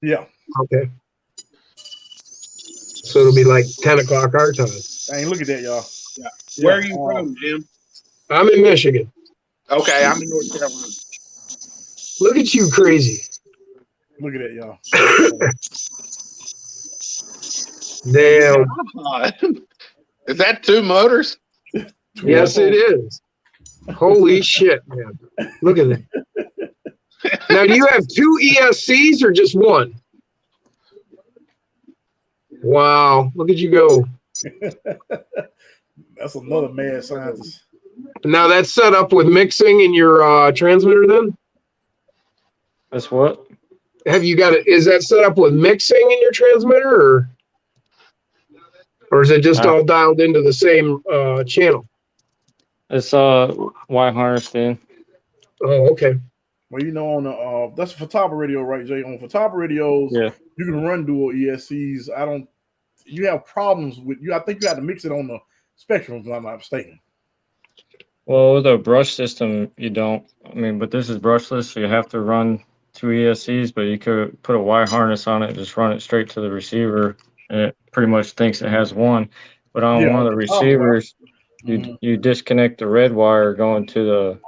Yeah. Okay. So it'll be like 10 o'clock our time. Hey, look at that, y'all. Yeah. Where are you from, Jim? I'm in Michigan. Okay, I'm in North Carolina. Look at you, crazy. Look at that, y'all. Damn. Is that 2 motors? Yes, it is. Holy shit, man. Look at that. Now, do you have 2 ESCs or just one? Wow. Look at you go. That's another mad scientist. Now, that's set up with mixing in your transmitter then? That's what? Have you got it? Is that set up with mixing in your transmitter or is it just all dialed into the same channel? It's wire harnessed in. Oh, okay. Well, you know, on the that's a photographer radio, right, Jay? On photographer radios, yeah, you can run dual ESCs. You have problems with you. I think you have to mix it on the Spectrum, if I'm not mistaken. Well, with a brush system, you don't. I mean, but this is brushless, so you have to run 2 ESCs, but you could put a wire harness on it and just run it straight to the receiver, and it pretty much thinks it has one. But on one of the receivers, you disconnect the red wire going to the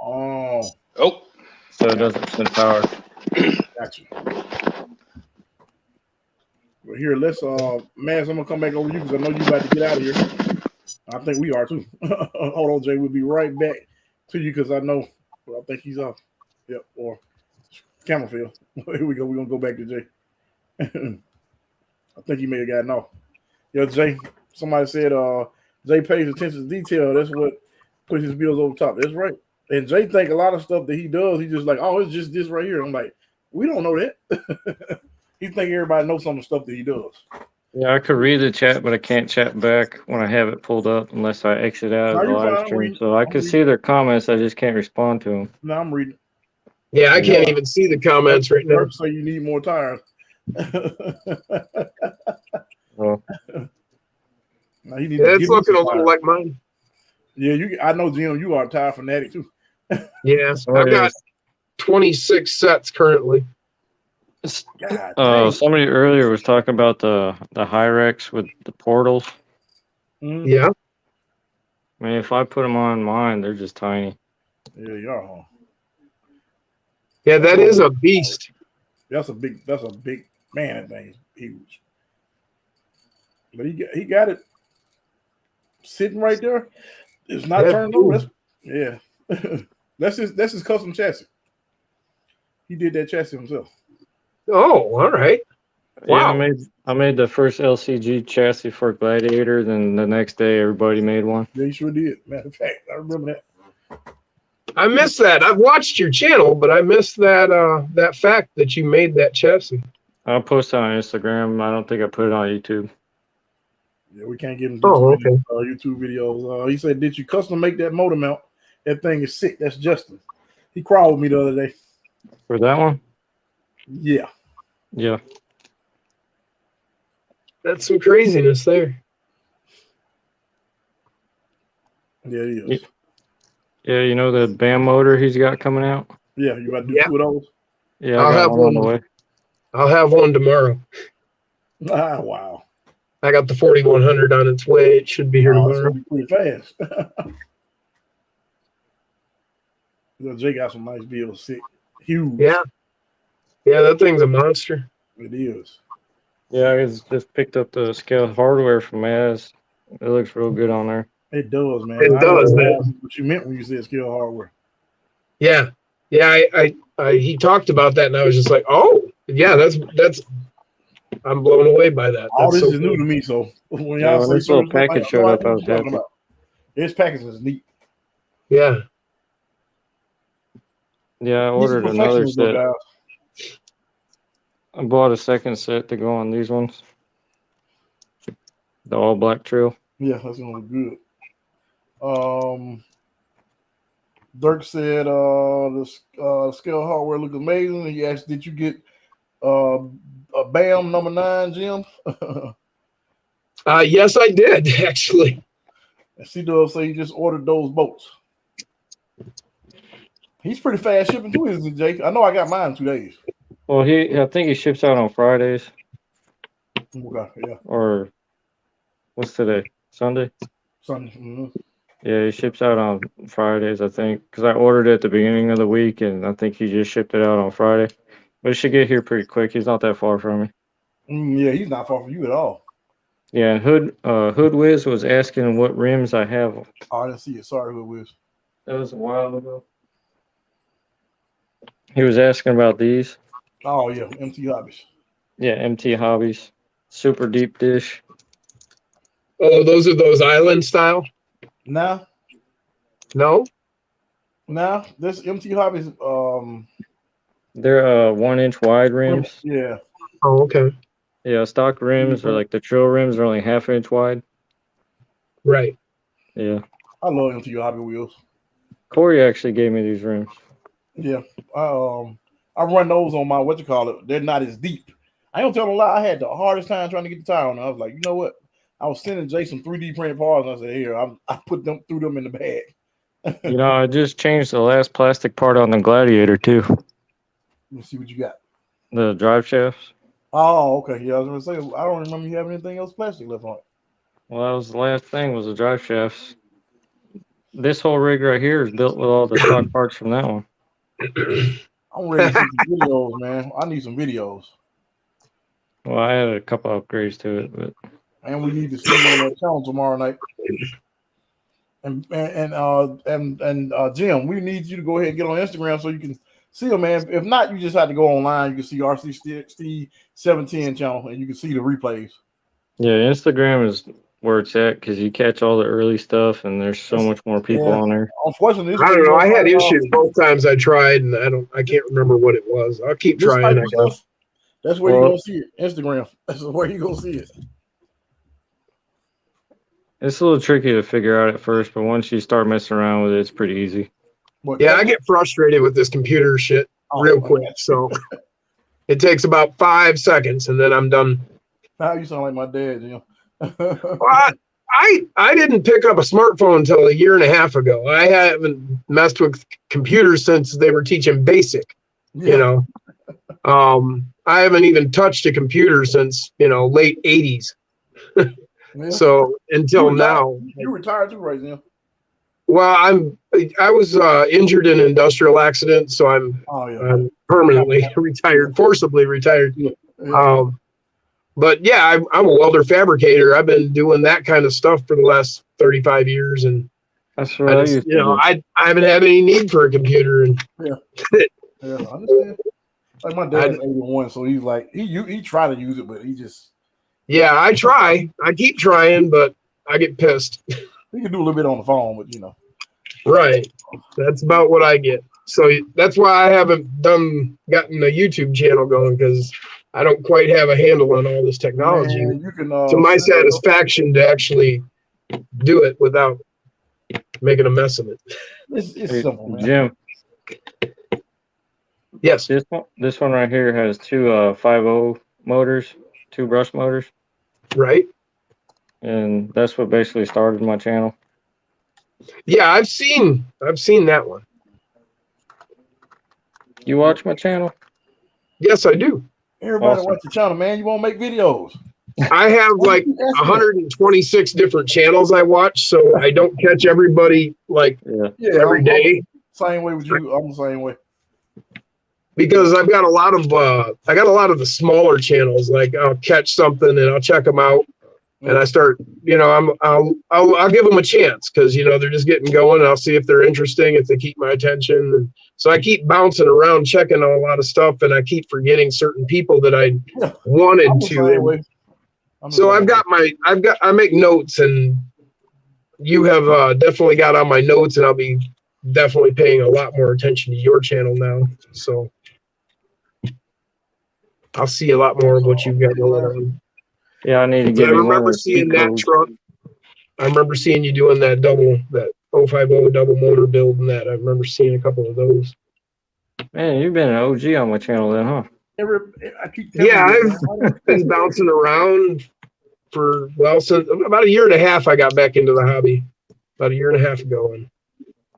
so it doesn't send power. Gotcha. Well, here, let's Mazz, I'm gonna come back over to you because I know you about to get out of here. I think we are too. Hold on, Jay. We'll be right back to you because I know. Well, I think he's off. Yep, or camera fail. Here we go. We're gonna go back to Jay. I think he may have gotten off. Yeah, Jay. Somebody said Jay pays attention to detail. That's what puts his bills over top. That's right. And Jay think a lot of stuff that he does, he just like, oh, it's just this right here. I'm like, we don't know that. He think everybody knows some of the stuff that he does. Yeah, I could read the chat, but I can't chat back when I have it pulled up unless I exit out of the live stream. So I can see their comments, I just can't respond to them. No, I'm reading. Yeah, I can't even see the comments right now. So you need more tires. Well, now you need yeah, it's looking a little like mine. Yeah, I know, Jim, you are a tire fanatic too. Yeah, I've got 26 sets currently. Somebody earlier was talking about the Hyrex with the portals. Yeah. I mean, if I put them on mine, they're just tiny. Yeah, you are, huh? Yeah, that is a beast. That's a big man. That thing is huge. But he got it sitting right there. It's not turned over. Yeah. That's his custom chassis. He did that chassis himself. Oh, all right. Wow. Yeah, I made the first LCG chassis for Gladiator, then the next day everybody made one. Yeah, you sure did. Matter of fact, I remember that. I missed that. I've watched your channel, but I missed that fact that you made that chassis. I'll post it on Instagram. I don't think I put it on YouTube. Yeah, we can't get him YouTube videos. He said, did you custom make that motor mount? That thing is sick. That's Justin. He cried with me the other day. For that one? Yeah. Yeah. That's some craziness there. Yeah, he is. Yeah, you know the BAM motor he's got coming out? Yeah, you about to do 2 of those? Yeah, I'll have one on the way. I'll have one tomorrow. Ah, wow. I got the 4100 on its way. It should be here tomorrow. Pretty fast. Jay got some nice bills. Sick. Huge. Yeah. Yeah, that thing's a monster. It is. Yeah, I just picked up the scale hardware from Mazz. It looks real good on there. It does, man. It does, man. What you meant when you said scale hardware. Yeah. He talked about that, and I was just like, oh, yeah, that's. I'm blown away by that. All That's this so is new cool. to me, so when Yeah, y'all when say this little certain stuff, package I showed know up, I was what you're talking happy. about. This package is neat. Yeah. Yeah, I These are ordered another professionals, though, set. guys. I bought a second set to go on these ones. The all black trail. Yeah, that's gonna look good. Dirk said the scale hardware looked amazing. He asked, did you get a BAM number 9, Jim? Yes, I did, actually. And C-Dub say he just ordered those boats. He's pretty fast shipping too, isn't he, Jake? I know I got mine in 2 days. Well, I think he ships out on Fridays. Okay, yeah. Or what's today? Sunday? Sunday. Mm-hmm. Yeah, he ships out on Fridays, I think, because I ordered it at the beginning of the week, and I think he just shipped it out on Friday. But it should get here pretty quick. He's not that far from me. Yeah, he's not far from you at all. Yeah, Hood Wiz was asking what rims I have. Oh, I didn't see it. Sorry, Hood Wiz. That was a while ago. He was asking about these. Oh, yeah, MT Hobbies. Yeah, MT Hobbies. Super deep dish. Oh, those are those island style? Now, this MT Hobbies, They're 1-inch wide rims. yeah. Oh, okay. Yeah, stock rims or like the trail rims are only 1/2 inch wide. Right. Yeah. I love MT Hobby wheels. Corey actually gave me these rims. Yeah. I run those on my they're not as deep. I don't tell a lie, I had the hardest time trying to get the tire on. I was like, you know what? I was sending Jason 3D printed parts, and I said, here, I put them threw them in the bag. You know, I just changed the last plastic part on the Gladiator too. Let me see what you got. The drive shafts. Oh, okay. Yeah, I was gonna say I don't remember you having anything else plastic left on it. Well, that was the last thing was the drive shafts. This whole rig right here is built with all the stock parts from that one. I'm ready to see some videos, man. I need some videos. Well, I had a couple upgrades to it, but And we need to see you on that channel tomorrow night. And Jim, we need you to go ahead and get on Instagram so you can see them, man. If not, you just have to go online. You can see RCawd710 channel and you can see the replays. yeah, Instagram is where it's at because you catch all the early stuff and there's so much more people on there. Unfortunately, I don't know. I had issues both times I tried, and I can't remember what it was. I'll keep trying. I guess. That's where you're gonna see it. Instagram. That's where you're gonna see it. It's a little tricky to figure out at first, but once you start messing around with it, it's pretty easy. Yeah, I get frustrated with this computer shit real quick. So it takes about 5 seconds, and then I'm done. Now you sound like my dad, Jim. Well, I didn't pick up a smartphone until a year and a half ago. I haven't messed with computers since they were teaching BASIC. Yeah. You know, I haven't even touched a computer since late 80s. Yeah. So until now, you retired too, right now? Well, I was injured in an industrial accident, so I'm permanently retired, forcibly retired. Yeah. But yeah, I'm a welder fabricator. I've been doing that kind of stuff for the last 35 years, and that's what I used to do. I haven't had any need for a computer. And yeah, I understand. Like my dad's 81, so he's like he tried to use it, but he just I try. I keep trying, but I get pissed. He can do a little bit on the phone, but Right. That's about what I get. So that's why I haven't gotten a YouTube channel going, because I don't quite have a handle on all this technology. Man, you can, to my satisfaction to actually do it without making a mess of it. It's simple, man. Jim. Yes. This one right here has two 5.0 motors, 2 brush motors. Right. And that's what basically started my channel. Yeah, I've seen that one. You watch my channel? Yes, I do. Everybody watch the channel, man. You won't make videos. I have like 126 different channels I watch, so I don't catch everybody every day. Same way with you. I'm the same way. because I've got a lot of the smaller channels. Like I'll catch something and I'll check them out, and I start, I'll give them a chance because they're just getting going. And I'll see if they're interesting, if they keep my attention. And so I keep bouncing around, checking on a lot of stuff, and I keep forgetting certain people that I wanted to. So I make notes, and you have definitely got on my notes, and I'll be definitely paying a lot more attention to your channel now. So I'll see a lot more of what you've got going on. Yeah, I need to get. I remember seeing that truck. I remember seeing you doing that 050 double motor build and that. I remember seeing a couple of those. Man, you've been an OG on my channel then, huh? I've been bouncing around for, since about 1.5 years I got back into the hobby. About 1.5 years ago, and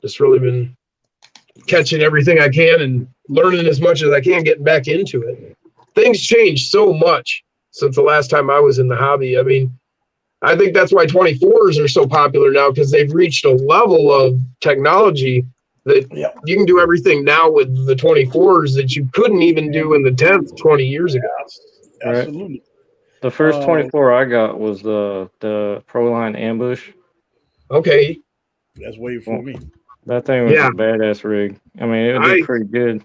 just really been catching everything I can and learning as much as I can, getting back into it. Things changed so much since the last time I was in the hobby. I mean, I think that's why 24s are so popular now, because they've reached a level of technology that you can do everything now with the 24s that you couldn't even do in the 10th 20 years ago. Absolutely. Right. The first 24 I got was the Proline Ambush. Okay. That's way for me. That thing was a badass rig. I mean, it did pretty good.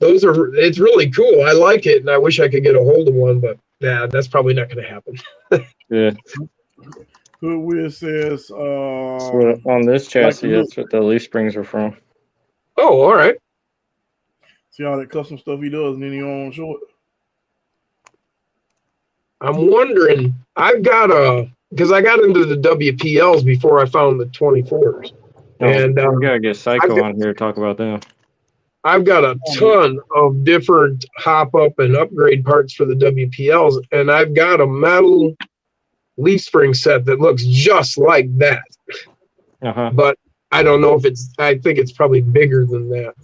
It's really cool. I like it, and I wish I could get a hold of one, but that's probably not going to happen. Yeah. Who Will says so on this chassis, that's what the leaf springs are from. Oh, all right. See all that custom stuff he does, and then he don't show it. I'm wondering, because I got into the WPLs before I found the 24s. And we gotta get Psycho on here to talk about them. I've got a ton of different hop up and upgrade parts for the WPLs, and I've got a metal leaf spring set that looks just like that. But I don't know if I think it's probably bigger than that.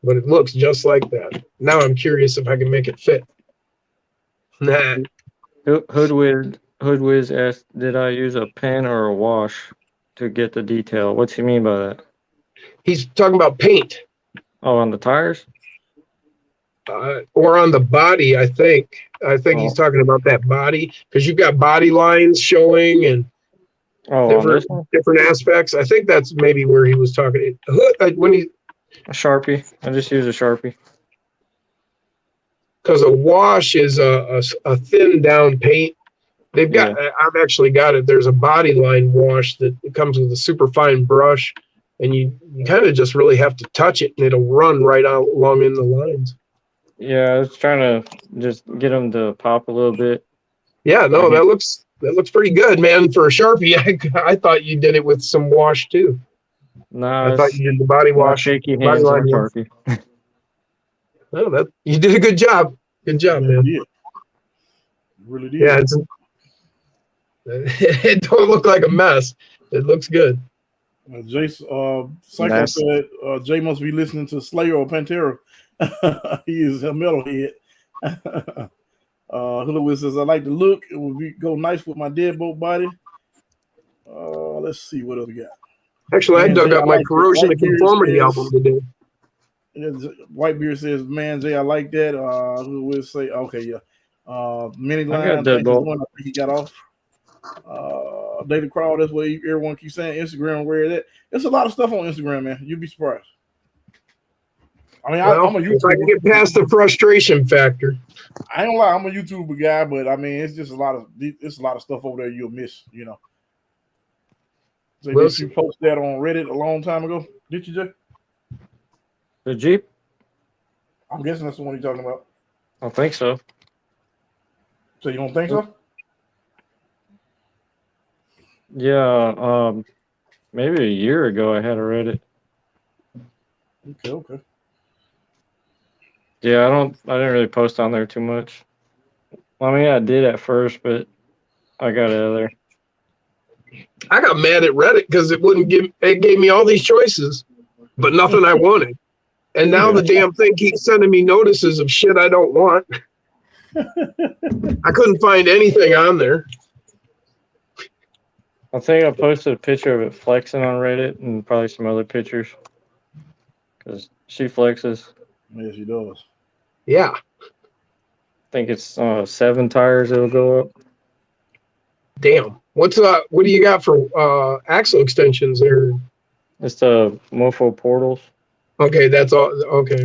But it looks just like that. Now I'm curious if I can make it fit. Nah. Hoodwiz asked, did I use a pen or a wash to get the detail? What's he mean by that? He's talking about paint. Oh, on the tires? Or on the body, I think. He's talking about that body, because you've got body lines showing and different aspects. I think that's maybe where he was talking. A Sharpie. I just use a Sharpie. Because a wash is a thin down paint. They've got. I've actually got it. There's a body line wash that comes with a super fine brush, and you kind of just really have to touch it, and it'll run right out along in the lines. Yeah, I was trying to just get them to pop a little bit. Yeah, no, that looks pretty good, man. For a Sharpie, I thought you did it with some wash too. No, I thought you did the body wash. Shaky hands on Sharpie. No, you did a good job. Good job, man. You really did. Yeah, it don't look like a mess. It looks good. Psycho said Jay must be listening to Slayer or Pantera. He is a metalhead. Hulu says, I like the look. It would go nice with my deadbolt body. Let's see what else we got. Actually, I dug up my Corrosion and Conformity album today. Whitebeard says, man, Jay, I like that. Who will say, okay, yeah. Mini line, I think he got off. David Crawl, that's what everyone keeps saying. Instagram, where that. There's a lot of stuff on Instagram, man. You'd be surprised. I mean, I'm a YouTuber. If I can get past the frustration factor. I ain't gonna lie, I'm a YouTuber guy, but I mean, it's just a lot of stuff over there you'll miss, you know. So did you post that on Reddit a long time ago? Did you, Jay? The Jeep? I'm guessing that's the one you're talking about. I think so. So you don't think so? Yeah, maybe a year ago I had a Reddit. Okay. Yeah, I didn't really post on there too much. Well, I mean, I did at first, but I got out of there. I got mad at Reddit because it gave me all these choices, but nothing I wanted. And now the damn thing keeps sending me notices of shit I don't want. I couldn't find anything on there. I think I posted a picture of it flexing on Reddit and probably some other pictures. because she flexes. Yeah, she does. Yeah. I think it's 7 tires it'll go up. Damn. What do you got for axle extensions there? It's the Mofo portals. Okay, that's all. Okay.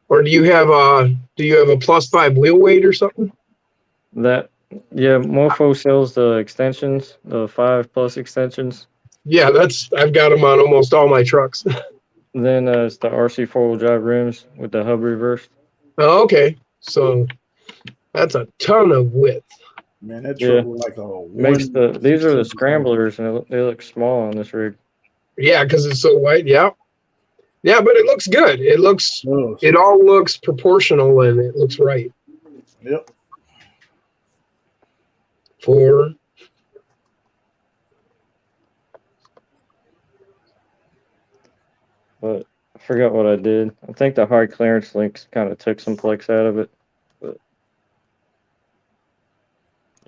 Or do you have a +5 wheel weight or something? That Mofo sells the extensions, the 5+ extensions. Yeah, I've got them on almost all my trucks. Then it's the RC 4-wheel drive rims with the hub reverse. Oh, okay. So that's a ton of width. Man, that truck was like a these are the scramblers, and they look small on this rig. Yeah, because it's so wide. Yeah. Yeah, but it looks good. It all looks proportional and it looks right. Yep. But I forgot what I did. I think the high clearance links kind of took some flex out of it. But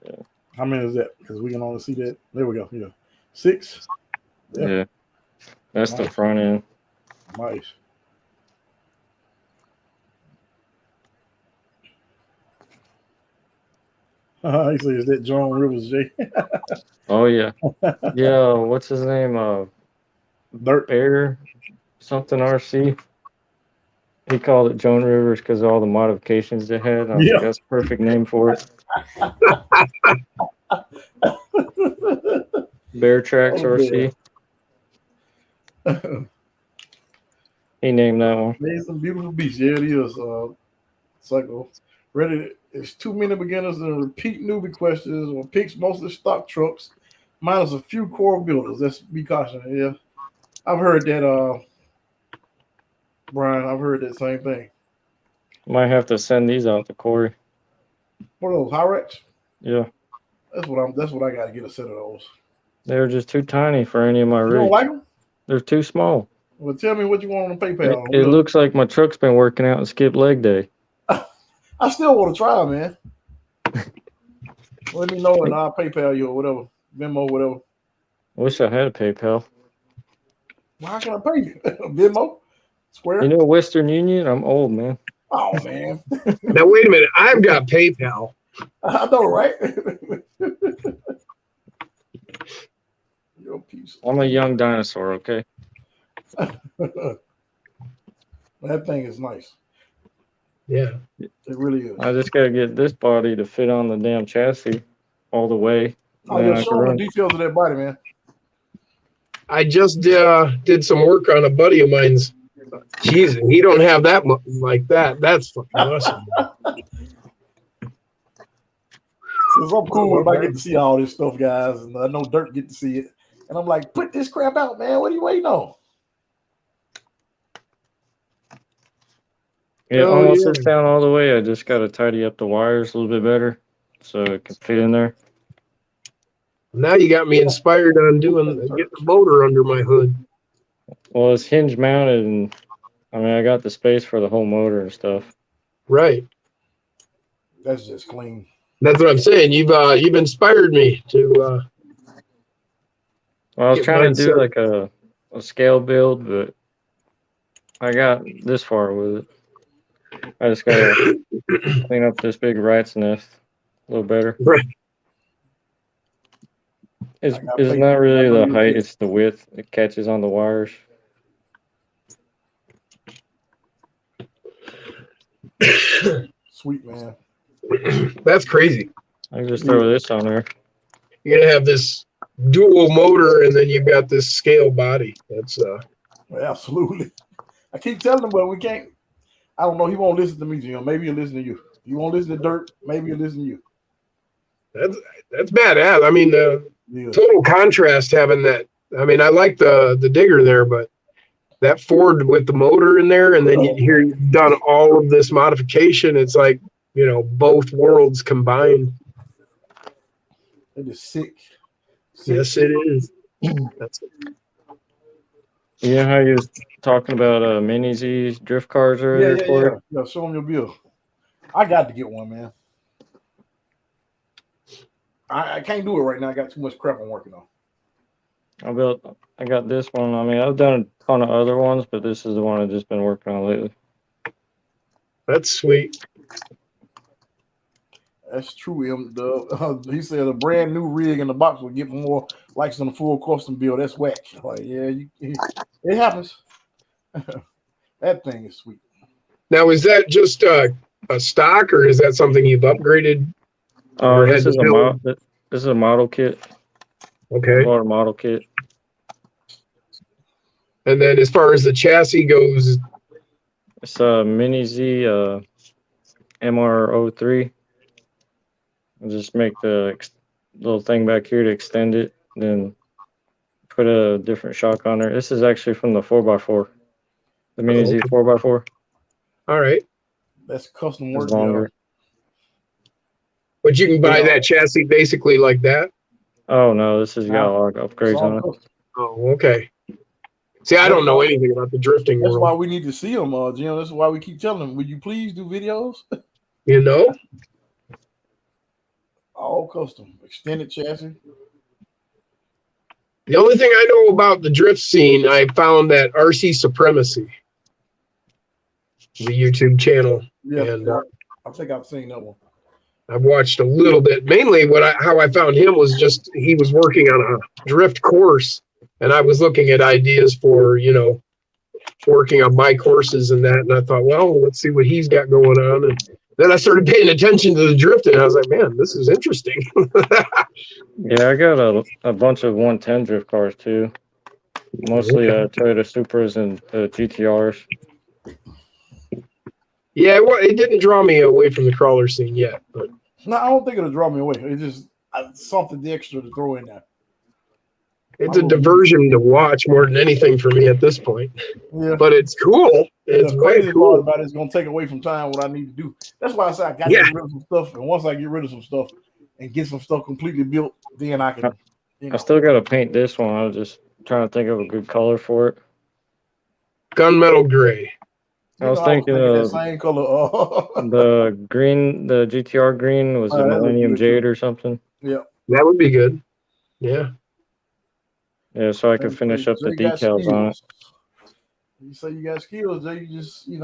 yeah. How many is that? Because we can only see that. There we go. Yeah. 6. Yeah. That's the front end. Nice. He says, is that John Rivers, Jay? Oh, yeah. Yeah, what's his name? Durt. Bear something RC. He called it Joan Rivers because of all the modifications they had. I was like, that's a perfect name for it. Bear Tracks RC. He named that one. Made some beautiful beats. Yeah, it is. Cycle. Ready. It's too many beginners and repeat newbie questions or picks mostly stock trucks, minus a few core builders. Let's be cautious. Yeah. I've heard that, Brian. I've heard that same thing. Might have to send these out to Corey. What are those, Hyrex? Yeah. That's what I got to get a set of those. They're just too tiny for any of my rigs. You don't like them? They're too small. Well, tell me what you want on the PayPal. It looks like my truck's been working out and skipped leg day. I still want to try, man. Let me know and I'll PayPal you or whatever. Venmo, whatever. I wish I had a PayPal. Well, how can I pay you? Venmo? Square? You know Western Union? I'm old, man. Oh, man. Now, wait a minute. I've got PayPal. I know, right? You're a piece. I'm a young dinosaur, okay? That thing is nice. Yeah. It really is. I just got to get this body to fit on the damn chassis all the way. Oh, yeah, show them the details of that body, man. I just did some work on a buddy of mine's. Jeez, he don't have that much like that. That's fucking awesome. So I'm cool if I get to see all this stuff, guys, and I know Durt get to see it. And I'm like, put this crap out, man. What are you waiting on? It almost sits down all the way. I just got to tidy up the wires a little bit better so it can fit in there. Now you got me inspired on getting the motor under my hood. Well, it's hinge mounted, and I mean, I got the space for the whole motor and stuff. Right. That's just clean. That's what I'm saying. You've inspired me to. Well, I was trying to do like a scale build, but I got this far with it. I just got to clean up this big rat's nest a little better. Right. It's not really the height, it's the width. It catches on the wires. Sweet, man. That's crazy. I can just throw this on there. You're going to have this dual motor, and then you've got this scale body. That's absolutely. I keep telling him, but we can't. I don't know. He won't listen to me, Jim. Maybe he'll listen to you. You won't listen to Durt. Maybe he'll listen to you. That's badass. I mean, total contrast having that. I mean, I like the digger there, but that Ford with the motor in there, and then you hear you've done all of this modification. It's like, you know, both worlds combined. It is sick. Yes, it is. That's it. You know how you was talking about Mini Z's drift cars earlier? Yeah, show them your bill. I got to get one, man. I can't do it right now. I got too much crap I'm working on. I got this one. I mean, I've done a ton of other ones, but this is the one I've just been working on lately. That's sweet. That's true. He said a brand new rig in the box will get more likes than a full custom build. That's whack. Like, yeah, it happens. That thing is sweet. Now, is that just a stock, or is that something you've upgraded? This is a model kit. Okay. I bought a model kit. And then, as far as the chassis goes, it's a Mini Z MR03. I'll just make the little thing back here to extend it, then put a different shock on there. This is actually from the 4x4, the Mini Z 4x4. All right. That's custom work. It's longer. But you can buy that chassis basically like that? Oh, no, this has got a lot of upgrades on it. Oh, okay. See, I don't know anything about the drifting That's world. why we need to see them, Jim. That's why we keep telling them, would you please do videos? You know? All custom. Extended chassis. The only thing I know about the drift scene, I found that RC Supremacy, the YouTube channel. Yeah, and I think I've seen that one. I've watched a little bit. Mainly how I found him was just he was working on a drift course, and I was looking at ideas for, working on my courses and that, and I thought, well, let's see what he's got going on. And then I started paying attention to the drifting, and I was like, man, this is interesting. Yeah, I got a bunch of 110 drift cars too. Mostly Toyota Supras and GTRs. Yeah, well, it didn't draw me away from the crawler scene yet. But no, I don't think it'll draw me away. It's just something extra to throw in there. It's a diversion to watch more than anything for me at this point. Yeah. But it's cool. It's way cool. About it's gonna take away from time what I need to do. That's why I said I got to get rid of some stuff. And once I get rid of some stuff and get some stuff completely built, then I can. I still gotta paint this one. I was just trying to think of a good color for it. Gunmetal gray. I was thinking of that same color. The green, the GTR green was a Millennium Jade or something. Yeah, that would be good. Yeah. Yeah, so I could finish up the decals on it. You say you got skills, Jay. You just, we've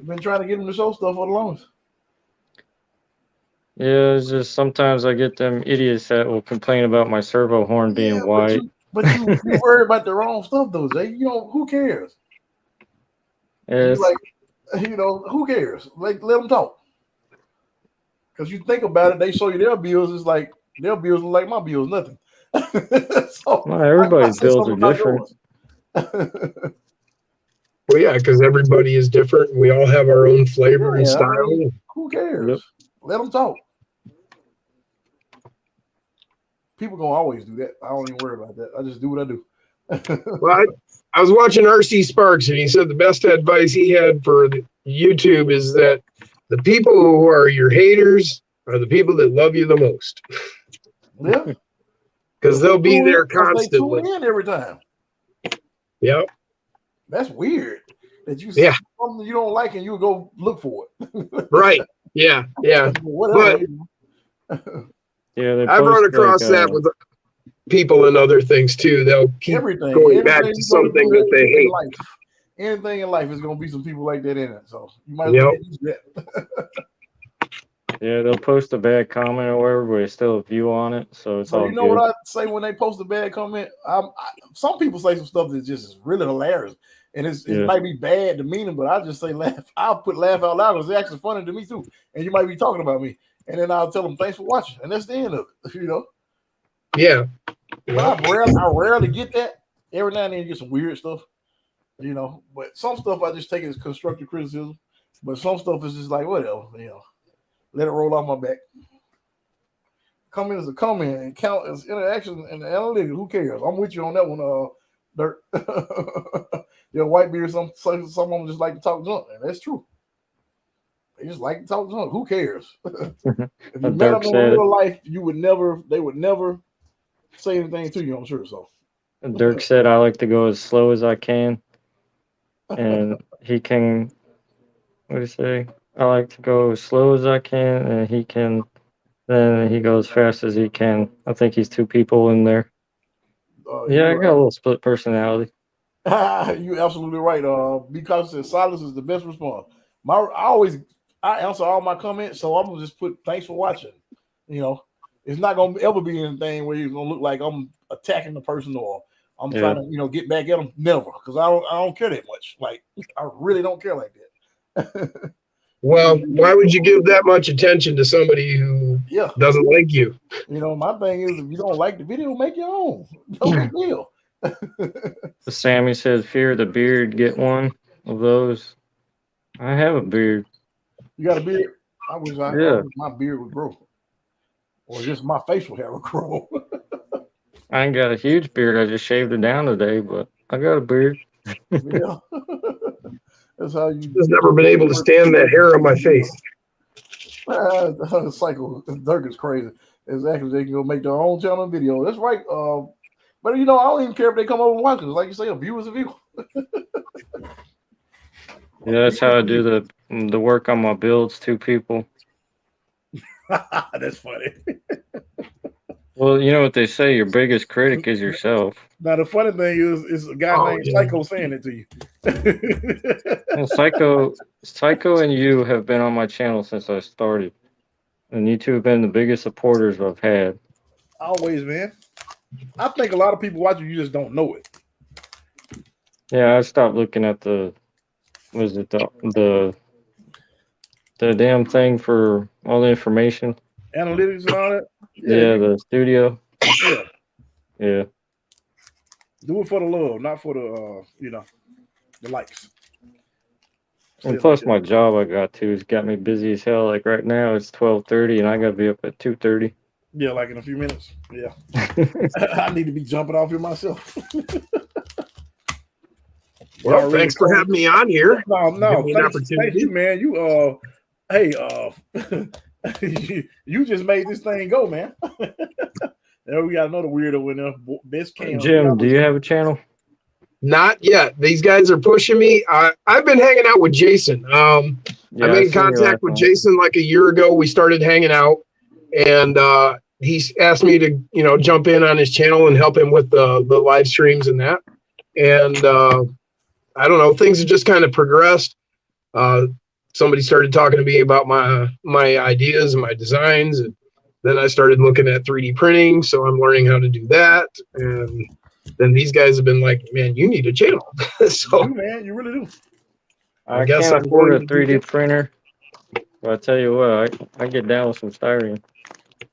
been trying to get them to show stuff for the longest. Yeah, it's just sometimes I get them idiots that will complain about my servo horn being white. But you worry about the wrong stuff, though, Jay. Who cares? Yes. Who cares? Like, let them talk. Because you think about it, they show you their bills. It's like their bills look like my bills, nothing. So, everybody's bills are different. Well, yeah, because everybody is different. And we all have our own flavor and style. Who cares? Yep. Let them talk. People gonna always do that. I don't even worry about that. I just do what I do. Well, I was watching RC Sparks, and he said the best advice he had for YouTube is that the people who are your haters are the people that love you the most. Yeah. Because they'll be there constantly. They tune in every time. Yep. That's weird. That you see something you don't like and you go look for it. Right. Yeah. Yeah. Whatever. But I've run across that with people and other things too. They'll keep going back to something that they hate. Anything in life is going to be some people like that in it. So you might as well use that. Yeah, they'll post a bad comment or whatever, but it's still a view on it, so it's all good. You know what I say when they post a bad comment? Some people say some stuff that's just really hilarious, and it might be bad demeaning, but I just say laugh. I'll put laugh out loud because it's actually funny to me too, and you might be talking about me, and then I'll tell them thanks for watching, and that's the end of it. Yeah. But I rarely get that. Every now and then you get some weird stuff, But some stuff I just take it as constructive criticism, but some stuff is just like whatever, Let it roll off my back. Comment is a comment and count as interaction and analytics. Who cares? I'm with you on that one, Durt. White beard, some of them just like to talk junk, and that's true. They just like to talk junk. Who cares? If you met them in real life, they would never say anything to you, I'm sure. So Dirk said I like to go as slow as I can. And he can, what do you say? I like to go as slow as I can, and he can. Then he goes as fast as he can. I think he's two people in there. Yeah, I got a little split personality. You're absolutely right. Because says silence is the best response. I answer all my comments, so I'm gonna just put thanks for watching. You know, it's not gonna ever be anything where you're gonna look like I'm attacking the person or I'm trying to, get back at them. Never, because I don't care that much. Like, I really don't care like that. Well, why would you give that much attention to somebody who doesn't like you? My thing is, if you don't like the video, make your own. No big deal. Sammy says, fear the beard, get one of those. I have a beard. You got a beard? I wish my beard would grow. Or just my facial hair would grow. I ain't got a huge beard. I just shaved it down today, but I got a beard. Yeah. That's how you. I've never been able to stand that hair on my face. Cycle. Durt is crazy. Exactly. They can go make their own channel and video. That's right. But I don't even care if they come over and watch it. Like you say, a view is a view. Yeah, that's how I do the work on my builds. 2 people. That's funny. Well, you know what they say, your biggest critic is yourself. Now, the funny thing is a guy named Psycho saying it to you. Well, Psycho and you have been on my channel since I started. And you two have been the biggest supporters I've had. Always, man. I think a lot of people watch you just don't know it. Yeah, I stopped looking at the damn thing for all the information. Analytics and all that? Yeah, the studio. Yeah. Yeah. Do it for the love, not for the the likes. And plus my job I got to has got me busy as hell. Like right now it's 12:30 and I gotta be up at 2:30. Yeah, like in a few minutes. Yeah. I need to be jumping off here myself. Well, thanks for having me on here. No, thank you, man. You you just made this thing go, man. There we got another weirdo in there. Best cam. Jim, do you have a channel? Not yet. These guys are pushing me. I've been hanging out with Jason. I made contact with Jason like a year ago. We started hanging out, and he's asked me to jump in on his channel and help him with the live streams and that. And I don't know, things have just kind of progressed. Somebody started talking to me about my ideas and my designs, and then I started looking at 3D printing, so I'm learning how to do that. And then these guys have been like, man, you need a channel. So man, you really do. I guess I afford a 3D printer, but I tell you what, I get down with some styrene.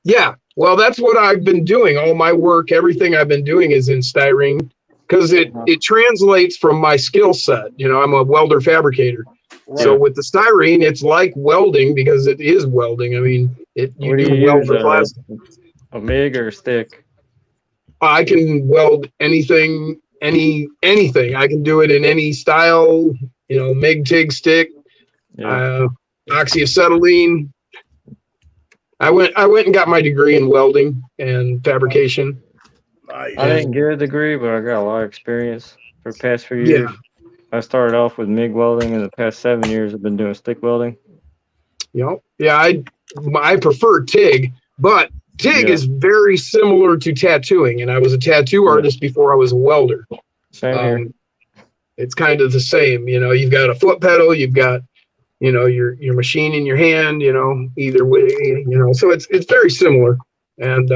Yeah, well, that's what I've been doing. All my work, everything I've been doing is in styrene because it translates from my skill set. I'm a welder fabricator. Right. So with the styrene, it's like welding because it is welding. I mean, you do weld the plastic. A MIG or a stick? I can weld anything. I can do it in any style. MIG, TIG, stick, oxyacetylene. I went and got my degree in welding and fabrication. I didn't get a degree, but I got a lot of experience for the past few years. Yeah. I started off with MIG welding, and the past 7 years I've been doing stick welding. Yeah, I prefer TIG, but TIG is very similar to tattooing, and I was a tattoo artist before I was a welder. Same here. It's kind of the same. You've got a foot pedal, you've got your machine in your hand. Either way. So it's very similar, and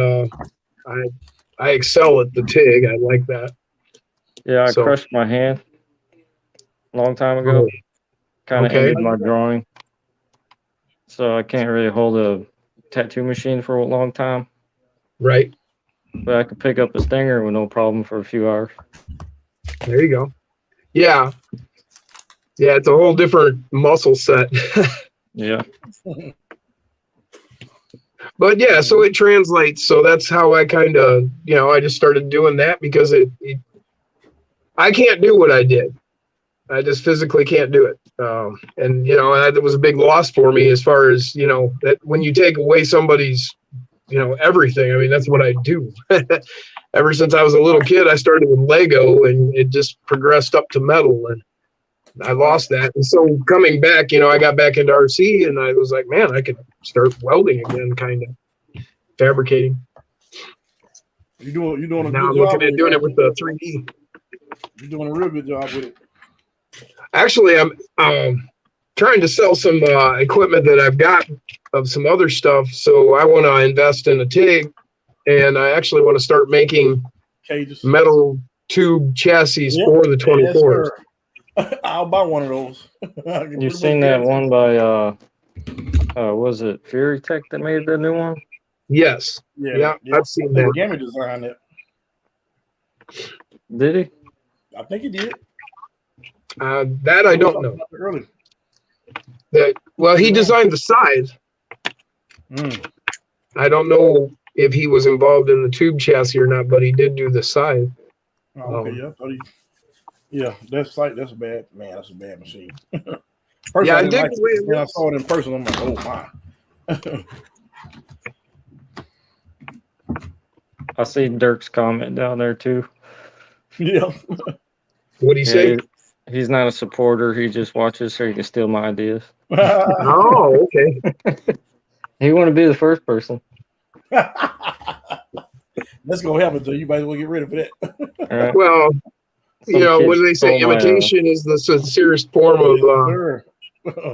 I excel at the TIG. I like that. Yeah, I crushed my hand a long time ago. Kind of ended my drawing. So I can't really hold a tattoo machine for a long time. Right. But I could pick up a stinger with no problem for a few hours. There you go. Yeah. Yeah, it's a whole different muscle set. Yeah. But yeah, so it translates. So that's how I kind of, I just started doing that because I can't do what I did. I just physically can't do it. And that was a big loss for me as far as, that when you take away somebody's, everything, I mean, that's what I do. Ever since I was a little kid, I started with Lego and it just progressed up to metal and I lost that. And so coming back, I got back into RC and I was like, man, I could start welding again, kind of fabricating. You're doing a Now good I'm job. looking at doing it with the 3D. You're doing a real good job with it. Actually, I'm trying to sell some equipment that I've got of some other stuff. So I want to invest in a TIG, and I actually want to start making Cages. metal tube chassis for the 24s. Yes, I'll buy one of those. You've seen that one by was it Fury Tech that made the new one? Yes. Yeah, I've seen that. Gamma designed it. Did he? I think he did. That I don't know. Early. Well, he designed the side. I don't know if he was involved in the tube chassis or not, but he did do the side. Oh, okay, yeah, that's a bad man. That's a bad machine. Yeah, I did. When I saw it in person, I'm like, oh my. I see Dirk's comment down there too. Yeah. What'd he say? He's not a supporter. He just watches so he can steal my ideas. Oh, okay. He want to be the first person. That's gonna happen to you. Might as well get rid of it. Right. Well, you know, what do they say? Imitation is the sincerest form of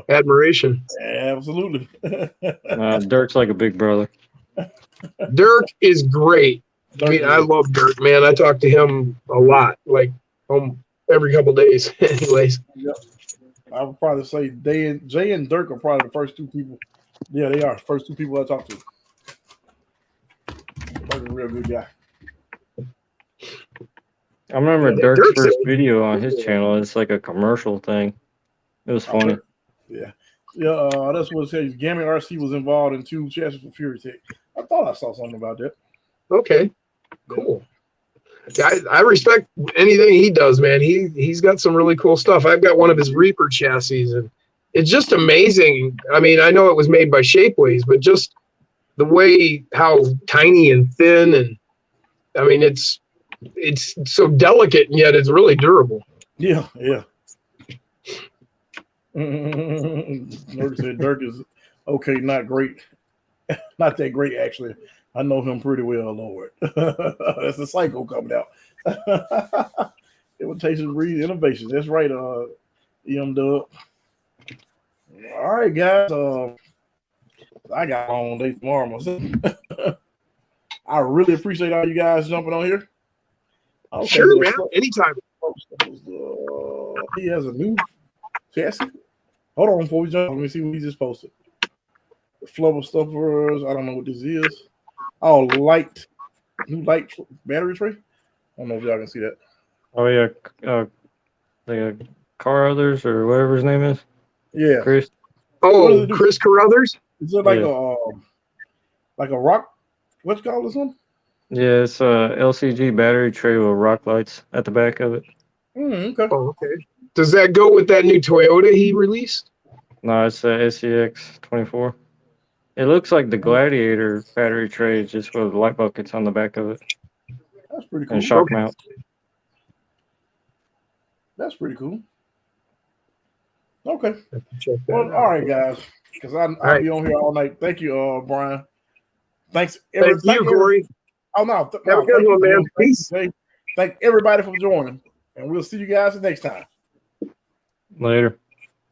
admiration. Absolutely. Dirk's like a big brother. Dirk is great. I mean, I love Dirk, man. I talk to him a lot, like every couple of days. Anyways, yep. I would probably say Jay and Dirk are probably the first two people. Yeah, they are first two people I talk to. Dirk's a real good guy. I remember Dirk's first video on his channel. It's like a commercial thing. It was funny. Yeah. That's what it says. GNCRC was involved in two chassis for Fury Tech. I thought I saw something about that. Okay, cool. I respect anything he does, man. He's got some really cool stuff. I've got one of his Reaper chassis, and it's just amazing. I mean, I know it was made by Shapeways, but just the way how tiny and thin, and I mean, it's so delicate, and yet it's really durable. Yeah. Dirk is okay, not great. Not that great, actually. I know him pretty well, Lord. That's a psycho coming out. Imitation breed innovations. That's right, EM Dub. All right, guys. I got a long day tomorrow myself. I really appreciate all you guys jumping on here. Okay, sure, man. Anytime. He has a new chassis. Hold on before we jump. Let me see what he just posted. The Flubber Stuffers. I don't know what this is. Oh, new light battery tray. I don't know if y'all can see that. Oh yeah, the Carruthers or whatever his name is. Yeah, Chris. Oh, Chris Carruthers. Is it like a rock? What's it called this one? Yeah, it's a LCG battery tray with rock lights at the back of it. Okay. Oh, okay. Does that go with that new Toyota he released? No, it's a SCX24. It looks like the Gladiator battery tray, just with light buckets on the back of it. That's pretty cool. And shock mount. That's pretty cool. Okay. Well, all right, guys. Because I'll be on here all night. Thank you, Brian. Thank you, Corey. Oh, no. Have a good one, man. Peace. Thank everybody for joining. And we'll see you guys next time. Later.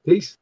Peace.